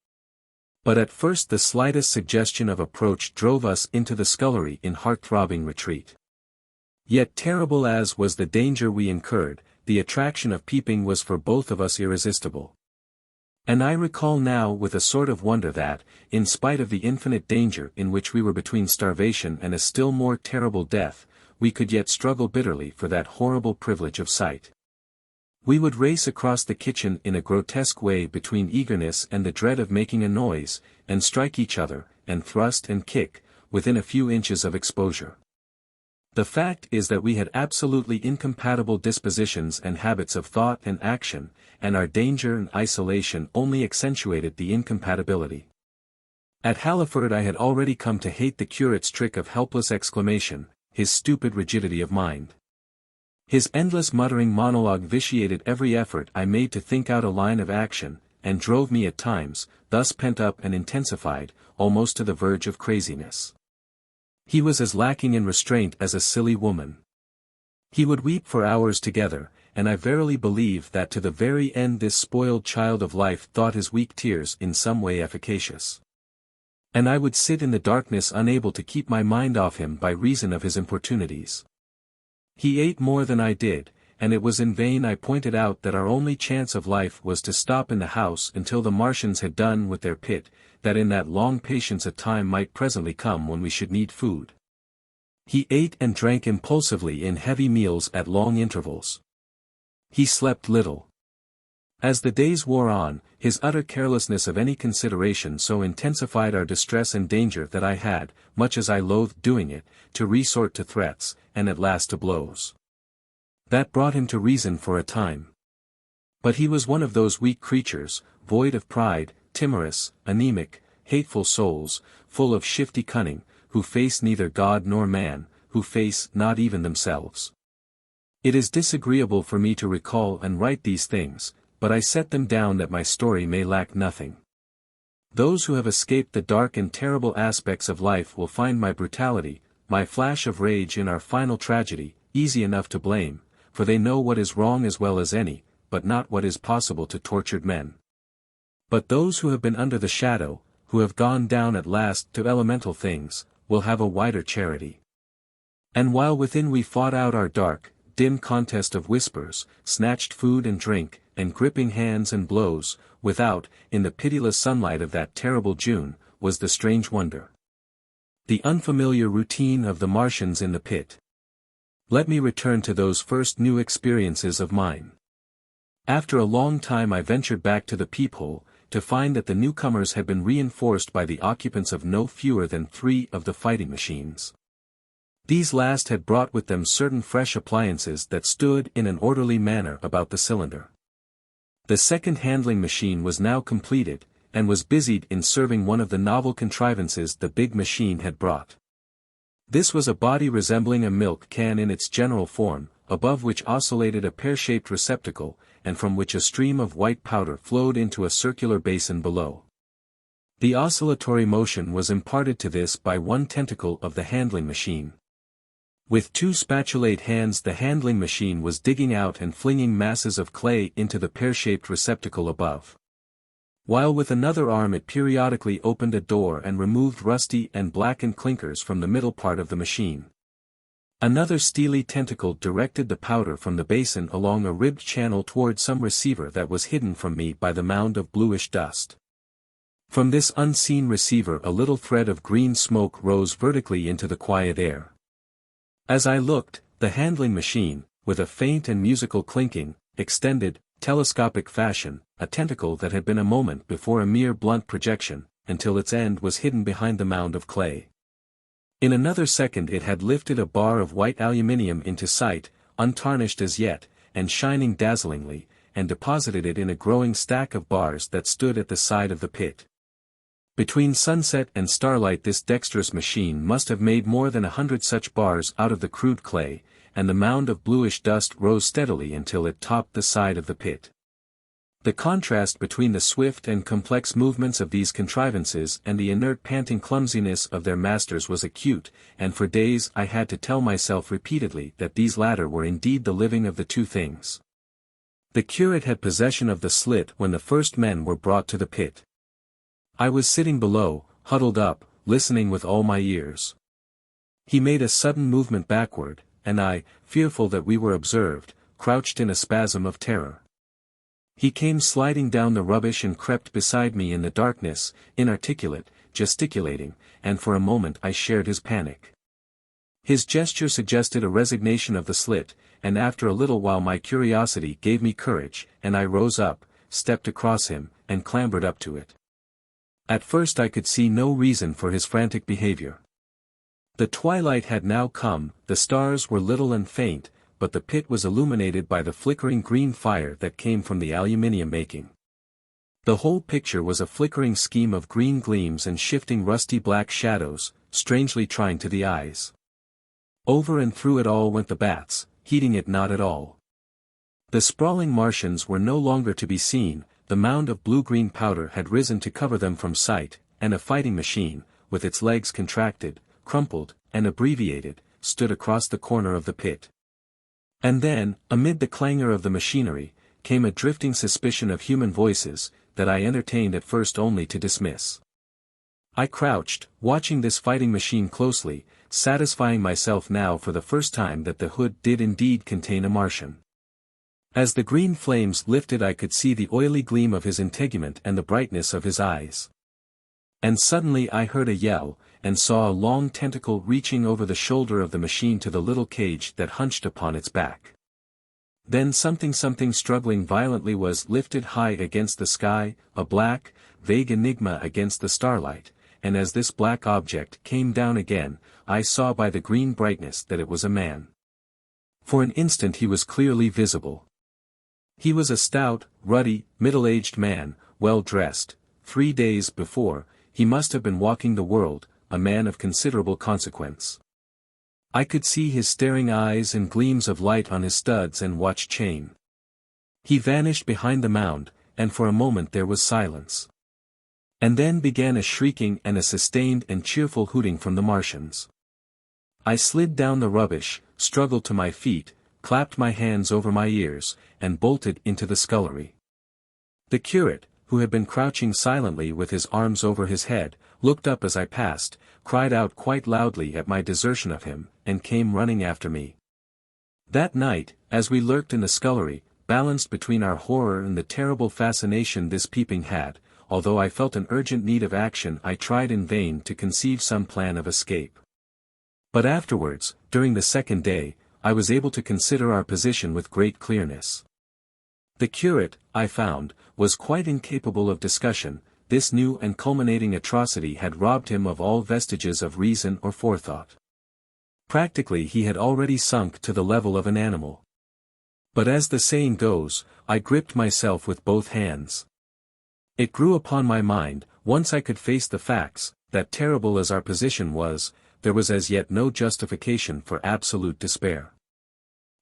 S1: But at first the slightest suggestion of approach drove us into the scullery in heart-throbbing retreat. Yet terrible as was the danger we incurred, the attraction of peeping was for both of us irresistible. And I recall now with a sort of wonder that, in spite of the infinite danger in which we were between starvation and a still more terrible death, we could yet struggle bitterly for that horrible privilege of sight. We would race across the kitchen in a grotesque way between eagerness and the dread of making a noise, and strike each other, and thrust and kick, within a few inches of exposure. The fact is that we had absolutely incompatible dispositions and habits of thought and action, and our danger and isolation only accentuated the incompatibility. At Halliford I had already come to hate the curate's trick of helpless exclamation, his stupid rigidity of mind. His endless muttering monologue vitiated every effort I made to think out a line of action, and drove me at times, thus pent up and intensified, almost to the verge of craziness. He was as lacking in restraint as a silly woman. He would weep for hours together, and I verily believe that to the very end this spoiled child of life thought his weak tears in some way efficacious. And I would sit in the darkness unable to keep my mind off him by reason of his importunities. He ate more than I did, and it was in vain I pointed out that our only chance of life was to stop in the house until the Martians had done with their pit, that in that long patience a time might presently come when we should need food. He ate and drank impulsively in heavy meals at long intervals. He slept little. As the days wore on, his utter carelessness of any consideration so intensified our distress and danger that I had, much as I loathed doing it, to resort to threats, and at last to blows. That brought him to reason for a time. But he was one of those weak creatures, void of pride, timorous, anemic, hateful souls, full of shifty cunning, who face neither God nor man, who face not even themselves. It is disagreeable for me to recall and write these things, but I set them down that my story may lack nothing. Those who have escaped the dark and terrible aspects of life will find my brutality, my flash of rage in our final tragedy, easy enough to blame, for they know what is wrong as well as any, but not what is possible to tortured men. But those who have been under the shadow, who have gone down at last to elemental things, will have a wider charity. And while within we fought out our dark, dim contest of whispers, snatched food and drink, and gripping hands and blows, without, in the pitiless sunlight of that terrible June, was the strange wonder. The unfamiliar routine of the Martians in the pit. Let me return to those first new experiences of mine. After a long time I ventured back to the peephole, to find that the newcomers had been reinforced by the occupants of no fewer than 3 of the fighting machines. These last had brought with them certain fresh appliances that stood in an orderly manner about the cylinder. The second handling machine was now completed, and was busied in serving one of the novel contrivances the big machine had brought. This was a body resembling a milk can in its general form, above which oscillated a pear-shaped receptacle, and from which a stream of white powder flowed into a circular basin below. The oscillatory motion was imparted to this by one tentacle of the handling machine. With 2 spatulate hands the handling machine was digging out and flinging masses of clay into the pear-shaped receptacle above. While with another arm it periodically opened a door and removed rusty and blackened clinkers from the middle part of the machine. Another steely tentacle directed the powder from the basin along a ribbed channel toward some receiver that was hidden from me by the mound of bluish dust. From this unseen receiver a little thread of green smoke rose vertically into the quiet air. As I looked, the handling machine, with a faint and musical clinking, extended, telescopic fashion, a tentacle that had been a moment before a mere blunt projection, until its end was hidden behind the mound of clay. In another second it had lifted a bar of white aluminium into sight, untarnished as yet, and shining dazzlingly, and deposited it in a growing stack of bars that stood at the side of the pit. Between sunset and starlight this dexterous machine must have made more than 100 such bars out of the crude clay, and the mound of bluish dust rose steadily until it topped the side of the pit. The contrast between the swift and complex movements of these contrivances and the inert panting clumsiness of their masters was acute, and for days I had to tell myself repeatedly that these latter were indeed the living of the two things. The curate had possession of the slit when the first men were brought to the pit. I was sitting below, huddled up, listening with all my ears. He made a sudden movement backward, and I, fearful that we were observed, crouched in a spasm of terror. He came sliding down the rubbish and crept beside me in the darkness, inarticulate, gesticulating, and for a moment I shared his panic. His gesture suggested a resignation of the slit, and after a little while my curiosity gave me courage, and I rose up, stepped across him, and clambered up to it. At first I could see no reason for his frantic behavior. The twilight had now come, the stars were little and faint, but the pit was illuminated by the flickering green fire that came from the aluminium making. The whole picture was a flickering scheme of green gleams and shifting rusty black shadows, strangely trying to the eyes. Over and through it all went the bats, heeding it not at all. The sprawling Martians were no longer to be seen, the mound of blue-green powder had risen to cover them from sight, and a fighting machine, with its legs contracted, crumpled, and abbreviated, stood across the corner of the pit. And then, amid the clangor of the machinery, came a drifting suspicion of human voices, that I entertained at first only to dismiss. I crouched, watching this fighting machine closely, satisfying myself now for the first time that the hood did indeed contain a Martian. As the green flames lifted I could see the oily gleam of his integument and the brightness of his eyes. And suddenly I heard a yell, and saw a long tentacle reaching over the shoulder of the machine to the little cage that hunched upon its back. Then something struggling violently was lifted high against the sky, a black, vague enigma against the starlight, and as this black object came down again, I saw by the green brightness that it was a man. For an instant he was clearly visible. He was a stout, ruddy, middle-aged man, well dressed. 3 days before, he must have been walking the world, a man of considerable consequence. I could see his staring eyes and gleams of light on his studs and watch chain. He vanished behind the mound, and for a moment there was silence. And then began a shrieking and a sustained and cheerful hooting from the Martians. I slid down the rubbish, struggled to my feet, clapped my hands over my ears, and bolted into the scullery. The curate, who had been crouching silently with his arms over his head, looked up as I passed, cried out quite loudly at my desertion of him, and came running after me. That night, as we lurked in the scullery, balanced between our horror and the terrible fascination this peeping had, although I felt an urgent need of action, I tried in vain to conceive some plan of escape. But afterwards, during the second day, I was able to consider our position with great clearness. The curate, I found, was quite incapable of discussion. This new and culminating atrocity had robbed him of all vestiges of reason or forethought. Practically he had already sunk to the level of an animal. But as the saying goes, I gripped myself with both hands. It grew upon my mind, once I could face the facts, that terrible as our position was, there was as yet no justification for absolute despair.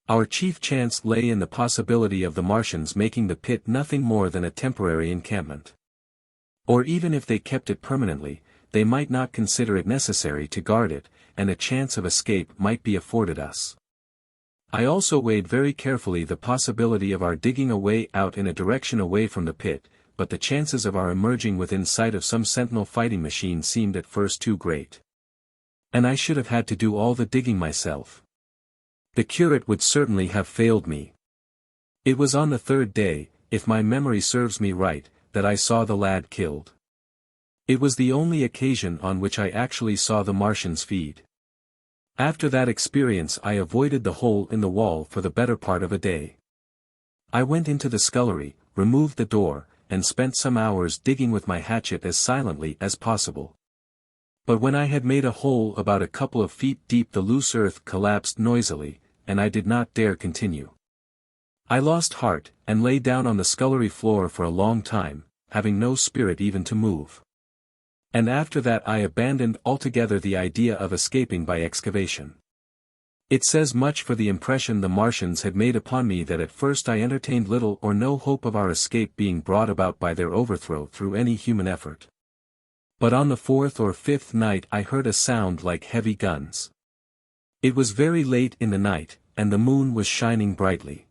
S1: Our chief chance lay in the possibility of the Martians making the pit nothing more than a temporary encampment. Or even if they kept it permanently, they might not consider it necessary to guard it, and a chance of escape might be afforded us. I also weighed very carefully the possibility of our digging a way out in a direction away from the pit, but the chances of our emerging within sight of some sentinel fighting machine seemed at first too great. And I should have had to do all the digging myself. The curate would certainly have failed me. It was on the third day, if my memory serves me right, that I saw the lad killed. It was the only occasion on which I actually saw the Martians feed. After that experience I avoided the hole in the wall for the better part of a day. I went into the scullery, removed the door, and spent some hours digging with my hatchet as silently as possible. But when I had made a hole about a couple of feet deep the loose earth collapsed noisily, and I did not dare continue. I lost heart, and lay down on the scullery floor for a long time, having no spirit even to move. And after that I abandoned altogether the idea of escaping by excavation. It says much for the impression the Martians had made upon me that at first I entertained little or no hope of our escape being brought about by their overthrow through any human effort. But on the 4th or 5th night I heard a sound like heavy guns. It was very late in the night, and the moon was shining brightly.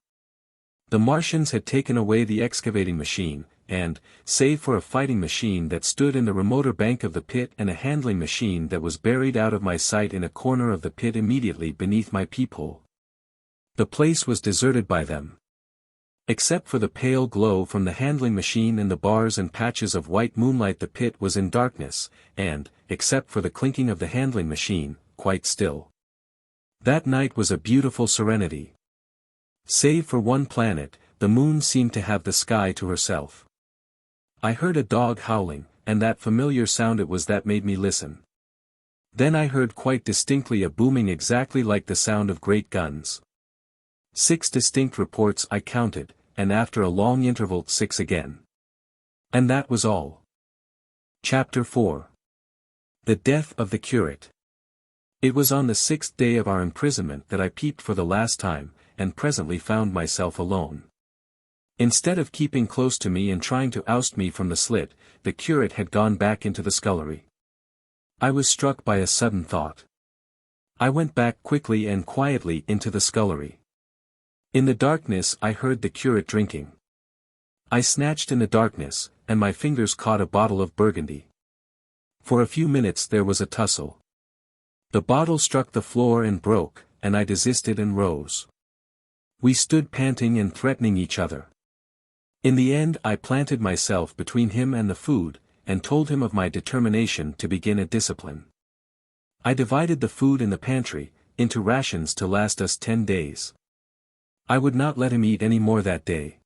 S1: The Martians had taken away the excavating machine, and, save for a fighting machine that stood in the remoter bank of the pit and a handling machine that was buried out of my sight in a corner of the pit immediately beneath my peephole, the place was deserted by them. Except for the pale glow from the handling machine and the bars and patches of white moonlight the pit was in darkness, and, except for the clinking of the handling machine, quite still. That night was a beautiful serenity. Save for one planet, the moon seemed to have the sky to herself. I heard a dog howling, and that familiar sound it was that made me listen. Then I heard quite distinctly a booming exactly like the sound of great guns. 6 distinct reports I counted, and after a long interval 6 again. And that was all. Chapter 4. The Death of the Curate. It was on the 6th day of our imprisonment that I peeped for the last time, and presently found myself alone. Instead of keeping close to me and trying to oust me from the slit, the curate had gone back into the scullery. I was struck by a sudden thought. I went back quickly and quietly into the scullery. In the darkness I heard the curate drinking. I snatched in the darkness, and my fingers caught a bottle of Burgundy. For a few minutes there was a tussle. The bottle struck the floor and broke, and I desisted and rose. We stood panting and threatening each other. In the end I planted myself between him and the food, and told him of my determination to begin a discipline. I divided the food in the pantry, into rations to last us 10 days. I would not let him eat any more that day.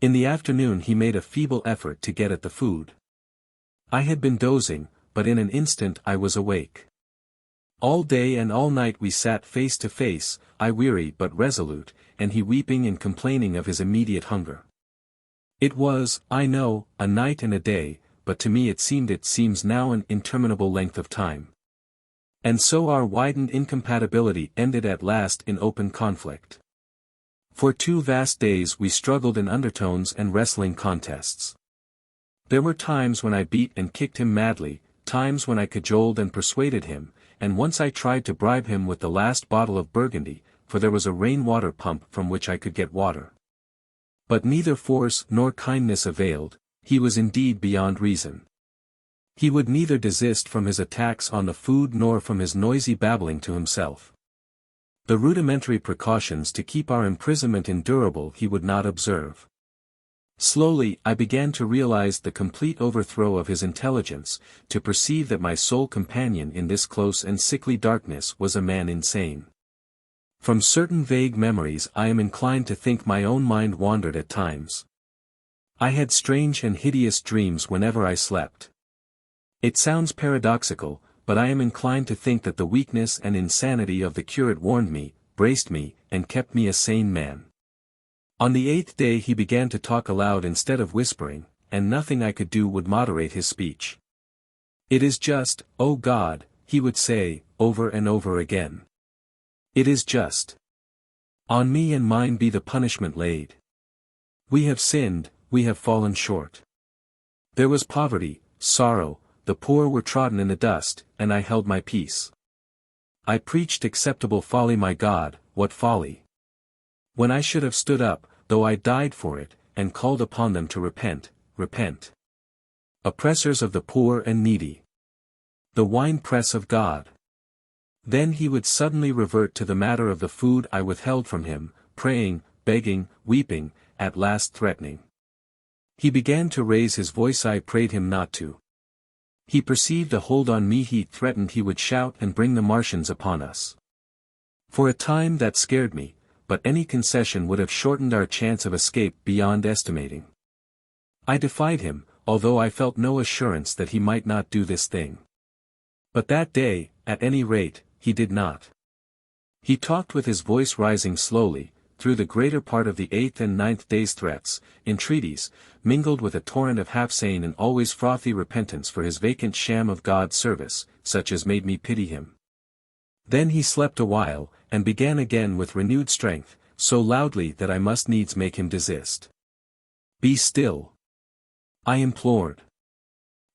S1: In the afternoon he made a feeble effort to get at the food. I had been dozing, but in an instant I was awake. All day and all night we sat face to face, I weary but resolute, and he weeping and complaining of his immediate hunger. It was, I know, a night and a day, but to me it seems now an interminable length of time. And so our widened incompatibility ended at last in open conflict. For 2 vast days we struggled in undertones and wrestling contests. There were times when I beat and kicked him madly, times when I cajoled and persuaded him, and once I tried to bribe him with the last bottle of Burgundy, for there was a rain-water pump from which I could get water. But neither force nor kindness availed, he was indeed beyond reason. He would neither desist from his attacks on the food nor from his noisy babbling to himself. The rudimentary precautions to keep our imprisonment endurable he would not observe. Slowly I began to realize the complete overthrow of his intelligence, to perceive that my sole companion in this close and sickly darkness was a man insane. From certain vague memories I am inclined to think my own mind wandered at times. I had strange and hideous dreams whenever I slept. It sounds paradoxical, but I am inclined to think that the weakness and insanity of the curate warned me, braced me, and kept me a sane man. On the 8th day he began to talk aloud instead of whispering, and nothing I could do would moderate his speech. It is just, O God, he would say, over and over again. It is just. On me and mine be the punishment laid. We have sinned, we have fallen short. There was poverty, sorrow, the poor were trodden in the dust, and I held my peace. I preached acceptable folly, my God, what folly! When I should have stood up, though I died for it, and called upon them to repent, repent. Oppressors of the poor and needy. The winepress of God. Then he would suddenly revert to the matter of the food I withheld from him, praying, begging, weeping, at last threatening. He began to raise his voice. I prayed him not to. He perceived a hold on me. He threatened he would shout and bring the Martians upon us. For a time that scared me, but any concession would have shortened our chance of escape beyond estimating. I defied him, although I felt no assurance that he might not do this thing. But that day, at any rate, he did not. He talked with his voice rising slowly, through the greater part of the 8th and 9th day's threats, entreaties, mingled with a torrent of half-sane and always frothy repentance for his vacant sham of God's service, such as made me pity him. Then he slept a while, and began again with renewed strength, so loudly that I must needs make him desist. Be still, I implored.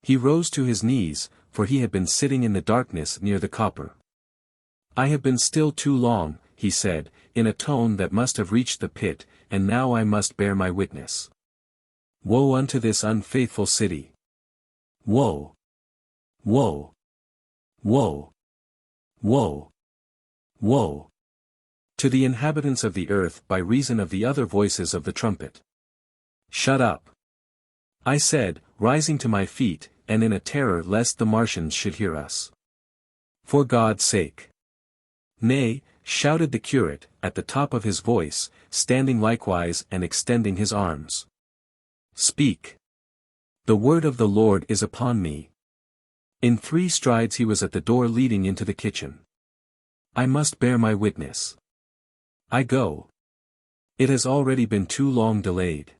S1: He rose to his knees, for he had been sitting in the darkness near the copper. I have been still too long, he said, in a tone that must have reached the pit, and now I must bear my witness. Woe unto this unfaithful city! Woe! Woe! Woe! Woe! Woe! To the inhabitants of the earth by reason of the other voices of the trumpet. Shut up! I said, rising to my feet, and in a terror lest the Martians should hear us. For God's sake! Nay, shouted the curate, at the top of his voice, standing likewise and extending his arms. Speak! The word of the Lord is upon me. In 3 strides he was at the door leading into the kitchen. I must bear my witness. I go. It has already been too long delayed.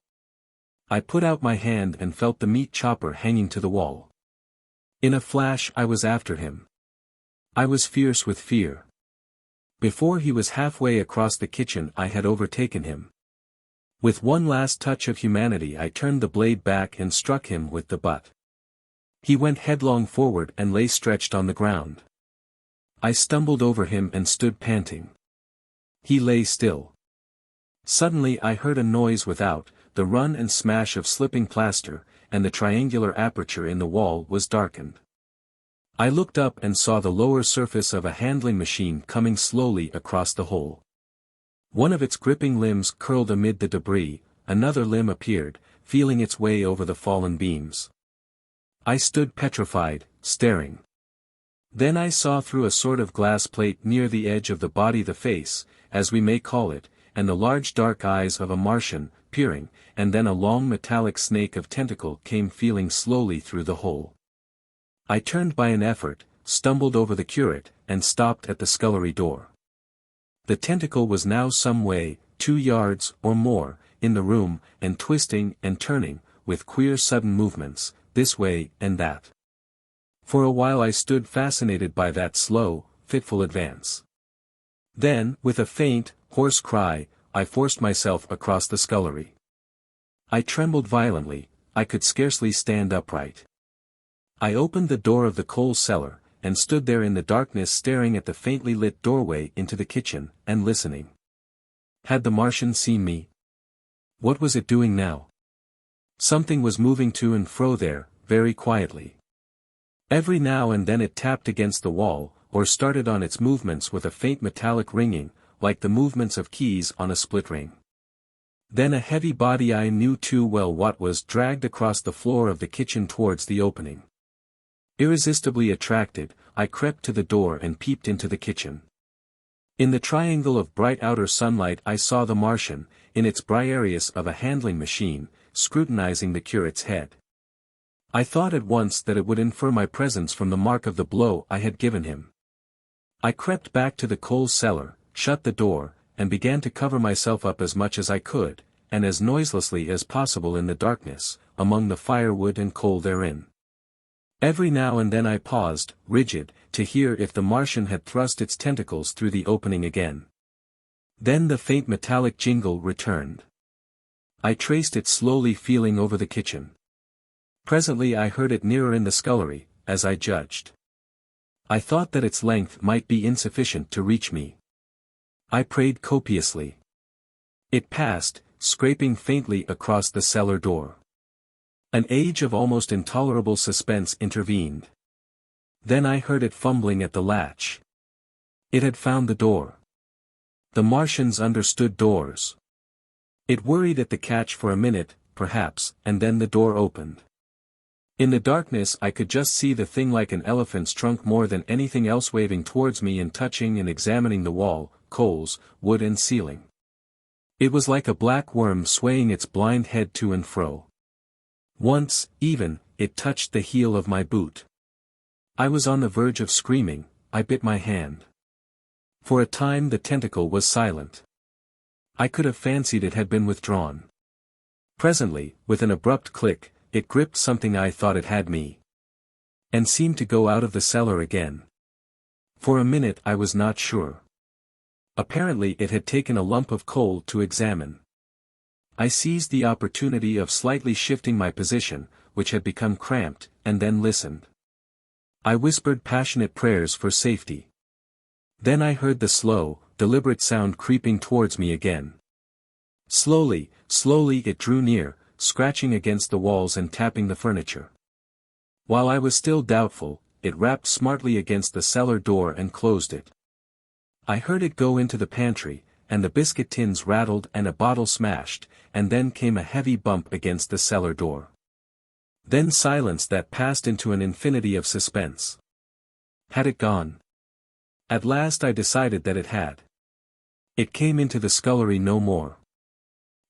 S1: I put out my hand and felt the meat chopper hanging to the wall. In a flash I was after him. I was fierce with fear. Before he was halfway across the kitchen I had overtaken him. With one last touch of humanity I turned the blade back and struck him with the butt. He went headlong forward and lay stretched on the ground. I stumbled over him and stood panting. He lay still. Suddenly I heard a noise without, the run and smash of slipping plaster, and the triangular aperture in the wall was darkened. I looked up and saw the lower surface of a handling machine coming slowly across the hole. One of its gripping limbs curled amid the debris, another limb appeared, feeling its way over the fallen beams. I stood petrified, staring. Then I saw through a sort of glass plate near the edge of the body the face, as we may call it, and the large dark eyes of a Martian, peering, and then a long metallic snake of tentacle came feeling slowly through the hole. I turned by an effort, stumbled over the curate, and stopped at the scullery door. The tentacle was now some way, 2 yards or more, in the room, and twisting and turning, with queer sudden movements, this way and that. For a while I stood fascinated by that slow, fitful advance. Then, with a faint, hoarse cry, I forced myself across the scullery. I trembled violently, I could scarcely stand upright. I opened the door of the coal cellar, and stood there in the darkness staring at the faintly lit doorway into the kitchen, and listening. Had the Martian seen me? What was it doing now? Something was moving to and fro there, very quietly. Every now and then it tapped against the wall, or started on its movements with a faint metallic ringing, like the movements of keys on a split ring. Then a heavy body I knew too well what was dragged across the floor of the kitchen towards the opening. Irresistibly attracted, I crept to the door and peeped into the kitchen. In the triangle of bright outer sunlight I saw the Martian, in its briareus of a handling machine, scrutinizing the curate's head. I thought at once that it would infer my presence from the mark of the blow I had given him. I crept back to the coal cellar, shut the door, and began to cover myself up as much as I could, and as noiselessly as possible in the darkness, among the firewood and coal therein. Every now and then I paused, rigid, to hear if the Martian had thrust its tentacles through the opening again. Then the faint metallic jingle returned. I traced it slowly feeling over the kitchen. Presently I heard it nearer in the scullery, as I judged. I thought that its length might be insufficient to reach me. I prayed copiously. It passed, scraping faintly across the cellar door. An age of almost intolerable suspense intervened. Then I heard it fumbling at the latch. It had found the door. The Martians understood doors. It worried at the catch for a minute, perhaps, and then the door opened. In the darkness I could just see the thing like an elephant's trunk more than anything else waving towards me and touching and examining the wall, coals, wood and ceiling. It was like a black worm swaying its blind head to and fro. Once, even, it touched the heel of my boot. I was on the verge of screaming, I bit my hand. For a time the tentacle was silent. I could have fancied it had been withdrawn. Presently, with an abrupt click, it gripped something I thought it had me. And seemed to go out of the cellar again. For a minute I was not sure. Apparently it had taken a lump of coal to examine. I seized the opportunity of slightly shifting my position, which had become cramped, and then listened. I whispered passionate prayers for safety. Then I heard the slow, deliberate sound creeping towards me again. Slowly, slowly it drew near, scratching against the walls and tapping the furniture. While I was still doubtful, it rapped smartly against the cellar door and closed it. I heard it go into the pantry, and the biscuit tins rattled and a bottle smashed, and then came a heavy bump against the cellar door. Then silence that passed into an infinity of suspense. Had it gone? At last I decided that it had. It came into the scullery no more.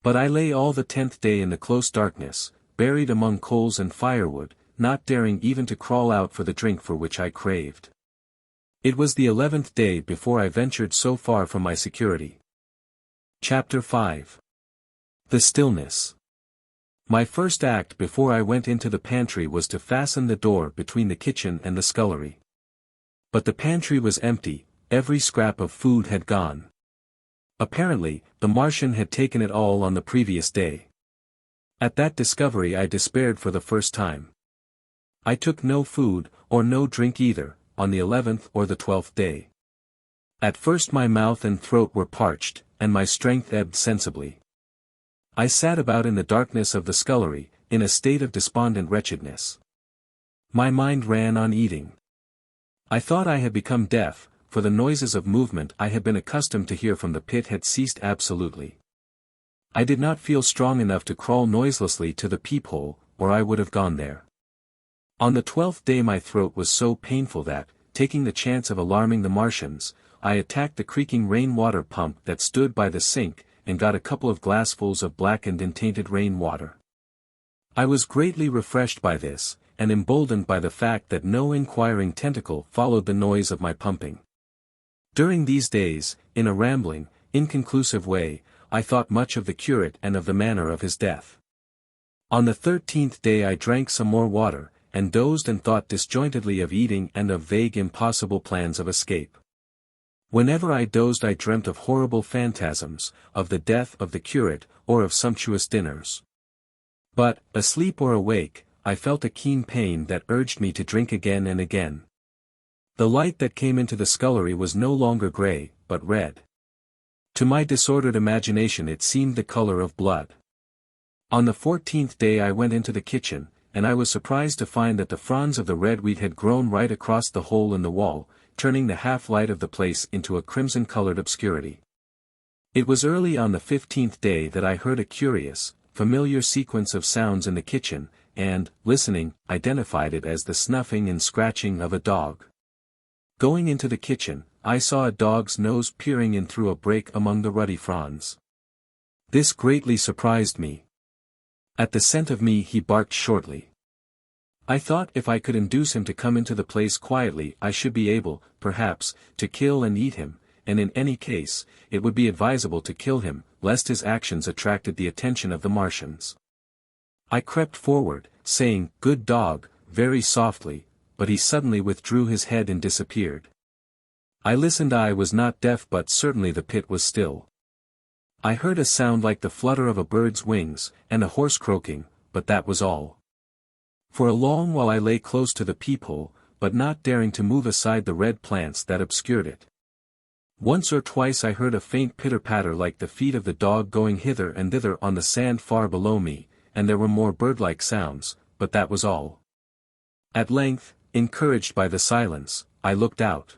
S1: But I lay all the 10th day in the close darkness, buried among coals and firewood, not daring even to crawl out for the drink for which I craved. It was the 11th day before I ventured so far from my security. Chapter 5. The Stillness. My first act before I went into the pantry was to fasten the door between the kitchen and the scullery. But the pantry was empty, every scrap of food had gone. Apparently, the Martian had taken it all on the previous day. At that discovery I despaired for the first time. I took no food, or no drink either, on the 11th or the 12th day. At first my mouth and throat were parched, and my strength ebbed sensibly. I sat about in the darkness of the scullery, in a state of despondent wretchedness. My mind ran on eating. I thought I had become deaf, for the noises of movement I had been accustomed to hear from the pit had ceased absolutely. I did not feel strong enough to crawl noiselessly to the peephole, or I would have gone there. On the 12th day my throat was so painful that, taking the chance of alarming the Martians, I attacked the creaking rain-water pump that stood by the sink, and got a couple of glassfuls of blackened and tainted rain-water. I was greatly refreshed by this, and emboldened by the fact that no inquiring tentacle followed the noise of my pumping. During these days, in a rambling, inconclusive way, I thought much of the curate and of the manner of his death. On the 13th day I drank some more water, and dozed and thought disjointedly of eating and of vague impossible plans of escape. Whenever I dozed I dreamt of horrible phantasms, of the death of the curate, or of sumptuous dinners. But, asleep or awake, I felt a keen pain that urged me to drink again and again. The light that came into the scullery was no longer grey, but red. To my disordered imagination it seemed the color of blood. On the 14th day I went into the kitchen, and I was surprised to find that the fronds of the red wheat had grown right across the hole in the wall, turning the half-light of the place into a crimson-colored obscurity. It was early on the 15th day that I heard a curious, familiar sequence of sounds in the kitchen, and, listening, identified it as the snuffing and scratching of a dog. Going into the kitchen, I saw a dog's nose peering in through a break among the ruddy fronds. This greatly surprised me. At the scent of me he barked shortly. I thought if I could induce him to come into the place quietly I should be able, perhaps, to kill and eat him, and in any case, it would be advisable to kill him, lest his actions attracted the attention of the Martians. I crept forward, saying, "Good dog," very softly, but he suddenly withdrew his head and disappeared. I listened. I was not deaf, but certainly the pit was still. I heard a sound like the flutter of a bird's wings, and a horse croaking, but that was all. For a long while I lay close to the peephole, but not daring to move aside the red plants that obscured it. Once or twice I heard a faint pitter-patter like the feet of the dog going hither and thither on the sand far below me, and there were more bird-like sounds, but that was all. At length, encouraged by the silence, I looked out.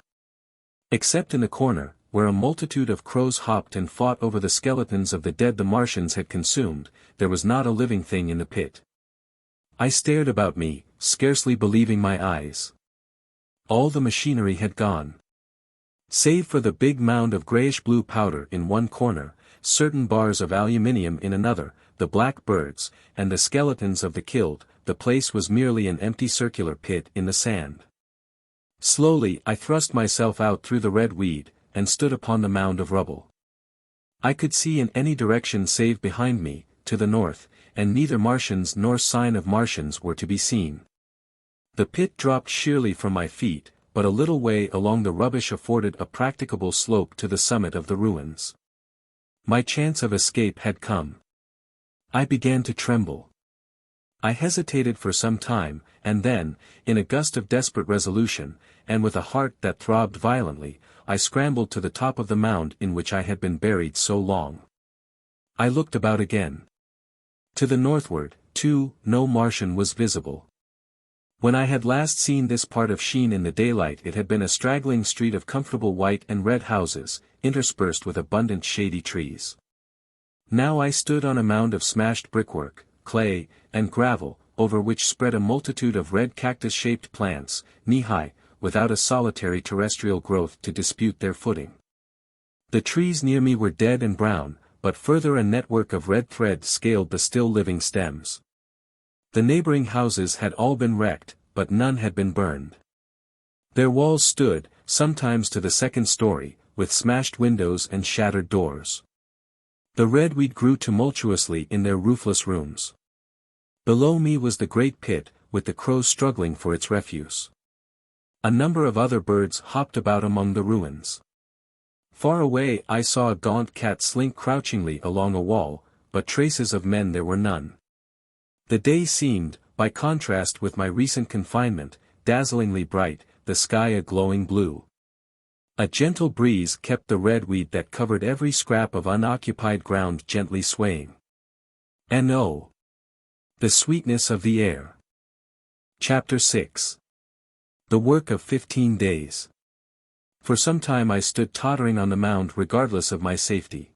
S1: Except in the corner, where a multitude of crows hopped and fought over the skeletons of the dead the Martians had consumed, there was not a living thing in the pit. I stared about me, scarcely believing my eyes. All the machinery had gone. Save for the big mound of grayish-blue powder in one corner, certain bars of aluminium in another, the black birds, and the skeletons of the killed, the place was merely an empty circular pit in the sand. Slowly I thrust myself out through the red weed, and stood upon the mound of rubble. I could see in any direction save behind me, to the north, and neither Martians nor sign of Martians were to be seen. The pit dropped sheerly from my feet, but a little way along the rubbish afforded a practicable slope to the summit of the ruins. My chance of escape had come. I began to tremble. I hesitated for some time, and then, in a gust of desperate resolution, and with a heart that throbbed violently, I scrambled to the top of the mound in which I had been buried so long. I looked about again. To the northward, too, no Martian was visible. When I had last seen this part of Sheen in the daylight it had been a straggling street of comfortable white and red houses, interspersed with abundant shady trees. Now I stood on a mound of smashed brickwork, clay, and gravel, over which spread a multitude of red cactus-shaped plants, knee-high, without a solitary terrestrial growth to dispute their footing. The trees near me were dead and brown, but further a network of red thread scaled the still living stems. The neighboring houses had all been wrecked, but none had been burned. Their walls stood, sometimes to the second story, with smashed windows and shattered doors. The red weed grew tumultuously in their roofless rooms. Below me was the great pit, with the crows struggling for its refuse. A number of other birds hopped about among the ruins. Far away I saw a gaunt cat slink crouchingly along a wall, but traces of men there were none. The day seemed, by contrast with my recent confinement, dazzlingly bright, the sky a glowing blue. A gentle breeze kept the red weed that covered every scrap of unoccupied ground gently swaying. And oh, the sweetness of the air. Chapter 6. The work of 15 days. For some time I stood tottering on the mound regardless of my safety.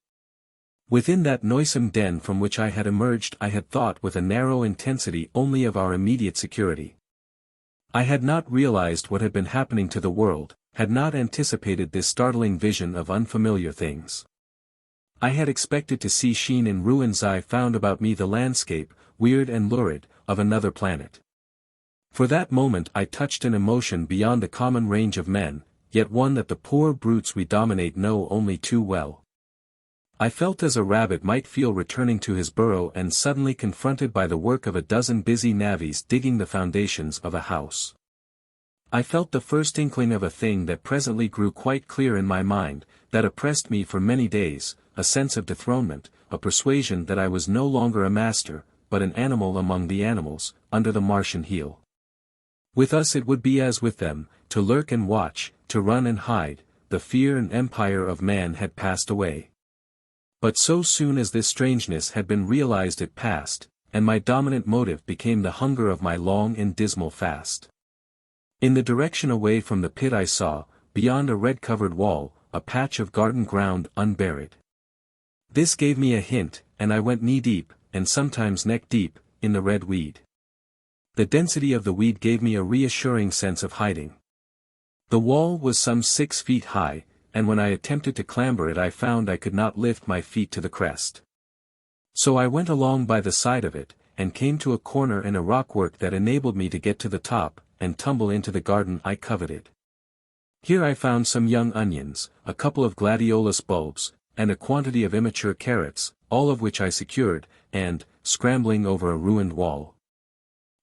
S1: Within that noisome den from which I had emerged I had thought with a narrow intensity only of our immediate security. I had not realized what had been happening to the world, had not anticipated this startling vision of unfamiliar things. I had expected to see sheen in ruins. I found about me the landscape, weird and lurid, of another planet. For that moment I touched an emotion beyond the common range of men, yet one that the poor brutes we dominate know only too well. I felt as a rabbit might feel returning to his burrow and suddenly confronted by the work of a dozen busy navvies digging the foundations of a house. I felt the first inkling of a thing that presently grew quite clear in my mind, that oppressed me for many days, a sense of dethronement, a persuasion that I was no longer a master, but an animal among the animals, under the Martian heel. With us it would be as with them, to lurk and watch, to run and hide, the fear and empire of man had passed away. But so soon as this strangeness had been realized it passed, and my dominant motive became the hunger of my long and dismal fast. In the direction away from the pit I saw, beyond a red-covered wall, a patch of garden ground unburied. This gave me a hint, and I went knee-deep, and sometimes neck-deep, in the red weed. The density of the weed gave me a reassuring sense of hiding. The wall was some 6 feet high, and when I attempted to clamber it I found I could not lift my feet to the crest. So I went along by the side of it, and came to a corner in a rockwork that enabled me to get to the top, and tumble into the garden I coveted. Here I found some young onions, a couple of gladiolus bulbs, and a quantity of immature carrots, all of which I secured, and, scrambling over a ruined wall,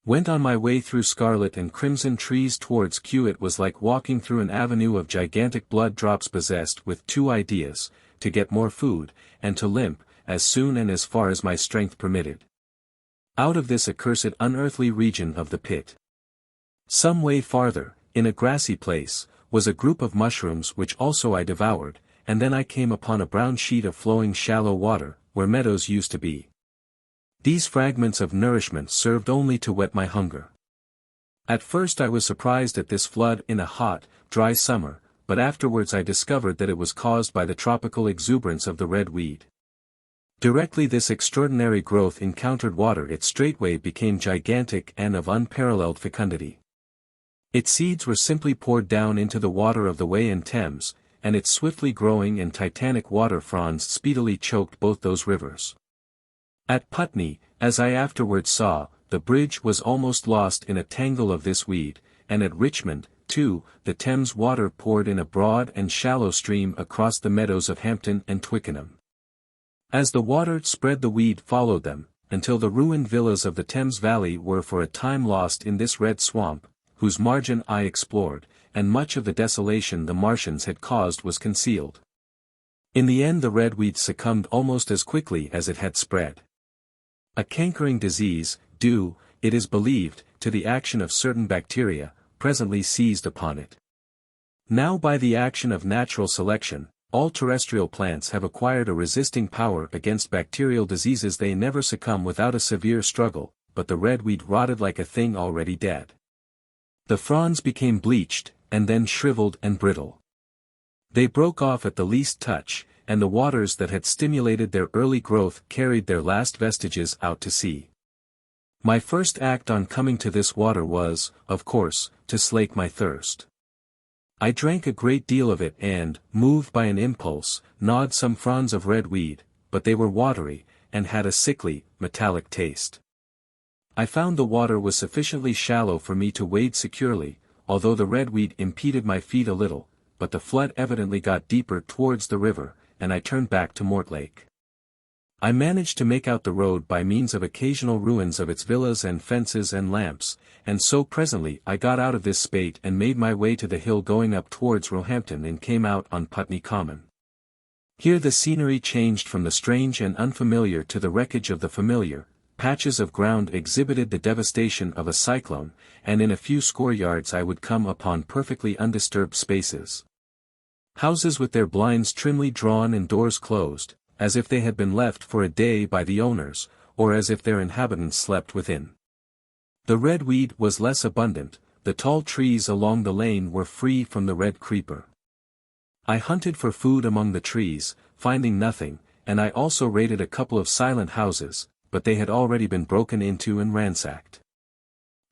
S1: went on my way through scarlet and crimson trees towards Curate. Was like walking through an avenue of gigantic blood drops possessed with two ideas, to get more food, and to limp, as soon and as far as my strength permitted, out of this accursed unearthly region of the pit. Some way farther, in a grassy place, was a group of mushrooms which also I devoured, and then I came upon a brown sheet of flowing shallow water, where meadows used to be. These fragments of nourishment served only to whet my hunger. At first I was surprised at this flood in a hot, dry summer, but afterwards I discovered that it was caused by the tropical exuberance of the red weed. Directly this extraordinary growth encountered water it straightway became gigantic and of unparalleled fecundity. Its seeds were simply poured down into the water of the Wey and Thames, and its swiftly growing and titanic water fronds speedily choked both those rivers. At Putney, as I afterwards saw, the bridge was almost lost in a tangle of this weed, and at Richmond, too, the Thames water poured in a broad and shallow stream across the meadows of Hampton and Twickenham. As the water spread the weed followed them, until the ruined villas of the Thames valley were for a time lost in this red swamp, whose margin I explored, and much of the desolation the Martians had caused was concealed. In the end the red weed succumbed almost as quickly as it had spread. A cankering disease, due, it is believed, to the action of certain bacteria, presently seized upon it. Now by the action of natural selection, all terrestrial plants have acquired a resisting power against bacterial diseases. They never succumb without a severe struggle, but the red weed rotted like a thing already dead. The fronds became bleached, and then shriveled and brittle. They broke off at the least touch, and the waters that had stimulated their early growth carried their last vestiges out to sea. My first act on coming to this water was, of course, to slake my thirst. I drank a great deal of it and, moved by an impulse, gnawed some fronds of red weed, but they were watery, and had a sickly, metallic taste. I found the water was sufficiently shallow for me to wade securely, although the red weed impeded my feet a little, but the flood evidently got deeper towards the river, and I turned back to Mortlake. I managed to make out the road by means of occasional ruins of its villas and fences and lamps, and so presently I got out of this spate and made my way to the hill going up towards Roehampton and came out on Putney Common. Here the scenery changed from the strange and unfamiliar to the wreckage of the familiar. Patches of ground exhibited the devastation of a cyclone, and in a few score yards I would come upon perfectly undisturbed spaces. Houses with their blinds trimly drawn and doors closed, as if they had been left for a day by the owners, or as if their inhabitants slept within. The red weed was less abundant, the tall trees along the lane were free from the red creeper. I hunted for food among the trees, finding nothing, and I also raided a couple of silent houses, but they had already been broken into and ransacked.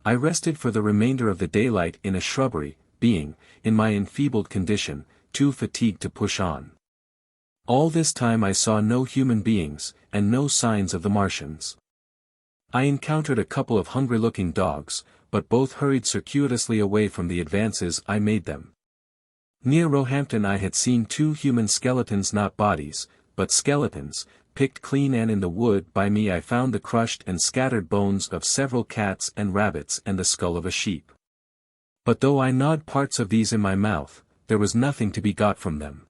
S1: I rested for the remainder of the daylight in a shrubbery, being, in my enfeebled condition, too fatigued to push on. All this time I saw no human beings, and no signs of the Martians. I encountered a couple of hungry-looking dogs, but both hurried circuitously away from the advances I made them. Near Roehampton I had seen 2 human skeletons, not bodies, but skeletons, picked clean, and in the wood by me I found the crushed and scattered bones of several cats and rabbits and the skull of a sheep. But though I gnawed parts of these in my mouth, there was nothing to be got from them.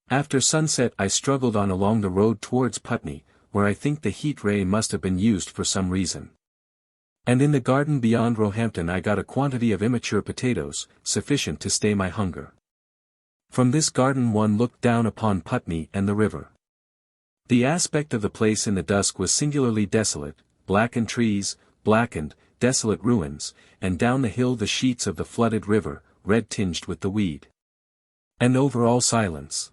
S1: After sunset I struggled on along the road towards Putney, where I think the heat ray must have been used for some reason. And in the garden beyond Roehampton I got a quantity of immature potatoes, sufficient to stay my hunger. From this garden one looked down upon Putney and the river. The aspect of the place in the dusk was singularly desolate, blackened trees, blackened, desolate ruins, and down the hill the sheets of the flooded river, red tinged with the weed. And over all silence.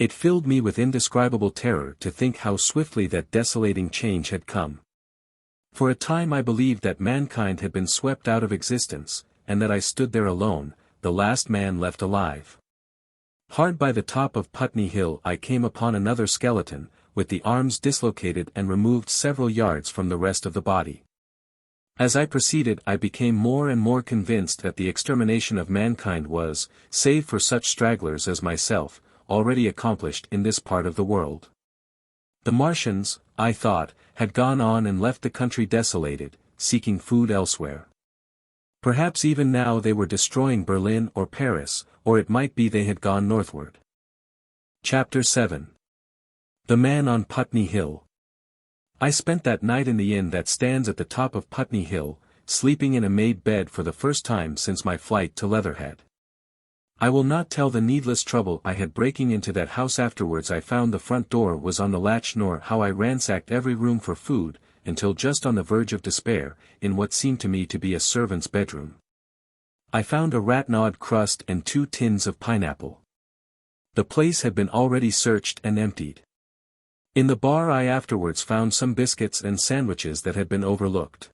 S1: It filled me with indescribable terror to think how swiftly that desolating change had come. For a time I believed that mankind had been swept out of existence, and that I stood there alone, the last man left alive. Hard by the top of Putney Hill I came upon another skeleton, with the arms dislocated and removed several yards from the rest of the body. As I proceeded I became more and more convinced that the extermination of mankind was, save for such stragglers as myself, already accomplished in this part of the world. The Martians, I thought, had gone on and left the country desolated, seeking food elsewhere. Perhaps even now they were destroying Berlin or Paris, or it might be they had gone northward. Chapter 7. The Man on Putney Hill. I spent that night in the inn that stands at the top of Putney Hill, sleeping in a made bed for the first time since my flight to Leatherhead. I will not tell the needless trouble I had breaking into that house. Afterwards I found the front door was on the latch, nor how I ransacked every room for food, until just on the verge of despair, in what seemed to me to be a servant's bedroom. I found a rat-gnawed crust and 2 tins of pineapple. The place had been already searched and emptied. In the bar I afterwards found some biscuits and sandwiches that had been overlooked.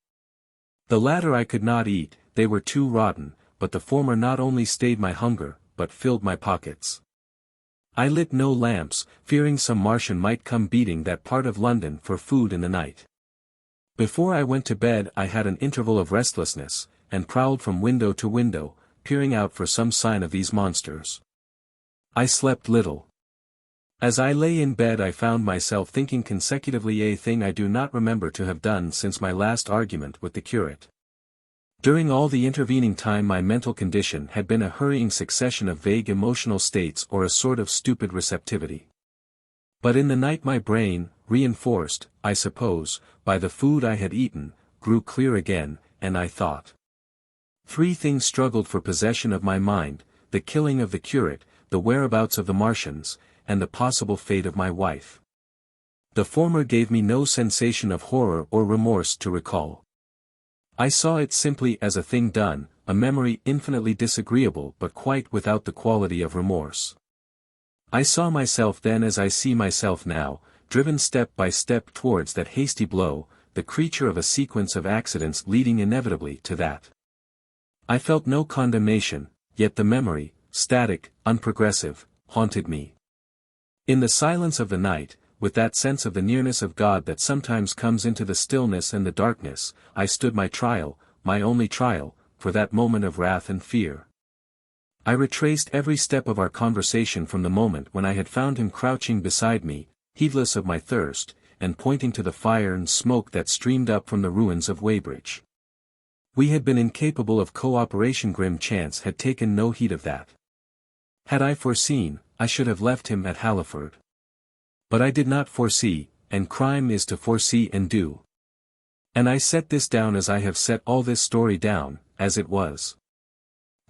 S1: The latter I could not eat, they were too rotten, but the former not only stayed my hunger, but filled my pockets. I lit no lamps, fearing some Martian might come beating that part of London for food in the night. Before I went to bed I had an interval of restlessness, and prowled from window to window, peering out for some sign of these monsters. I slept little. As I lay in bed I found myself thinking consecutively, a thing I do not remember to have done since my last argument with the curate. During all the intervening time my mental condition had been a hurrying succession of vague emotional states or a sort of stupid receptivity. But in the night my brain, reinforced, I suppose, by the food I had eaten, grew clear again, and I thought. 3 things struggled for possession of my mind: the killing of the curate, the whereabouts of the Martians, and the possible fate of my wife. The former gave me no sensation of horror or remorse to recall. I saw it simply as a thing done, a memory infinitely disagreeable but quite without the quality of remorse. I saw myself then as I see myself now, driven step by step towards that hasty blow, the creature of a sequence of accidents leading inevitably to that. I felt no condemnation, yet the memory, static, unprogressive, haunted me. In the silence of the night, with that sense of the nearness of God that sometimes comes into the stillness and the darkness, I stood my trial, my only trial, for that moment of wrath and fear. I retraced every step of our conversation from the moment when I had found him crouching beside me, heedless of my thirst, and pointing to the fire and smoke that streamed up from the ruins of Weybridge. We had been incapable of cooperation. Grim chance had taken no heed of that. Had I foreseen, I should have left him at Halliford. But I did not foresee, and crime is to foresee and do. And I set this down as I have set all this story down, as it was.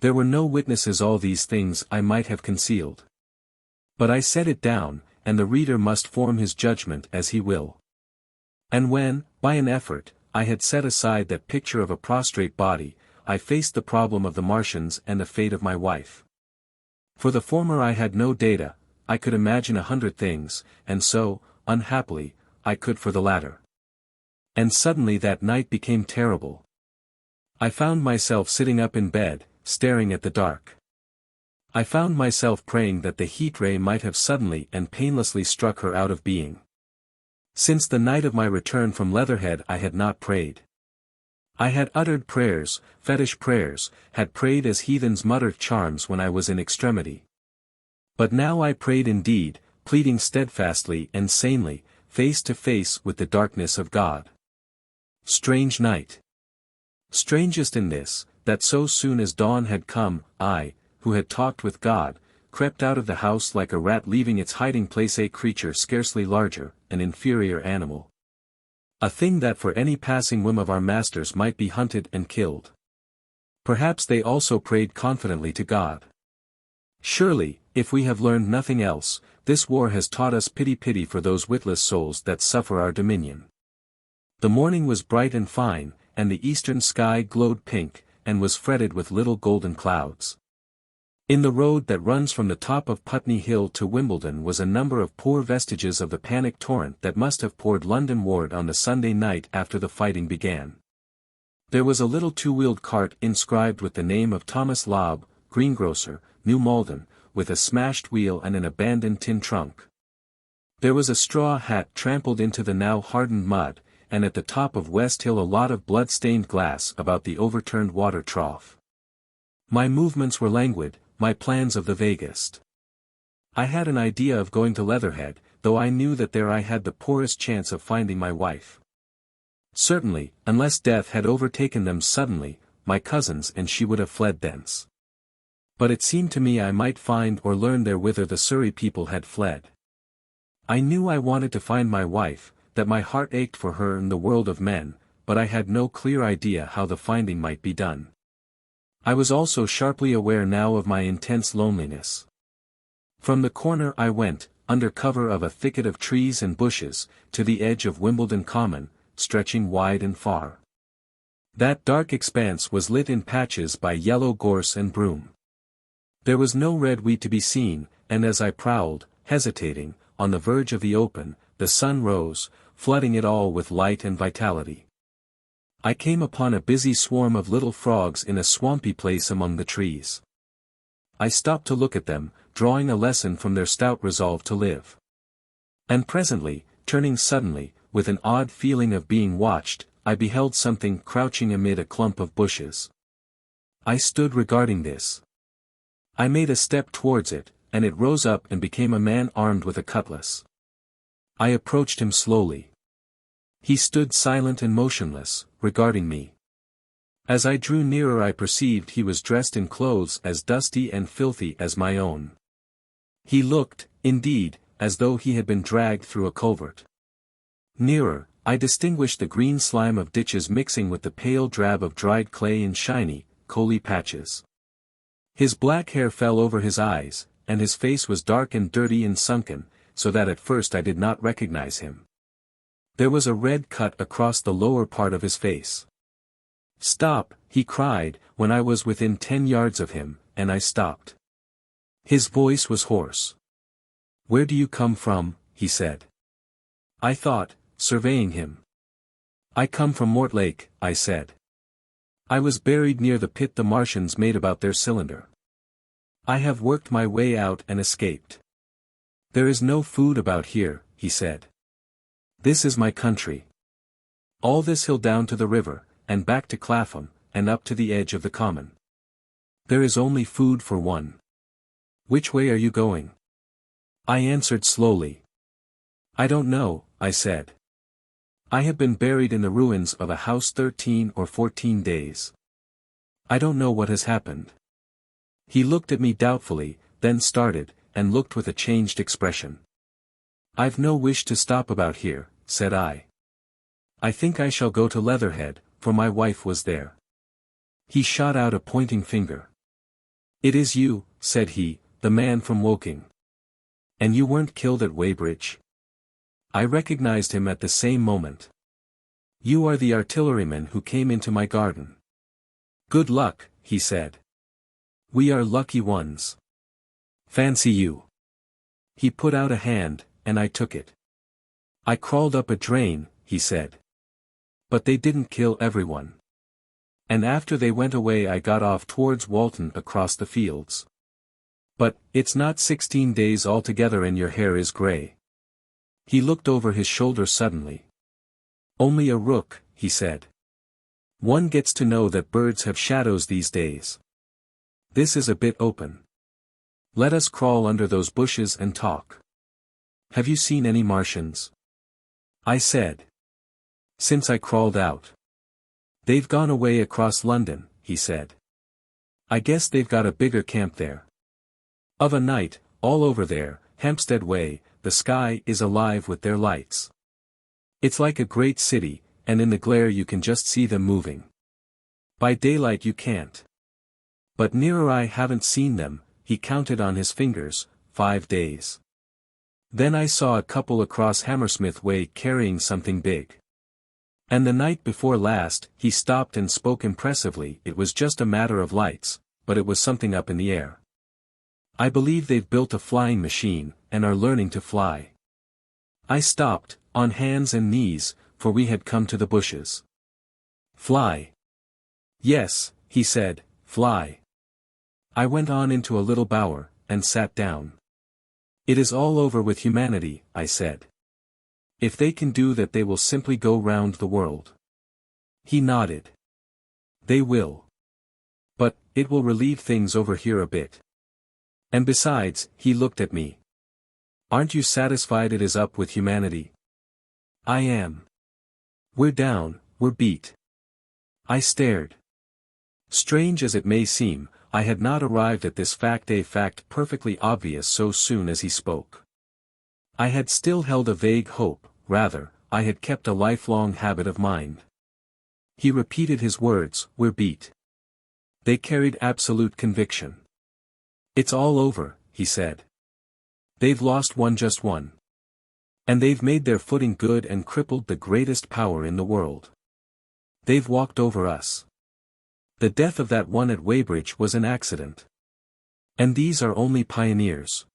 S1: There were no witnesses. All these things I might have concealed. But I set it down, and the reader must form his judgment as he will. And when, by an effort, I had set aside that picture of a prostrate body, I faced the problem of the Martians and the fate of my wife. For the former I had no data, I could imagine 100 things, and so, unhappily, I could for the latter. And suddenly that night became terrible. I found myself sitting up in bed, staring at the dark. I found myself praying that the heat ray might have suddenly and painlessly struck her out of being. Since the night of my return from Leatherhead I had not prayed. I had uttered prayers, fetish prayers, had prayed as heathens mutter charms when I was in extremity. But now I prayed indeed, pleading steadfastly and sanely, face to face with the darkness of God. Strange night. Strangest in this, that so soon as dawn had come, I, who had talked with God, crept out of the house like a rat leaving its hiding place, a creature scarcely larger, an inferior animal. A thing that for any passing whim of our masters might be hunted and killed. Perhaps they also prayed confidently to God. Surely, if we have learned nothing else, this war has taught us pity for those witless souls that suffer our dominion. The morning was bright and fine, and the eastern sky glowed pink, and was fretted with little golden clouds. In the road that runs from the top of Putney Hill to Wimbledon was a number of poor vestiges of the panic torrent that must have poured London-ward on the Sunday night after the fighting began. There was a little two-wheeled cart inscribed with the name of Thomas Lobb, greengrocer, New Malden, with a smashed wheel and an abandoned tin trunk. There was a straw hat trampled into the now hardened mud, and at the top of West Hill a lot of blood-stained glass about the overturned water trough. My movements were languid, my plans of the vaguest. I had an idea of going to Leatherhead, though I knew that there I had the poorest chance of finding my wife. Certainly, unless death had overtaken them suddenly, my cousins and she would have fled thence. But it seemed to me I might find or learn there whither the Surrey people had fled. I knew I wanted to find my wife, that my heart ached for her in the world of men, but I had no clear idea how the finding might be done. I was also sharply aware now of my intense loneliness. From the corner I went, under cover of a thicket of trees and bushes, to the edge of Wimbledon Common, stretching wide and far. That dark expanse was lit in patches by yellow gorse and broom. There was no red wheat to be seen, and as I prowled, hesitating, on the verge of the open, the sun rose, flooding it all with light and vitality. I came upon a busy swarm of little frogs in a swampy place among the trees. I stopped to look at them, drawing a lesson from their stout resolve to live. And presently, turning suddenly, with an odd feeling of being watched, I beheld something crouching amid a clump of bushes. I stood regarding this. I made a step towards it, and it rose up and became a man armed with a cutlass. I approached him slowly. He stood silent and motionless, regarding me. As I drew nearer I perceived he was dressed in clothes as dusty and filthy as my own. He looked, indeed, as though he had been dragged through a culvert. Nearer, I distinguished the green slime of ditches mixing with the pale drab of dried clay in shiny, coaly patches. His black hair fell over his eyes, and his face was dark and dirty and sunken, so that at first I did not recognize him. There was a red cut across the lower part of his face. "Stop," he cried, when I was within 10 yards of him, and I stopped. His voice was hoarse. "Where do you come from?" he said. I thought, surveying him. "I come from Mortlake," I said. "I was buried near the pit the Martians made about their cylinder. I have worked my way out and escaped. There is no food about here," he said. "This is my country. All this hill down to the river, and back to Clapham, and up to the edge of the common. There is only food for one. Which way are you going?" I answered slowly. "I don't know," I said. "I have been buried in the ruins of a house 13 or 14 days. I don't know what has happened." He looked at me doubtfully, then started, and looked with a changed expression. "I've no wish to stop about here," said I. "I think I shall go to Leatherhead, for my wife was there." He shot out a pointing finger. "It is you," said he, "the man from Woking. And you weren't killed at Weybridge?" I recognized him at the same moment. "You are the artilleryman who came into my garden." "Good luck," he said. "We are lucky ones. Fancy you." He put out a hand, and I took it. "I crawled up a drain," he said. "But they didn't kill everyone. And after they went away I got off towards Walton across the fields. But, it's not 16 days altogether and your hair is grey." He looked over his shoulder suddenly. "Only a rook," he said. "One gets to know that birds have shadows these days. This is a bit open. Let us crawl under those bushes and talk. Have you seen any Martians?" I said. "Since I crawled out." "They've gone away across London," he said. "I guess they've got a bigger camp there. Of a night, all over there, Hampstead way, the sky is alive with their lights. It's like a great city, and in the glare you can just see them moving. By daylight you can't. But nearer I haven't seen them," he counted on his fingers, 5 days. "Then I saw a couple across Hammersmith way carrying something big. And the night before last," he stopped and spoke impressively, "it was just a matter of lights, but it was something up in the air. I believe they've built a flying machine, and are learning to fly." I stopped, on hands and knees, for we had come to the bushes. "Fly?" "Yes," he said, "fly." I went on into a little bower, and sat down. "It is all over with humanity," I said. "If they can do that they will simply go round the world." He nodded. "They will. But, it will relieve things over here a bit. And besides," he looked at me. "Aren't you satisfied it is up with humanity?" "I am. We're down, we're beat." I stared. Strange as it may seem, I had not arrived at this fact, a fact perfectly obvious so soon as he spoke. I had still held a vague hope, rather, I had kept a lifelong habit of mind. He repeated his words, "We're beat." They carried absolute conviction. "It's all over," he said. "They've lost one, just one. And they've made their footing good and crippled the greatest power in the world. They've walked over us. The death of that one at Weybridge was an accident. And these are only pioneers.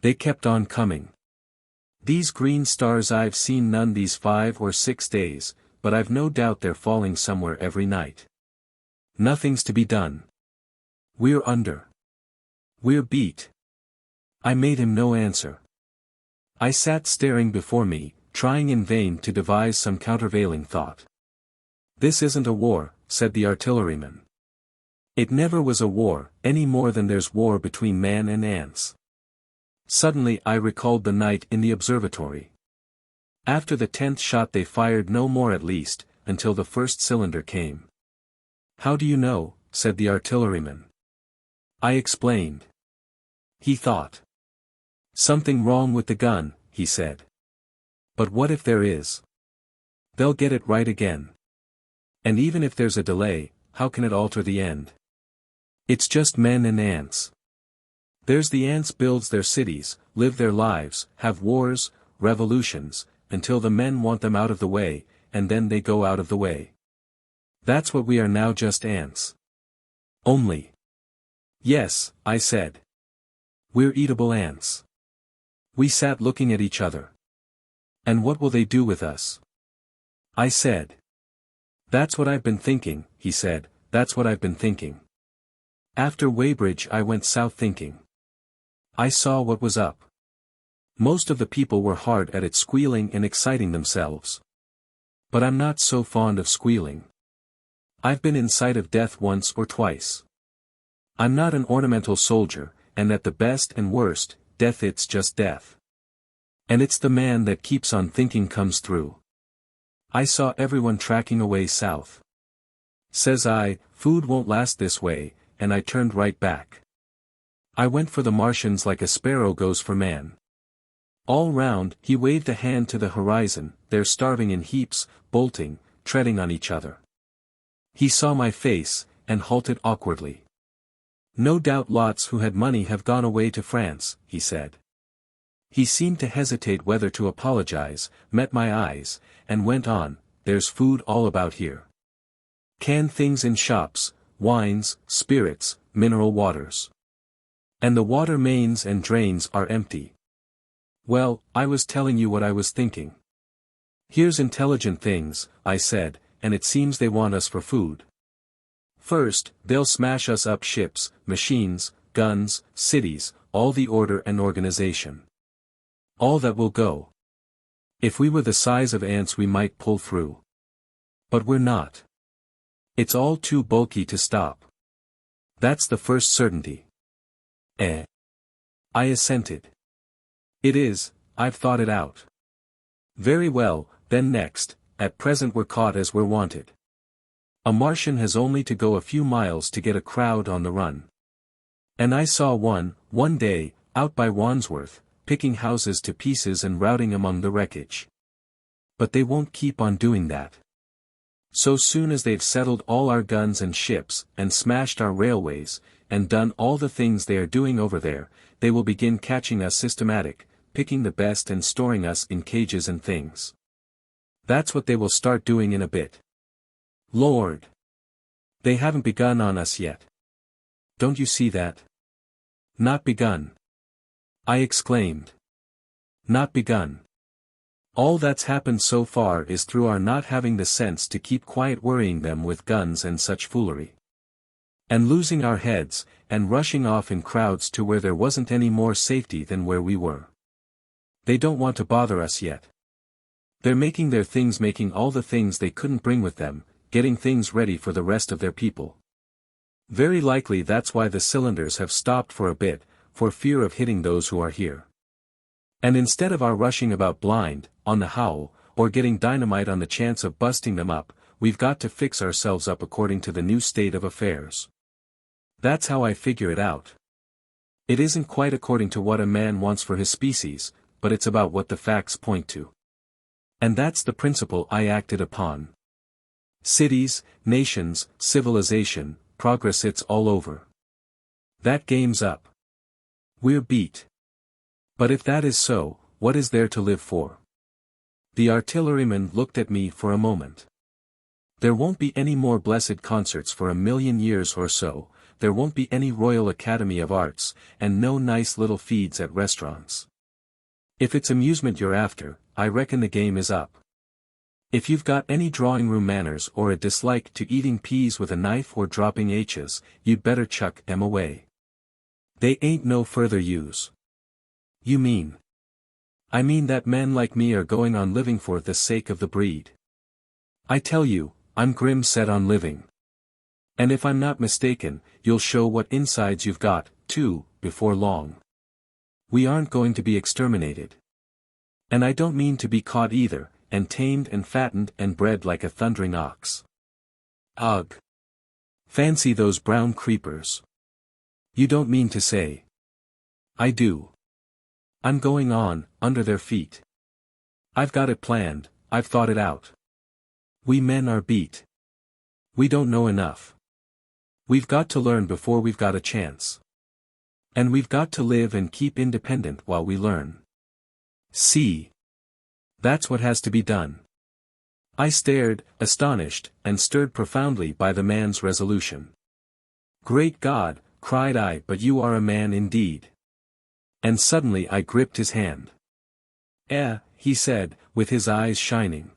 S1: They kept on coming. These green stars, I've seen none these 5 or 6 days, but I've no doubt they're falling somewhere every night. Nothing's to be done. We're under. We're beat." I made him no answer. I sat staring before me, trying in vain to devise some countervailing thought. "This isn't a war," said the artilleryman. "It never was a war, any more than there's war between man and ants." Suddenly I recalled the night in the observatory. After the 10th shot they fired no more, at least, until the first cylinder came. "How do you know?" said the artilleryman. I explained. He thought. "Something wrong with the gun," he said. "But what if there is? They'll get it right again. And even if there's a delay, how can it alter the end? It's just men and ants. There's the ants builds their cities, live their lives, have wars, revolutions, until the men want them out of the way, and then they go out of the way. That's what we are now, just ants. Only." "Yes," I said. "We're eatable ants." We sat looking at each other. "And what will they do with us?" I said. "That's what I've been thinking," he said, "that's what I've been thinking. After Weybridge I went south thinking. I saw what was up. Most of the people were hard at it, squealing and exciting themselves. But I'm not so fond of squealing. I've been in sight of death once or twice. I'm not an ornamental soldier, and at the best and worst, death, it's just death. And it's the man that keeps on thinking comes through. I saw everyone tracking away south. Says I, food won't last this way, and I turned right back. I went for the Martians like a sparrow goes for man. All round, he waved a hand to the horizon, they're starving in heaps, bolting, treading on each other. He saw my face, and halted awkwardly. No doubt lots who had money have gone away to France, he said. He seemed to hesitate whether to apologize, met my eyes, and went on, there's food all about here. Canned things in shops, wines, spirits, mineral waters. And the water mains and drains are empty. Well, I was telling you what I was thinking. Here's intelligent things, I said, and it seems they want us for food. First, they'll smash us up ships, machines, guns, cities, all the order and organization. All that will go. If we were the size of ants we might pull through. But we're not. It's all too bulky to stop. That's the first certainty. I assented. It is, I've thought it out. Very well, then next, at present we're caught as we're wanted. A Martian has only to go a few miles to get a crowd on the run. And I saw one day, out by Wandsworth, picking houses to pieces and routing among the wreckage. But they won't keep on doing that. So soon as they've settled all our guns and ships, and smashed our railways, and done all the things they are doing over there, they will begin catching us systematic, picking the best and storing us in cages and things. That's what they will start doing in a bit. Lord! They haven't begun on us yet. Don't you see that? Not begun. I exclaimed. Not begun. All that's happened so far is through our not having the sense to keep quiet worrying them with guns and such foolery. And losing our heads, and rushing off in crowds to where there wasn't any more safety than where we were. They don't want to bother us yet. They're making their things, making all the things they couldn't bring with them, getting things ready for the rest of their people. Very likely that's why the cylinders have stopped for a bit, for fear of hitting those who are here. And instead of our rushing about blind, on the howl, or getting dynamite on the chance of busting them up, we've got to fix ourselves up according to the new state of affairs. That's how I figure it out. It isn't quite according to what a man wants for his species, but it's about what the facts point to. And that's the principle I acted upon. Cities, nations, civilization, progress, it's all over. That game's up. We're beat. But if that is so, what is there to live for? The artilleryman looked at me for a moment. There won't be any more blessed concerts for 1,000,000 years or so, there won't be any Royal Academy of Arts, and no nice little feeds at restaurants. If it's amusement you're after, I reckon the game is up. If you've got any drawing-room manners or a dislike to eating peas with a knife or dropping H's, you'd better chuck them away. They ain't no further use. You mean? I mean that men like me are going on living for the sake of the breed. I tell you, I'm grim set on living. And if I'm not mistaken, you'll show what insides you've got, too, before long. We aren't going to be exterminated. And I don't mean to be caught either, and tamed and fattened and bred like a thundering ox. Ugh! Fancy those brown creepers. You don't mean to say. I do. I'm going on, under their feet. I've got it planned, I've thought it out. We men are beat. We don't know enough. We've got to learn before we've got a chance. And we've got to live and keep independent while we learn. See? That's what has to be done. I stared, astonished, and stirred profoundly by the man's resolution. Great God, cried I, but you are a man indeed. And suddenly I gripped his hand. He said, with his eyes shining.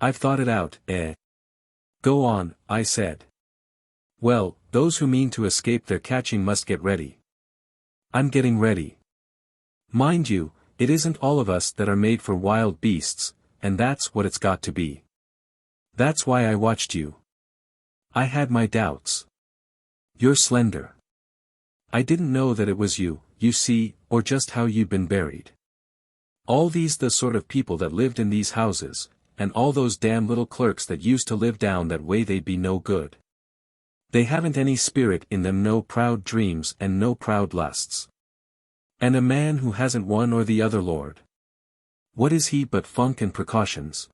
S1: I've thought it out, Go on, I said. Well, those who mean to escape their catching must get ready. I'm getting ready. Mind you, it isn't all of us that are made for wild beasts, and that's what it's got to be. That's why I watched you. I had my doubts. You're slender. I didn't know that it was you, you see, or just how you'd been buried. All these the sort of people that lived in these houses, and all those damn little clerks that used to live down that way, they'd be no good. They haven't any spirit in them, no proud dreams and no proud lusts. And a man who hasn't one or the other, Lord. What is he but funk and precautions?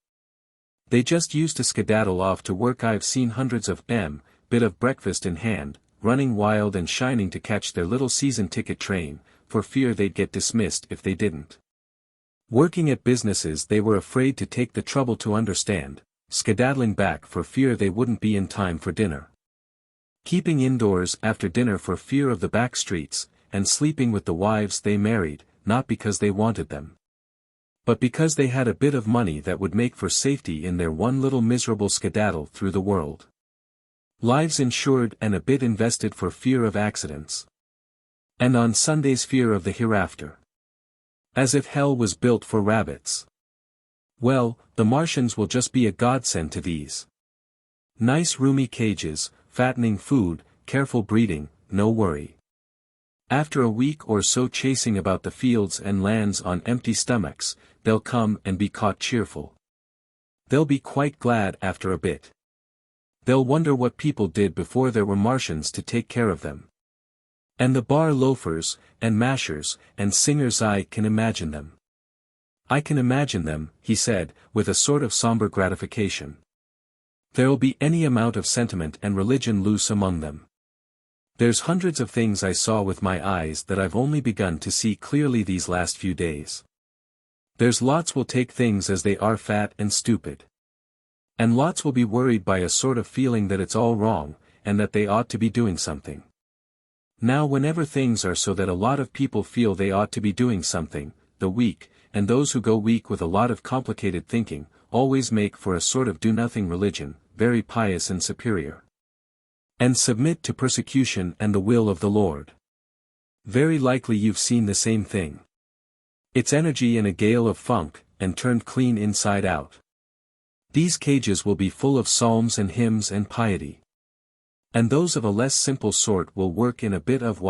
S1: They just used to skedaddle off to work. I've seen hundreds of bit of breakfast in hand, running wild and shining to catch their little season ticket train, for fear they'd get dismissed if they didn't. Working at businesses they were afraid to take the trouble to understand, skedaddling back for fear they wouldn't be in time for dinner. Keeping indoors after dinner for fear of the back streets, and sleeping with the wives they married, not because they wanted them, but because they had a bit of money that would make for safety in their one little miserable skedaddle through the world. Lives insured and a bit invested for fear of accidents. And on Sundays fear of the hereafter. As if hell was built for rabbits. Well, the Martians will just be a godsend to these. Nice roomy cages, fattening food, careful breeding, no worry. After a week or so chasing about the fields and lands on empty stomachs, they'll come and be caught cheerful. They'll be quite glad after a bit. They'll wonder what people did before there were Martians to take care of them. And the bar loafers, and mashers, and singers, I can imagine them. I can imagine them, he said, with a sort of somber gratification. There'll be any amount of sentiment and religion loose among them. There's hundreds of things I saw with my eyes that I've only begun to see clearly these last few days. There's lots will take things as they are, fat and stupid. And lots will be worried by a sort of feeling that it's all wrong, and that they ought to be doing something. Now whenever things are so that a lot of people feel they ought to be doing something, the weak, and those who go weak with a lot of complicated thinking, always make for a sort of do-nothing religion, very pious and superior. And submit to persecution and the will of the Lord. Very likely you've seen the same thing. It's energy in a gale of funk, and turned clean inside out. These cages will be full of psalms and hymns and piety. And those of a less simple sort will work in a bit of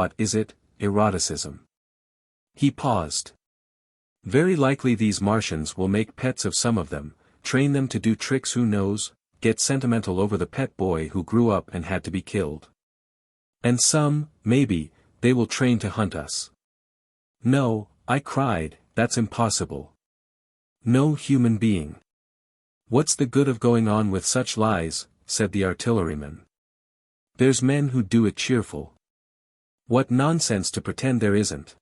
S1: eroticism. He paused. Very likely these Martians will make pets of some of them, train them to do tricks, who knows, get sentimental over the pet boy who grew up and had to be killed. And some, maybe, they will train to hunt us. No, I cried, that's impossible. No human being. What's the good of going on with such lies, said the artilleryman. There's men who do it cheerful. What nonsense to pretend there isn't.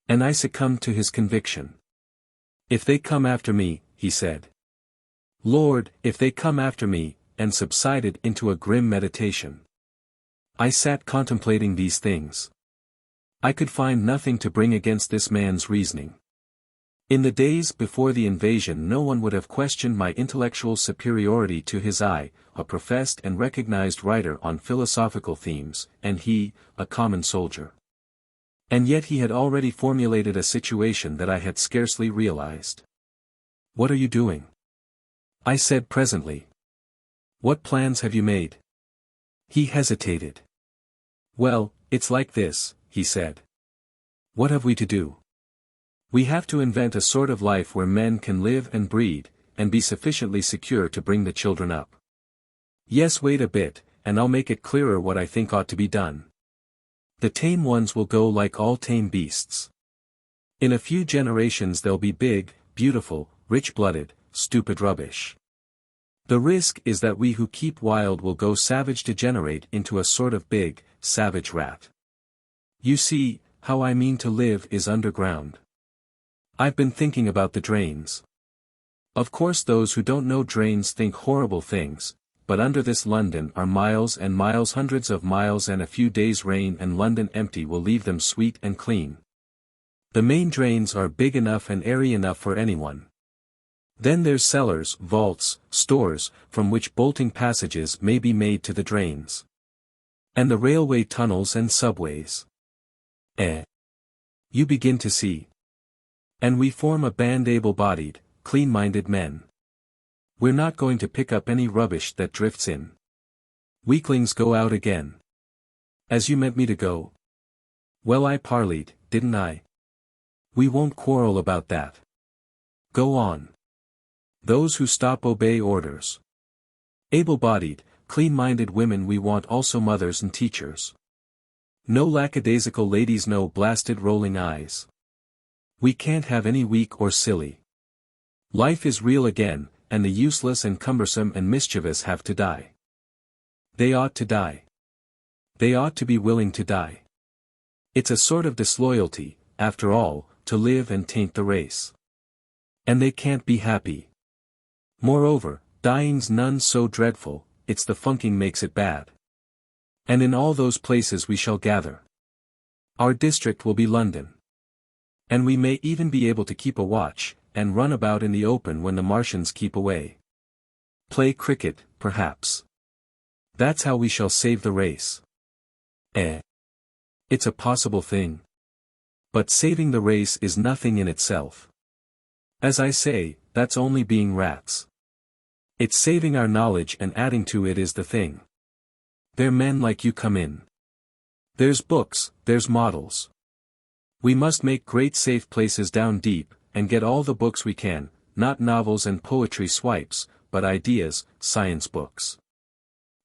S1: And I succumbed to his conviction. If they come after me, he said. Lord, if they come after me, and subsided into a grim meditation. I sat contemplating these things. I could find nothing to bring against this man's reasoning. In the days before the invasion no one would have questioned my intellectual superiority to his eye, a professed and recognized writer on philosophical themes, and he, a common soldier. And yet he had already formulated a situation that I had scarcely realized. What are you doing? I said presently. What plans have you made? He hesitated. Well, it's like this, he said. What have we to do? We have to invent a sort of life where men can live and breed, and be sufficiently secure to bring the children up. Yes, wait a bit, and I'll make it clearer what I think ought to be done. The tame ones will go like all tame beasts. In a few generations they'll be big, beautiful, rich-blooded, stupid rubbish. The risk is that we who keep wild will go savage, degenerate into a sort of big, savage rat. You see, how I mean to live is underground. I've been thinking about the drains. Of course those who don't know drains think horrible things, but under this London are miles and miles, hundreds of miles, and a few days' rain and London empty will leave them sweet and clean. The main drains are big enough and airy enough for anyone. Then there's cellars, vaults, stores, from which bolting passages may be made to the drains. And the railway tunnels and subways. You begin to see. And we form a band able-bodied, clean-minded men. We're not going to pick up any rubbish that drifts in. Weaklings go out again. As you meant me to go. Well, I parleyed, didn't I? We won't quarrel about that. Go on. Those who stop obey orders. Able-bodied, clean-minded women we want, also mothers and teachers. No lackadaisical ladies, no blasted rolling eyes. We can't have any weak or silly. Life is real again, and the useless and cumbersome and mischievous have to die. They ought to die. They ought to be willing to die. It's a sort of disloyalty, after all, to live and taint the race. And they can't be happy. Moreover, dying's none so dreadful, it's the funking makes it bad. And in all those places we shall gather. Our district will be London. And we may even be able to keep a watch, and run about in the open when the Martians keep away. Play cricket, perhaps. That's how we shall save the race. It's a possible thing. But saving the race is nothing in itself. As I say, that's only being rats. It's saving our knowledge and adding to it is the thing. There men like you come in. There's books, there's models. We must make great safe places down deep, and get all the books we can, not novels and poetry swipes, but ideas, science books.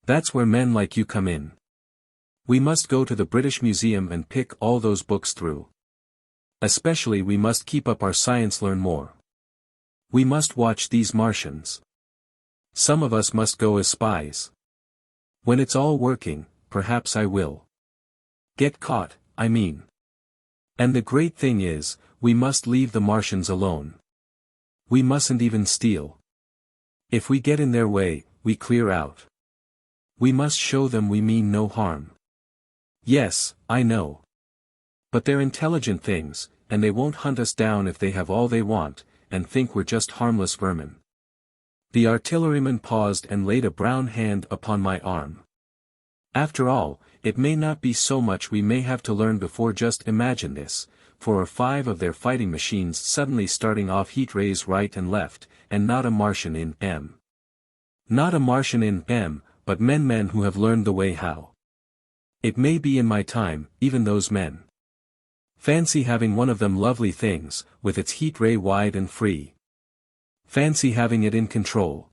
S1: That's where men like you come in. We must go to the British Museum and pick all those books through. Especially we must keep up our science, learn more. We must watch these Martians. Some of us must go as spies. When it's all working, perhaps I will. Get caught, I mean. And the great thing is, we must leave the Martians alone. We mustn't even steal. If we get in their way, we clear out. We must show them we mean no harm. Yes, I know. But they're intelligent things, and they won't hunt us down if they have all they want, and think we're just harmless vermin. The artilleryman paused and laid a brown hand upon my arm. After all, it may not be so much we may have to learn before. Just imagine this, 4 or 5 of their fighting machines suddenly starting off heat rays right and left, and not a Martian in M. Not a Martian in M, but men who have learned the way how. It may be in my time, even those men. Fancy having one of them lovely things, with its heat ray wide and free. Fancy having it in control.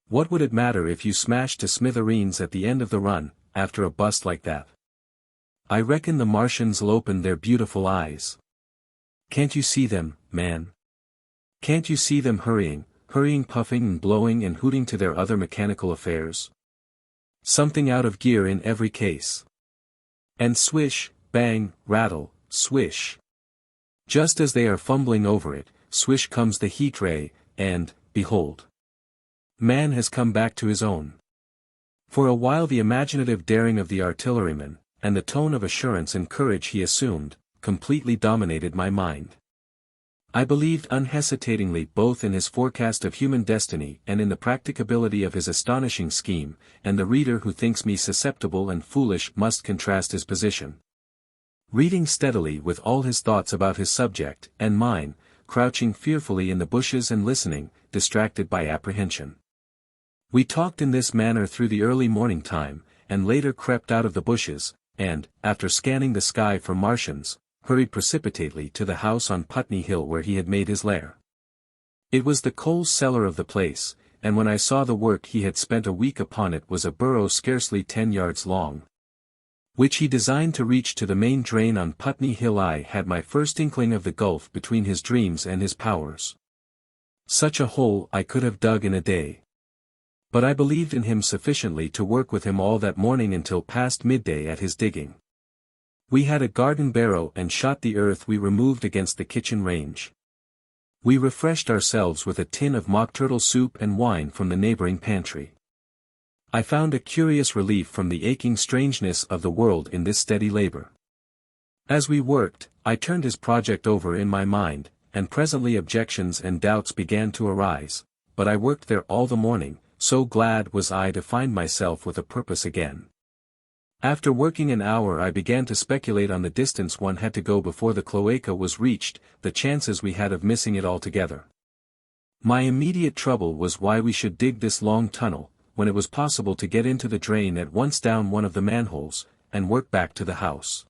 S1: What would it matter if you smashed to smithereens at the end of the run, after a bust like that? I reckon the Martians'll open their beautiful eyes. Can't you see them, man? Can't you see them hurrying, puffing and blowing and hooting to their other mechanical affairs? Something out of gear in every case. And swish, bang, rattle, swish. Just as they are fumbling over it, swish comes the heat ray, and, behold, man has come back to his own. For a while the imaginative daring of the artilleryman, and the tone of assurance and courage he assumed, completely dominated my mind. I believed unhesitatingly both in his forecast of human destiny and in the practicability of his astonishing scheme, and the reader who thinks me susceptible and foolish must contrast his position. Reading steadily with all his thoughts about his subject, and mine, crouching fearfully in the bushes and listening, distracted by apprehension. We talked in this manner through the early morning time, and later crept out of the bushes, and, after scanning the sky for Martians, hurried precipitately to the house on Putney Hill where he had made his lair. It was the coal cellar of the place, and when I saw the work he had spent a week upon it was a burrow scarcely 10 yards long, which he designed to reach to the main drain on Putney Hill. I had my first inkling of the gulf between his dreams and his powers. Such a hole I could have dug in a day. But I believed in him sufficiently to work with him all that morning until past midday at his digging. We had a garden barrow and shot the earth we removed against the kitchen range. We refreshed ourselves with a tin of mock turtle soup and wine from the neighboring pantry. I found a curious relief from the aching strangeness of the world in this steady labor. As we worked, I turned his project over in my mind, and presently objections and doubts began to arise, but I worked there all the morning, so glad was I to find myself with a purpose again. After working an hour I began to speculate on the distance one had to go before the cloaca was reached, the chances we had of missing it altogether. My immediate trouble was why we should dig this long tunnel, when it was possible to get into the drain at once down one of the manholes, and work back to the house.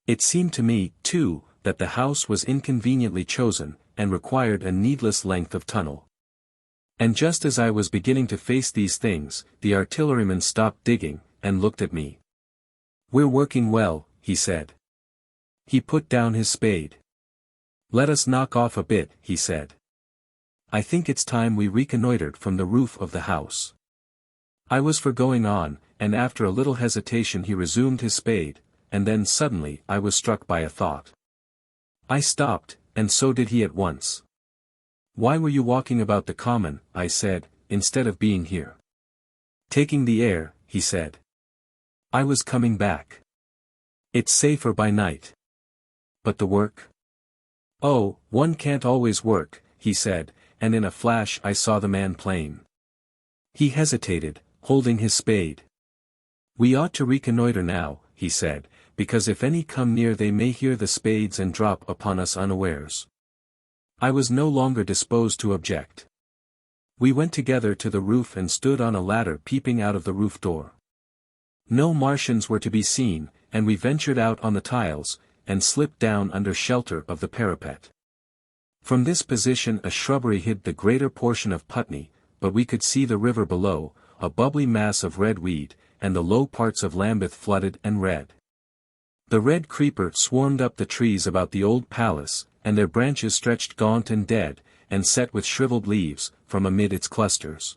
S1: It seemed to me, too, that the house was inconveniently chosen, and required a needless length of tunnel. And just as I was beginning to face these things, the artilleryman stopped digging, and looked at me. "We're working well," he said. He put down his spade. "Let us knock off a bit," he said. "I think it's time we reconnoitered from the roof of the house." I was for going on, and after a little hesitation he resumed his spade, and then suddenly I was struck by a thought. I stopped, and so did he at once. "Why were you walking about the common," I said, "instead of being here?" "Taking the air," he said. "I was coming back. It's safer by night." "But the work?" "Oh, one can't always work," he said, and in a flash I saw the man plain. He hesitated, holding his spade. "We ought to reconnoiter now," he said, "because if any come near they may hear the spades and drop upon us unawares." I was no longer disposed to object. We went together to the roof and stood on a ladder peeping out of the roof door. No Martians were to be seen, and we ventured out on the tiles, and slipped down under shelter of the parapet. From this position a shrubbery hid the greater portion of Putney, but we could see the river below, a bubbly mass of red weed, and the low parts of Lambeth flooded and red. The red creeper swarmed up the trees about the old palace, and their branches stretched gaunt and dead, and set with shriveled leaves, from amid its clusters.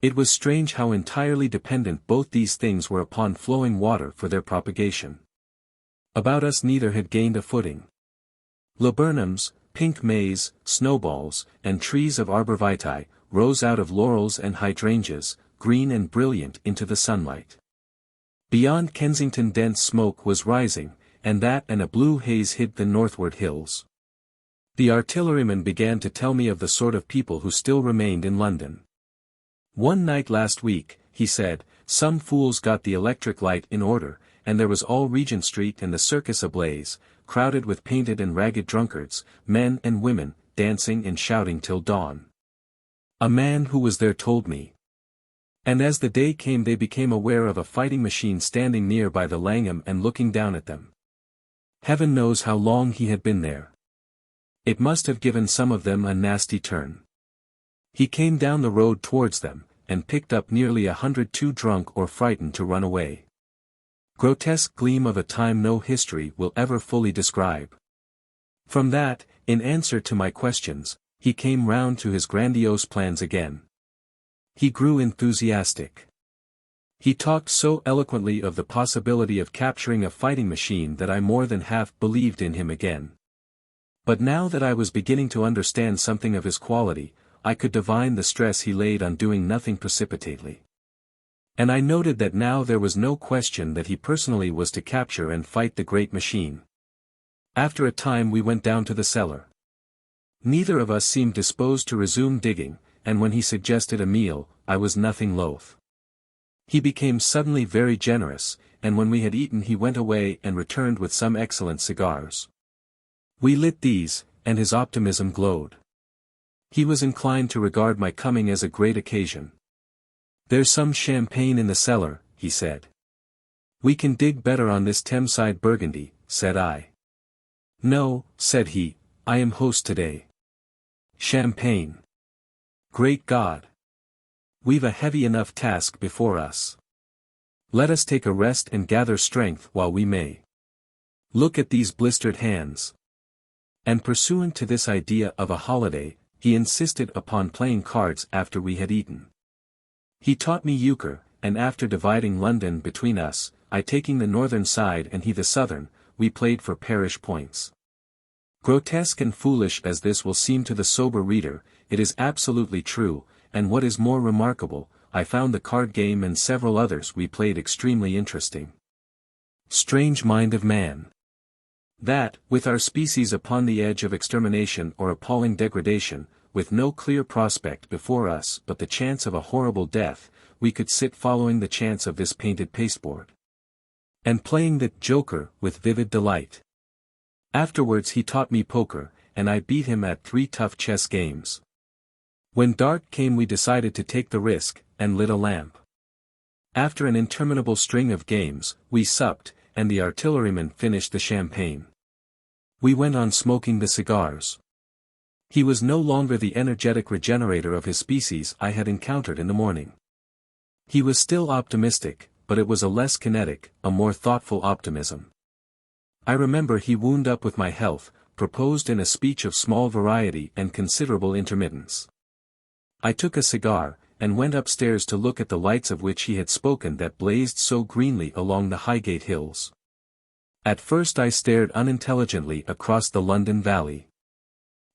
S1: It was strange how entirely dependent both these things were upon flowing water for their propagation. About us neither had gained a footing. Laburnums, pink maize, snowballs, and trees of arborvitae, rose out of laurels and hydrangeas, green and brilliant into the sunlight. Beyond Kensington dense smoke was rising, and that and a blue haze hid the northward hills. The artilleryman began to tell me of the sort of people who still remained in London. "One night last week," he said, "some fools got the electric light in order, and there was all Regent Street and the circus ablaze, crowded with painted and ragged drunkards, men and women, dancing and shouting till dawn. A man who was there told me. And as the day came they became aware of a fighting machine standing near by the Langham and looking down at them. Heaven knows how long he had been there. It must have given some of them a nasty turn. He came down the road towards them, and picked up nearly 100 too drunk or frightened to run away. Grotesque gleam of a time no history will ever fully describe. From that, in answer to my questions, he came round to his grandiose plans again. He grew enthusiastic. He talked so eloquently of the possibility of capturing a fighting machine that I more than half believed in him again. But now that I was beginning to understand something of his quality, I could divine the stress he laid on doing nothing precipitately. And I noted that now there was no question that he personally was to capture and fight the great machine. After a time we went down to the cellar. Neither of us seemed disposed to resume digging, and when he suggested a meal, I was nothing loath. He became suddenly very generous, and when we had eaten he went away and returned with some excellent cigars. We lit these, and his optimism glowed. He was inclined to regard my coming as a great occasion. "There's some champagne in the cellar," he said. "We can dig better on this Thameside Burgundy," said I. "No," said he, "I am host today. Champagne. Great God! We've a heavy enough task before us. Let us take a rest and gather strength while we may. Look at these blistered hands." And pursuant to this idea of a holiday, he insisted upon playing cards after we had eaten. He taught me euchre, and after dividing London between us, I taking the northern side and he the southern, we played for parish points. Grotesque and foolish as this will seem to the sober reader, it is absolutely true, and what is more remarkable, I found the card game and several others we played extremely interesting. Strange mind of man! That, with our species upon the edge of extermination or appalling degradation, with no clear prospect before us but the chance of a horrible death, we could sit following the chance of this painted pasteboard. And playing that joker with vivid delight. Afterwards he taught me poker, and I beat him at 3 tough chess games. When dark came we decided to take the risk, and lit a lamp. After an interminable string of games, we supped, and the artilleryman finished the champagne. We went on smoking the cigars. He was no longer the energetic regenerator of his species I had encountered in the morning. He was still optimistic, but it was a less kinetic, a more thoughtful optimism. I remember he wound up with my health, proposed in a speech of small variety and considerable intermittence. I took a cigar, and went upstairs to look at the lights of which he had spoken that blazed so greenly along the Highgate hills. At first I stared unintelligently across the London valley.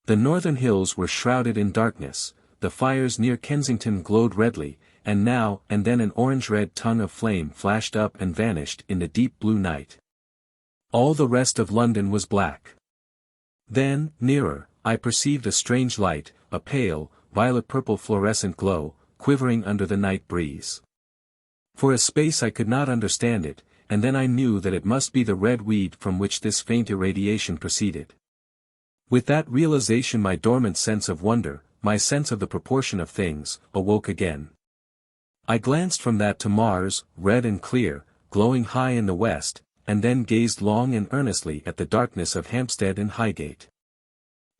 S1: The northern hills were shrouded in darkness, the fires near Kensington glowed redly, and now and then an orange-red tongue of flame flashed up and vanished in the deep blue night. All the rest of London was black. Then, nearer, I perceived a strange light, a pale, violet-purple fluorescent glow, quivering under the night breeze. For a space I could not understand it, and then I knew that it must be the red weed from which this faint irradiation proceeded. With that realization my dormant sense of wonder, my sense of the proportion of things, awoke again. I glanced from that to Mars, red and clear, glowing high in the west, and then gazed long and earnestly at the darkness of Hampstead and Highgate.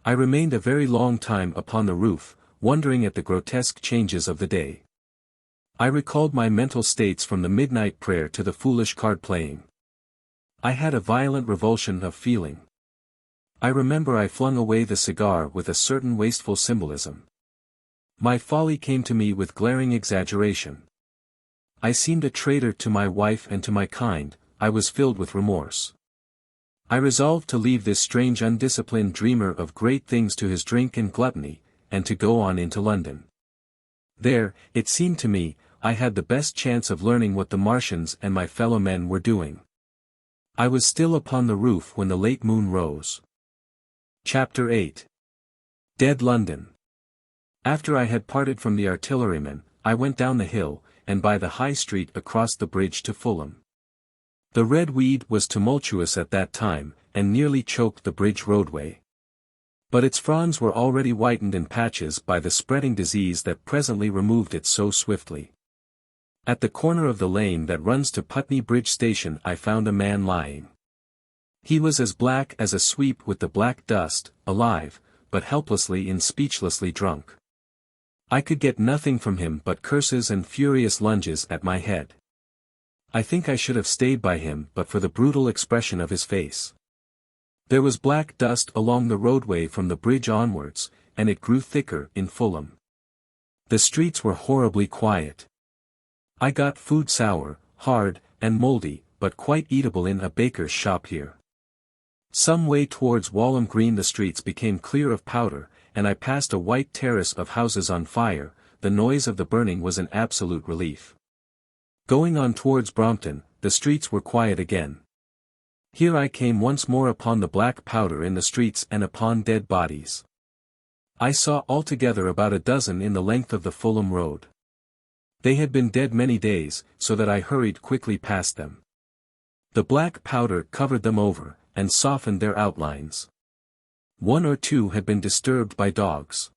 S1: I remained a very long time upon the roof, wondering at the grotesque changes of the day. I recalled my mental states from the midnight prayer to the foolish card-playing. I had a violent revulsion of feeling. I remember I flung away the cigar with a certain wasteful symbolism. My folly came to me with glaring exaggeration. I seemed a traitor to my wife and to my kind, I was filled with remorse. I resolved to leave this strange undisciplined dreamer of great things to his drink and gluttony, and to go on into London. There, it seemed to me, I had the best chance of learning what the Martians and my fellow men were doing. I was still upon the roof when the late moon rose. Chapter 8. Dead London. After I had parted from the artilleryman, I went down the hill, and by the High Street across the bridge to Fulham. The red weed was tumultuous at that time, and nearly choked the bridge roadway. But its fronds were already whitened in patches by the spreading disease that presently removed it so swiftly. At the corner of the lane that runs to Putney Bridge Station I found a man lying. He was as black as a sweep with the black dust, alive, but helplessly and speechlessly drunk. I could get nothing from him but curses and furious lunges at my head. I think I should have stayed by him but for the brutal expression of his face. There was black dust along the roadway from the bridge onwards, and it grew thicker in Fulham. The streets were horribly quiet. I got food sour, hard, and mouldy, but quite eatable in a baker's shop here. Some way towards Walham Green the streets became clear of powder, and I passed a white terrace of houses on fire. The noise of the burning was an absolute relief. Going on towards Brompton, the streets were quiet again. Here I came once more upon the black powder in the streets and upon dead bodies. I saw altogether about a dozen in the length of the Fulham road. They had been dead many days, so that I hurried quickly past them. The black powder covered them over, and softened their outlines. One or two had been disturbed by dogs.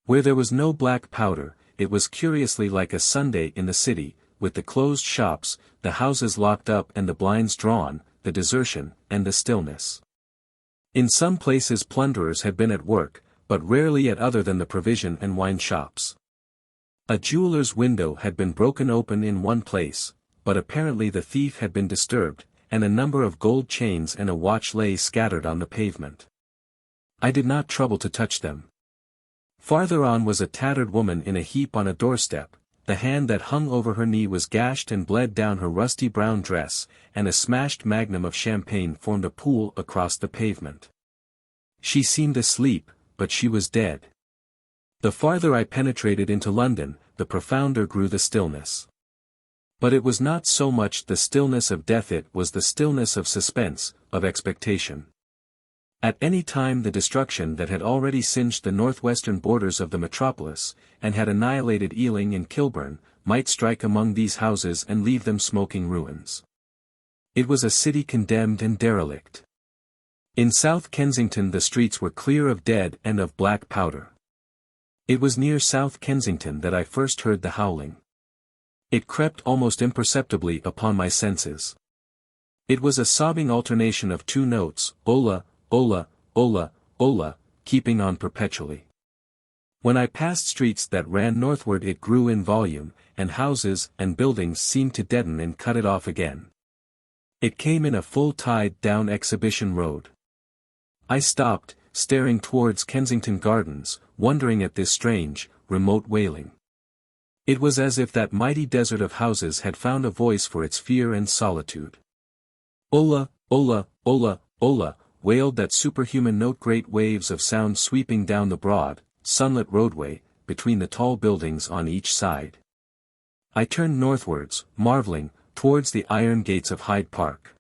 S1: Where there was no black powder, it was curiously like a Sunday in the city, with the closed shops, the houses locked up and the blinds drawn, the desertion, and the stillness. In some places plunderers had been at work, but rarely at other than the provision and wine shops. A jeweller's window had been broken open in one place, but apparently the thief had been disturbed, and a number of gold chains and a watch lay scattered on the pavement. I did not trouble to touch them. Farther on was a tattered woman in a heap on a doorstep. The hand that hung over her knee was gashed and bled down her rusty brown dress, and a smashed magnum of champagne formed a pool across the pavement. She seemed asleep, but she was dead. The farther I penetrated into London, the profounder grew the stillness. But it was not so much the stillness of death, it was the stillness of suspense, of expectation. At any time the destruction that had already singed the northwestern borders of the metropolis, and had annihilated Ealing and Kilburn, might strike among these houses and leave them smoking ruins. It was a city condemned and derelict. In South Kensington the streets were clear of dead and of black powder. It was near South Kensington that I first heard the howling. It crept almost imperceptibly upon my senses. It was a sobbing alternation of two notes, ola, ola, ola, ola, keeping on perpetually. When I passed streets that ran northward it grew in volume, and houses and buildings seemed to deaden and cut it off again. It came in a full tide down Exhibition Road. I stopped, staring towards Kensington Gardens, wondering at this strange, remote wailing. It was as if that mighty desert of houses had found a voice for its fear and solitude. Ola, ola, ola, ola, wailed that superhuman note, great waves of sound sweeping down the broad, sunlit roadway, between the tall buildings on each side. I turned northwards, marvelling, towards the iron gates of Hyde Park.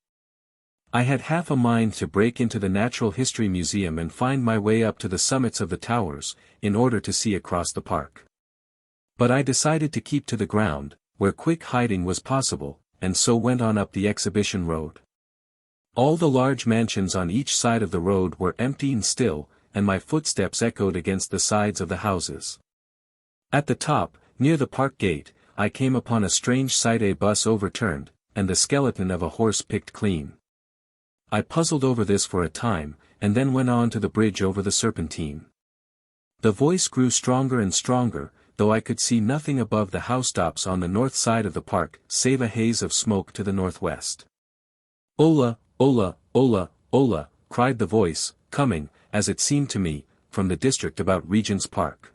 S1: I had half a mind to break into the Natural History Museum and find my way up to the summits of the towers, in order to see across the park. But I decided to keep to the ground, where quick hiding was possible, and so went on up the Exhibition Road. All the large mansions on each side of the road were empty and still, and my footsteps echoed against the sides of the houses. At the top, near the park gate, I came upon a strange sight: a bus overturned, and the skeleton of a horse picked clean. I puzzled over this for a time, and then went on to the bridge over the Serpentine. The voice grew stronger and stronger, though I could see nothing above the housetops on the north side of the park, save a haze of smoke to the northwest. Ola, ola, ola, ola, cried the voice, coming, as it seemed to me, from the district about Regent's Park.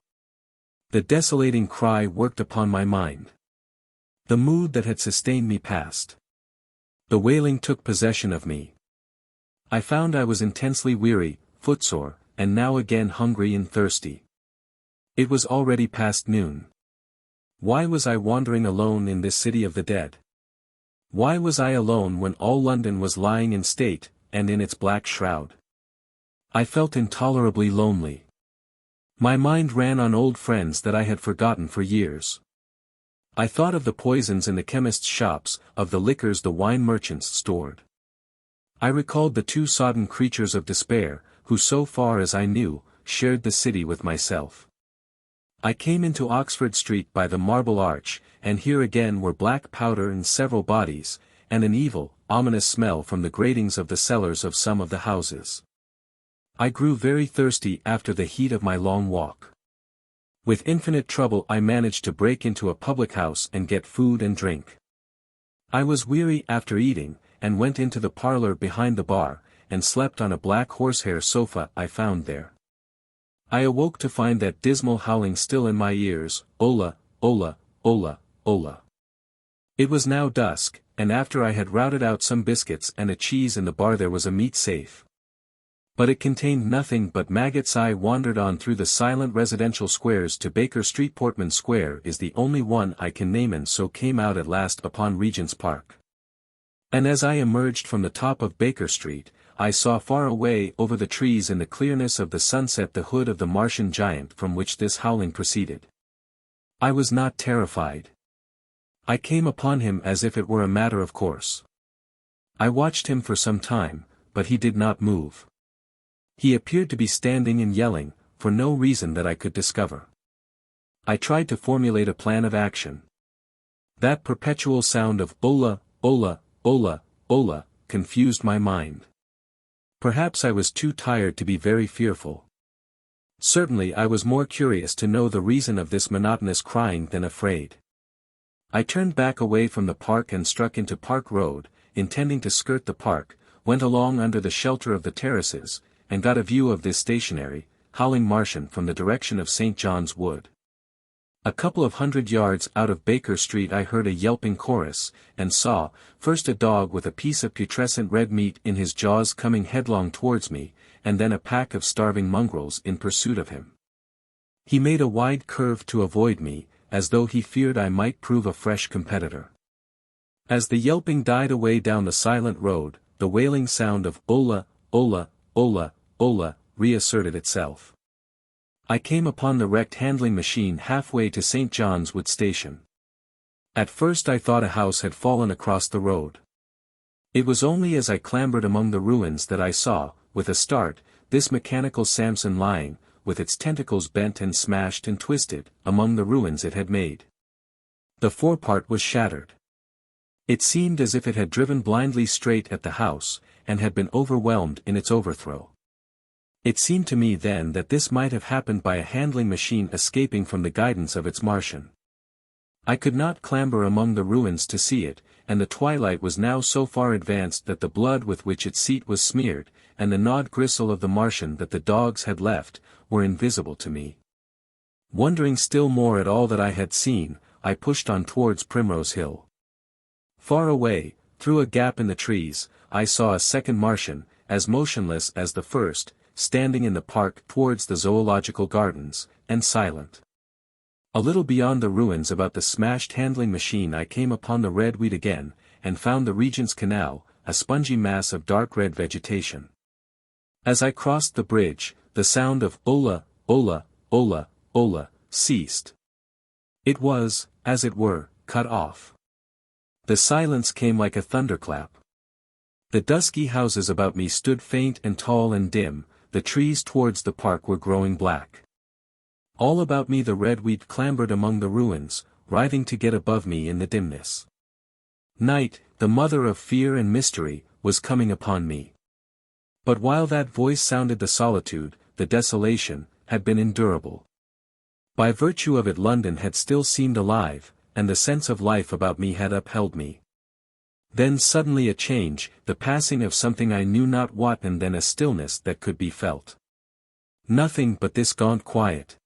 S1: The desolating cry worked upon my mind. The mood that had sustained me passed. The wailing took possession of me. I found I was intensely weary, footsore, and now again hungry and thirsty. It was already past noon. Why was I wandering alone in this city of the dead? Why was I alone when all London was lying in state, and in its black shroud? I felt intolerably lonely. My mind ran on old friends that I had forgotten for years. I thought of the poisons in the chemists' shops, of the liquors the wine merchants stored. I recalled the two sodden creatures of despair, who so far as I knew, shared the city with myself. I came into Oxford Street by the Marble Arch, and here again were black powder and several bodies, and an evil, ominous smell from the gratings of the cellars of some of the houses. I grew very thirsty after the heat of my long walk. With infinite trouble I managed to break into a public house and get food and drink. I was weary after eating, and went into the parlour behind the bar, and slept on a black horsehair sofa I found there. I awoke to find that dismal howling still in my ears: Ola, ola, ola, ola. It was now dusk, and after I had routed out some biscuits and a cheese in the bar there was a meat safe. But it contained nothing but maggots. I wandered on through the silent residential squares to Baker Street. Portman Square is the only one I can name, and so came out at last upon Regent's Park. And as I emerged from the top of Baker Street, I saw far away over the trees in the clearness of the sunset the hood of the Martian giant from which this howling proceeded. I was not terrified. I came upon him as if it were a matter of course. I watched him for some time, but he did not move. He appeared to be standing and yelling, for no reason that I could discover. I tried to formulate a plan of action. That perpetual sound of ola, ola, ola, ola, confused my mind. Perhaps I was too tired to be very fearful. Certainly I was more curious to know the reason of this monotonous crying than afraid. I turned back away from the park and struck into Park Road, intending to skirt the park, went along under the shelter of the terraces, and got a view of this stationary, howling Martian from the direction of St. John's Wood. A couple of 100 yards out of Baker Street I heard a yelping chorus, and saw, first a dog with a piece of putrescent red meat in his jaws coming headlong towards me, and then a pack of starving mongrels in pursuit of him. He made a wide curve to avoid me, as though he feared I might prove a fresh competitor. As the yelping died away down the silent road, the wailing sound of ola, ola, ola, ola, reasserted itself. I came upon the wrecked handling machine halfway to St. John's Wood Station. At first I thought a house had fallen across the road. It was only as I clambered among the ruins that I saw, with a start, this mechanical Samson lying, with its tentacles bent and smashed and twisted, among the ruins it had made. The forepart was shattered. It seemed as if it had driven blindly straight at the house, and had been overwhelmed in its overthrow. It seemed to me then that this might have happened by a handling machine escaping from the guidance of its Martian. I could not clamber among the ruins to see it, and the twilight was now so far advanced that the blood with which its seat was smeared, and the gnawed gristle of the Martian that the dogs had left, were invisible to me. Wondering still more at all that I had seen, I pushed on towards Primrose Hill. Far away, through a gap in the trees, I saw a second Martian, as motionless as the first, standing in the park towards the zoological gardens, and silent. A little beyond the ruins about the smashed handling machine I came upon the red weed again, and found the Regent's Canal, a spongy mass of dark red vegetation. As I crossed the bridge, the sound of "Ola, Ola, Ola, Ola," ceased. It was, as it were, cut off. The silence came like a thunderclap. The dusky houses about me stood faint and tall and dim, the trees towards the park were growing black. All about me the red weed clambered among the ruins, writhing to get above me in the dimness. Night, the mother of fear and mystery, was coming upon me. But while that voice sounded the solitude, the desolation, had been endurable. By virtue of it London had still seemed alive, and the sense of life about me had upheld me. Then suddenly a change, the passing of something I knew not what, and then a stillness that could be felt. Nothing but this gaunt quiet.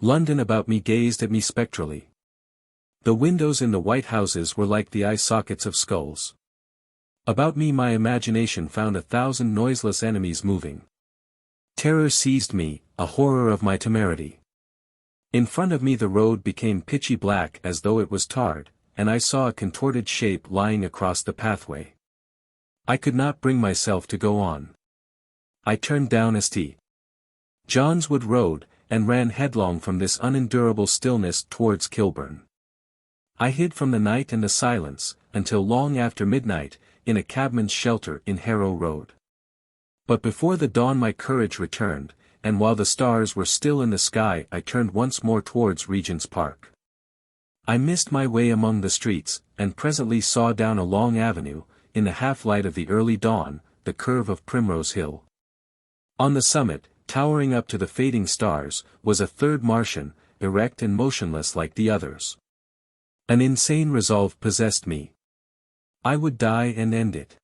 S1: London about me gazed at me spectrally. The windows in the white houses were like the eye sockets of skulls. About me my imagination found 1,000 noiseless enemies moving. Terror seized me, a horror of my temerity. In front of me the road became pitchy black as though it was tarred, and I saw a contorted shape lying across the pathway. I could not bring myself to go on. I turned down St. John's Wood Road, and ran headlong from this unendurable stillness towards Kilburn. I hid from the night and the silence, until long after midnight, in a cabman's shelter in Harrow Road. But before the dawn my courage returned, and while the stars were still in the sky I turned once more towards Regent's Park. I missed my way among the streets, and presently saw down a long avenue, in the half-light of the early dawn, the curve of Primrose Hill. On the summit, towering up to the fading stars, was a third Martian, erect and motionless like the others. An insane resolve possessed me. I would die and end it.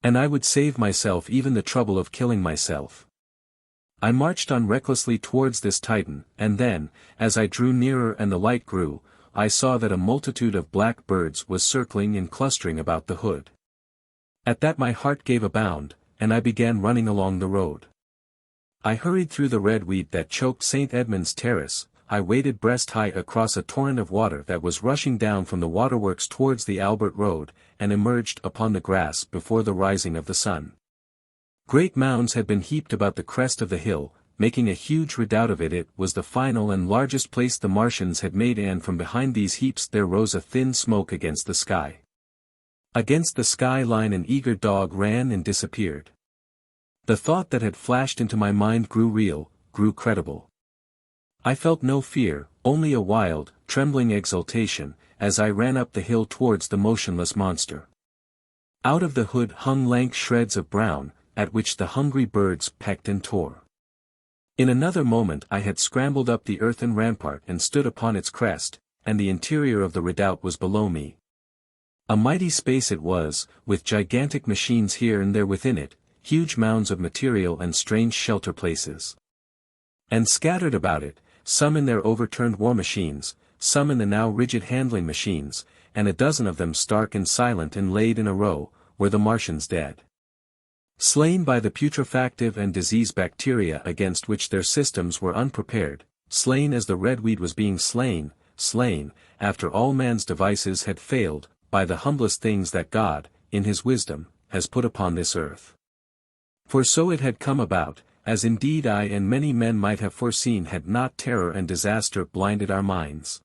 S1: And I would save myself even the trouble of killing myself. I marched on recklessly towards this Titan, and then, as I drew nearer and the light grew, I saw that a multitude of black birds was circling and clustering about the hood. At that my heart gave a bound, and I began running along the road. I hurried through the red weed that choked St. Edmund's Terrace, I waded breast-high across a torrent of water that was rushing down from the waterworks towards the Albert Road, and emerged upon the grass before the rising of the sun. Great mounds had been heaped about the crest of the hill, making a huge redoubt of it. It was the final and largest place the Martians had made, and from behind these heaps there rose a thin smoke against the sky. Against the sky line an eager dog ran and disappeared. The thought that had flashed into my mind grew real, grew credible. I felt no fear, only a wild, trembling exultation, as I ran up the hill towards the motionless monster. Out of the hood hung lank shreds of brown, at which the hungry birds pecked and tore. In another moment I had scrambled up the earthen rampart and stood upon its crest, and the interior of the redoubt was below me. A mighty space it was, with gigantic machines here and there within it, huge mounds of material and strange shelter places. And scattered about it, some in their overturned war machines, some in the now rigid handling machines, and a dozen of them stark and silent and laid in a row, were the Martians dead. Slain by the putrefactive and disease bacteria against which their systems were unprepared, slain as the red weed was being slain, after all man's devices had failed, by the humblest things that God, in his wisdom, has put upon this earth. For so it had come about, as indeed I and many men might have foreseen had not terror and disaster blinded our minds.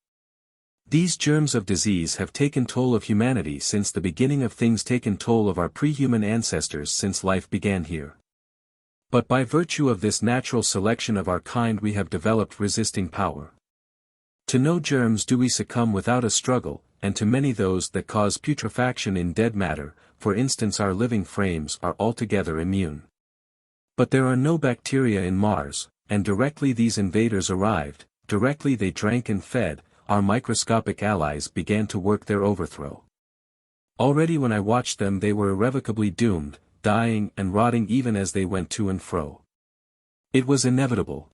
S1: These germs of disease have taken toll of humanity since the beginning of things, taken toll of our pre-human ancestors since life began here. But by virtue of this natural selection of our kind we have developed resisting power. To no germs do we succumb without a struggle, and to many those that cause putrefaction in dead matter, for instance our living frames, are altogether immune. But there are no bacteria in Mars, and directly these invaders arrived, directly they drank and fed, our microscopic allies began to work their overthrow. Already when I watched them they were irrevocably doomed, dying and rotting even as they went to and fro. It was inevitable.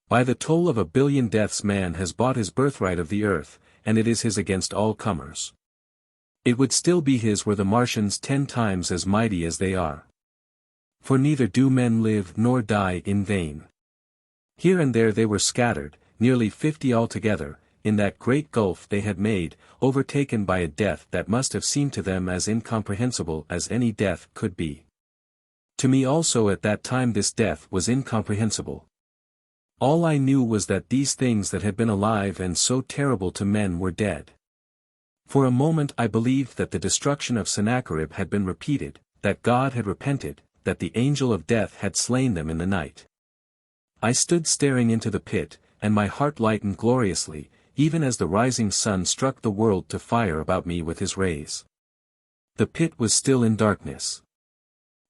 S1: By the toll of 1 billion deaths man has bought his birthright of the earth, and it is his against all comers. It would still be his were the Martians 10 times as mighty as they are. For neither do men live nor die in vain. Here and there they were scattered, nearly 50 altogether, in that great gulf they had made, overtaken by a death that must have seemed to them as incomprehensible as any death could be. To me also at that time this death was incomprehensible. All I knew was that these things that had been alive and so terrible to men were dead. For a moment I believed that the destruction of Sennacherib had been repeated, that God had repented, that the angel of death had slain them in the night. I stood staring into the pit, and my heart lightened gloriously, even as the rising sun struck the world to fire about me with his rays. The pit was still in darkness.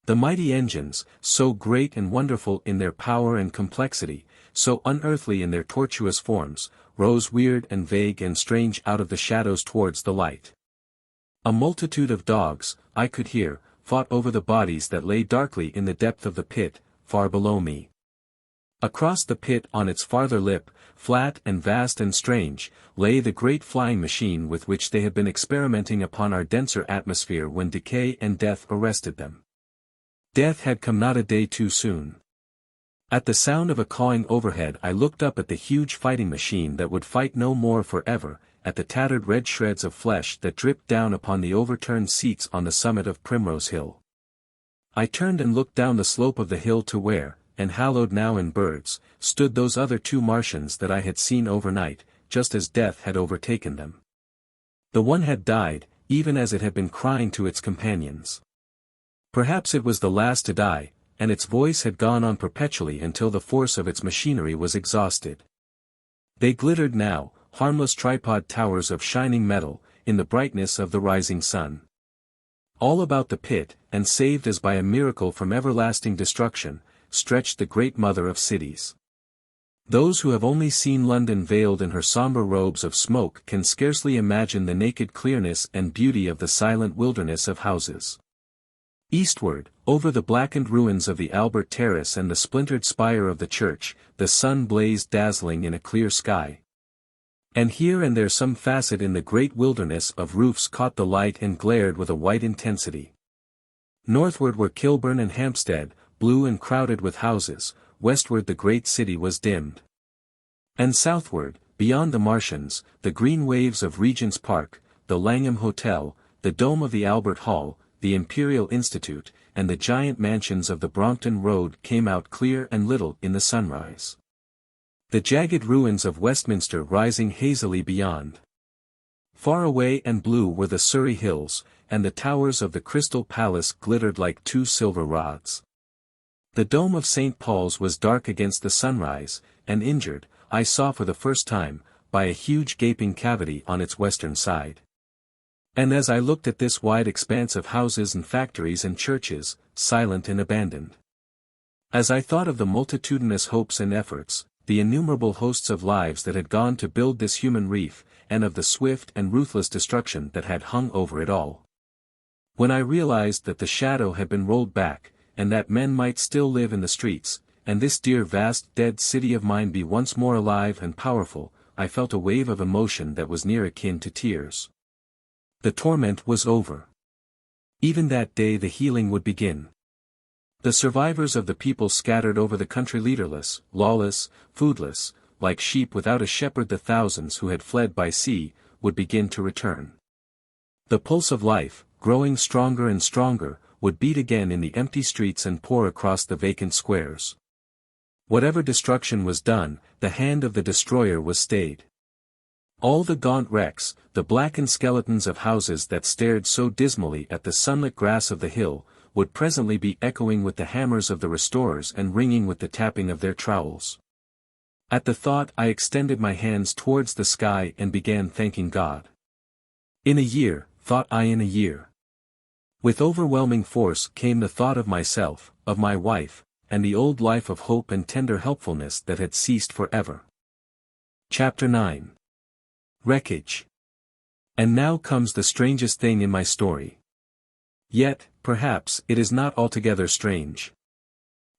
S1: The mighty engines, so great and wonderful in their power and complexity, so unearthly in their tortuous forms, rose weird and vague and strange out of the shadows towards the light. A multitude of dogs, I could hear, fought over the bodies that lay darkly in the depth of the pit, far below me. Across the pit on its farther lip, flat and vast and strange, lay the great flying machine with which they had been experimenting upon our denser atmosphere when decay and death arrested them. Death had come not a day too soon. At the sound of a cawing overhead I looked up at the huge fighting machine that would fight no more forever, at the tattered red shreds of flesh that dripped down upon the overturned seats on the summit of Primrose Hill. I turned and looked down the slope of the hill to where, and hallowed now in birds, stood those other 2 Martians that I had seen overnight, just as death had overtaken them. The one had died, even as it had been crying to its companions. Perhaps it was the last to die, and its voice had gone on perpetually until the force of its machinery was exhausted. They glittered now, harmless tripod towers of shining metal, in the brightness of the rising sun. All about the pit, and saved as by a miracle from everlasting destruction, stretched the great mother of cities. Those who have only seen London veiled in her sombre robes of smoke can scarcely imagine the naked clearness and beauty of the silent wilderness of houses. Eastward, over the blackened ruins of the Albert Terrace and the splintered spire of the church, the sun blazed dazzling in a clear sky. And here and there some facet in the great wilderness of roofs caught the light and glared with a white intensity. Northward were Kilburn and Hampstead, blue and crowded with houses, westward the great city was dimmed. And southward, beyond the Martians, the green waves of Regent's Park, the Langham Hotel, the dome of the Albert Hall, the Imperial Institute, and the giant mansions of the Brompton Road came out clear and little in the sunrise. The jagged ruins of Westminster rising hazily beyond. Far away and blue were the Surrey hills, and the towers of the Crystal Palace glittered like 2 silver rods. The dome of St. Paul's was dark against the sunrise, and injured, I saw for the first time, by a huge gaping cavity on its western side. And as I looked at this wide expanse of houses and factories and churches, silent and abandoned. As I thought of the multitudinous hopes and efforts, the innumerable hosts of lives that had gone to build this human reef, and of the swift and ruthless destruction that had hung over it all. When I realized that the shadow had been rolled back, and that men might still live in the streets, and this dear vast dead city of mine be once more alive and powerful, I felt a wave of emotion that was near akin to tears. The torment was over. Even that day the healing would begin. The survivors of the people scattered over the country leaderless, lawless, foodless, like sheep without a shepherd, the thousands who had fled by sea, would begin to return. The pulse of life, growing stronger and stronger, would beat again in the empty streets and pour across the vacant squares. Whatever destruction was done, the hand of the destroyer was stayed. All the gaunt wrecks, the blackened skeletons of houses that stared so dismally at the sunlit grass of the hill, would presently be echoing with the hammers of the restorers and ringing with the tapping of their trowels. At the thought I extended my hands towards the sky and began thanking God. In a year, thought I, in a year. With overwhelming force came the thought of myself, of my wife, and the old life of hope and tender helpfulness that had ceased forever. Chapter 9. Wreckage. And now comes the strangest thing in my story. Yet, perhaps, it is not altogether strange.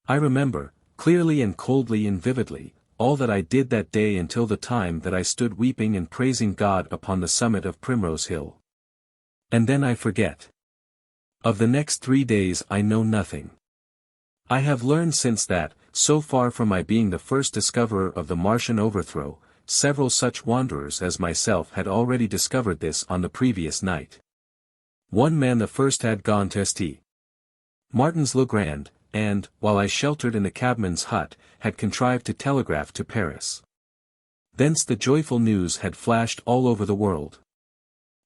S1: I remember, clearly and coldly and vividly, all that I did that day until the time that I stood weeping and praising God upon the summit of Primrose Hill. And then I forget. Of the next 3 days I know nothing. I have learned since that, so far from my being the first discoverer of the Martian overthrow, several such wanderers as myself had already discovered this on the previous night. One man the first had gone to St. Martin's le Grand, and, while I sheltered in the cabman's hut, had contrived to telegraph to Paris. Thence the joyful news had flashed all over the world.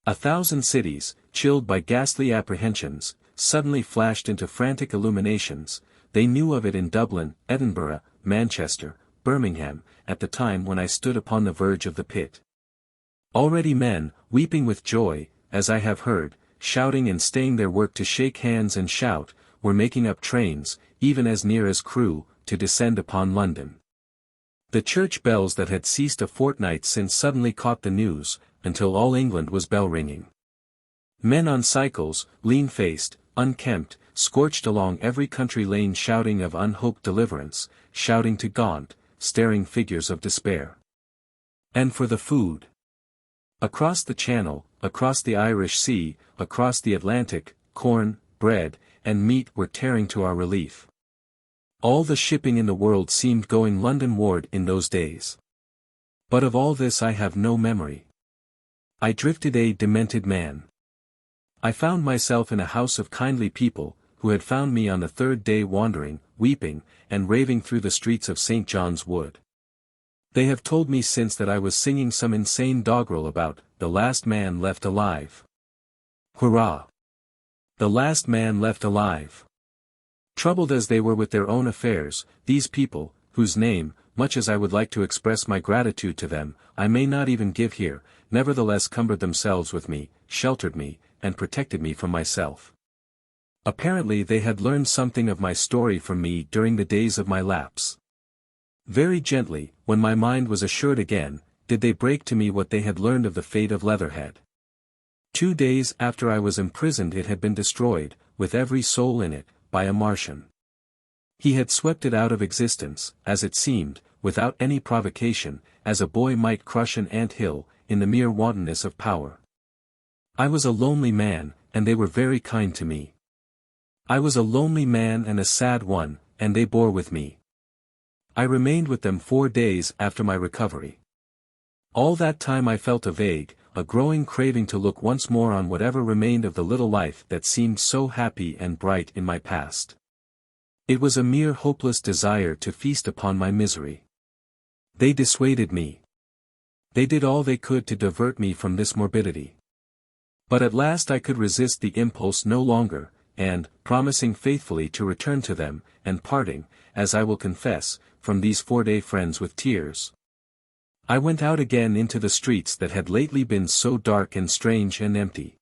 S1: 1,000 cities, chilled by ghastly apprehensions, suddenly flashed into frantic illuminations. They knew of it in Dublin, Edinburgh, Manchester, Birmingham, at the time when I stood upon the verge of the pit. Already men, weeping with joy, as I have heard, shouting and staying their work to shake hands and shout, were making up trains, even as near as Crewe, to descend upon London. The church bells that had ceased a fortnight since suddenly caught the news, until all England was bell-ringing. Men on cycles, lean-faced, unkempt, scorched along every country lane shouting of unhoped deliverance, shouting to gaunt, staring figures of despair. And for the food. Across the Channel, across the Irish Sea, across the Atlantic, corn, bread, and meat were tearing to our relief. All the shipping in the world seemed going London-ward in those days. But of all this I have no memory. I drifted a demented man. I found myself in a house of kindly people, who had found me on the 3rd day wandering, weeping, and raving through the streets of St. John's Wood. They have told me since that I was singing some insane doggerel about the last man left alive. Hurrah! The last man left alive. Troubled as they were with their own affairs, these people, whose name, much as I would like to express my gratitude to them, I may not even give here, nevertheless cumbered themselves with me, sheltered me, and protected me from myself. Apparently they had learned something of my story from me during the days of my lapse. Very gently, when my mind was assured again, did they break to me what they had learned of the fate of Leatherhead. 2 days after I was imprisoned it had been destroyed, with every soul in it, by a Martian. He had swept it out of existence, as it seemed, without any provocation, as a boy might crush an ant-hill, in the mere wantonness of power. I was a lonely man, and they were very kind to me. I was a lonely man and a sad one, and they bore with me. I remained with them 4 days after my recovery. All that time I felt a vague, a growing craving to look once more on whatever remained of the little life that seemed so happy and bright in my past. It was a mere hopeless desire to feast upon my misery. They dissuaded me. They did all they could to divert me from this morbidity. But at last I could resist the impulse no longer, and, promising faithfully to return to them, and parting, as I will confess, from these 4-day friends with tears, I went out again into the streets that had lately been so dark and strange and empty.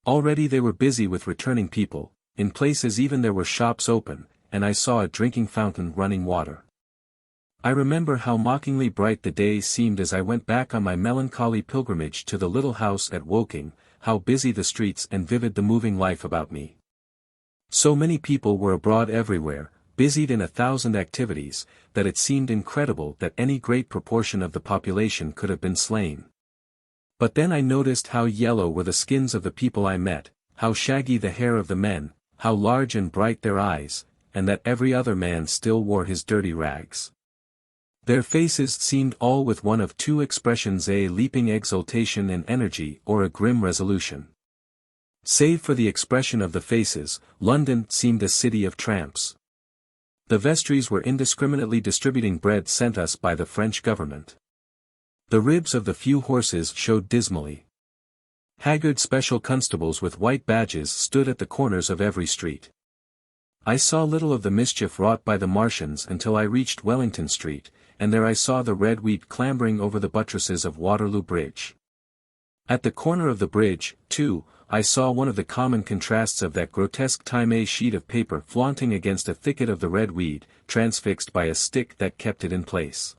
S1: Already they were busy with returning people, in places even there were shops open, and I saw a drinking fountain running water. I remember how mockingly bright the day seemed as I went back on my melancholy pilgrimage to the little house at Woking, how busy the streets and vivid the moving life about me. So many people were abroad everywhere, busied in 1,000 activities, that it seemed incredible that any great proportion of the population could have been slain. But then I noticed how yellow were the skins of the people I met, how shaggy the hair of the men, how large and bright their eyes, and that every other man still wore his dirty rags. Their faces seemed all with one of 2 expressions, a leaping exultation and energy or a grim resolution. Save for the expression of the faces, London seemed a city of tramps. The vestries were indiscriminately distributing bread sent us by the French government. The ribs of the few horses showed dismally. Haggard special constables with white badges stood at the corners of every street. I saw little of the mischief wrought by the Martians until I reached Wellington Street, and there I saw the red wheat clambering over the buttresses of Waterloo Bridge. At the corner of the bridge, too, I saw one of the common contrasts of that grotesque Time sheet of paper flaunting against a thicket of the red weed, transfixed by a stick that kept it in place.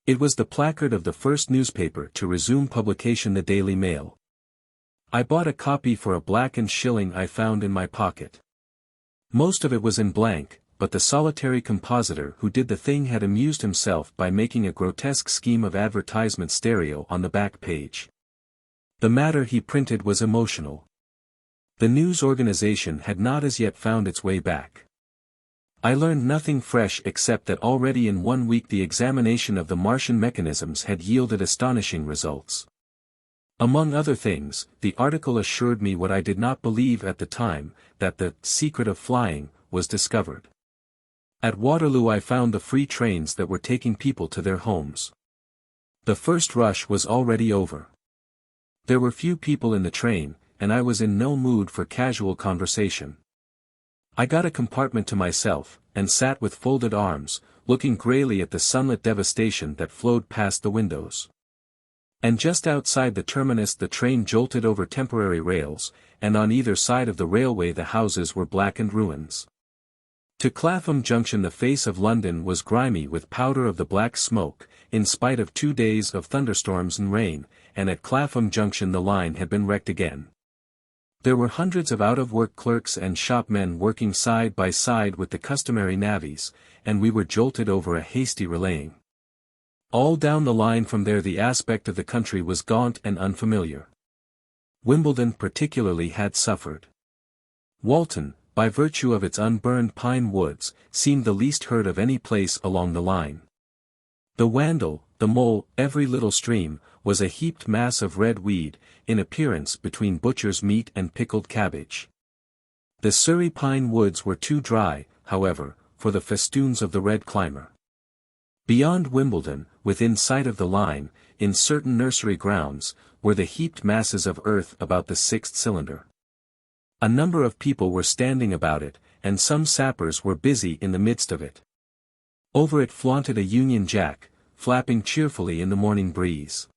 S1: It was the placard of the first newspaper to resume publication, the Daily Mail. I bought a copy for £1 I found in my pocket. Most of it was in blank, but the solitary compositor who did the thing had amused himself by making a grotesque scheme of advertisement stereo on the back page. The matter he printed was emotional. The news organization had not as yet found its way back. I learned nothing fresh except that already in 1 week the examination of the Martian mechanisms had yielded astonishing results. Among other things, the article assured me what I did not believe at the time, that the secret of flying was discovered. At Waterloo I found the free trains that were taking people to their homes. The first rush was already over. There were few people in the train, and I was in no mood for casual conversation. I got a compartment to myself, and sat with folded arms, looking greyly at the sunlit devastation that flowed past the windows. And just outside the terminus the train jolted over temporary rails, and on either side of the railway the houses were blackened ruins. To Clapham Junction the face of London was grimy with powder of the black smoke, in spite of 2 days of thunderstorms and rain, and at Clapham Junction the line had been wrecked again. There were hundreds of out-of-work clerks and shopmen working side by side with the customary navvies, and we were jolted over a hasty relaying. All down the line from there the aspect of the country was gaunt and unfamiliar. Wimbledon particularly had suffered. Walton, by virtue of its unburned pine woods, seemed the least hurt of any place along the line. The Wandle, the Mole, every little stream, was a heaped mass of red weed, in appearance between butcher's meat and pickled cabbage. The Surrey pine woods were too dry, however, for the festoons of the red climber. Beyond Wimbledon, within sight of the line, in certain nursery grounds, were the heaped masses of earth about the 6th cylinder. A number of people were standing about it, and some sappers were busy in the midst of it. Over it flaunted a Union Jack, flapping cheerfully in the morning breeze.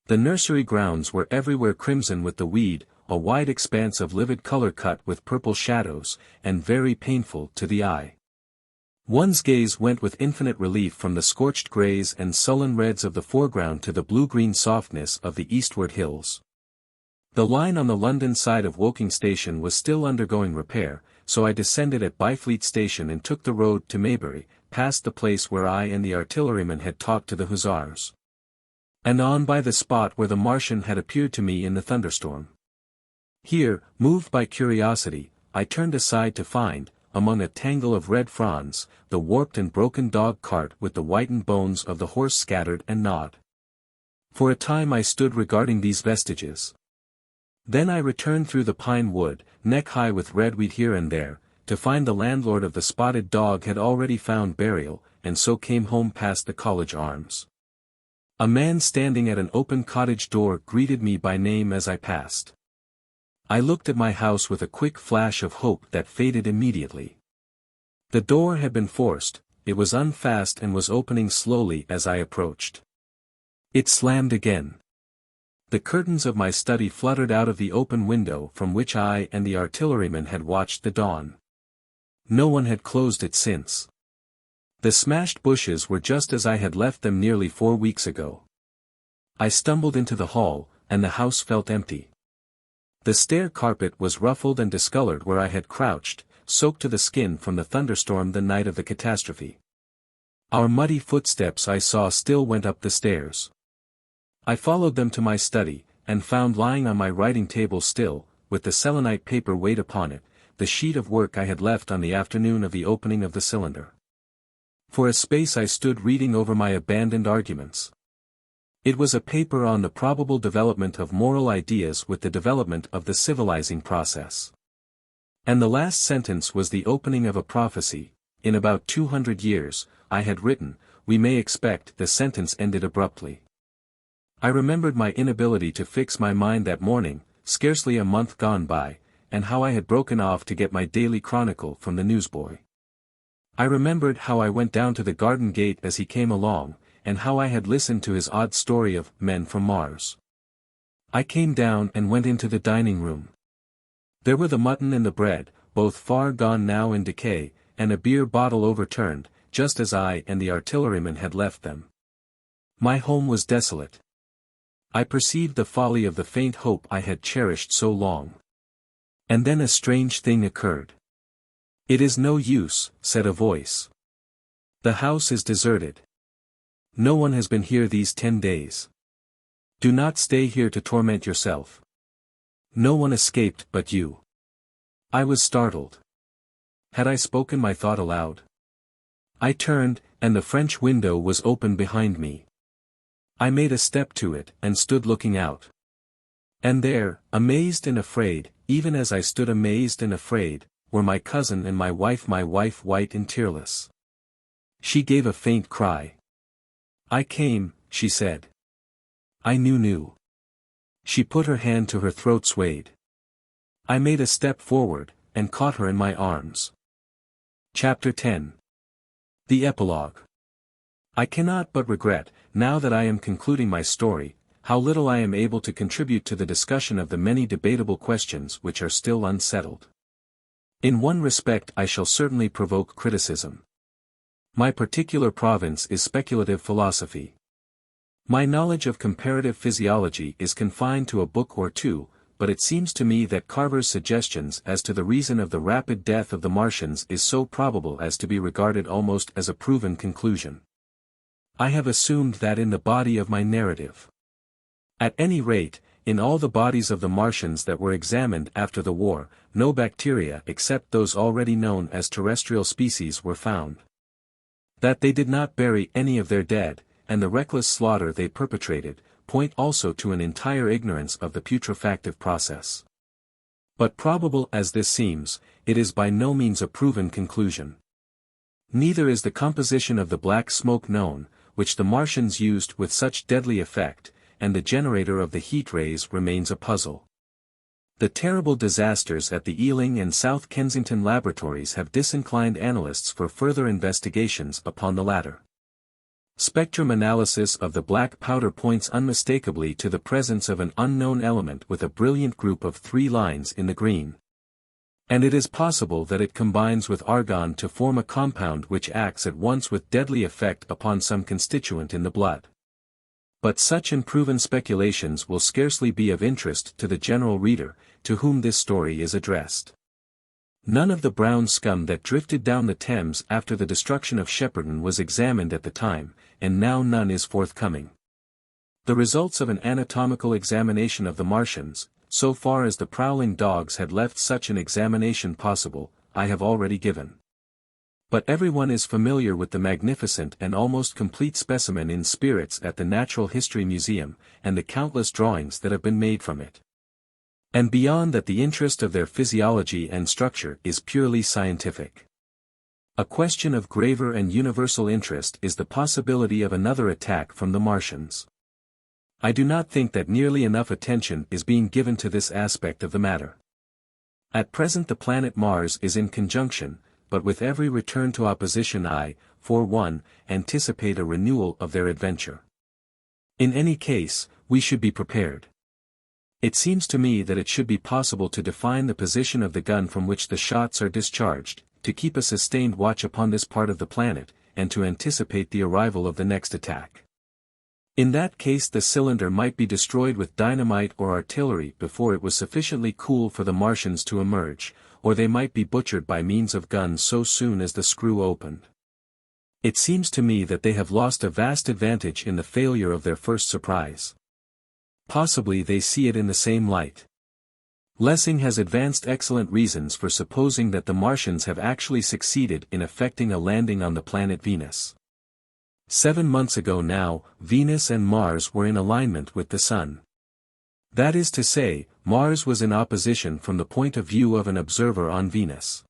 S1: The nursery grounds were everywhere crimson with the weed, a wide expanse of livid color cut with purple shadows, and very painful to the eye. One's gaze went with infinite relief from the scorched greys and sullen reds of the foreground to the blue-green softness of the eastward hills. The line on the London side of Woking Station was still undergoing repair, so I descended at Byfleet Station and took the road to Maybury, past the place where I and the artilleryman had talked to the hussars. And on by the spot where the Martian had appeared to me in the thunderstorm. Here, moved by curiosity, I turned aside to find, among a tangle of red fronds, the warped and broken dog-cart with the whitened bones of the horse scattered and gnawed. For a time I stood regarding these vestiges. Then I returned through the pine wood, neck-high with redweed here and there, to find the landlord of the spotted dog had already found burial, and so came home past the College Arms. A man standing at an open cottage door greeted me by name as I passed. I looked at my house with a quick flash of hope that faded immediately. The door had been forced, it was unfast and was opening slowly as I approached. It slammed again. The curtains of my study fluttered out of the open window from which I and the artilleryman had watched the dawn. No one had closed it since. The smashed bushes were just as I had left them nearly 4 weeks ago. I stumbled into the hall, and the house felt empty. The stair carpet was ruffled and discolored where I had crouched, soaked to the skin from the thunderstorm the night of the catastrophe. Our muddy footsteps I saw still went up the stairs. I followed them to my study, and found lying on my writing table still, with the selenite paper weighed upon it, the sheet of work I had left on the afternoon of the opening of the cylinder. For a space I stood reading over my abandoned arguments. It was a paper on the probable development of moral ideas with the development of the civilizing process. And the last sentence was the opening of a prophecy. In about 200 years, I had written, we may expect. The sentence ended abruptly. I remembered my inability to fix my mind that morning, scarcely a month gone by, and how I had broken off to get my daily chronicle from the newsboy. I remembered how I went down to the garden gate as he came along, and how I had listened to his odd story of men from Mars. I came down and went into the dining room. There were the mutton and the bread, both far gone now in decay, and a beer bottle overturned, just as I and the artilleryman had left them. My home was desolate. I perceived the folly of the faint hope I had cherished so long. And then a strange thing occurred. "It is no use," said a voice. "The house is deserted. No one has been here these 10 days. Do not stay here to torment yourself. No one escaped but you." I was startled. Had I spoken my thought aloud? I turned, and the French window was open behind me. I made a step to it, and stood looking out. And there, amazed and afraid, even as I stood amazed and afraid, were my cousin and my wife white and tearless. She gave a faint cry. "I came," she said. I knew. She put her hand to her throat, swayed. I made a step forward, and caught her in my arms. Chapter 10. The Epilogue. I cannot but regret, now that I am concluding my story, how little I am able to contribute to the discussion of the many debatable questions which are still unsettled. In one respect I shall certainly provoke criticism. My particular province is speculative philosophy. My knowledge of comparative physiology is confined to a book or two, but it seems to me that Carver's suggestions as to the reason of the rapid death of the Martians is so probable as to be regarded almost as a proven conclusion. I have assumed that in the body of my narrative. At any rate, in all the bodies of the Martians that were examined after the war, no bacteria except those already known as terrestrial species were found. That they did not bury any of their dead, and the reckless slaughter they perpetrated, point also to an entire ignorance of the putrefactive process. But probable as this seems, it is by no means a proven conclusion. Neither is the composition of the black smoke known, which the Martians used with such deadly effect, and the generator of the heat rays remains a puzzle. The terrible disasters at the Ealing and South Kensington laboratories have disinclined analysts for further investigations upon the latter. Spectrum analysis of the black powder points unmistakably to the presence of an unknown element with a brilliant group of 3 lines in the green. And it is possible that it combines with argon to form a compound which acts at once with deadly effect upon some constituent in the blood. But such unproven speculations will scarcely be of interest to the general reader, to whom this story is addressed. None of the brown scum that drifted down the Thames after the destruction of Shepperton was examined at the time, and now none is forthcoming. The results of an anatomical examination of the Martians, so far as the prowling dogs had left such an examination possible, I have already given. But everyone is familiar with the magnificent and almost complete specimen in spirits at the Natural History Museum, and the countless drawings that have been made from it. And beyond that, the interest of their physiology and structure is purely scientific. A question of graver and universal interest is the possibility of another attack from the Martians. I do not think that nearly enough attention is being given to this aspect of the matter. At present the planet Mars is in conjunction, but with every return to opposition I, for one, anticipate a renewal of their adventure. In any case, we should be prepared. It seems to me that it should be possible to define the position of the gun from which the shots are discharged, to keep a sustained watch upon this part of the planet, and to anticipate the arrival of the next attack. In that case the cylinder might be destroyed with dynamite or artillery before it was sufficiently cool for the Martians to emerge, or they might be butchered by means of guns so soon as the screw opened. It seems to me that they have lost a vast advantage in the failure of their first surprise. Possibly they see it in the same light. Lessing has advanced excellent reasons for supposing that the Martians have actually succeeded in effecting a landing on the planet Venus. 7 months ago now, Venus and Mars were in alignment with the Sun. That is to say, Mars was in opposition from the point of view of an observer on Venus.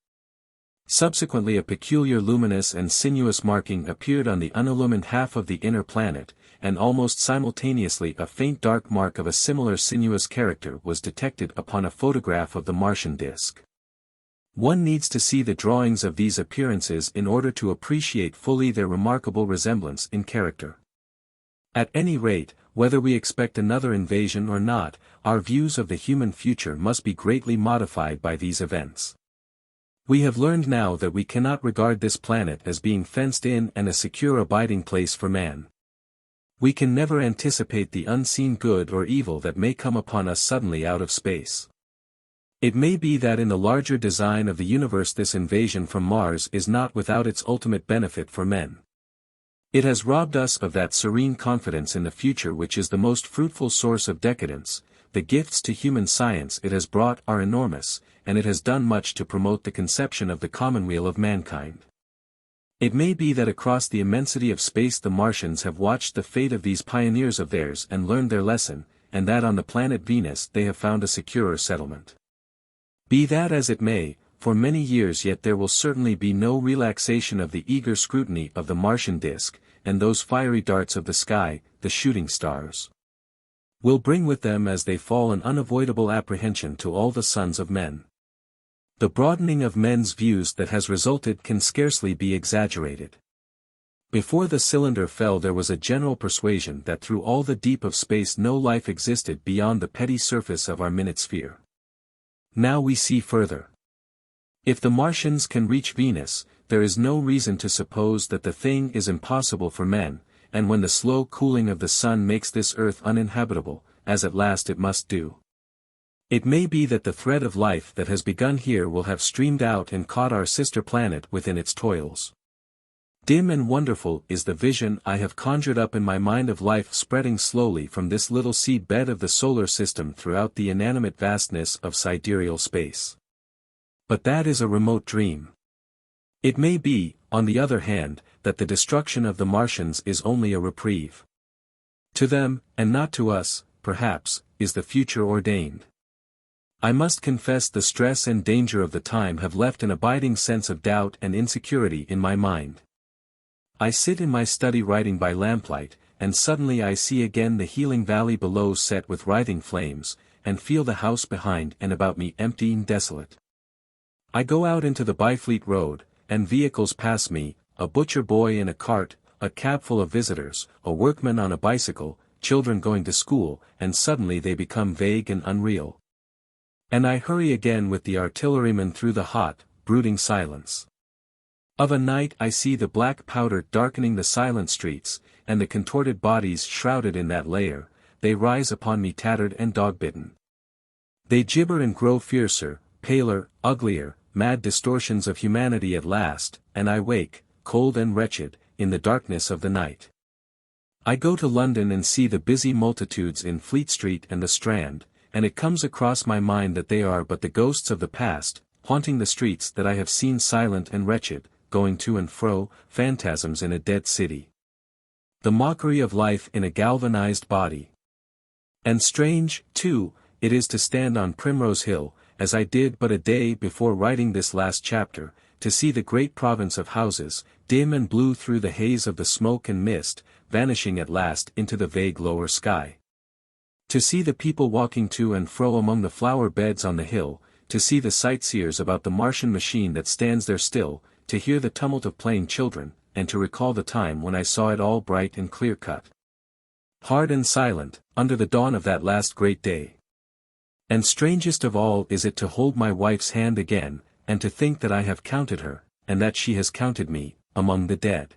S1: Subsequently a peculiar luminous and sinuous marking appeared on the unillumined half of the inner planet, and almost simultaneously a faint dark mark of a similar sinuous character was detected upon a photograph of the Martian disk. One needs to see the drawings of these appearances in order to appreciate fully their remarkable resemblance in character. At any rate, whether we expect another invasion or not, our views of the human future must be greatly modified by these events. We have learned now that we cannot regard this planet as being fenced in and a secure abiding place for man. We can never anticipate the unseen good or evil that may come upon us suddenly out of space. It may be that in the larger design of the universe this invasion from Mars is not without its ultimate benefit for men. It has robbed us of that serene confidence in the future which is the most fruitful source of decadence. The gifts to human science it has brought are enormous, and it has done much to promote the conception of the commonweal of mankind. It may be that across the immensity of space the Martians have watched the fate of these pioneers of theirs and learned their lesson, and that on the planet Venus they have found a securer settlement. Be that as it may, for many years yet there will certainly be no relaxation of the eager scrutiny of the Martian disk, and those fiery darts of the sky, the shooting stars, will bring with them as they fall an unavoidable apprehension to all the sons of men. The broadening of men's views that has resulted can scarcely be exaggerated. Before the cylinder fell there was a general persuasion that through all the deep of space no life existed beyond the petty surface of our minute sphere. Now we see further. If the Martians can reach Venus, there is no reason to suppose that the thing is impossible for men, and when the slow cooling of the sun makes this earth uninhabitable, as at last it must do, it may be that the thread of life that has begun here will have streamed out and caught our sister planet within its toils. Dim and wonderful is the vision I have conjured up in my mind of life spreading slowly from this little seed bed of the solar system throughout the inanimate vastness of sidereal space. But that is a remote dream. It may be, on the other hand, that the destruction of the Martians is only a reprieve. To them, and not to us, perhaps, is the future ordained. I must confess the stress and danger of the time have left an abiding sense of doubt and insecurity in my mind. I sit in my study writing by lamplight, and suddenly I see again the healing valley below set with writhing flames, and feel the house behind and about me empty and desolate. I go out into the Byfleet Road, and vehicles pass me, a butcher boy in a cart, a cab full of visitors, a workman on a bicycle, children going to school, and suddenly they become vague and unreal. And I hurry again with the artilleryman through the hot, brooding silence. Of a night I see the black powder darkening the silent streets, and the contorted bodies shrouded in that layer. They rise upon me tattered and dog-bitten. They gibber and grow fiercer, paler, uglier, mad distortions of humanity at last, and I wake, cold and wretched, in the darkness of the night. I go to London and see the busy multitudes in Fleet Street and the Strand, and it comes across my mind that they are but the ghosts of the past, haunting the streets that I have seen silent and wretched, going to and fro, phantasms in a dead city. The mockery of life in a galvanized body. And strange, too, it is to stand on Primrose Hill, as I did but a day before writing this last chapter, to see the great province of houses, dim and blue through the haze of the smoke and mist, vanishing at last into the vague lower sky. To see the people walking to and fro among the flower beds on the hill, to see the sightseers about the Martian machine that stands there still, to hear the tumult of playing children, and to recall the time when I saw it all bright and clear-cut, hard and silent, under the dawn of that last great day. And strangest of all is it to hold my wife's hand again, and to think that I have counted her, and that she has counted me, among the dead.